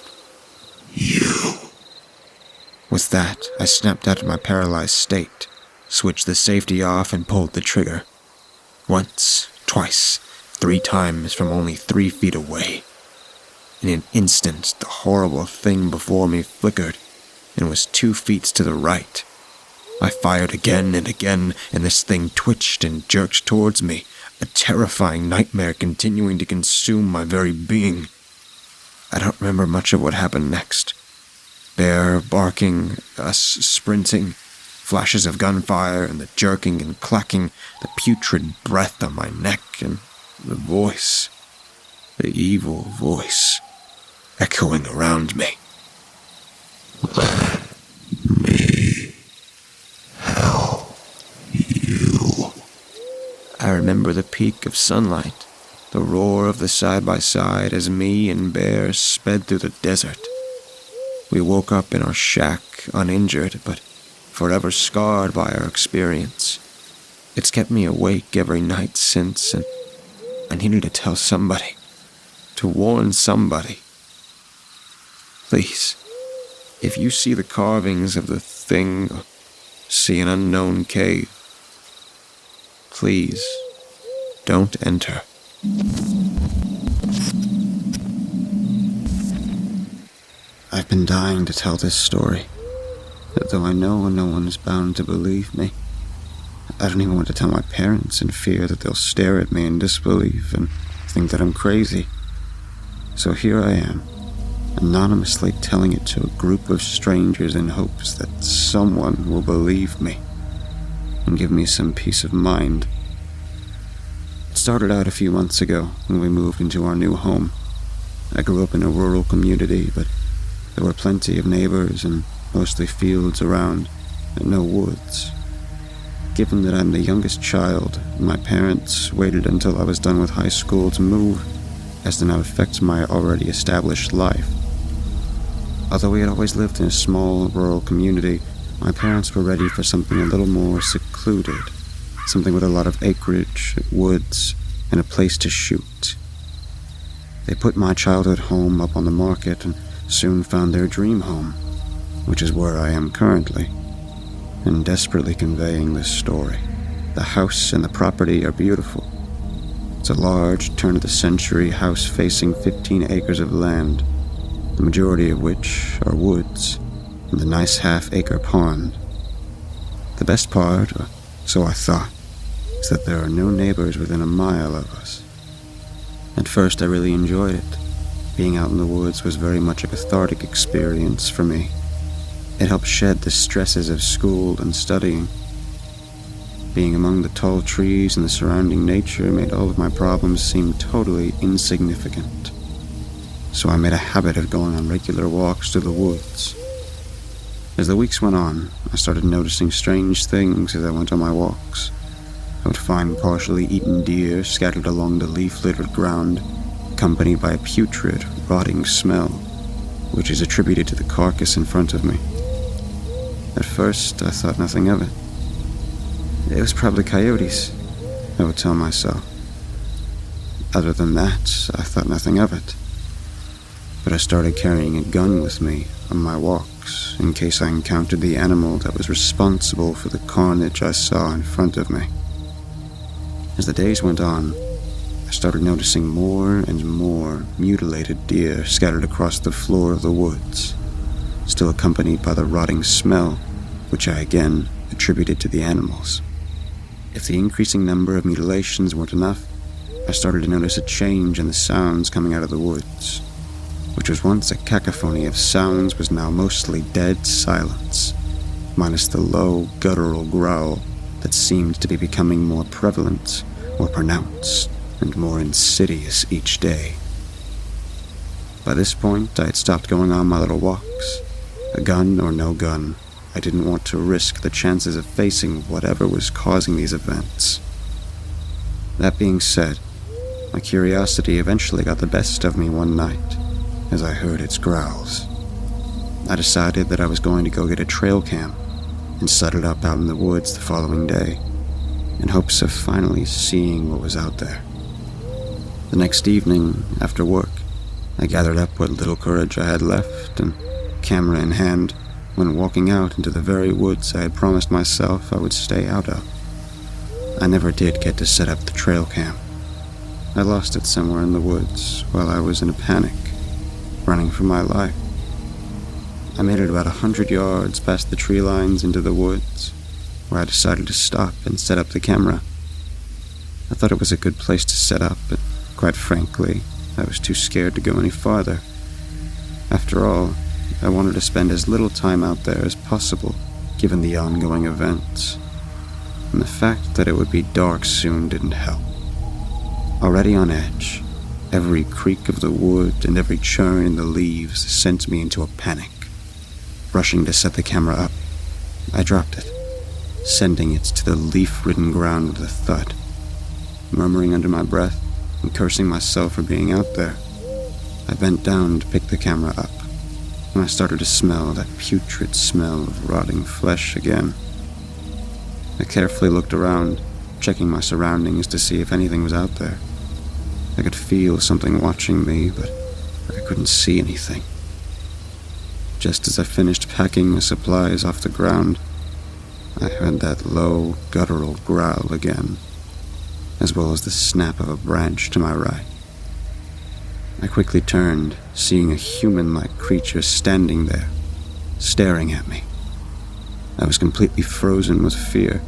you. With that, I snapped out of my paralyzed state, switched the safety off, and pulled the trigger. Once, twice, 3 times from only 3 feet away. In an instant, the horrible thing before me flickered and was 2 feet to the right. I fired again and again, and this thing twitched and jerked towards me, a terrifying nightmare continuing to consume my very being. I don't remember much of what happened next. Bear barking, us sprinting, flashes of gunfire, and the jerking and clacking, the putrid breath on my neck, and the voice, the evil voice, echoing around me. Let me help you. I remember the peak of sunlight, the roar of the side-by-side as me and Bear sped through the desert. We woke up in our shack, uninjured, but forever scarred by our experience. It's kept me awake every night since, and I needed to tell somebody, to warn somebody. Please, if you see the carvings of the thing, or see an unknown cave, please don't enter. I've been dying to tell this story, though I know no one's bound to believe me. I don't even want to tell my parents in fear that they'll stare at me in disbelief and think that I'm crazy. So here I am, anonymously telling it to a group of strangers in hopes that someone will believe me and give me some peace of mind. It started out a few months ago when we moved into our new home. I grew up in a rural community, but there were plenty of neighbors and mostly fields around, and no woods. Given that I'm the youngest child, my parents waited until I was done with high school to move, as to not affect my already established life. Although we had always lived in a small rural community, my parents were ready for something a little more secluded, something with a lot of acreage, woods, and a place to shoot. They put my childhood home up on the market and soon found their dream home, which is where I am currently, and desperately conveying this story. The house and the property are beautiful. It's a large, turn-of-the-century house facing 15 acres of land, the majority of which are woods, and a nice half-acre pond. The best part, or so I thought, is that there are no neighbors within a mile of us. At first I really enjoyed it. Being out in the woods was very much a cathartic experience for me. It helped shed the stresses of school and studying. Being among the tall trees and the surrounding nature made all of my problems seem totally insignificant. So I made a habit of going on regular walks to the woods. As the weeks went on, I started noticing strange things as I went on my walks. I would find partially eaten deer scattered along the leaf-littered ground, accompanied by a putrid, rotting smell, which is attributed to the carcass in front of me. At first, I thought nothing of it. It was probably coyotes, I would tell myself. Other than that, I thought nothing of it. But I started carrying a gun with me on my walks in case I encountered the animal that was responsible for the carnage I saw in front of me. As the days went on, I started noticing more and more mutilated deer scattered across the floor of the woods, still accompanied by the rotting smell, which I again attributed to the animals. If the increasing number of mutilations weren't enough, I started to notice a change in the sounds coming out of the woods. Which was once a cacophony of sounds was now mostly dead silence, minus the low, guttural growl that seemed to be becoming more prevalent, more pronounced, and more insidious each day. By this point, I had stopped going on my little walks. A gun or no gun, I didn't want to risk the chances of facing whatever was causing these events. That being said, my curiosity eventually got the best of me one night, as I heard its growls. I decided that I was going to go get a trail cam and set it up out in the woods the following day, in hopes of finally seeing what was out there. The next evening, after work, I gathered up what little courage I had left and, camera in hand, went walking out into the very woods I had promised myself I would stay out of. I never did get to set up the trail cam. I lost it somewhere in the woods while I was in a panic, running for my life. I made it about 100 yards past the tree lines into the woods, where I decided to stop and set up the camera. I thought it was a good place to set up, but quite frankly, I was too scared to go any farther. After all, I wanted to spend as little time out there as possible, given the ongoing events. And the fact that it would be dark soon didn't help. Already on edge, every creak of the wood and every churn in the leaves sent me into a panic. Rushing to set the camera up, I dropped it, sending it to the leaf-ridden ground with a thud. Murmuring under my breath and cursing myself for being out there, I bent down to pick the camera up, and I started to smell that putrid smell of rotting flesh again. I carefully looked around, checking my surroundings to see if anything was out there. I could feel something watching me, but I couldn't see anything. Just as I finished packing my supplies off the ground, I heard that low, guttural growl again, as well as the snap of a branch to my right. I quickly turned, seeing a human-like creature standing there, staring at me. I was completely frozen with fear.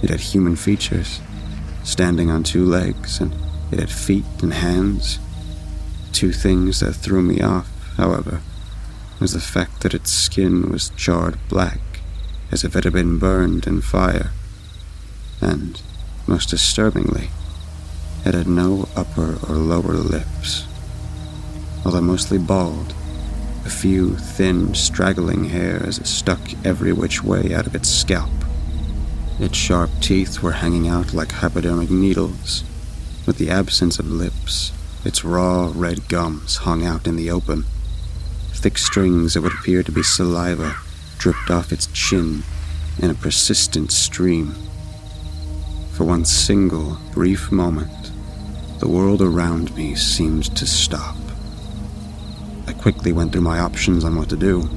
It had human features, standing on two legs, and it had feet and hands. Two things that threw me off, however, was the fact that its skin was charred black, as if it had been burned in fire. And, most disturbingly, it had no upper or lower lips. Although mostly bald, a few thin, straggling hairs stuck every which way out of its scalp. Its sharp teeth were hanging out like hypodermic needles. With the absence of lips, its raw red gums hung out in the open. Thick strings that would appear to be saliva dripped off its chin in a persistent stream. For one single, brief moment, the world around me seemed to stop. I quickly went through my options on what to do.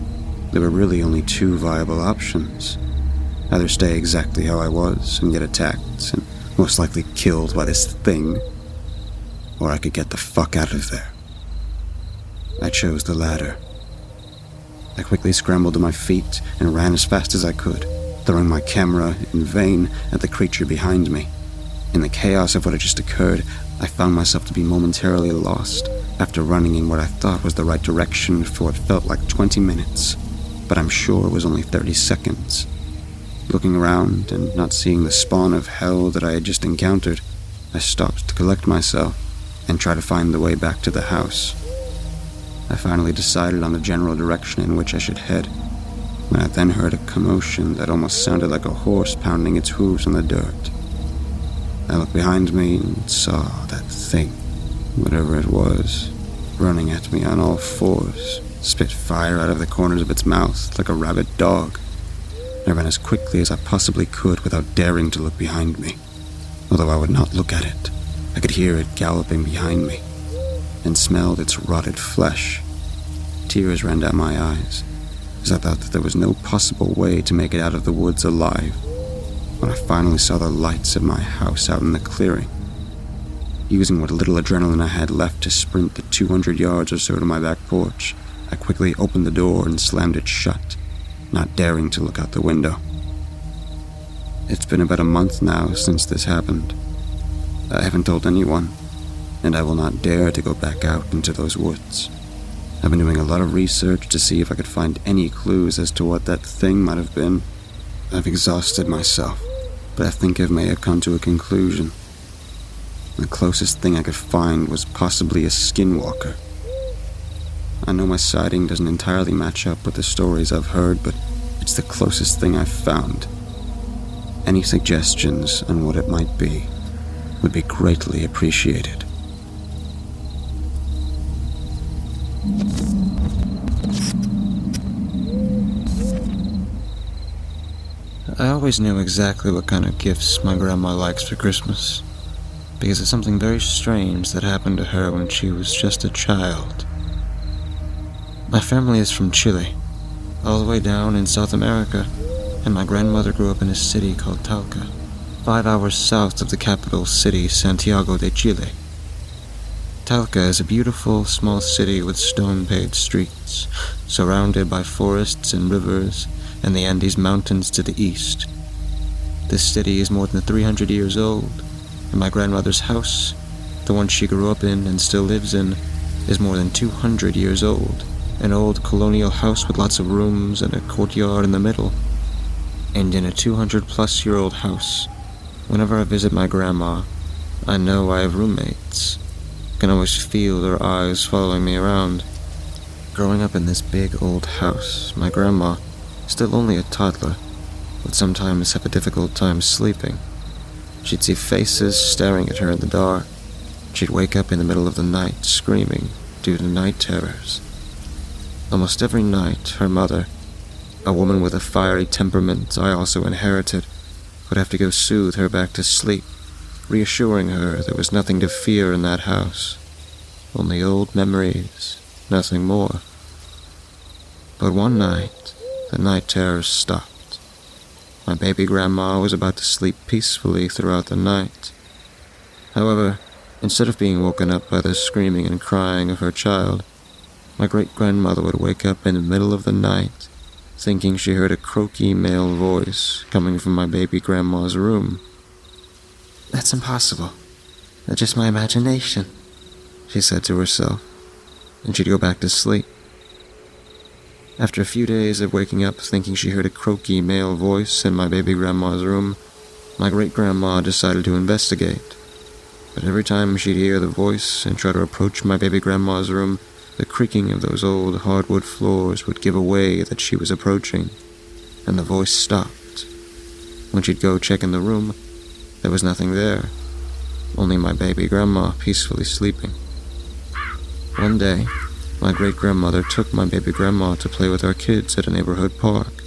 There were really only two viable options. Either stay exactly how I was and get attacked and most likely killed by this thing, or I could get the fuck out of there. I chose the latter. I quickly scrambled to my feet and ran as fast as I could, throwing my camera in vain at the creature behind me. In the chaos of what had just occurred, I found myself to be momentarily lost after running in what I thought was the right direction for what felt like 20 minutes, but I'm sure it was only 30 seconds. Looking around and not seeing the spawn of hell that I had just encountered, I stopped to collect myself and try to find the way back to the house. I finally decided on the general direction in which I should head, when I then heard a commotion that almost sounded like a horse pounding its hooves on the dirt. I looked behind me and saw that thing, Whatever it was, running at me on all fours, spit fire out of the corners of its mouth like a rabid dog. I ran as quickly as I possibly could without daring to look behind me. Although I would not look at it, I could hear it galloping behind me and smelled its rotted flesh. Tears ran down my eyes as I thought that there was no possible way to make it out of the woods alive when I finally saw the lights of my house out in the clearing. Using what little adrenaline I had left to sprint the 200 yards or so to my back porch, I quickly opened the door and slammed it shut, not daring to look out the window. It's been about a month now since this happened. I haven't told anyone, and I will not dare to go back out into those woods. I've been doing a lot of research to see if I could find any clues as to what that thing might have been. I've exhausted myself, but I think I may have come to a conclusion. The closest thing I could find was possibly a skinwalker. I know my sighting doesn't entirely match up with the stories I've heard, but it's the closest thing I've found. Any suggestions on what it might be would be greatly appreciated. I always knew exactly what kind of gifts my grandma likes for Christmas, because it's something very strange that happened to her when she was just a child. My family is from Chile, all the way down in South America, and my grandmother grew up in a city called Talca, 5 hours south of the capital city, Santiago de Chile. Talca is a beautiful, small city with stone-paved streets, surrounded by forests and rivers, and the Andes Mountains to the east. This city is more than 300 years old, and my grandmother's house, the one she grew up in and still lives in, is more than 200 years old, an old colonial house with lots of rooms and a courtyard in the middle. And in a 200-plus-year-old house, whenever I visit my grandma, I know I have roommates. I can always feel their eyes following me around. Growing up in this big old house, my grandma, still only a toddler, would sometimes have a difficult time sleeping. She'd see faces staring at her in the dark. She'd wake up in the middle of the night screaming due to night terrors. Almost every night, her mother, a woman with a fiery temperament I also inherited, would have to go soothe her back to sleep, reassuring her there was nothing to fear in that house. Only old memories, nothing more. But one night, the night terrors stopped. My baby grandma was about to sleep peacefully throughout the night. However, instead of being woken up by the screaming and crying of her child, my great-grandmother would wake up in the middle of the night, thinking she heard a croaky male voice coming from my baby grandma's room. "That's impossible. That's just my imagination," she said to herself, and she'd go back to sleep. After a few days of waking up thinking she heard a croaky male voice in my baby grandma's room, my great-grandma decided to investigate. But every time she'd hear the voice and try to approach my baby grandma's room, the creaking of those old hardwood floors would give away that she was approaching, and the voice stopped. When she'd go check in the room, there was nothing there, only my baby grandma peacefully sleeping. One day, my great-grandmother took my baby grandma to play with our kids at a neighborhood park.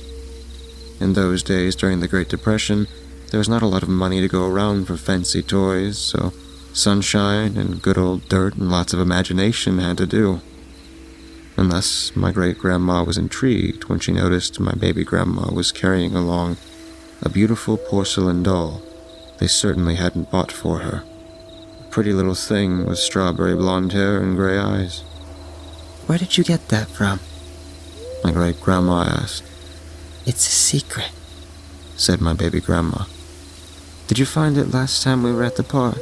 In those days, during the Great Depression, there was not a lot of money to go around for fancy toys, so sunshine and good old dirt and lots of imagination had to do. And thus, my great-grandma was intrigued when she noticed my baby grandma was carrying along a beautiful porcelain doll they certainly hadn't bought for her. A pretty little thing with strawberry blonde hair and gray eyes. "Where did you get that from?" my great-grandma asked. "It's a secret," said my baby grandma. "Did you find it last time we were at the park?"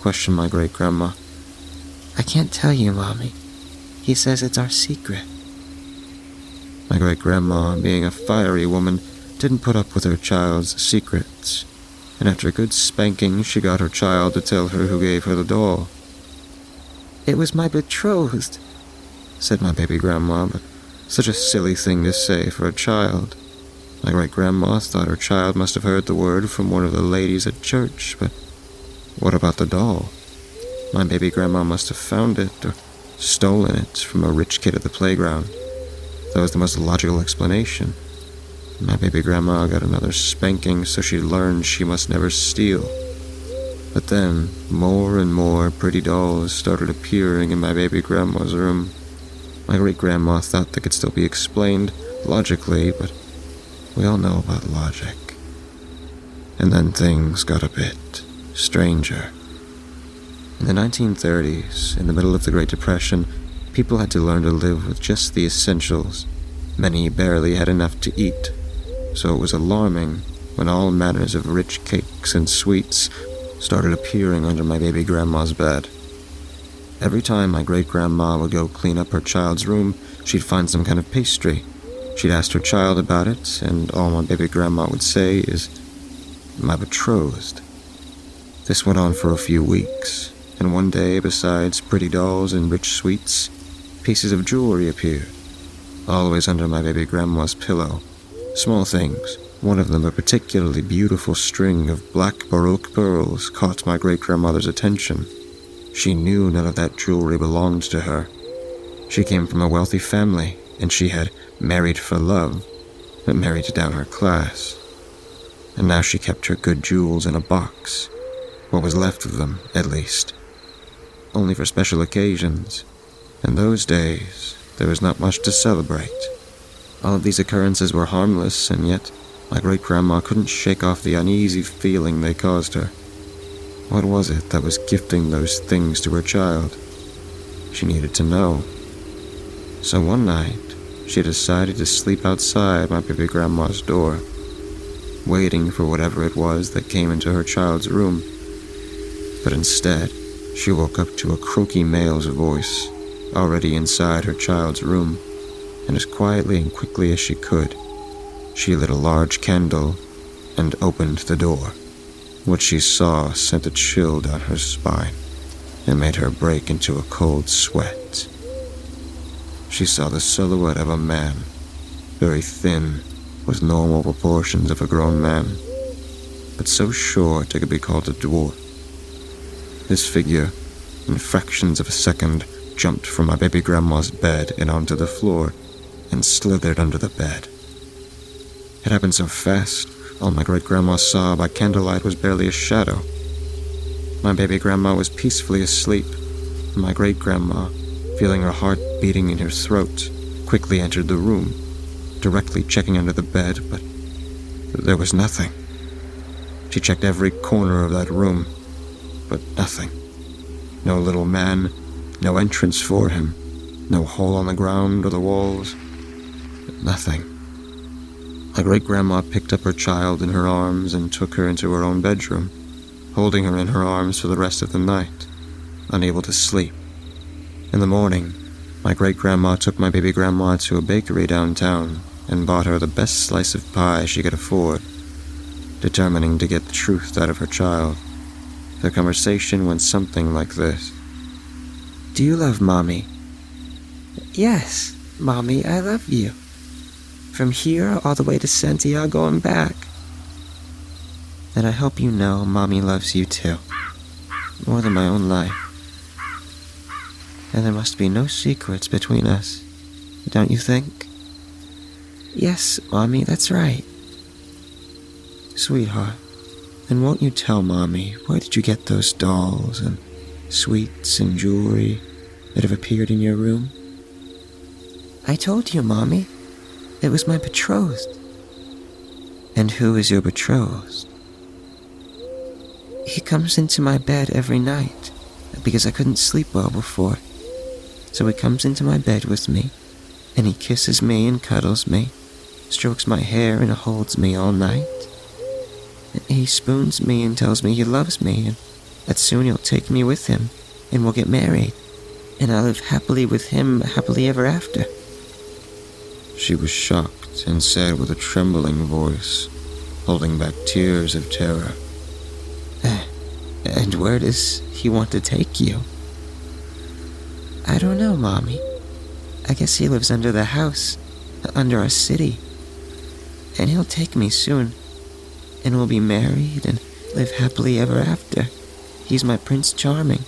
questioned my great-grandma. "I can't tell you, Mommy. He says it's our secret." My great-grandma, being a fiery woman, didn't put up with her child's secrets, and after a good spanking, she got her child to tell her who gave her the doll. "It was my betrothed," said my baby grandma, but such a silly thing to say for a child. My great-grandma thought her child must have heard the word from one of the ladies at church, but what about the doll? My baby grandma must have found it or stolen it from a rich kid at the playground. That was the most logical explanation. My baby grandma got another spanking, so she learned she must never steal. But then, more and more pretty dolls started appearing in my baby grandma's room. My great-grandma thought they could still be explained logically, but we all know about logic. And then things got a bit stranger. In the 1930s, in the middle of the Great Depression, people had to learn to live with just the essentials. Many barely had enough to eat, so it was alarming when all manners of rich cakes and sweets started appearing under my baby grandma's bed. Every time my great-grandma would go clean up her child's room, she'd find some kind of pastry. She'd ask her child about it, and all my baby grandma would say is, "My betrothed." This went on for a few weeks, and one day, besides pretty dolls and rich sweets, pieces of jewelry appeared, always under my baby grandma's pillow. Small things. One of them, a particularly beautiful string of black baroque pearls, caught my great-grandmother's attention. She knew none of that jewelry belonged to her. She came from a wealthy family, and she had married for love, but married down her class. And now she kept her good jewels in a box, what was left of them, at least, only for special occasions. In those days, there was not much to celebrate. All of these occurrences were harmless, and yet my great-grandma couldn't shake off the uneasy feeling they caused her. What was it that was gifting those things to her child? She needed to know. So one night, she decided to sleep outside my baby grandma's door, waiting for whatever it was that came into her child's room. But instead, she woke up to a croaky male's voice, already inside her child's room, and as quietly and quickly as she could, she lit a large candle and opened the door. What she saw sent a chill down her spine and made her break into a cold sweat. She saw the silhouette of a man, very thin, with normal proportions of a grown man, but so short it could be called a dwarf. This figure, in fractions of a second, jumped from my baby grandma's bed and onto the floor and slithered under the bed. It happened so fast, all my great-grandma saw by candlelight was barely a shadow. My baby grandma was peacefully asleep, and my great-grandma, feeling her heart beating in her throat, quickly entered the room, directly checking under the bed, but there was nothing. She checked every corner of that room, but nothing. No little man, no entrance for him, no hole on the ground or the walls, nothing. My great-grandma picked up her child in her arms and took her into her own bedroom, holding her in her arms for the rest of the night, unable to sleep. In the morning, my great-grandma took my baby grandma to a bakery downtown and bought her the best slice of pie she could afford, determining to get the truth out of her child. The conversation went something like this. "Do you love Mommy?" "Yes, Mommy, I love you. From here all the way to Santiago and back." "Then I hope you know Mommy loves you too, more than my own life. And there must be no secrets between us, don't you think?" "Yes, Mommy, that's right." "Sweetheart, then won't you tell Mommy where did you get those dolls and sweets and jewelry that have appeared in your room?" "I told you, Mommy. It was my betrothed." "And who is your betrothed?" "He comes into my bed every night, because I couldn't sleep well before. So he comes into my bed with me, and he kisses me and cuddles me, strokes my hair and holds me all night. He spoons me and tells me he loves me, and that soon he'll take me with him, and we'll get married, and I'll live happily with him, happily ever after." She was shocked and said with a trembling voice, holding back tears of terror, "And where does he want to take you?" "I don't know, Mommy. I guess he lives under the house, under our city. And he'll take me soon, and we'll be married and live happily ever after. He's my Prince Charming."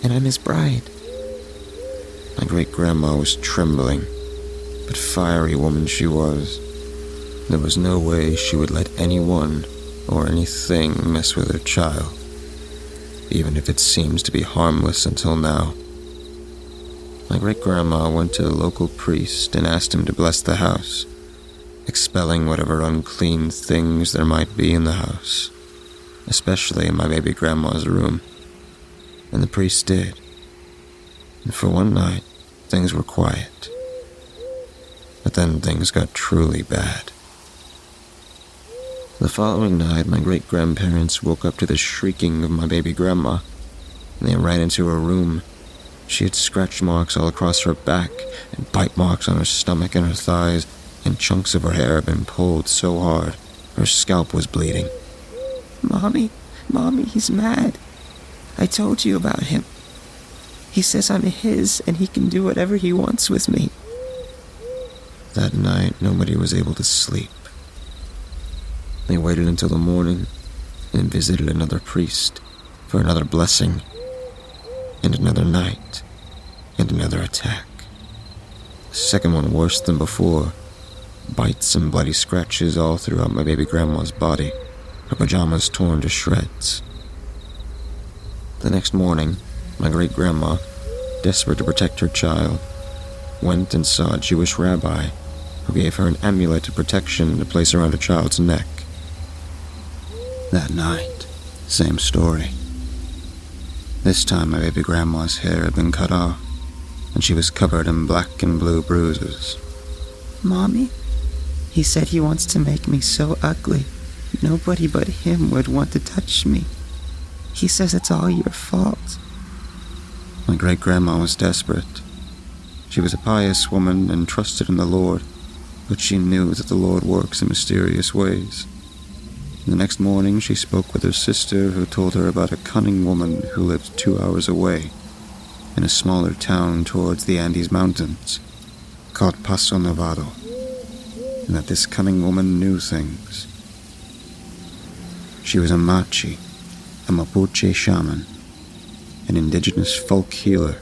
and I'm his bride." My great-grandma was trembling, but fiery woman she was. There was no way she would let anyone or anything mess with her child, even if it seems to be harmless until now. My great-grandma went to a local priest and asked him to bless the house, expelling whatever unclean things there might be in the house, especially in my baby grandma's room. And the priest did. And for one night, things were quiet. But then things got truly bad. The following night, my great-grandparents woke up to the shrieking of my baby grandma, and they ran into her room. She had scratch marks all across her back, and bite marks on her stomach and her thighs, and chunks of her hair had been pulled so hard, her scalp was bleeding. Mommy, he's mad. I told you about him. He says I'm his, and he can do whatever he wants with me." That night, nobody was able to sleep. They waited until the morning and visited another priest for another blessing, and another night, and another attack. The second one worse than before. Bites and bloody scratches all throughout my baby grandma's body, her pajamas torn to shreds. The next morning, my great-grandma, desperate to protect her child, went and saw a Jewish rabbi who gave her an amulet of protection to place around her child's neck. That night, same story. This time my baby grandma's hair had been cut off, and she was covered in black and blue bruises. "Mommy, he said he wants to make me so ugly, nobody but him would want to touch me. He says it's all your fault." My great-grandma was desperate. She was a pious woman and trusted in the Lord, but she knew that the Lord works in mysterious ways. The next morning, she spoke with her sister, who told her about a cunning woman who lived 2 hours away, in a smaller town towards the Andes Mountains, called Paso Nevado, and that this cunning woman knew things. She was a Machi, a Mapuche shaman, an indigenous folk healer,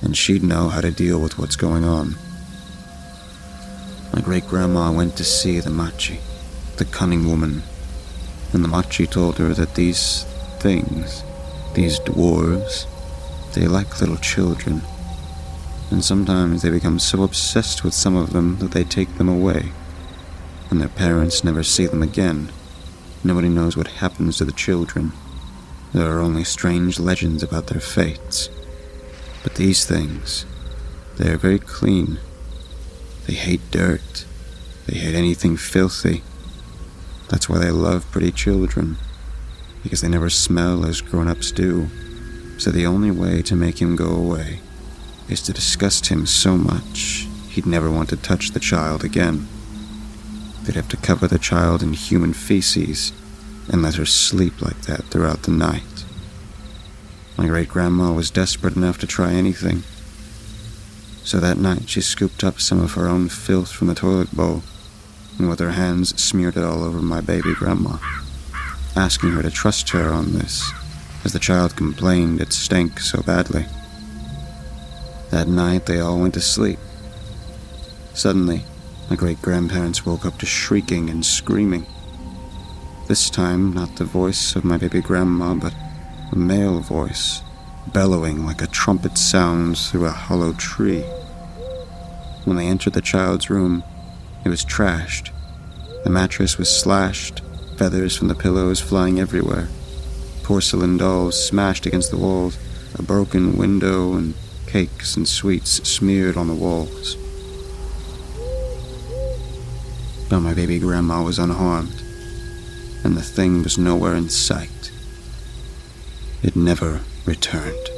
and she'd know how to deal with what's going on. My great-grandma went to see the Machi, the cunning woman, and the Machi told her that these things, these dwarves, they like little children, and sometimes they become so obsessed with some of them that they take them away, and their parents never see them again. Nobody knows what happens to the children. There are only strange legends about their fates. But these things, they are very clean. They hate dirt. They hate anything filthy. That's why they love pretty children, because they never smell as grown-ups do. So the only way to make him go away is to disgust him so much he'd never want to touch the child again. They'd have to cover the child in human feces and let her sleep like that throughout the night. My great-grandma was desperate enough to try anything. So that night she scooped up some of her own filth from the toilet bowl and with her hands smeared it all over my baby grandma, asking her to trust her on this, as the child complained it stank so badly. That night they all went to sleep. Suddenly, my great-grandparents woke up to shrieking and screaming. This time, not the voice of my baby grandma, but a male voice, bellowing like a trumpet sounds through a hollow tree. When they entered the child's room, it was trashed. The mattress was slashed, feathers from the pillows flying everywhere, porcelain dolls smashed against the walls, a broken window, and cakes and sweets smeared on the walls. But my baby grandma was unharmed, and the thing was nowhere in sight. It never returned.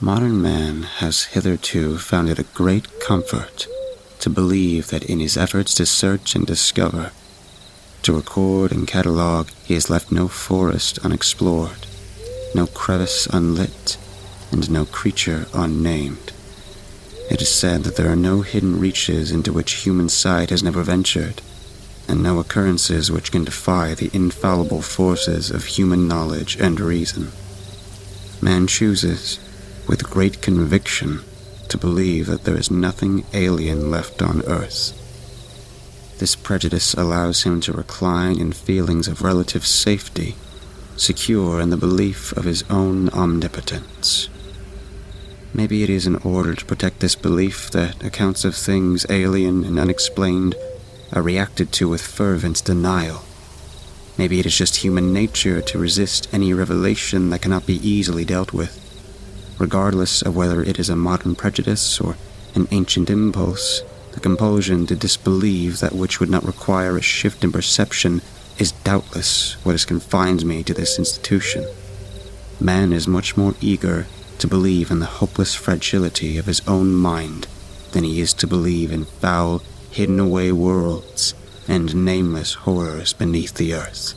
Modern man has hitherto found it a great comfort to believe that in his efforts to search and discover, to record and catalog, he has left no forest unexplored, no crevice unlit, and no creature unnamed. It is said that there are no hidden reaches into which human sight has never ventured, and no occurrences which can defy the infallible forces of human knowledge and reason. Man chooses, with great conviction, to believe that there is nothing alien left on Earth. This prejudice allows him to recline in feelings of relative safety, secure in the belief of his own omnipotence. Maybe it is in order to protect this belief that accounts of things alien and unexplained are reacted to with fervent denial. Maybe it is just human nature to resist any revelation that cannot be easily dealt with, regardless of whether it is a modern prejudice or an ancient impulse. The compulsion to disbelieve that which would not require a shift in perception is doubtless what has confined me to this institution. Man is much more eager to believe in the hopeless fragility of his own mind than he is to believe in foul, hidden-away worlds and nameless horrors beneath the earth.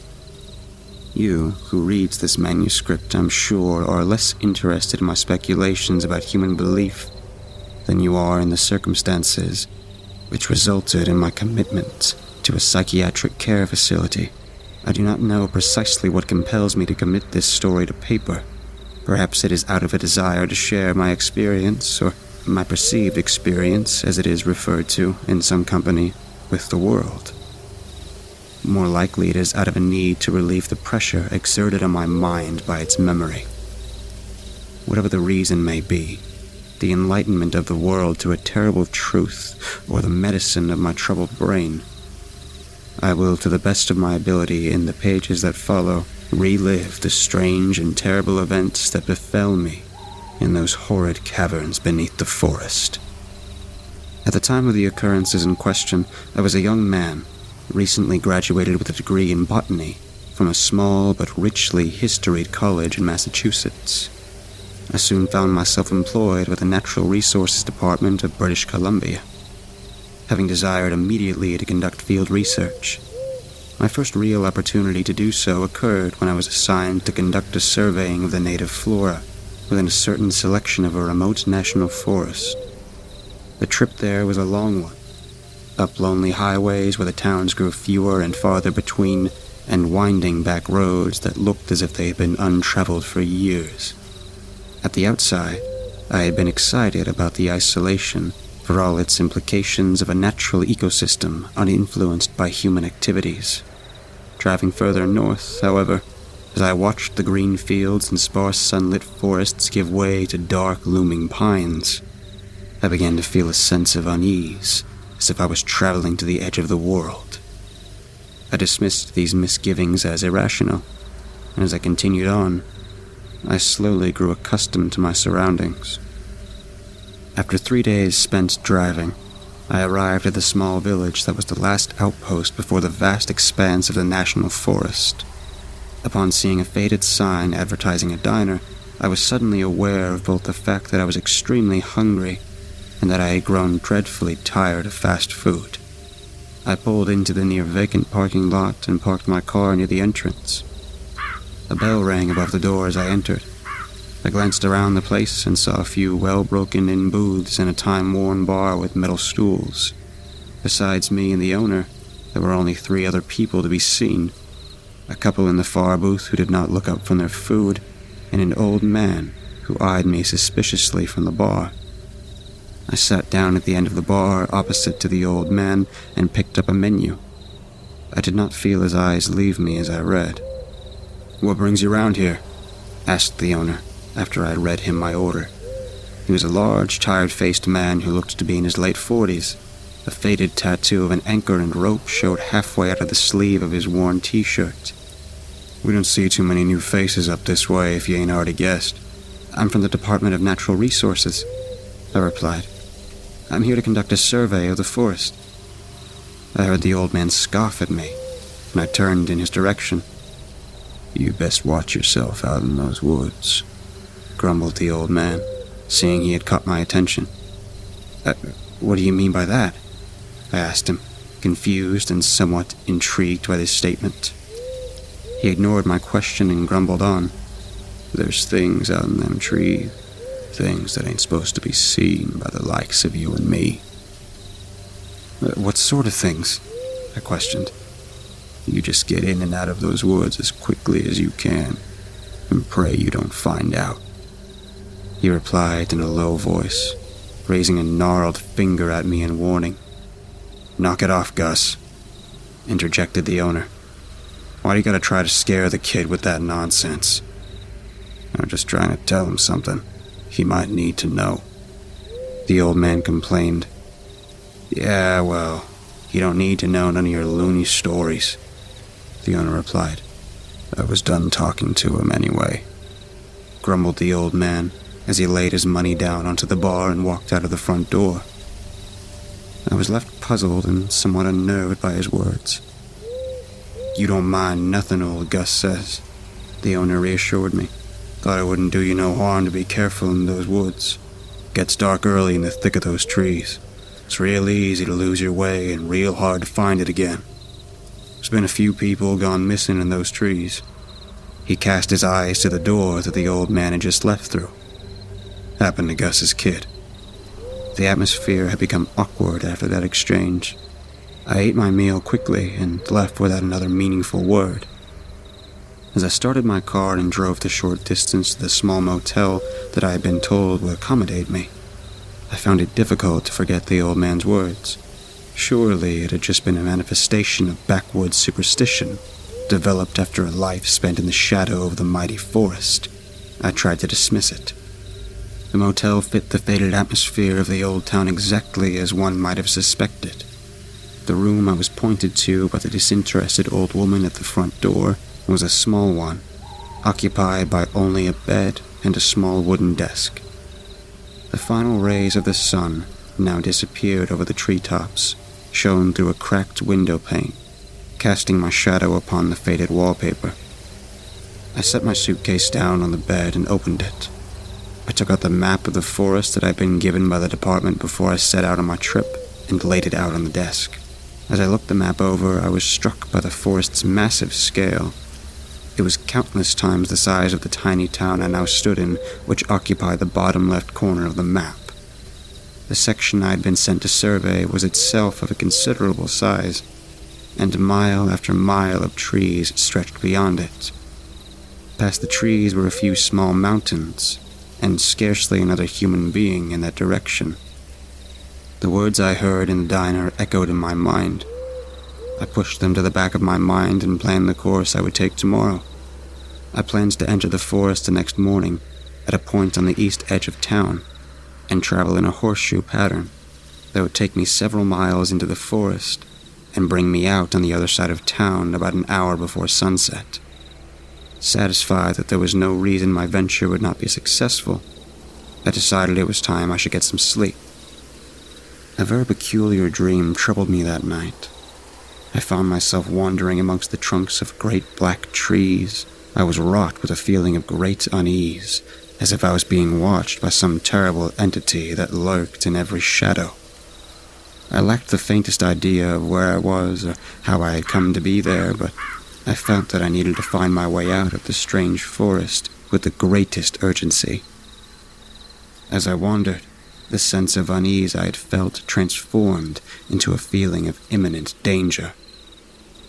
You, who reads this manuscript, I'm sure, are less interested in my speculations about human belief than you are in the circumstances which resulted in my commitment to a psychiatric care facility. I do not know precisely what compels me to commit this story to paper. Perhaps it is out of a desire to share my experience, or my perceived experience, as it is referred to in some company, with the world. More likely it is out of a need to relieve the pressure exerted on my mind by its memory. Whatever the reason may be, the enlightenment of the world to a terrible truth, or the medicine of my troubled brain, I will, to the best of my ability in the pages that follow, relive the strange and terrible events that befell me in those horrid caverns beneath the forest. At the time of the occurrences in question, I was a young man, recently graduated with a degree in botany from a small but richly historied college in Massachusetts. I soon found myself employed with the Natural Resources Department of British Columbia, having desired immediately to conduct field research. My first real opportunity to do so occurred when I was assigned to conduct a surveying of the native flora within a certain selection of a remote national forest. The trip there was a long one, up lonely highways where the towns grew fewer and farther between, and winding back roads that looked as if they had been untraveled for years. At the outside, I had been excited about the isolation, for all its implications, of a natural ecosystem uninfluenced by human activities. Driving further north, however, as I watched the green fields and sparse sunlit forests give way to dark looming pines, I began to feel a sense of unease, as if I was traveling to the edge of the world. I dismissed these misgivings as irrational, and as I continued on, I slowly grew accustomed to my surroundings. After 3 days spent driving, I arrived at the small village that was the last outpost before the vast expanse of the national forest. Upon seeing a faded sign advertising a diner, I was suddenly aware of both the fact that I was extremely hungry and that I had grown dreadfully tired of fast food. I pulled into the near vacant parking lot and parked my car near the entrance. A bell rang above the door as I entered. I glanced around the place and saw a few well-broken-in booths and a time-worn bar with metal stools. Besides me and the owner, there were only 3 other people to be seen. A couple in the far booth who did not look up from their food, and an old man who eyed me suspiciously from the bar. I sat down at the end of the bar opposite to the old man and picked up a menu. I did not feel his eyes leave me as I read. "What brings you round here?" asked the owner, after I had read him my order. He was a large, tired-faced man who looked to be in his late 40s. A faded tattoo of an anchor and rope showed halfway out of the sleeve of his worn t-shirt. "We don't see too many new faces up this way, if you ain't already guessed." "I'm from the Department of Natural Resources," I replied. "I'm here to conduct a survey of the forest." I heard the old man scoff at me, and I turned in his direction. "You best watch yourself out in those woods," grumbled the old man, seeing he had caught my attention. What do you mean by that?" I asked him, confused and somewhat intrigued by this statement. He ignored my question and grumbled on. "There's things out in them trees. Things that ain't supposed to be seen by the likes of you and me." "What sort of things?" I questioned. "You just get in and out of those woods as quickly as you can, and pray you don't find out," he replied in a low voice, raising a gnarled finger at me in warning. "Knock it off, Gus," interjected the owner. "Why do you gotta try to scare the kid with that nonsense? I'm just trying to tell him something he might need to know," the old man complained. "Yeah, well, he don't need to know none of your loony stories," the owner replied. "I was done talking to him anyway," grumbled the old man as he laid his money down onto the bar and walked out of the front door. I was left puzzled and somewhat unnerved by his words. "You don't mind nothing, old Gus says," the owner reassured me. "Thought it wouldn't do you no harm to be careful in those woods. Gets dark early in the thick of those trees. It's real easy to lose your way and real hard to find it again. There's been a few people gone missing in those trees." He cast his eyes to the door that the old man had just left through. Happened to Gus's kid. The atmosphere had become awkward after that exchange. I ate my meal quickly and left without another meaningful word. As I started my car and drove the short distance to the small motel that I had been told would accommodate me, I found it difficult to forget the old man's words. Surely it had just been a manifestation of backwoods superstition, developed after a life spent in the shadow of the mighty forest. I tried to dismiss it. The motel fit the faded atmosphere of the old town exactly as one might have suspected. The room I was pointed to by the disinterested old woman at the front door was a small one, occupied by only a bed and a small wooden desk. The final rays of the sun now disappeared over the treetops, shone through a cracked window pane, casting my shadow upon the faded wallpaper. I set my suitcase down on the bed and opened it. I took out the map of the forest that I'd been given by the department before I set out on my trip and laid it out on the desk. As I looked the map over, I was struck by the forest's massive scale. It was countless times the size of the tiny town I now stood in, which occupied the bottom left corner of the map. The section I had been sent to survey was itself of a considerable size, and mile after mile of trees stretched beyond it. Past the trees were a few small mountains, and scarcely another human being in that direction. The words I heard in the diner echoed in my mind. I pushed them to the back of my mind and planned the course I would take tomorrow. I planned to enter the forest the next morning at a point on the east edge of town and travel in a horseshoe pattern that would take me several miles into the forest and bring me out on the other side of town about an hour before sunset. Satisfied that there was no reason my venture would not be successful, I decided it was time I should get some sleep. A very peculiar dream troubled me that night. I found myself wandering amongst the trunks of great black trees. I was wrought with a feeling of great unease, as if I was being watched by some terrible entity that lurked in every shadow. I lacked the faintest idea of where I was or how I had come to be there, but I felt that I needed to find my way out of the strange forest with the greatest urgency. As I wandered, the sense of unease I had felt transformed into a feeling of imminent danger.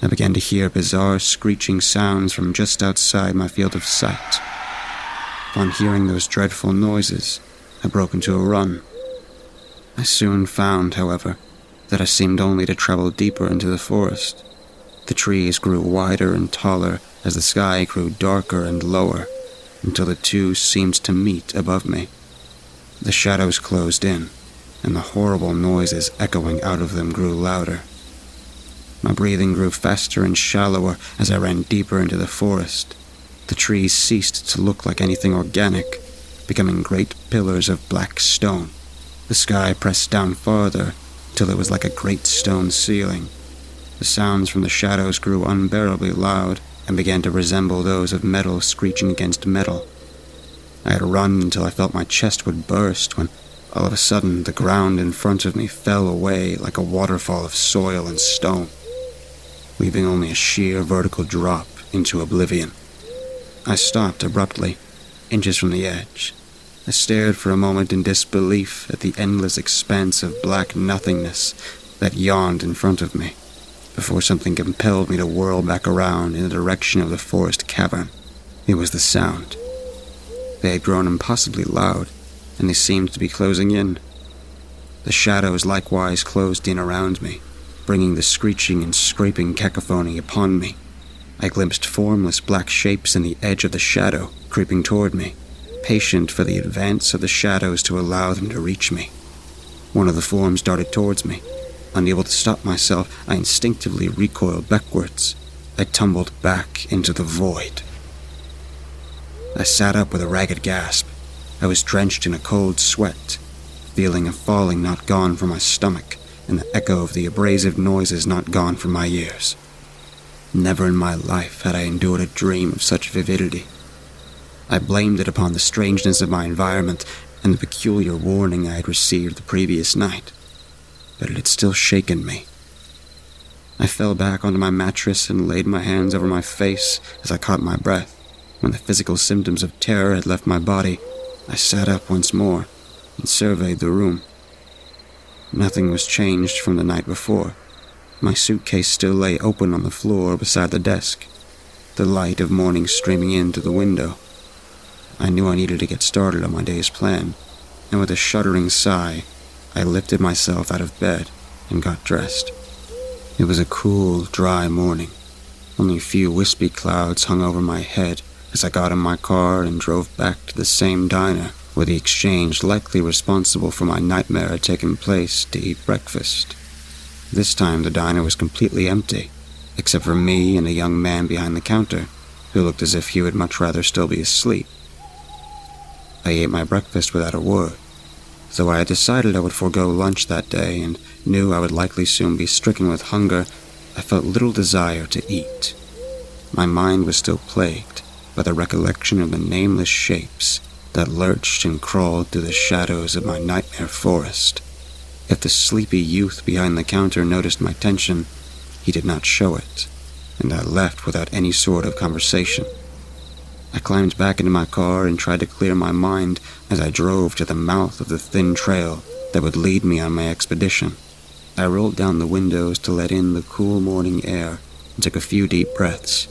I began to hear bizarre screeching sounds from just outside my field of sight. Upon hearing those dreadful noises, I broke into a run. I soon found, however, that I seemed only to travel deeper into the forest. The trees grew wider and taller as the sky grew darker and lower, until the two seemed to meet above me. The shadows closed in, and the horrible noises echoing out of them grew louder. My breathing grew faster and shallower as I ran deeper into the forest. The trees ceased to look like anything organic, becoming great pillars of black stone. The sky pressed down farther, till it was like a great stone ceiling. The sounds from the shadows grew unbearably loud and began to resemble those of metal screeching against metal. I had run until I felt my chest would burst when, all of a sudden, the ground in front of me fell away like a waterfall of soil and stone, leaving only a sheer vertical drop into oblivion. I stopped abruptly, inches from the edge, I stared for a moment in disbelief at the endless expanse of black nothingness that yawned in front of me, before something compelled me to whirl back around in the direction of the forest cavern. It was the sound. They had grown impossibly loud, and they seemed to be closing in. The shadows likewise closed in around me, bringing the screeching and scraping cacophony upon me. I glimpsed formless black shapes in the edge of the shadow, creeping toward me, patient for the advance of the shadows to allow them to reach me. One of the forms darted towards me. Unable to stop myself, I instinctively recoiled backwards. I tumbled back into the void. I sat up with a ragged gasp. I was drenched in a cold sweat, feeling of falling not gone from my stomach, and the echo of the abrasive noises not gone from my ears. Never in my life had I endured a dream of such vividity. I blamed it upon the strangeness of my environment and the peculiar warning I had received the previous night, but it had still shaken me. I fell back onto my mattress and laid my hands over my face as I caught my breath. When the physical symptoms of terror had left my body, I sat up once more and surveyed the room. Nothing was changed from the night before. My suitcase still lay open on the floor beside the desk, the light of morning streaming in through the window. I knew I needed to get started on my day's plan, and with a shuddering sigh, I lifted myself out of bed and got dressed. It was a cool, dry morning. Only a few wispy clouds hung over my head as I got in my car and drove back to the same diner where the exchange likely responsible for my nightmare had taken place to eat breakfast. This time the diner was completely empty, except for me and a young man behind the counter, who looked as if he would much rather still be asleep. I ate my breakfast without a word. Though I had decided I would forego lunch that day and knew I would likely soon be stricken with hunger, I felt little desire to eat. My mind was still plagued by the recollection of the nameless shapes that lurched and crawled through the shadows of my nightmare forest. If the sleepy youth behind the counter noticed my tension, he did not show it, and I left without any sort of conversation. I climbed back into my car and tried to clear my mind as I drove to the mouth of the thin trail that would lead me on my expedition. I rolled down the windows to let in the cool morning air and took a few deep breaths.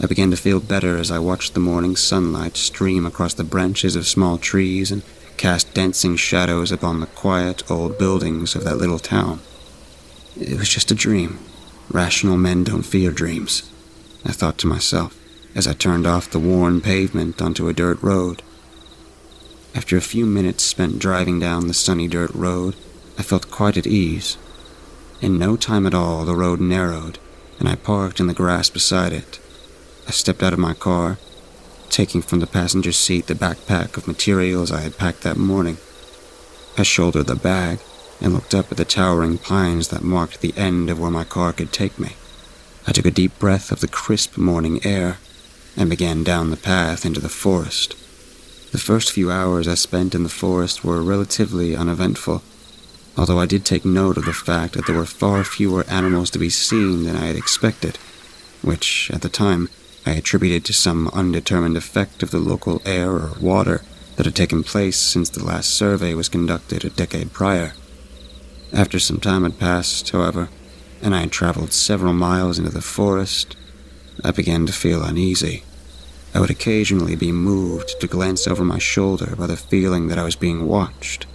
I began to feel better as I watched the morning sunlight stream across the branches of small trees and cast dancing shadows upon the quiet old buildings of that little town. It was just a dream. Rational men don't fear dreams, I thought to myself, as I turned off the worn pavement onto a dirt road. After a few minutes spent driving down the sunny dirt road, I felt quite at ease. In no time at all, the road narrowed, and I parked in the grass beside it. I stepped out of my car, taking from the passenger seat the backpack of materials I had packed that morning. I shouldered the bag and looked up at the towering pines that marked the end of where my car could take me. I took a deep breath of the crisp morning air and began down the path into the forest. The first few hours I spent in the forest were relatively uneventful, although I did take note of the fact that there were far fewer animals to be seen than I had expected, which, at the time, I attributed to some undetermined effect of the local air or water that had taken place since the last survey was conducted a decade prior. After some time had passed, however, and I had traveled several miles into the forest, I began to feel uneasy. I would occasionally be moved to glance over my shoulder by the feeling that I was being watched.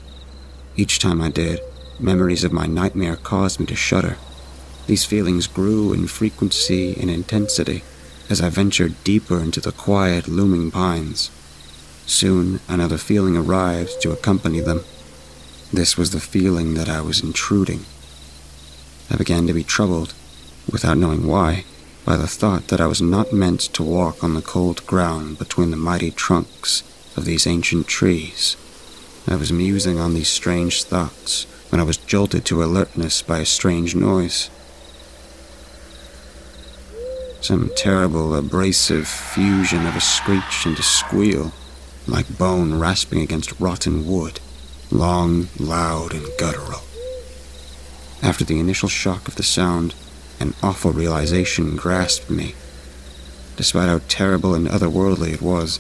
Each time I did, memories of my nightmare caused me to shudder. These feelings grew in frequency and intensity as I ventured deeper into the quiet, looming pines. Soon, another feeling arrived to accompany them. This was the feeling that I was intruding. I began to be troubled, without knowing why, by the thought that I was not meant to walk on the cold ground between the mighty trunks of these ancient trees. I was musing on these strange thoughts when I was jolted to alertness by a strange noise. Some terrible, abrasive fusion of a screech and a squeal, like bone rasping against rotten wood, long, loud, and guttural. After the initial shock of the sound, an awful realization grasped me. Despite how terrible and otherworldly it was,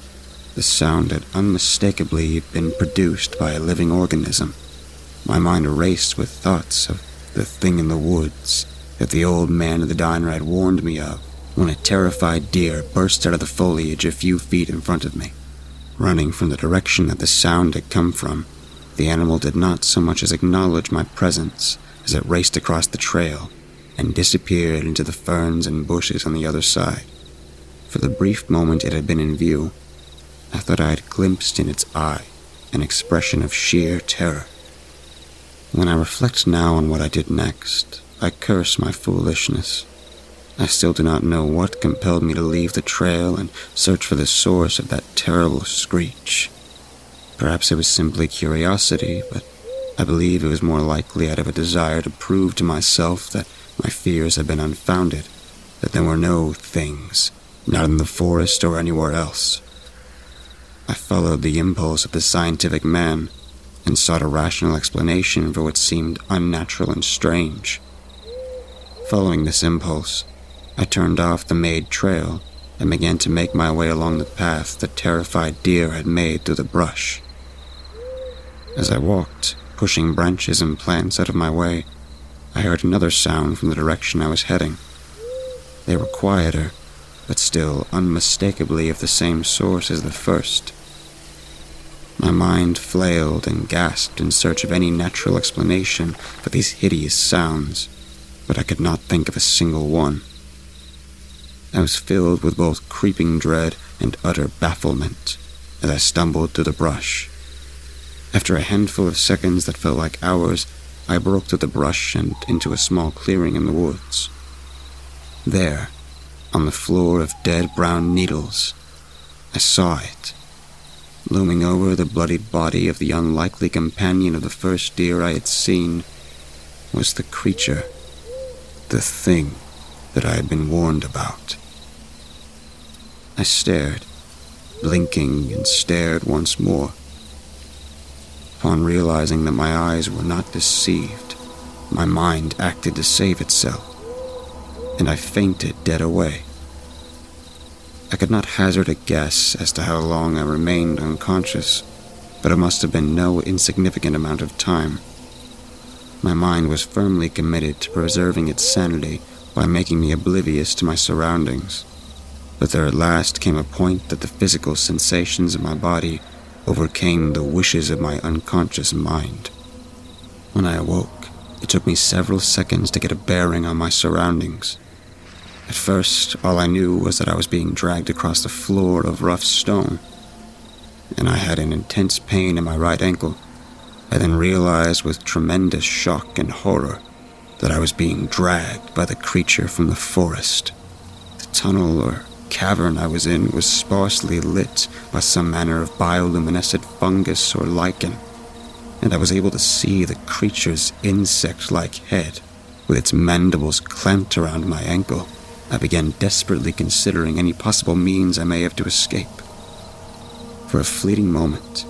The sound had unmistakably been produced by a living organism. My mind raced with thoughts of the thing in the woods that the old man of the diner had warned me of when a terrified deer burst out of the foliage a few feet in front of me. Running from the direction that the sound had come from, the animal did not so much as acknowledge my presence as it raced across the trail and disappeared into the ferns and bushes on the other side. For the brief moment it had been in view, I thought I had glimpsed in its eye an expression of sheer terror. When I reflect now on what I did next, I curse my foolishness. I still do not know what compelled me to leave the trail and search for the source of that terrible screech. Perhaps it was simply curiosity, but I believe it was more likely out of a desire to prove to myself that my fears had been unfounded, that there were no things, not in the forest or anywhere else. I followed the impulse of the scientific man and sought a rational explanation for what seemed unnatural and strange. Following this impulse, I turned off the made trail and began to make my way along the path the terrified deer had made through the brush. As I walked, pushing branches and plants out of my way, I heard another sound from the direction I was heading. They were quieter, but still unmistakably of the same source as the first. My mind flailed and gasped in search of any natural explanation for these hideous sounds, but I could not think of a single one. I was filled with both creeping dread and utter bafflement as I stumbled through the brush. After a handful of seconds that felt like hours, I broke through the brush and into a small clearing in the woods. There, on the floor of dead brown needles, I saw it. Looming over the bloodied body of the unlikely companion of the first deer I had seen was the creature, the thing that I had been warned about. I stared, blinking and stared once more. Upon realizing that my eyes were not deceived, my mind acted to save itself, and I fainted dead away. I could not hazard a guess as to how long I remained unconscious, but it must have been no insignificant amount of time. My mind was firmly committed to preserving its sanity by making me oblivious to my surroundings, but there at last came a point that the physical sensations of my body overcame the wishes of my unconscious mind. When I awoke, it took me several seconds to get a bearing on my surroundings. At first, all I knew was that I was being dragged across the floor of rough stone, and I had an intense pain in my right ankle. I then realized with tremendous shock and horror that I was being dragged by the creature from the forest. The tunnel or cavern I was in was sparsely lit by some manner of bioluminescent fungus or lichen, and I was able to see the creature's insect-like head with its mandibles clamped around my ankle. I began desperately considering any possible means I may have to escape. For a fleeting moment,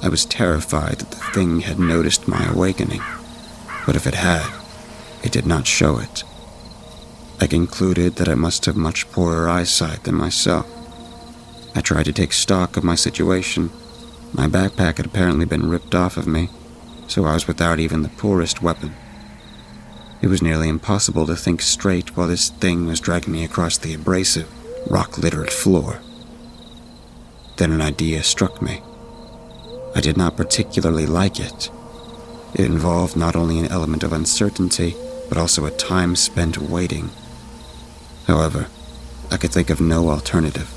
I was terrified that the thing had noticed my awakening, but if it had, it did not show it. I concluded that I must have much poorer eyesight than myself. I tried to take stock of my situation. My backpack had apparently been ripped off of me, so I was without even the poorest weapon. It was nearly impossible to think straight while this thing was dragging me across the abrasive, rock-littered floor. Then an idea struck me. I did not particularly like it. It involved not only an element of uncertainty, but also a time spent waiting. However, I could think of no alternative.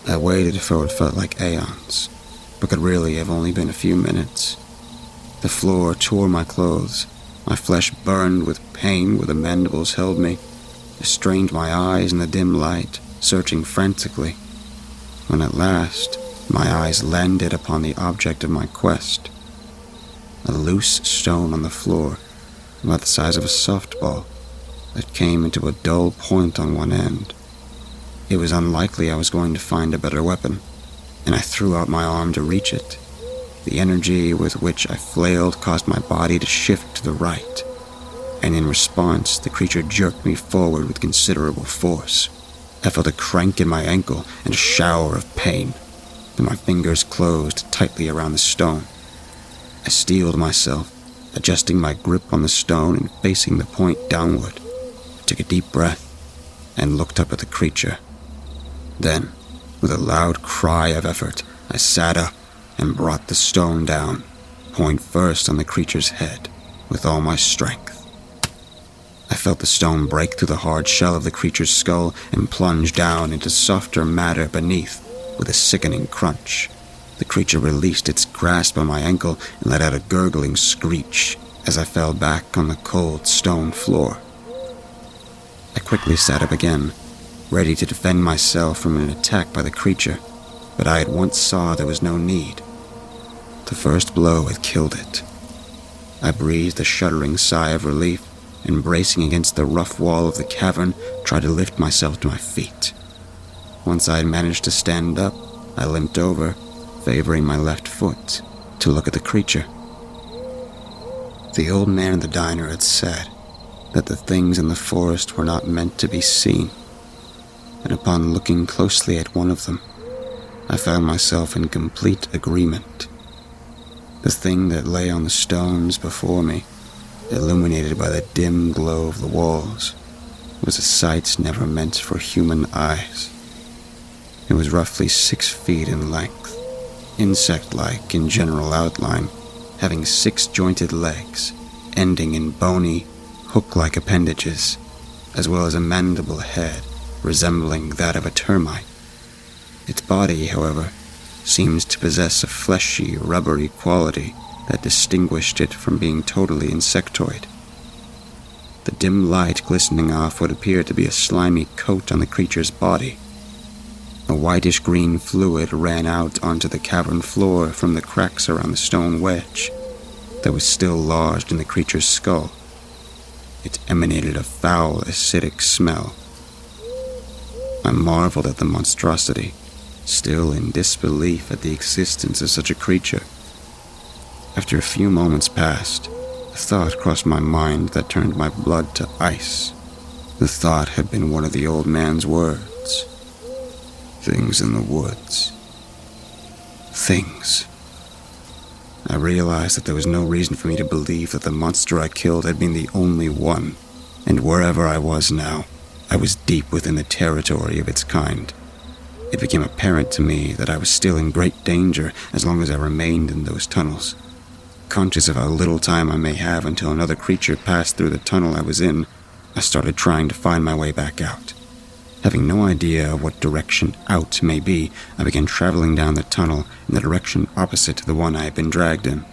I waited for what felt like aeons, but could really have only been a few minutes. The floor tore my clothes. My flesh burned with pain where the mandibles held me. I strained my eyes in the dim light, searching frantically, when at last my eyes landed upon the object of my quest. A loose stone on the floor, about the size of a softball, that came into a dull point on one end. It was unlikely I was going to find a better weapon, and I threw out my arm to reach it. The energy with which I flailed caused my body to shift to the right, and in response, the creature jerked me forward with considerable force. I felt a crank in my ankle and a shower of pain. but my fingers closed tightly around the stone. I steeled myself, adjusting my grip on the stone and facing the point downward. I took a deep breath and looked up at the creature. Then, with a loud cry of effort, I sat up and brought the stone down, point first on the creature's head, with all my strength. I felt the stone break through the hard shell of the creature's skull and plunge down into softer matter beneath with a sickening crunch. The creature released its grasp on my ankle and let out a gurgling screech as I fell back on the cold stone floor. I quickly sat up again, ready to defend myself from an attack by the creature, but I at once saw there was no need. The first blow had killed it. I breathed a shuddering sigh of relief and, bracing against the rough wall of the cavern, tried to lift myself to my feet. Once I had managed to stand up, I limped over, favoring my left foot, to look at the creature. The old man in the diner had said that the things in the forest were not meant to be seen, and upon looking closely at one of them, I found myself in complete agreement. The thing that lay on the stones before me, illuminated by the dim glow of the walls, was a sight never meant for human eyes. It was roughly 6 feet in length, insect-like in general outline, having 6 jointed legs, ending in bony, hook-like appendages, as well as a mandible head resembling that of a termite. Its body, however, seemed to possess a fleshy, rubbery quality that distinguished it from being totally insectoid. The dim light glistening off what appeared to be a slimy coat on the creature's body. A whitish-green fluid ran out onto the cavern floor from the cracks around the stone wedge that was still lodged in the creature's skull. It emanated a foul, acidic smell. I marveled at the monstrosity, still in disbelief at the existence of such a creature. After a few moments passed, a thought crossed my mind that turned my blood to ice. The thought had been one of the old man's words. Things in the woods. Things. I realized that there was no reason for me to believe that the monster I killed had been the only one, and wherever I was now, I was deep within the territory of its kind. It became apparent to me that I was still in great danger as long as I remained in those tunnels. Conscious of how little time I may have until another creature passed through the tunnel I was in, I started trying to find my way back out. Having no idea of what direction out may be, I began traveling down the tunnel in the direction opposite to the one I had been dragged in.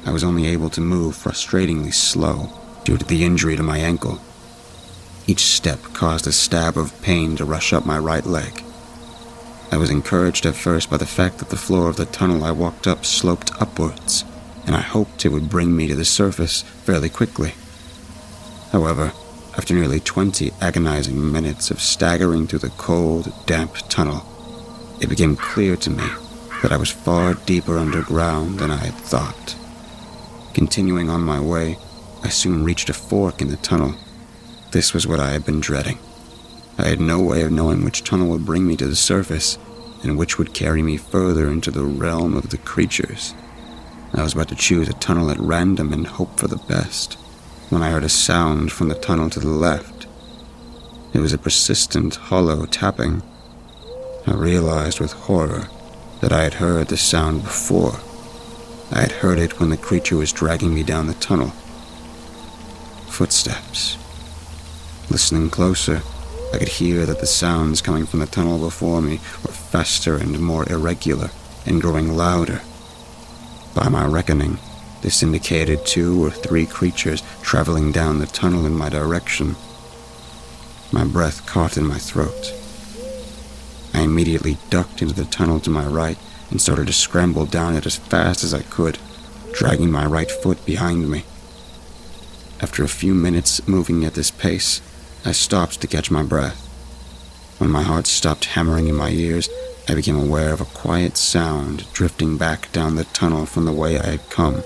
I was only able to move frustratingly slow due to the injury to my ankle. Each step caused a stab of pain to rush up my right leg. I was encouraged at first by the fact that the floor of the tunnel I walked up sloped upwards, and I hoped it would bring me to the surface fairly quickly. However, after nearly 20 agonizing minutes of staggering through the cold, damp tunnel, it became clear to me that I was far deeper underground than I had thought. Continuing on my way, I soon reached a fork in the tunnel. This was what I had been dreading. I had no way of knowing which tunnel would bring me to the surface, and which would carry me further into the realm of the creatures. I was about to choose a tunnel at random and hope for the best, when I heard a sound from the tunnel to the left. It was a persistent, hollow tapping. I realized with horror that I had heard the sound before. I had heard it when the creature was dragging me down the tunnel. Footsteps. Listening closer, I could hear that the sounds coming from the tunnel before me were faster and more irregular, and growing louder. By my reckoning, this indicated 2 or 3 creatures traveling down the tunnel in my direction. My breath caught in my throat. I immediately ducked into the tunnel to my right and started to scramble down it as fast as I could, dragging my right foot behind me. After a few minutes moving at this pace, I stopped to catch my breath. When my heart stopped hammering in my ears, I became aware of a quiet sound drifting back down the tunnel from the way I had come.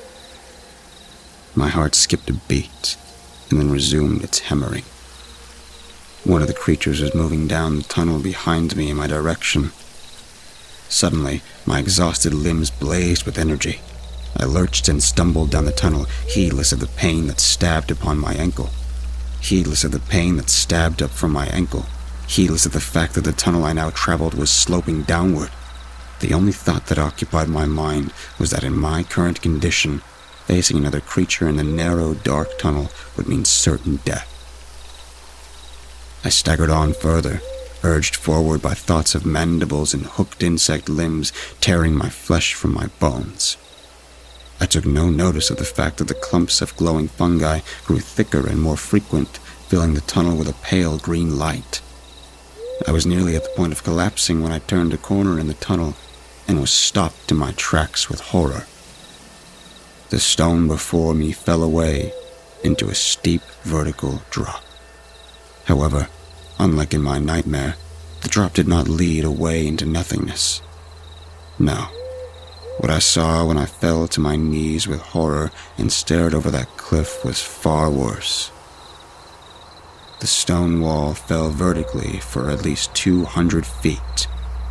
My heart skipped a beat and then resumed its hammering. One of the creatures was moving down the tunnel behind me in my direction. Suddenly, my exhausted limbs blazed with energy. I lurched and stumbled down the tunnel, heedless of the pain that stabbed upon my ankle. Heedless of the pain that stabbed up from my ankle. Heedless of the fact that the tunnel I now traveled was sloping downward. The only thought that occupied my mind was that in my current condition, facing another creature in the narrow, dark tunnel would mean certain death. I staggered on further, urged forward by thoughts of mandibles and hooked insect limbs tearing my flesh from my bones. I took no notice of the fact that the clumps of glowing fungi grew thicker and more frequent, filling the tunnel with a pale green light. I was nearly at the point of collapsing when I turned a corner in the tunnel and was stopped in my tracks with horror. The stone before me fell away into a steep vertical drop. However, unlike in my nightmare, the drop did not lead away into nothingness. No. What I saw when I fell to my knees with horror and stared over that cliff was far worse. The stone wall fell vertically for at least 200 feet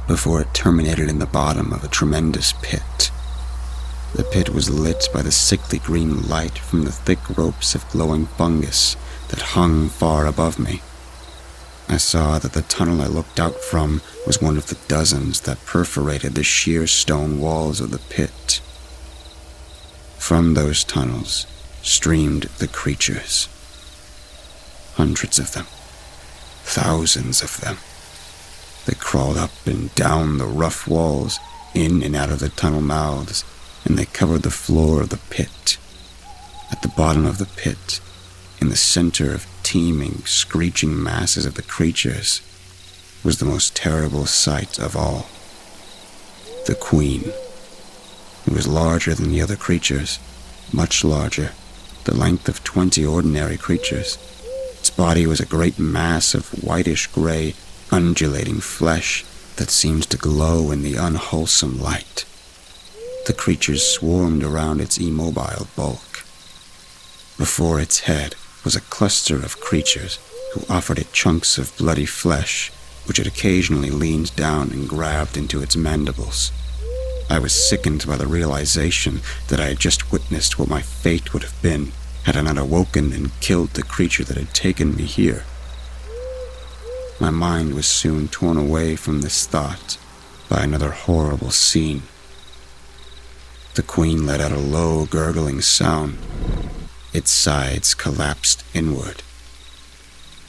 before it terminated in the bottom of a tremendous pit. The pit was lit by the sickly green light from the thick ropes of glowing fungus that hung far above me. I saw that the tunnel I looked out from was one of the dozens that perforated the sheer stone walls of the pit. From those tunnels streamed the creatures. Hundreds of them. Thousands of them. They crawled up and down the rough walls, in and out of the tunnel mouths, and they covered the floor of the pit. At the bottom of the pit, in the center of teeming, screeching masses of the creatures, was the most terrible sight of all. The Queen. It was larger than the other creatures, much larger, the length of 20 ordinary creatures. Its body was a great mass of whitish-gray, undulating flesh that seemed to glow in the unwholesome light. The creatures swarmed around its immobile bulk. Before its head was a cluster of creatures who offered it chunks of bloody flesh, which it occasionally leaned down and grabbed into its mandibles. I was sickened by the realization that I had just witnessed what my fate would have been had I not awoken and killed the creature that had taken me here. My mind was soon torn away from this thought by another horrible scene. The Queen let out a low, gurgling sound. Its sides collapsed inward.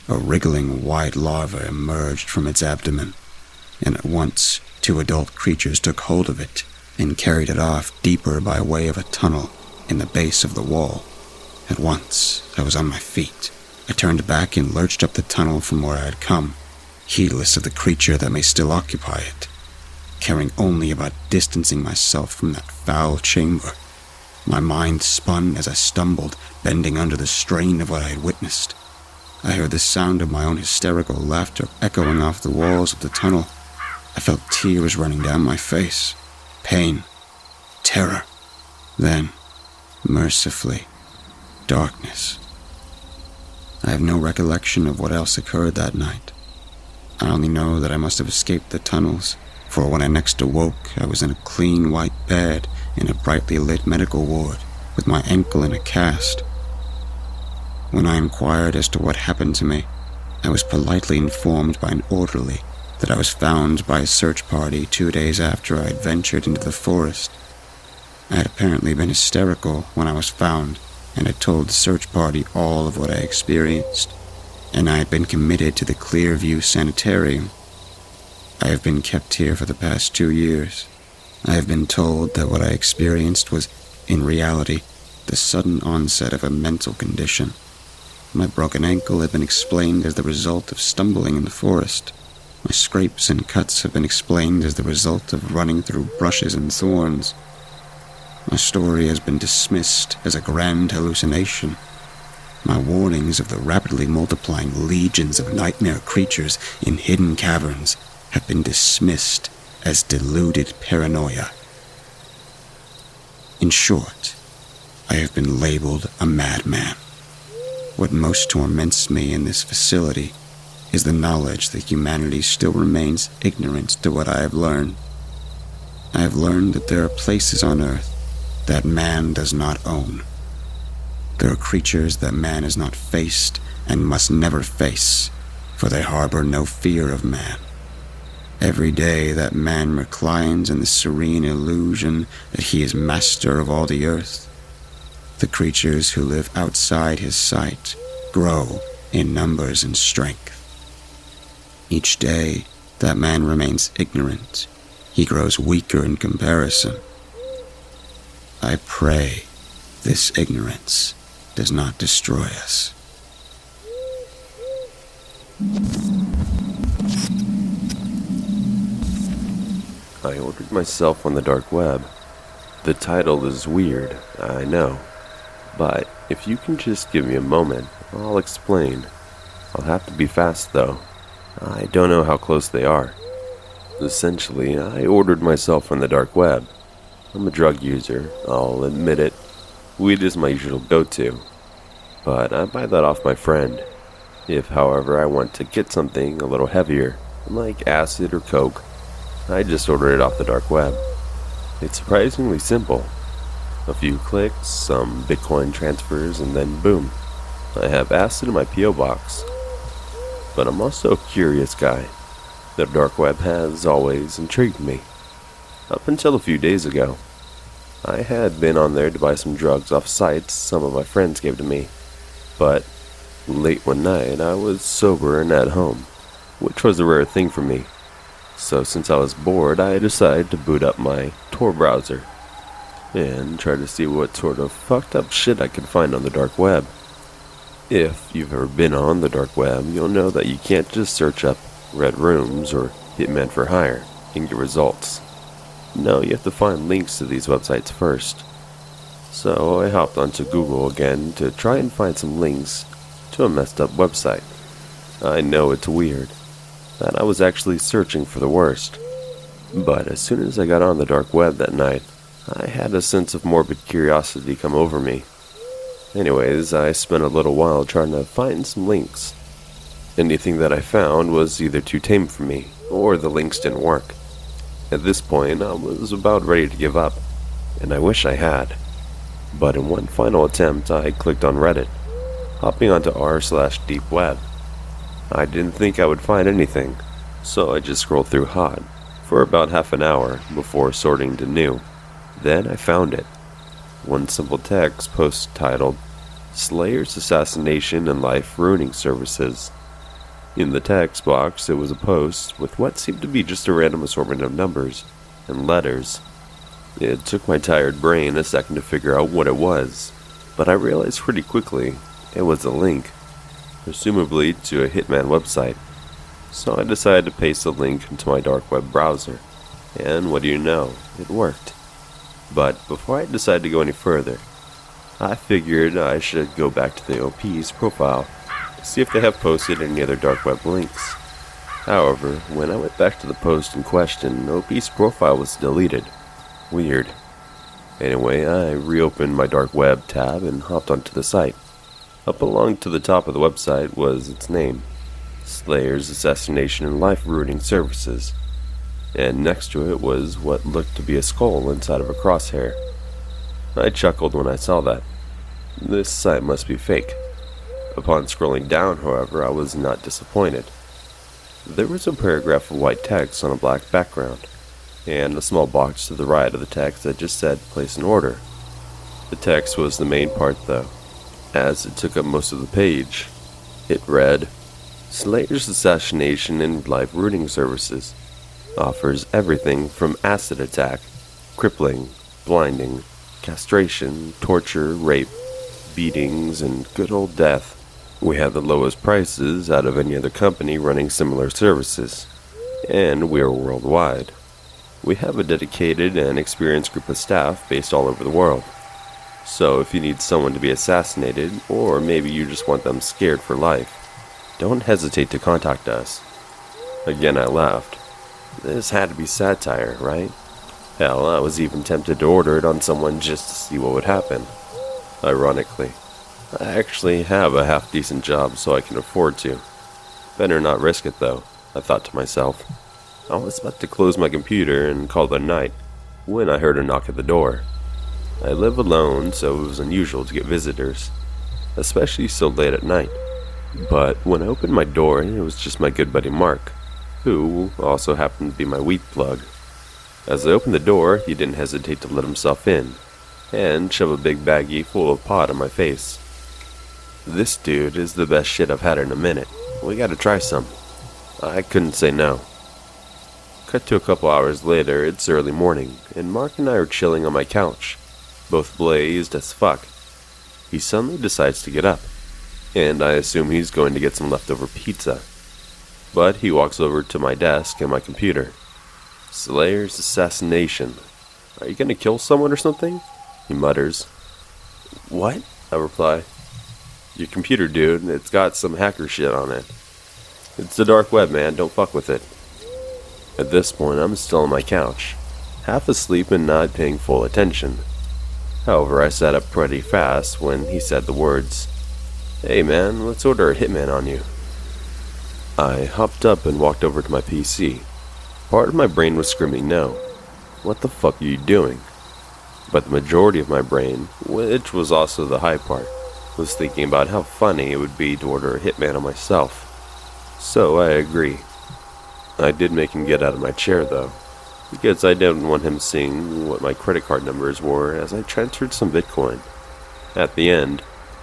A wriggling white larva emerged from its abdomen, and at once 2 adult creatures took hold of it and carried it off deeper by way of a tunnel in the base of the wall. At once, I was on my feet. I turned back and lurched up the tunnel from where I had come, heedless of the creature that may still occupy it, caring only about distancing myself from that foul chamber. My mind spun as I stumbled, bending under the strain of what I had witnessed. I heard the sound of my own hysterical laughter echoing off the walls of the tunnel. I felt tears running down my face. Pain. Terror. Then, mercifully, darkness. I have no recollection of what else occurred that night. I only know that I must have escaped the tunnels, for when I next awoke, I was in a clean white bed in a brightly lit medical ward, with my ankle in a cast. When I inquired as to what happened to me, I was politely informed by an orderly that I was found by a search party 2 days after I had ventured into the forest. I had apparently been hysterical when I was found, and had told the search party all of what I experienced, and I had been committed to the Clearview Sanitarium. I have been kept here for the past 2 years. I have been told that what I experienced was, in reality, the sudden onset of a mental condition. My broken ankle had been explained as the result of stumbling in the forest. My scrapes and cuts have been explained as the result of running through brushes and thorns. My story has been dismissed as a grand hallucination. My warnings of the rapidly multiplying legions of nightmare creatures in hidden caverns have been dismissed as deluded paranoia. In short, I have been labeled a madman. What most torments me in this facility is the knowledge that humanity still remains ignorant to what I have learned. I have learned that there are places on Earth that man does not own. There are creatures that man has not faced and must never face, for they harbor no fear of man. Every day that man reclines in the serene illusion that he is master of all the earth, the creatures who live outside his sight grow in numbers and strength. Each day that man remains ignorant, he grows weaker in comparison. I pray this ignorance does not destroy us. I ordered myself on the dark web. The title is weird, I know. But if you can just give me a moment, I'll explain. I'll have to be fast though. I don't know how close they are. Essentially, I ordered myself on the dark web. I'm a drug user, I'll admit it. Weed is my usual go-to. But I buy that off my friend. If, however, I want to get something a little heavier, like acid or coke, I just order it off the dark web. It's surprisingly simple. A few clicks, some Bitcoin transfers, and then boom, I have acid in my P.O. box. But I'm also a curious guy. The dark web has always intrigued me. Up until a few days ago, I had been on there to buy some drugs off sites some of my friends gave to me. But late one night, I was sober and at home, which was a rare thing for me. So since I was bored, I decided to boot up my Tor browser and try to see what sort of fucked up shit I could find on the dark web. If you've ever been on the dark web, you'll know that you can't just search up Red Rooms or Hitman for Hire and get results. No, you have to find links to these websites first. So I hopped onto Google again to try and find some links to a messed up website. I know it's weird that I was actually searching for the worst. But as soon as I got on the dark web that night, I had a sense of morbid curiosity come over me. Anyways, I spent a little while trying to find some links. Anything that I found was either too tame for me, or the links didn't work. At this point, I was about ready to give up, and I wish I had. But in one final attempt, I clicked on Reddit, hopping onto r/deepweb. I didn't think I would find anything, so I just scrolled through hot for about half an hour before sorting to new. Then I found it. One simple text post titled, Slayer's Assassination and Life Ruining Services. In the text box, it was a post with what seemed to be just a random assortment of numbers and letters. It took my tired brain a second to figure out what it was, but I realized pretty quickly it was a link, presumably to a Hitman website. So I decided to paste the link into my dark web browser, and what do you know, it worked. But before I decided to go any further, I figured I should go back to the OP's profile to see if they have posted any other dark web links. However, when I went back to the post in question, OP's profile was deleted. Weird. Anyway, I reopened my dark web tab and hopped onto the site. Up along to the top of the website was its name, Slayer's Assassination and Life Ruining Services, and next to it was what looked to be a skull inside of a crosshair. I chuckled when I saw that. This site must be fake. Upon scrolling down, however, I was not disappointed. There was a paragraph of white text on a black background, and a small box to the right of the text that just said, place an order. The text was the main part though, as it took up most of the page. It read, Slayer's Assassination and Life Ruining Services offers everything from acid attack, crippling, blinding, castration, torture, rape, beatings, and good old death. We have the lowest prices out of any other company running similar services, and we are worldwide. We have a dedicated and experienced group of staff based all over the world. So if you need someone to be assassinated, or maybe you just want them scared for life, don't hesitate to contact us. Again, I laughed. This had to be satire, right? Hell, I was even tempted to order it on someone just to see what would happen. Ironically, I actually have a half-decent job, so I can afford to. Better not risk it, though, I thought to myself. I was about to close my computer and call it a night, when I heard a knock at the door. I live alone, so it was unusual to get visitors, especially so late at night. But when I opened my door, it was just my good buddy Mark, who also happened to be my weed plug. As I opened the door, he didn't hesitate to let himself in, and shove a big baggie full of pot on my face. "This dude is the best shit I've had in a minute. We gotta try some." I couldn't say no. Cut to a couple hours later, it's early morning, and Mark and I are chilling on my couch, both blazed as fuck. He suddenly decides to get up, and I assume he's going to get some leftover pizza. But he walks over to my desk and my computer. "Slayer's assassination. Are you gonna kill someone or something?" he mutters. "What?" I reply. "Your computer, dude. It's got some hacker shit on it. It's the dark web, man. Don't fuck with it." At this point, I'm still on my couch, half asleep and not paying full attention. However, I sat up pretty fast when he said the words, "Hey man, let's order a hitman on you." I hopped up and walked over to my PC. Part of my brain was screaming no. What the fuck are you doing? But the majority of my brain, which was also the high part, was thinking about how funny it would be to order a hitman on myself. So I agree. I did make him get out of my chair though, because I didn't want him seeing what my credit card numbers were as I transferred some Bitcoin. At the end,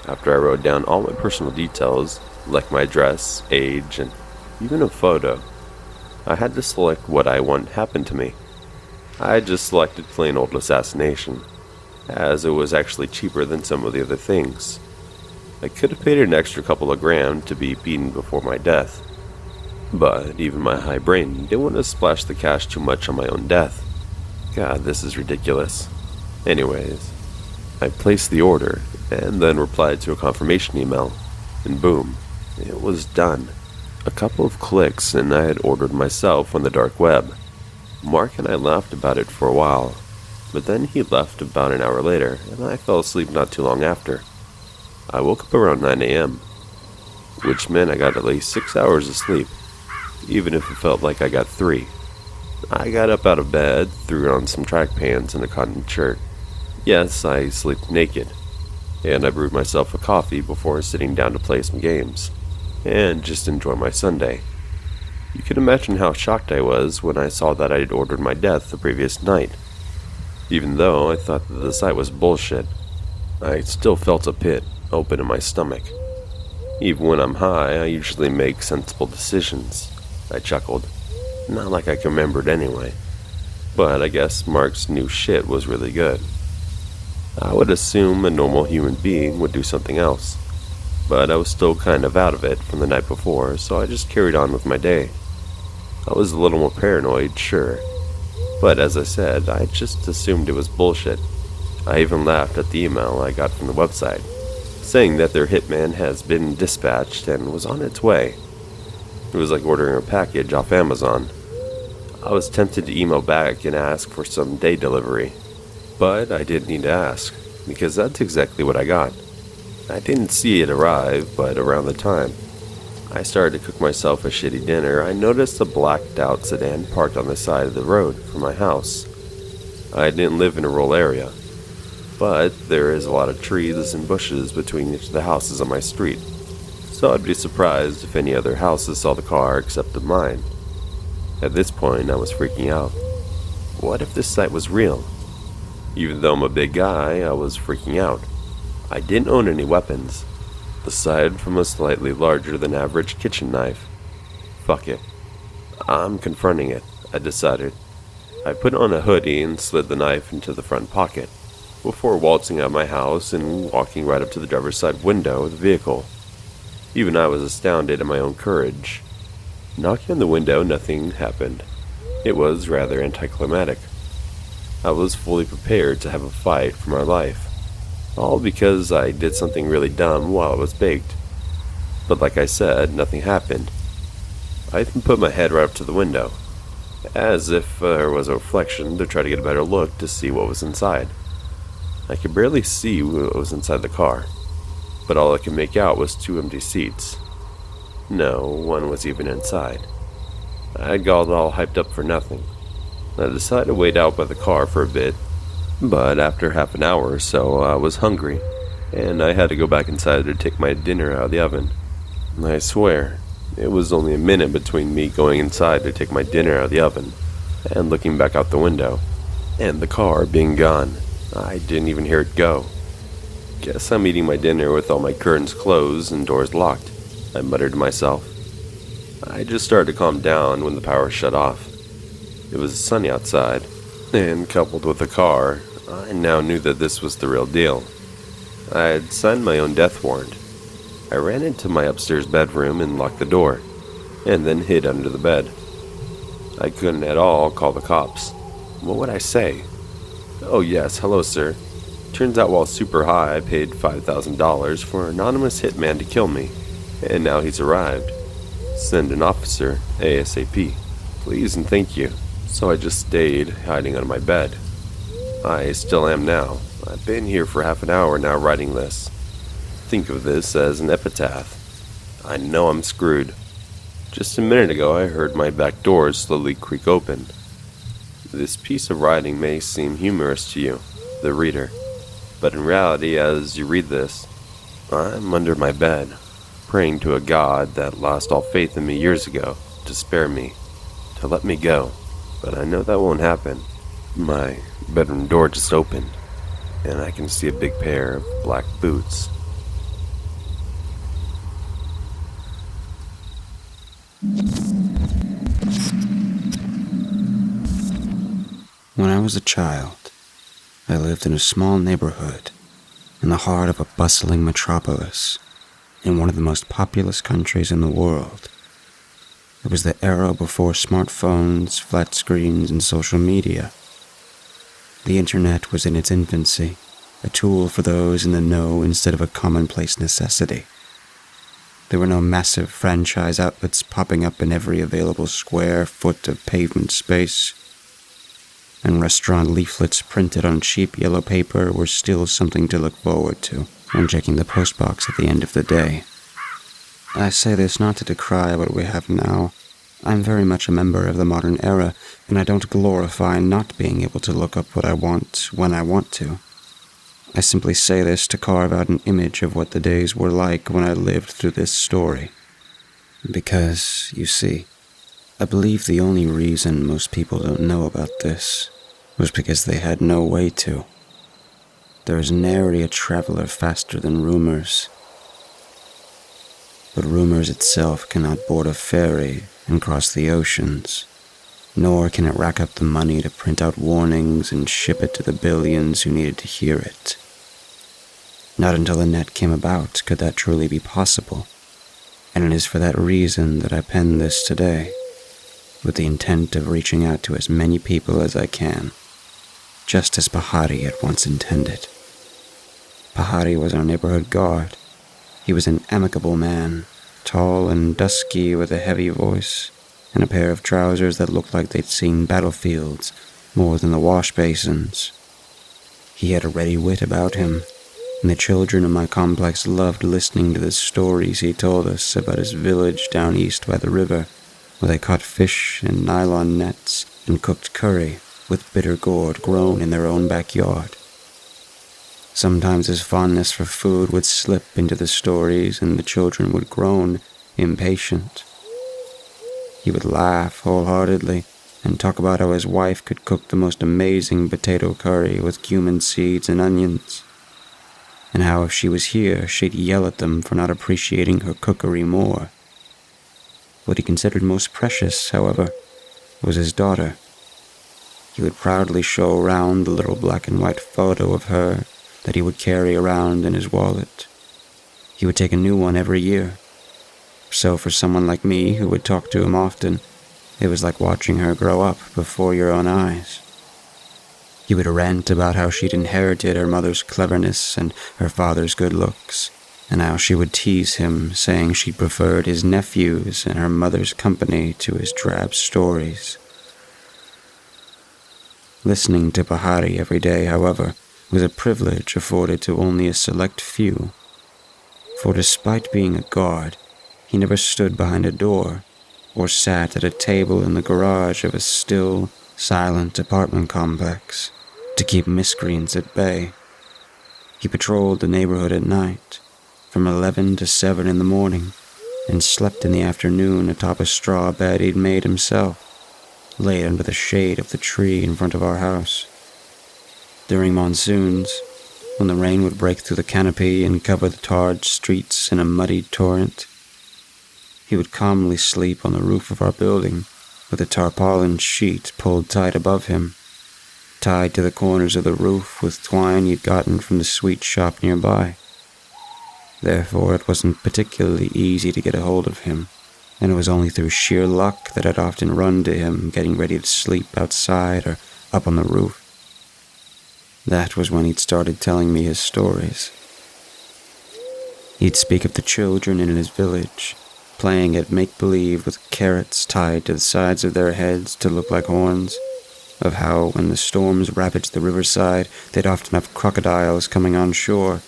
after I wrote down all my personal details, like my address, age, and even a photo, I had to select what I want happened to me. I just selected plain old assassination, as it was actually cheaper than some of the other things. I could have paid an extra couple of grand to be beaten before my death, but even my high brain didn't want to splash the cash too much on my own death. God, this is ridiculous. Anyways, I placed the order, and then replied to a confirmation email, and boom, it was done. A couple of clicks and I had ordered myself on the dark web. Mark and I laughed about it for a while, but then he left about an hour later, and I fell asleep not too long after. I woke up around 9 a.m., which meant I got at least 6 hours of sleep, even if it felt like I got 3. I got up out of bed, threw on some track pants and a cotton shirt. Yes, I slept naked, and I brewed myself a coffee before sitting down to play some games, and just enjoy my Sunday. You can imagine how shocked I was when I saw that I had ordered my death the previous night. Even though I thought that the site was bullshit, I still felt a pit open in my stomach. Even when I'm high, I usually make sensible decisions. I chuckled. Not like I can remember it anyway. But I guess Mark's new shit was really good. I would assume a normal human being would do something else, but I was still kind of out of it from the night before, so I just carried on with my day. I was a little more paranoid, sure, but as I said, I just assumed it was bullshit. I even laughed at the email I got from the website, saying that their hitman has been dispatched and was on its way. It was like ordering a package off Amazon. I was tempted to email back and ask for some day delivery, but I didn't need to ask, because that's exactly what I got. I didn't see it arrive, but around the time I started to cook myself a shitty dinner, I noticed a blacked out sedan parked on the side of the road from my house. I didn't live in a rural area, but there is a lot of trees and bushes between each of the houses on my street, so I'd be surprised if any other houses saw the car except of mine. At this point, I was freaking out. What if this site was real? Even though I'm a big guy, I was freaking out. I didn't own any weapons, aside from a slightly larger than average kitchen knife. Fuck it. I'm confronting it, I decided. I put on a hoodie and slid the knife into the front pocket, before waltzing out of my house and walking right up to the driver's side window of the vehicle. Even I was astounded at my own courage. Knocking on the window, nothing happened. It was rather anticlimactic. I was fully prepared to have a fight for my life, all because I did something really dumb while I was baked. But like I said, nothing happened. I even put my head right up to the window, as if there was a reflection to try to get a better look to see what was inside. I could barely see what was inside the car, but all I could make out was 2 empty seats. No one was even inside. I got all hyped up for nothing. I decided to wait out by the car for a bit, but after half an hour or so, I was hungry, and I had to go back inside to take my dinner out of the oven. I swear, it was only a minute between me going inside to take my dinner out of the oven and looking back out the window, and the car being gone. I didn't even hear it go. Guess I'm eating my dinner with all my curtains closed and doors locked, I muttered to myself. I just started to calm down when the power shut off. It was sunny outside, and coupled with the car, I now knew that this was the real deal. I had signed my own death warrant. I ran into my upstairs bedroom and locked the door, and then hid under the bed. I couldn't at all call the cops. What would I say? Oh yes, hello sir. Turns out while super high, I paid $5,000 for an anonymous hitman to kill me, and now he's arrived. Send an officer, ASAP. Please and thank you. So I just stayed, hiding under my bed. I still am now. I've been here for half an hour now writing this. Think of this as an epitaph. I know I'm screwed. Just a minute ago I heard my back door slowly creak open. This piece of writing may seem humorous to you, the reader, but in reality as you read this, I'm under my bed, praying to a God that lost all faith in me years ago to spare me, to let me go. But I know that won't happen. My bedroom door just opened, and I can see a big pair of black boots. When I was a child, I lived in a small neighborhood in the heart of a bustling metropolis in one of the most populous countries in the world. It was the era before smartphones, flat screens, and social media. The internet was in its infancy, a tool for those in the know instead of a commonplace necessity. There were no massive franchise outlets popping up in every available square foot of pavement space, and restaurant leaflets printed on cheap yellow paper were still something to look forward to when checking the postbox at the end of the day. I say this not to decry what we have now. I'm very much a member of the modern era, and I don't glorify not being able to look up what I want when I want to. I simply say this to carve out an image of what the days were like when I lived through this story. Because, you see, I believe the only reason most people don't know about this was because they had no way to. There is nary a traveler faster than rumors. But rumors itself cannot board a ferry and cross the oceans, nor can it rack up the money to print out warnings and ship it to the billions who needed to hear it. Not until the net came about could that truly be possible, and it is for that reason that I pen this today, with the intent of reaching out to as many people as I can, just as Pahari had once intended. Pahari was our neighborhood guard. He was an amicable man, tall and dusky with a heavy voice, and a pair of trousers that looked like they'd seen battlefields more than the wash basins. He had a ready wit about him, and the children in my complex loved listening to the stories he told us about his village down east by the river, where they caught fish in nylon nets and cooked curry with bitter gourd grown in their own backyard. Sometimes his fondness for food would slip into the stories, and the children would groan, impatient. He would laugh wholeheartedly and talk about how his wife could cook the most amazing potato curry with cumin seeds and onions, and how if she was here, she'd yell at them for not appreciating her cookery more. What he considered most precious, however, was his daughter. He would proudly show around the little black and white photo of her that he would carry around in his wallet. He would take a new one every year. So for someone like me who would talk to him often, it was like watching her grow up before your own eyes. He would rant about how she'd inherited her mother's cleverness and her father's good looks, and how she would tease him, saying she preferred his nephews and her mother's company to his drab stories. Listening to Pahari every day, however, was a privilege afforded to only a select few. For despite being a guard, he never stood behind a door or sat at a table in the garage of a still, silent apartment complex to keep miscreants at bay. He patrolled the neighborhood at night, from 11 to 7 in the morning, and slept in the afternoon atop a straw bed he'd made himself, laid under the shade of the tree in front of our house. During monsoons, when the rain would break through the canopy and cover the tarred streets in a muddy torrent, he would calmly sleep on the roof of our building with a tarpaulin sheet pulled tight above him, tied to the corners of the roof with twine he'd gotten from the sweet shop nearby. Therefore, it wasn't particularly easy to get a hold of him, and it was only through sheer luck that I'd often run to him getting ready to sleep outside or up on the roof. That was when he'd started telling me his stories. He'd speak of the children in his village, playing at make-believe with carrots tied to the sides of their heads to look like horns, of how when the storms ravaged the riverside, they'd often have crocodiles coming on shore,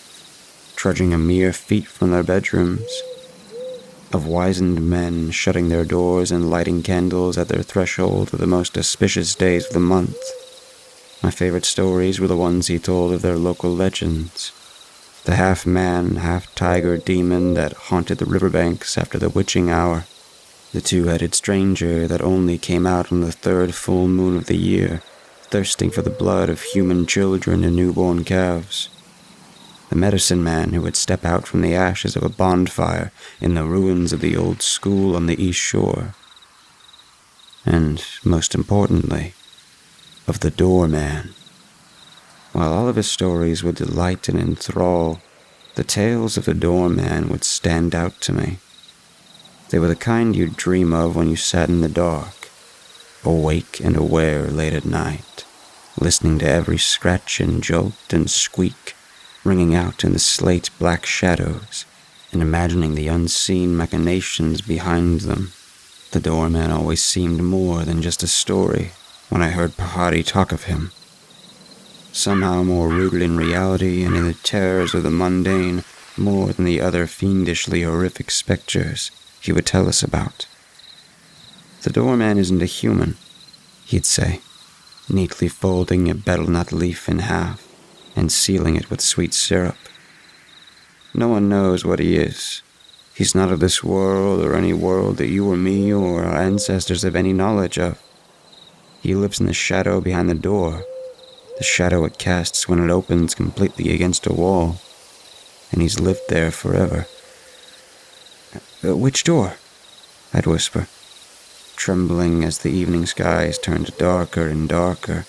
trudging a mere feet from their bedrooms, of wizened men shutting their doors and lighting candles at their threshold of the most auspicious days of the month. My favorite stories were the ones he told of their local legends, the half-man, half-tiger demon that haunted the riverbanks after the witching hour, the two-headed stranger that only came out on the third full moon of the year, thirsting for the blood of human children and newborn calves, the medicine man who would step out from the ashes of a bonfire in the ruins of the old school on the East Shore, and, most importantly, of the doorman. While all of his stories would delight and enthrall, the tales of the doorman would stand out to me. They were the kind you'd dream of when you sat in the dark, awake and aware late at night, listening to every scratch and jolt and squeak ringing out in the slate-black shadows, and imagining the unseen machinations behind them. The doorman always seemed more than just a story when I heard Pahari talk of him. Somehow more rooted in reality and in the terrors of the mundane, more than the other fiendishly horrific specters he would tell us about. The doorman isn't a human, he'd say, neatly folding a betel-nut leaf in half and sealing it with sweet syrup. No one knows what he is. He's not of this world or any world that you or me or our ancestors have any knowledge of. He lives in the shadow behind the door, the shadow it casts when it opens completely against a wall, and he's lived there forever. Which door? I'd whisper, trembling as the evening skies turned darker and darker,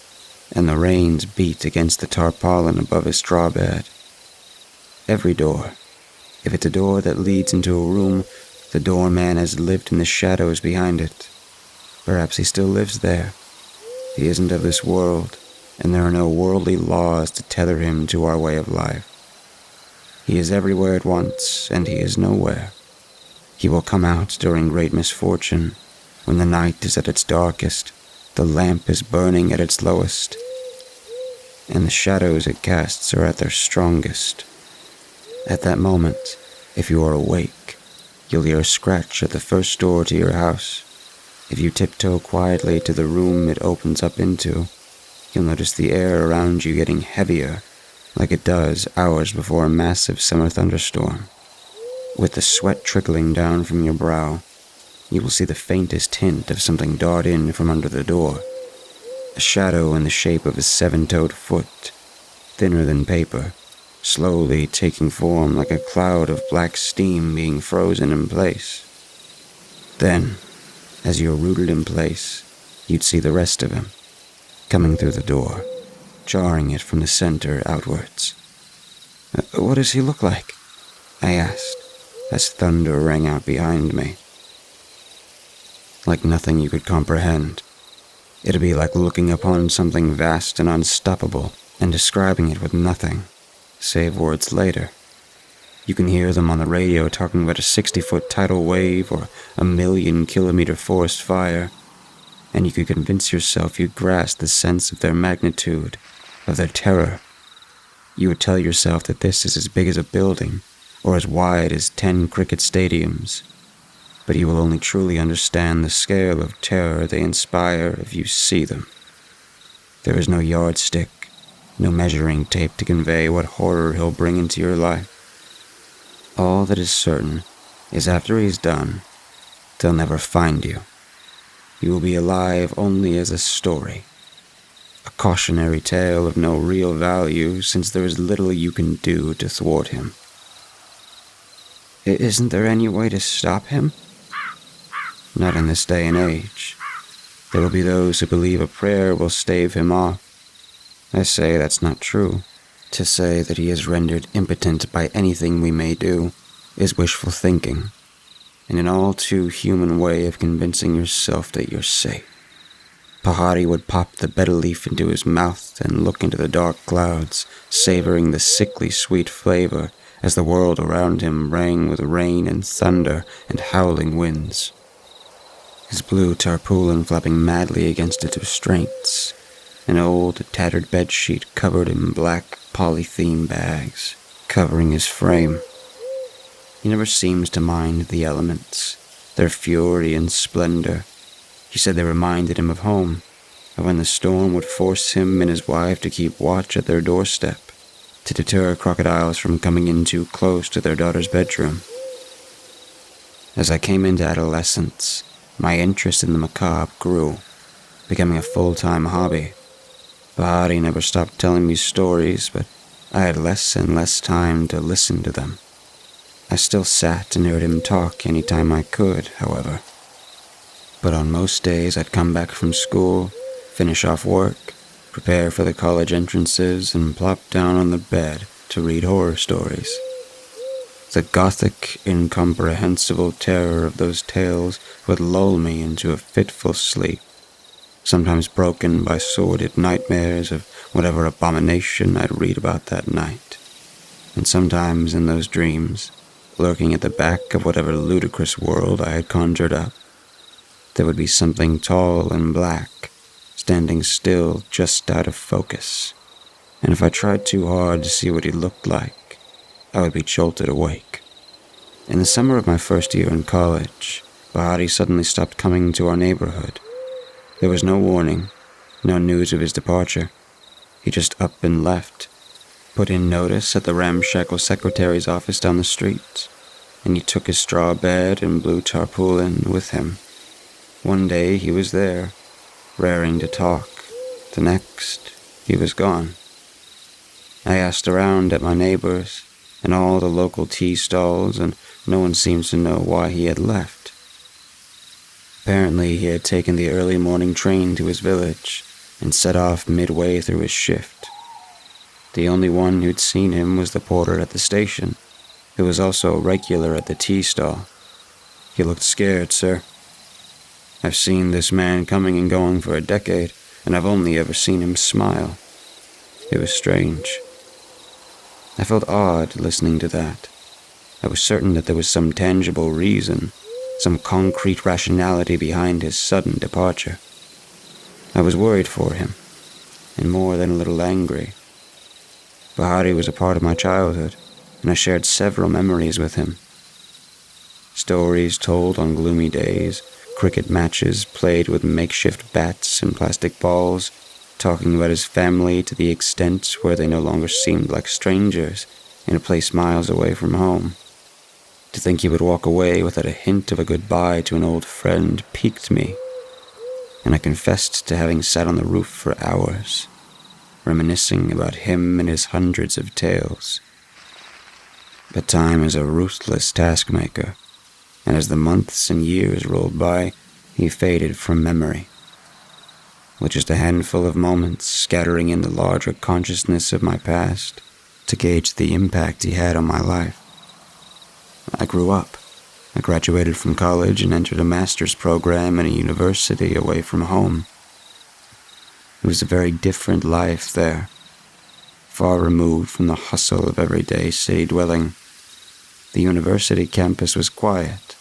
and the rains beat against the tarpaulin above his straw bed. Every door. If it's a door that leads into a room, the doorman has lived in the shadows behind it. Perhaps he still lives there. He isn't of this world, and there are no worldly laws to tether him to our way of life. He is everywhere at once, and he is nowhere. He will come out during great misfortune, when the night is at its darkest, the lamp is burning at its lowest, and the shadows it casts are at their strongest. At that moment, if you are awake, you'll hear a scratch at the first door to your house. If you tiptoe quietly to the room it opens up into, you'll notice the air around you getting heavier, like it does hours before a massive summer thunderstorm. With the sweat trickling down from your brow, you will see the faintest hint of something dart in from under the door. A shadow in the shape of a seven-toed foot, thinner than paper, slowly taking form like a cloud of black steam being frozen in place. Then, as you're rooted in place, you'd see the rest of him, coming through the door, jarring it from the center outwards. What does he look like? I asked, as thunder rang out behind me. Like nothing you could comprehend. It'd be like looking upon something vast and unstoppable and describing it with nothing, save words later. You can hear them on the radio talking about a 60-foot tidal wave or a 1,000,000-kilometer forest fire, and you could convince yourself you'd grasp the sense of their magnitude, of their terror. You would tell yourself that this is as big as a building, or as wide as 10 cricket stadiums, but you will only truly understand the scale of terror they inspire if you see them. There is no yardstick, no measuring tape to convey what horror he'll bring into your life. All that is certain is after he's done, they'll never find you. You will be alive only as a story, a cautionary tale of no real value since there is little you can do to thwart him. Isn't there any way to stop him? Not in this day and age. There will be those who believe a prayer will stave him off. I say that's not true. To say that he is rendered impotent by anything we may do is wishful thinking, and an all too human way of convincing yourself that you're safe. Pahari would pop the betel leaf into his mouth and look into the dark clouds, savoring the sickly sweet flavor as the world around him rang with rain and thunder and howling winds. His blue tarpaulin flapping madly against its restraints, an old, tattered bedsheet covered in black polythene bags, covering his frame. He never seems to mind the elements, their fury and splendor. He said they reminded him of home, of when the storm would force him and his wife to keep watch at their doorstep, to deter crocodiles from coming in too close to their daughter's bedroom. As I came into adolescence, my interest in the macabre grew, becoming a full-time hobby. Pahari never stopped telling me stories, but I had less and less time to listen to them. I still sat and heard him talk any time I could, however. But on most days I'd come back from school, finish off work, prepare for the college entrances, and plop down on the bed to read horror stories. The gothic, incomprehensible terror of those tales would lull me into a fitful sleep, sometimes broken by sordid nightmares of whatever abomination I'd read about that night. And sometimes in those dreams, lurking at the back of whatever ludicrous world I had conjured up, there would be something tall and black, standing still just out of focus, and if I tried too hard to see what he looked like, I would be jolted awake. In the summer of my first year in college, Pahari suddenly stopped coming to our neighborhood. There was no warning, no news of his departure. He just up and left, put in notice at the ramshackle secretary's office down the street, and he took his straw bed and blue tarpaulin with him. One day he was there, raring to talk. The next, he was gone. I asked around at my neighbors and all the local tea stalls, and no one seems to know why he had left. Apparently he had taken the early morning train to his village and set off midway through his shift. The only one who'd seen him was the porter at the station, who was also a regular at the tea stall. He looked scared, sir. I've seen this man coming and going for a decade, and I've only ever seen him smile. It was strange. I felt odd listening to that. I was certain that there was some tangible reason, some concrete rationality behind his sudden departure. I was worried for him, and more than a little angry. Pahari was a part of my childhood, and I shared several memories with him. Stories told on gloomy days, cricket matches played with makeshift bats and plastic balls, talking about his family to the extent where they no longer seemed like strangers in a place miles away from home. To think he would walk away without a hint of a goodbye to an old friend piqued me, and I confessed to having sat on the roof for hours, reminiscing about him and his hundreds of tales. But time is a ruthless taskmaker, and as the months and years rolled by, he faded from memory. With just a handful of moments scattering in the larger consciousness of my past to gauge the impact he had on my life. I grew up. I graduated from college and entered a master's program at a university away from home. It was a very different life there, far removed from the hustle of everyday city dwelling. The university campus was quiet,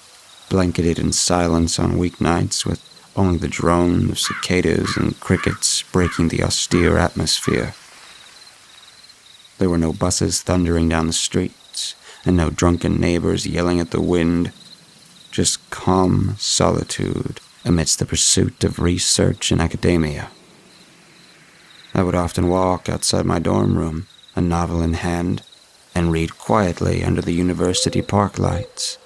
blanketed in silence on weeknights, with only the drone of cicadas and crickets breaking the austere atmosphere. There were no buses thundering down the streets, and no drunken neighbors yelling at the wind, just calm solitude amidst the pursuit of research and academia. I would often walk outside my dorm room, a novel in hand, and read quietly under the university park lights,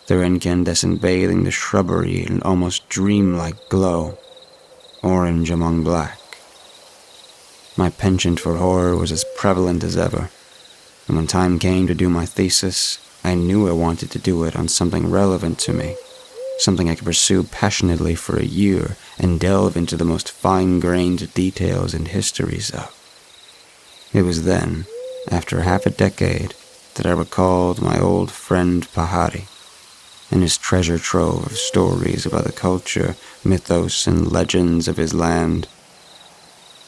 their incandescent bathing the shrubbery in an almost dreamlike glow, orange among black. My penchant for horror was as prevalent as ever, and when time came to do my thesis, I knew I wanted to do it on something relevant to me, something I could pursue passionately for a year and delve into the most fine-grained details and histories of. It was then, after half a decade, that I recalled my old friend Pahari and his treasure trove of stories about the culture, mythos, and legends of his land.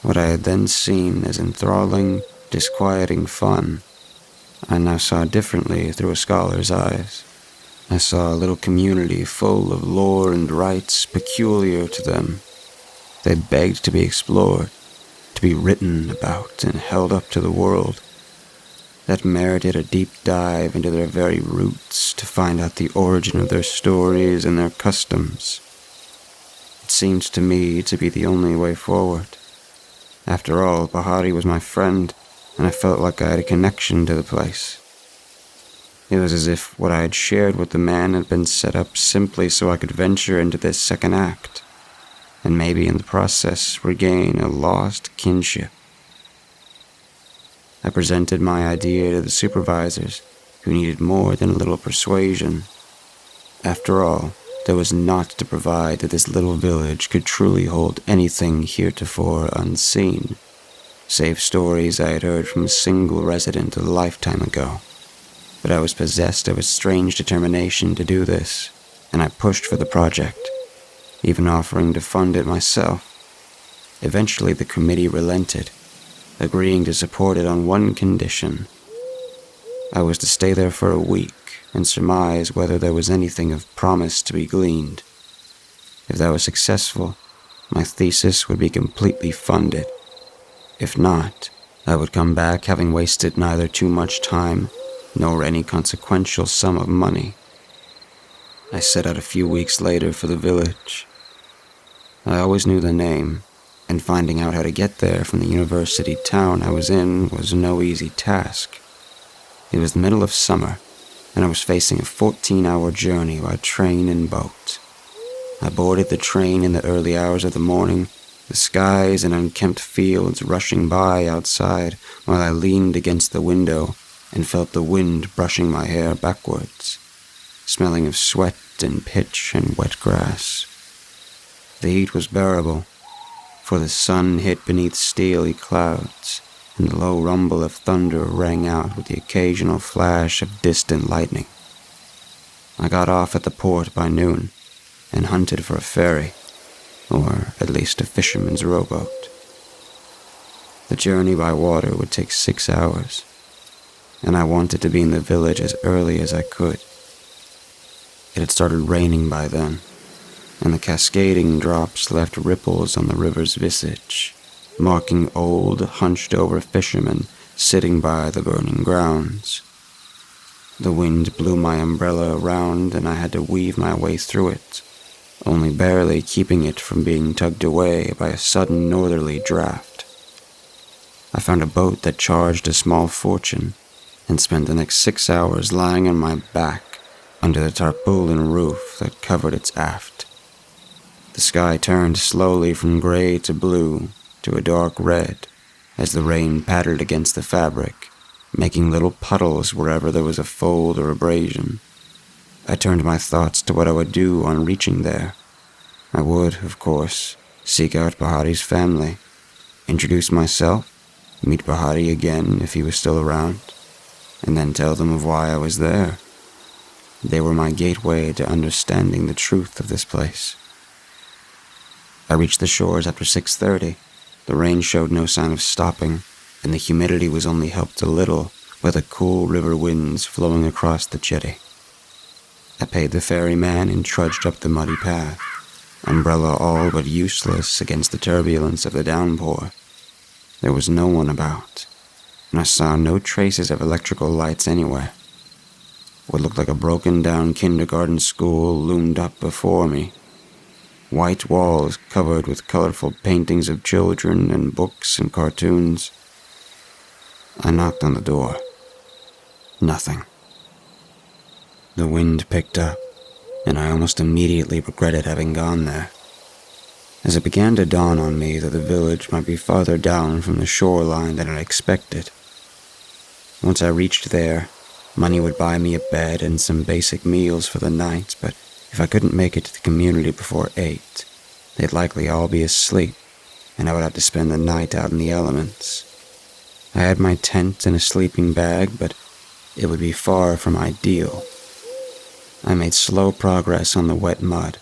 What I had then seen as enthralling, disquieting fun, I now saw differently through a scholar's eyes. I saw a little community full of lore and rites peculiar to them. They begged to be explored, to be written about and held up to the world. That merited a deep dive into their very roots to find out the origin of their stories and their customs. It seemed to me to be the only way forward. After all, Pahari was my friend, and I felt like I had a connection to the place. It was as if what I had shared with the man had been set up simply so I could venture into this second act, and maybe in the process regain a lost kinship. I presented my idea to the supervisors, who needed more than a little persuasion. After all, there was naught to provide that this little village could truly hold anything heretofore unseen, save stories I had heard from a single resident a lifetime ago. But I was possessed of a strange determination to do this, and I pushed for the project, even offering to fund it myself. Eventually the committee relented, agreeing to support it on one condition. I was to stay there for a week and surmise whether there was anything of promise to be gleaned. If that was successful, my thesis would be completely funded. If not, I would come back having wasted neither too much time nor any consequential sum of money. I set out a few weeks later for the village. I always knew the name, and finding out how to get there from the university town I was in was no easy task. It was the middle of summer, and I was facing a 14-hour journey by train and boat. I boarded the train in the early hours of the morning, the skies and unkempt fields rushing by outside while I leaned against the window and felt the wind brushing my hair backwards, smelling of sweat and pitch and wet grass. The heat was bearable, for the sun hit beneath steely clouds, and the low rumble of thunder rang out with the occasional flash of distant lightning. I got off at the port by noon, and hunted for a ferry, or at least a fisherman's rowboat. The journey by water would take 6 hours, and I wanted to be in the village as early as I could. It had started raining by then, and the cascading drops left ripples on the river's visage, marking old, hunched-over fishermen sitting by the burning grounds. The wind blew my umbrella around, and I had to weave my way through it, only barely keeping it from being tugged away by a sudden northerly draft. I found a boat that charged a small fortune, and spent the next 6 hours lying on my back under the tarpaulin roof that covered its aft. The sky turned slowly from gray to blue to a dark red as the rain pattered against the fabric, making little puddles wherever there was a fold or abrasion. I turned my thoughts to what I would do on reaching there. I would, of course, seek out Pahari's family, introduce myself, meet Pahari again if he was still around, and then tell them of why I was there. They were my gateway to understanding the truth of this place. I reached the shores after 6:30. The rain showed no sign of stopping, and the humidity was only helped a little by the cool river winds flowing across the jetty. I paid the ferryman and trudged up the muddy path, umbrella all but useless against the turbulence of the downpour. There was no one about, and I saw no traces of electrical lights anywhere. What looked like a broken-down kindergarten school loomed up before me. white walls covered with colorful paintings of children and books and cartoons. I knocked on the door. Nothing. The wind picked up, and I almost immediately regretted having gone there, as it began to dawn on me that the village might be farther down from the shoreline than I expected. Once I reached there, money would buy me a bed and some basic meals for the night, but if I couldn't make it to the community before 8, they'd likely all be asleep, and I would have to spend the night out in the elements. I had my tent and a sleeping bag, but it would be far from ideal. I made slow progress on the wet mud,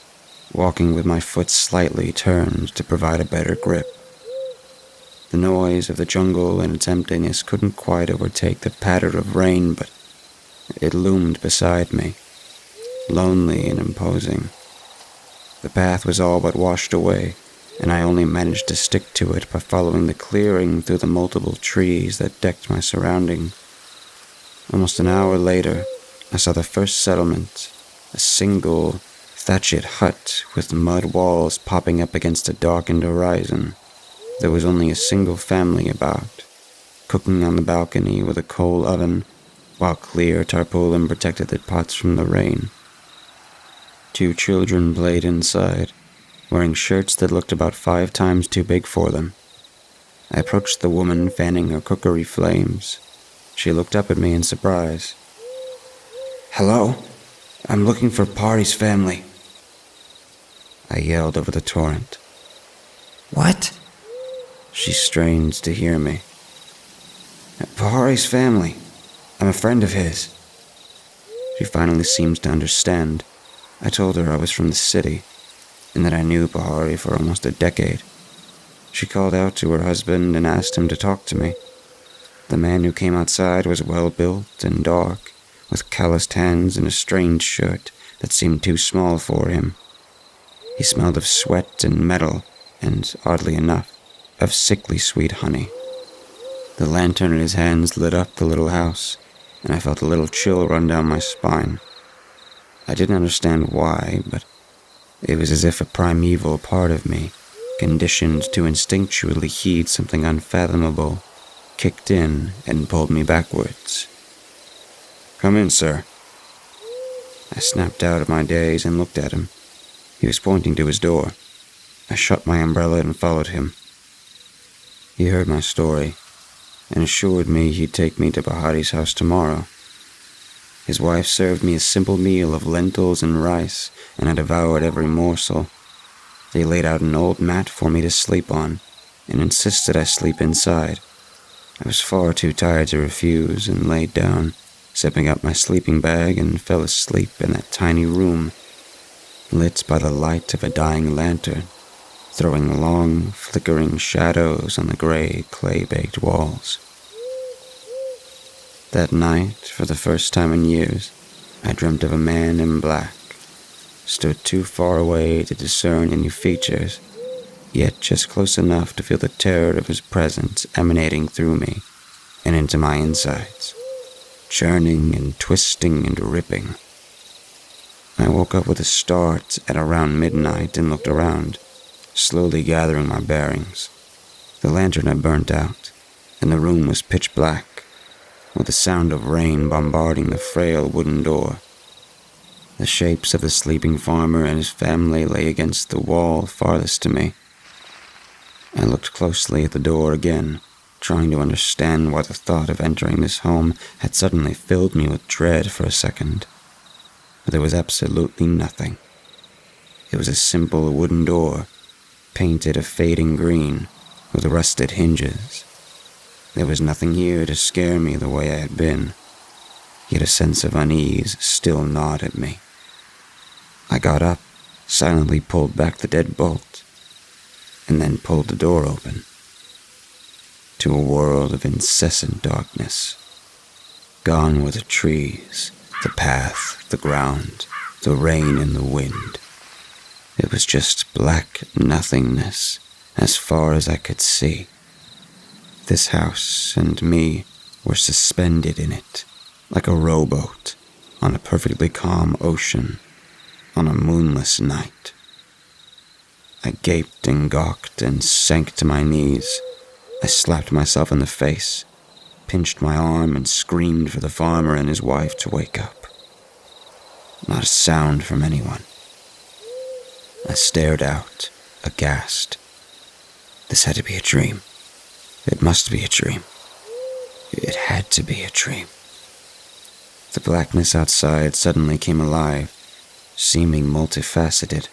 walking with my foot slightly turned to provide a better grip. The noise of the jungle and its emptiness couldn't quite overtake the patter of rain, but it loomed beside me, lonely and imposing. The path was all but washed away, and I only managed to stick to it by following the clearing through the multiple trees that decked my surroundings. Almost an hour later, I saw the first settlement, a single, thatched hut with mud walls popping up against a darkened horizon. There was only a single family about, cooking on the balcony with a coal oven, while clear tarpaulin protected the pots from the rain. 2 children played inside, wearing shirts that looked about 5 times too big for them. I approached the woman fanning her cookery flames. She looked up at me in surprise. "Hello? I'm looking for Pari's family." I yelled over the torrent. "What?" She strained to hear me. "Pari's family. I'm a friend of his." She finally seems to understand. I told her I was from the city, and that I knew Bahari for almost a decade. She called out to her husband and asked him to talk to me. The man who came outside was well-built and dark, with calloused hands and a strange shirt that seemed too small for him. He smelled of sweat and metal, and, oddly enough, of sickly sweet honey. The lantern in his hands lit up the little house, and I felt a little chill run down my spine. I didn't understand why, but it was as if a primeval part of me, conditioned to instinctually heed something unfathomable, kicked in and pulled me backwards. "Come in, sir." I snapped out of my daze and looked at him. He was pointing to his door. I shut my umbrella and followed him. He heard my story and assured me he'd take me to Bahari's house tomorrow. His wife served me a simple meal of lentils and rice, and I devoured every morsel. They laid out an old mat for me to sleep on and insisted I sleep inside. I was far too tired to refuse and laid down, zipping up my sleeping bag, and fell asleep in that tiny room, lit by the light of a dying lantern, throwing long, flickering shadows on the gray, clay-baked walls. That night, for the first time in years, I dreamt of a man in black, stood too far away to discern any features, yet just close enough to feel the terror of his presence emanating through me and into my insides, churning and twisting and ripping. I woke up with a start at around midnight and looked around, slowly gathering my bearings. The lantern had burnt out, and the room was pitch black, with the sound of rain bombarding the frail wooden door. The shapes of the sleeping farmer and his family lay against the wall farthest to me. I looked closely at the door again, trying to understand why the thought of entering this home had suddenly filled me with dread for a second. But there was absolutely nothing. It was a simple wooden door, painted a fading green, with rusted hinges. There was nothing here to scare me the way I had been, yet a sense of unease still gnawed at me. I got up, silently pulled back the dead bolt, and then pulled the door open to a world of incessant darkness. Gone were the trees, the path, the ground, the rain and the wind. It was just black nothingness as far as I could see. This house and me were suspended in it, like a rowboat on a perfectly calm ocean on a moonless night. I gaped and gawked and sank to my knees. I slapped myself in the face, pinched my arm, and screamed for the farmer and his wife to wake up. Not a sound from anyone. I stared out, aghast. This had to be a dream. It must be a dream. It had to be a dream. The blackness outside suddenly came alive, seeming multifaceted.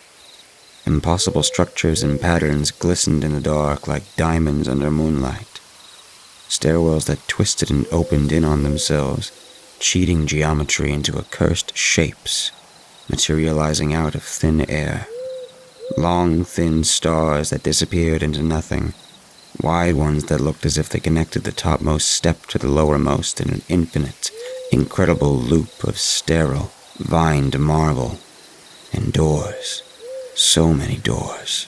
Impossible structures and patterns glistened in the dark like diamonds under moonlight. Stairwells that twisted and opened in on themselves, cheating geometry into accursed shapes, materializing out of thin air. Long, thin stars that disappeared into nothing, wide ones that looked as if they connected the topmost step to the lowermost in an infinite, incredible loop of sterile, vined marble, and doors. So many doors.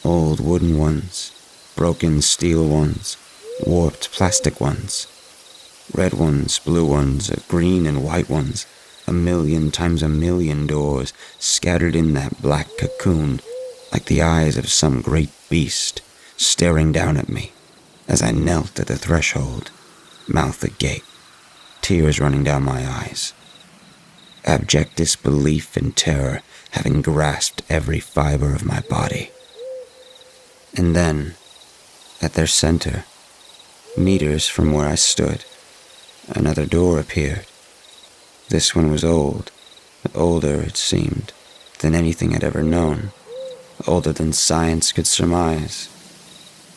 Old wooden ones, broken steel ones, warped plastic ones, red ones, blue ones, green and white ones, 1,000,000 times 1,000,000 doors scattered in that black cocoon like the eyes of some great beast staring down at me as I knelt at the threshold, mouth agape, tears running down my eyes. Abject disbelief and terror having grasped every fiber of my body. And then, at their center, meters from where I stood, another door appeared. This one was old, older, it seemed, than anything I'd ever known, older than science could surmise.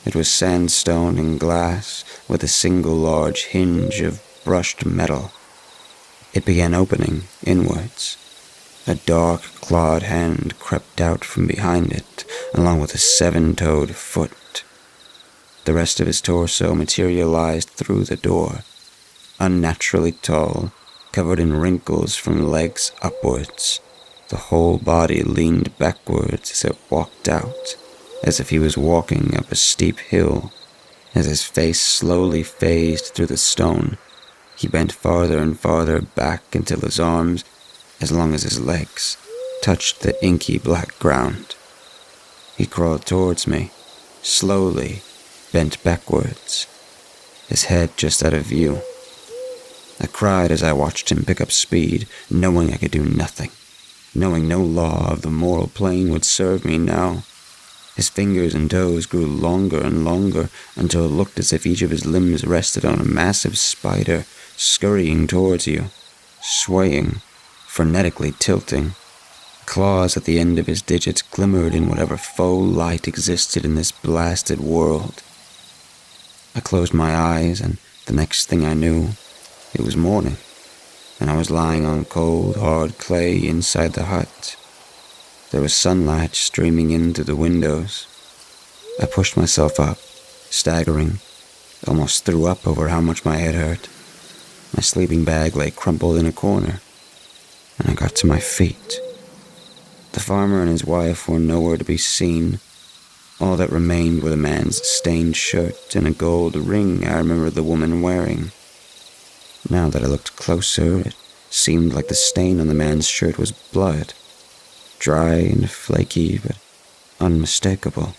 It was sandstone and glass with a single large hinge of brushed metal. It began opening inwards. A dark, clawed hand crept out from behind it, along with a 7-toed foot. The rest of his torso materialized through the door, unnaturally tall, covered in wrinkles from legs upwards. The whole body leaned backwards as it walked out, as if he was walking up a steep hill. As his face slowly phased through the stone, he bent farther and farther back until his arms, as long as his legs, touched the inky black ground. He crawled towards me, slowly, bent backwards, his head just out of view. I cried as I watched him pick up speed, knowing I could do nothing, knowing no law of the moral plane would serve me now. His fingers and toes grew longer and longer until it looked as if each of his limbs rested on a massive spider scurrying towards you, swaying, frenetically tilting. Claws at the end of his digits glimmered in whatever faux light existed in this blasted world. I closed my eyes, and the next thing I knew, it was morning, and I was lying on cold, hard clay inside the hut. There was sunlight streaming in through the windows. I pushed myself up, staggering, almost threw up over how much my head hurt. My sleeping bag lay crumpled in a corner, and I got to my feet. The farmer and his wife were nowhere to be seen. All that remained were the man's stained shirt and a gold ring I remember the woman wearing. Now that I looked closer, it seemed like the stain on the man's shirt was blood, dry and flaky, but unmistakable.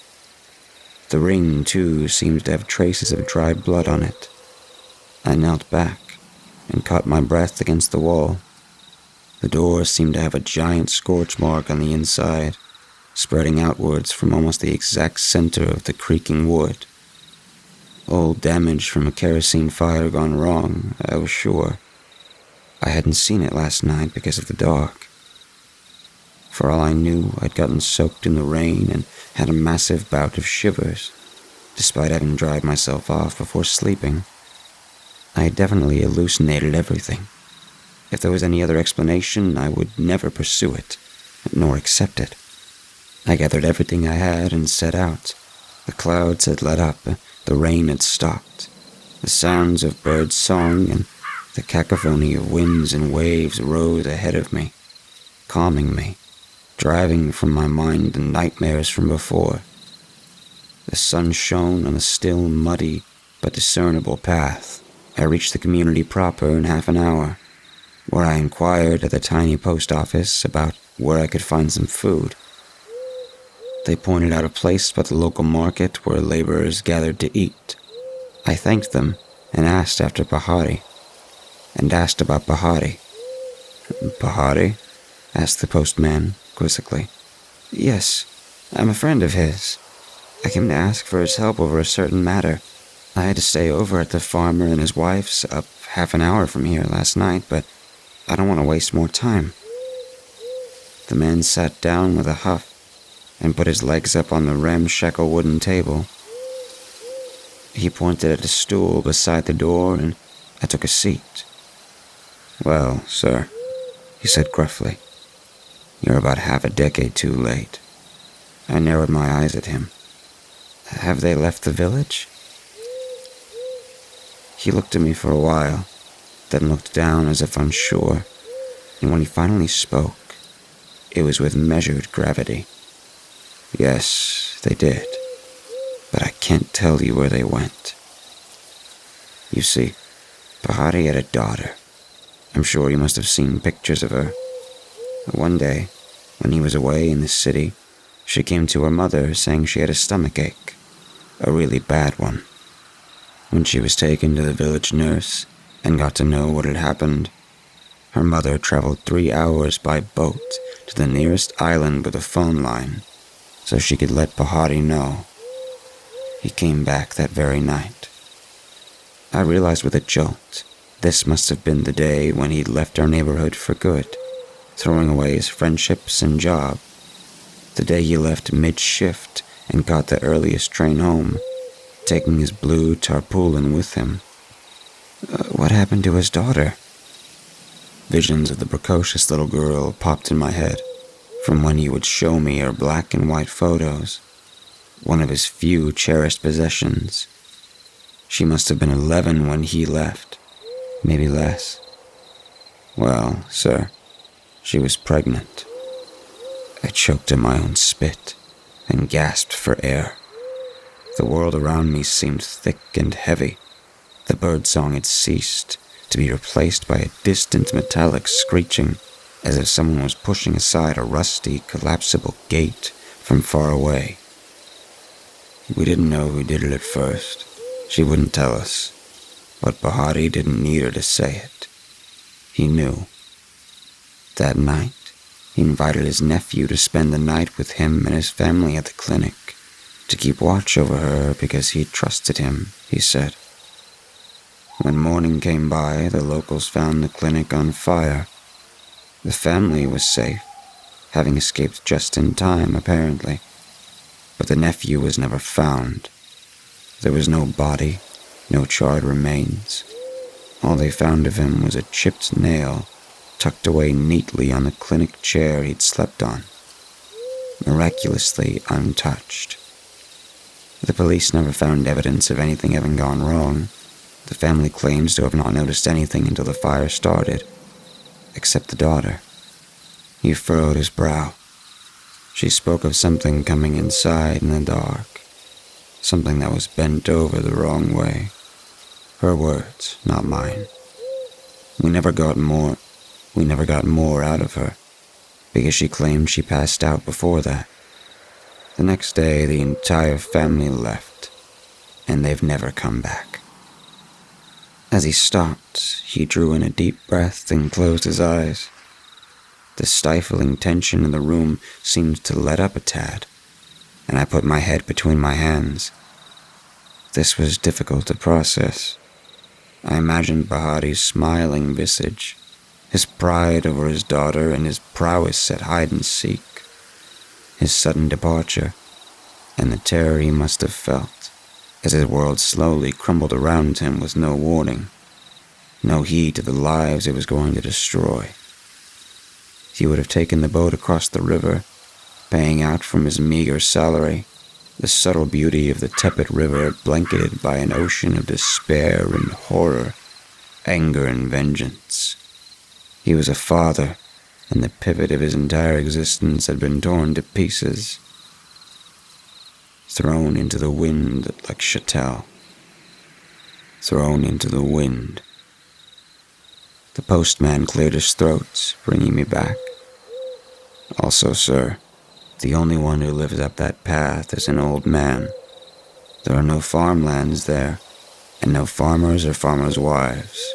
The ring, too, seemed to have traces of dried blood on it. I knelt back and caught my breath against the wall. The door seemed to have a giant scorch mark on the inside, spreading outwards from almost the exact center of the creaking wood. Old damage from a kerosene fire gone wrong, I was sure. I hadn't seen it last night because of the dark. For all I knew, I'd gotten soaked in the rain and had a massive bout of shivers, despite having dried myself off before sleeping. I had definitely hallucinated everything. If there was any other explanation, I would never pursue it, nor accept it. I gathered everything I had and set out. The clouds had let up, the rain had stopped. The sounds of birds' song and the cacophony of winds and waves rose ahead of me, calming me, driving from my mind the nightmares from before. The sun shone on a still muddy but discernible path. I reached the community proper in half an hour, where I inquired at the tiny post office about where I could find some food. They pointed out a place by the local market where laborers gathered to eat. I thanked them and asked after Bahari, and asked about Bahari. Bahari? Asked the postman quizzically. Yes, I'm a friend of his. I came to ask for his help over a certain matter. I had to stay over at the farmer and his wife's up half an hour from here last night, but I don't want to waste more time. The man sat down with a huff and put his legs up on the ramshackle wooden table. He pointed at a stool beside the door, and I took a seat. Well, sir, he said gruffly, you're about half a decade too late. I narrowed my eyes at him. Have they left the village? He looked at me for a while, then looked down as if unsure, and when he finally spoke, it was with measured gravity. Yes, they did, but I can't tell you where they went. You see, Bahari had a daughter. I'm sure you must have seen pictures of her. One day, when he was away in the city, she came to her mother saying she had a stomachache, a really bad one. When she was taken to the village nurse and got to know what had happened, her mother traveled 3 hours by boat to the nearest island with a phone line so she could let Bahari know. He came back that very night. I realized with a jolt this must have been the day when he'd left our neighborhood for good, throwing away his friendships and job. The day he left mid-shift and got the earliest train home, taking his blue tarpaulin with him. What happened to his daughter? Visions of the precocious little girl popped in my head from when he would show me her black and white photos, one of his few cherished possessions. She must have been 11 when he left, maybe less. Well, sir, she was pregnant. I choked in my own spit and gasped for air. The world around me seemed thick and heavy. The birdsong had ceased, to be replaced by a distant metallic screeching, as if someone was pushing aside a rusty, collapsible gate from far away. We didn't know who did it at first. She wouldn't tell us, but Bahari didn't need her to say it. He knew. That night, he invited his nephew to spend the night with him and his family at the clinic, to keep watch over her because he trusted him, he said. When morning came by, the locals found the clinic on fire. The family was safe, having escaped just in time, apparently. But the nephew was never found. There was no body, no charred remains. All they found of him was a chipped nail tucked away neatly on the clinic chair he'd slept on, miraculously untouched. The police never found evidence of anything having gone wrong. The family claims to have not noticed anything until the fire started, except the daughter. He furrowed his brow. She spoke of something coming inside in the dark, something that was bent over the wrong way. Her words, not mine. We never got more out of her, because she claimed she passed out before that. The next day, the entire family left, and they've never come back. As he stopped, he drew in a deep breath and closed his eyes. The stifling tension in the room seemed to let up a tad, and I put my head between my hands. This was difficult to process. I imagined Bahari's smiling visage, his pride over his daughter and his prowess at hide-and-seek, his sudden departure, and the terror he must have felt as his world slowly crumbled around him with no warning, no heed to the lives it was going to destroy. He would have taken the boat across the river, paying out from his meager salary, the subtle beauty of the tepid river blanketed by an ocean of despair and horror, anger and vengeance. He was a father, and the pivot of his entire existence had been torn to pieces, thrown into the wind like chattel. Thrown into the wind. The postman cleared his throat, bringing me back. Also, sir, The only one who lives up that path is an old man. There are no farmlands there, and no farmers or farmers' wives.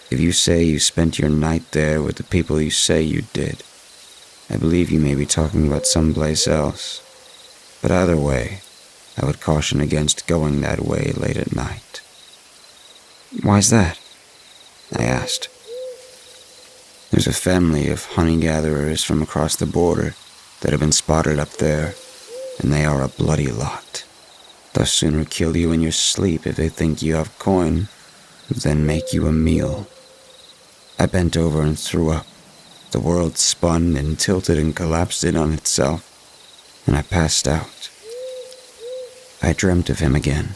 If you say you spent your night there with the people you say you did, I believe you may be talking about someplace else. But either way, I would caution against going that way late at night. Why's that? I asked. There's a family of honey-gatherers from across the border that have been spotted up there, and they are a bloody lot. They'll sooner kill you in your sleep if they think you have coin, than make you a meal. I bent over and threw up. The world spun and tilted and collapsed in on itself, and I passed out. I dreamt of him again,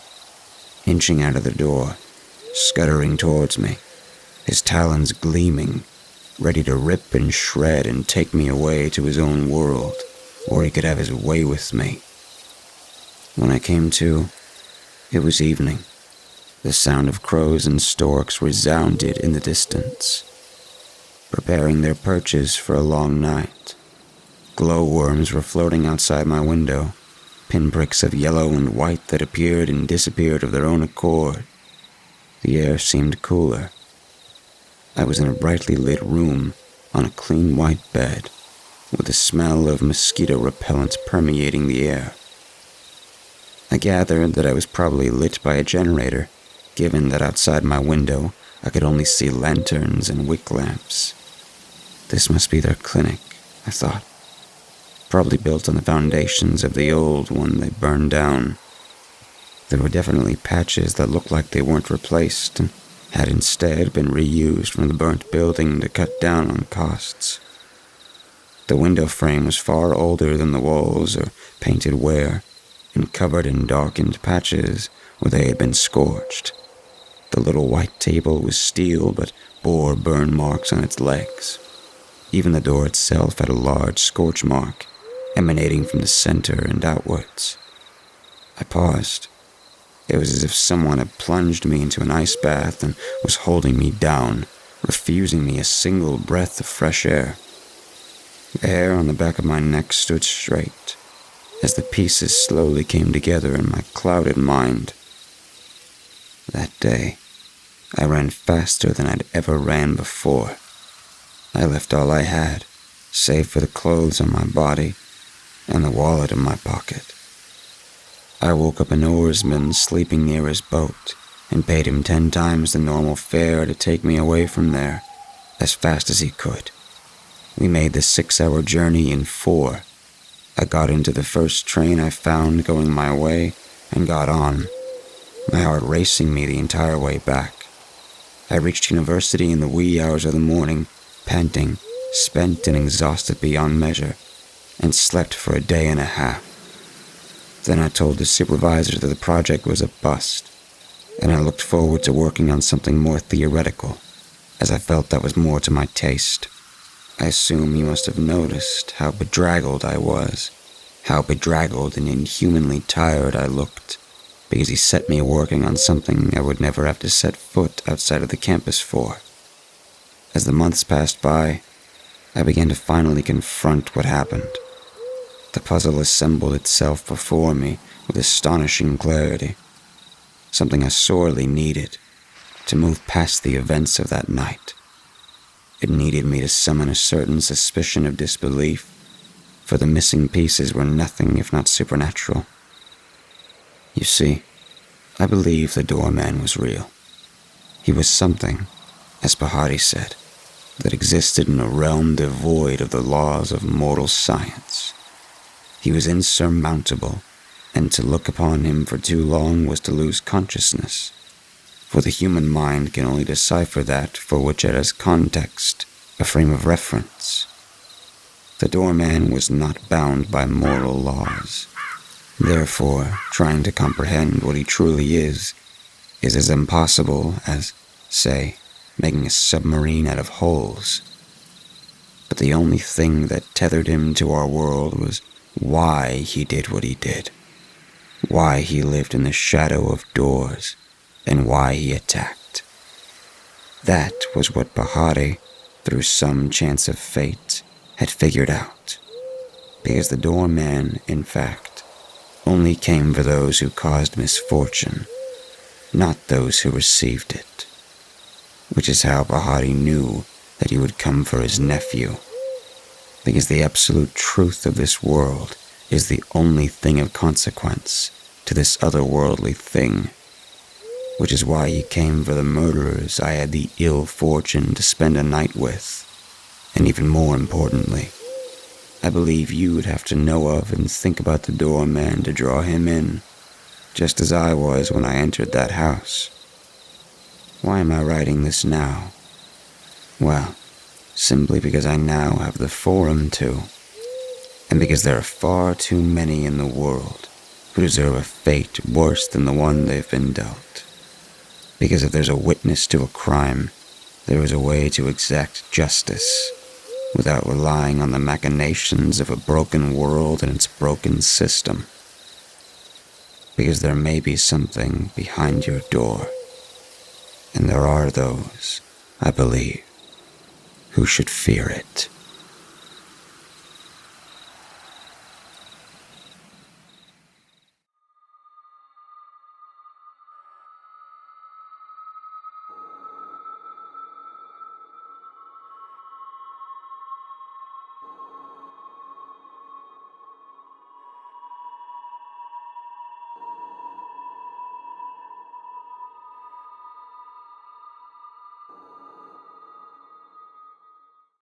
inching out of the door, scuttering towards me, his talons gleaming, ready to rip and shred and take me away to his own world, where he could have his way with me. When I came to, it was evening. The sound of crows and storks resounded in the distance, preparing their perches for a long night. Glowworms were floating outside my window, pinpricks of yellow and white that appeared and disappeared of their own accord. The air seemed cooler. I was in a brightly lit room on a clean white bed, with the smell of mosquito repellent permeating the air. I gathered that I was probably lit by a generator, given that outside my window I could only see lanterns and wick lamps. This must be their clinic, I thought. Probably built on the foundations of the old one they burned down. There were definitely patches that looked like they weren't replaced and had instead been reused from the burnt building to cut down on costs. The window frame was far older than the walls or painted wear, and covered in darkened patches where they had been scorched. The little white table was steel but bore burn marks on its legs. Even the door itself had a large scorch mark, emanating from the center and outwards. I paused. It was as if someone had plunged me into an ice bath and was holding me down, refusing me a single breath of fresh air. The hair on the back of my neck stood straight, as the pieces slowly came together in my clouded mind. That day, I ran faster than I'd ever ran before. I left all I had, save for the clothes on my body and the wallet in my pocket. I woke up an oarsman sleeping near his boat and paid him 10 times the normal fare to take me away from there, as fast as he could. We made the 6-hour journey in 4. I got into the first train I found going my way and got on, my heart racing me the entire way back. I reached university in the wee hours of the morning, panting, spent and exhausted beyond measure, and slept for a day and a half. Then I told the supervisor that the project was a bust, and I looked forward to working on something more theoretical, as I felt that was more to my taste. I assume he must have noticed how bedraggled I was, how bedraggled and inhumanly tired I looked, because he set me working on something I would never have to set foot outside of the campus for. As the months passed by, I began to finally confront what happened. The puzzle assembled itself before me with astonishing clarity, something I sorely needed to move past the events of that night. It needed me to summon a certain suspicion of disbelief, for the missing pieces were nothing if not supernatural. You see, I believe the doorman was real. He was something, as Bahati said, that existed in a realm devoid of the laws of mortal science. He was insurmountable, and to look upon him for too long was to lose consciousness, for the human mind can only decipher that for which it has context, a frame of reference. The doorman was not bound by mortal laws. Therefore, trying to comprehend what he truly is as impossible as, say, making a submarine out of holes. But the only thing that tethered him to our world was why he did what he did, why he lived in the shadow of doors, and why he attacked. That was what Bahati, through some chance of fate, had figured out. Because the doorman, in fact, only came for those who caused misfortune, not those who received it. Which is how Bahati knew that he would come for his nephew. Because the absolute truth of this world is the only thing of consequence to this otherworldly thing. Which is why he came for the murderers I had the ill fortune to spend a night with. And even more importantly, I believe you would have to know of and think about the doorman to draw him in, just as I was when I entered that house. Why am I writing this now? Well, simply because I now have the forum to, and because there are far too many in the world who deserve a fate worse than the one they've been dealt. Because if there's a witness to a crime, there is a way to exact justice without relying on the machinations of a broken world and its broken system. Because there may be something behind your door, and there are those, I believe, who should fear it.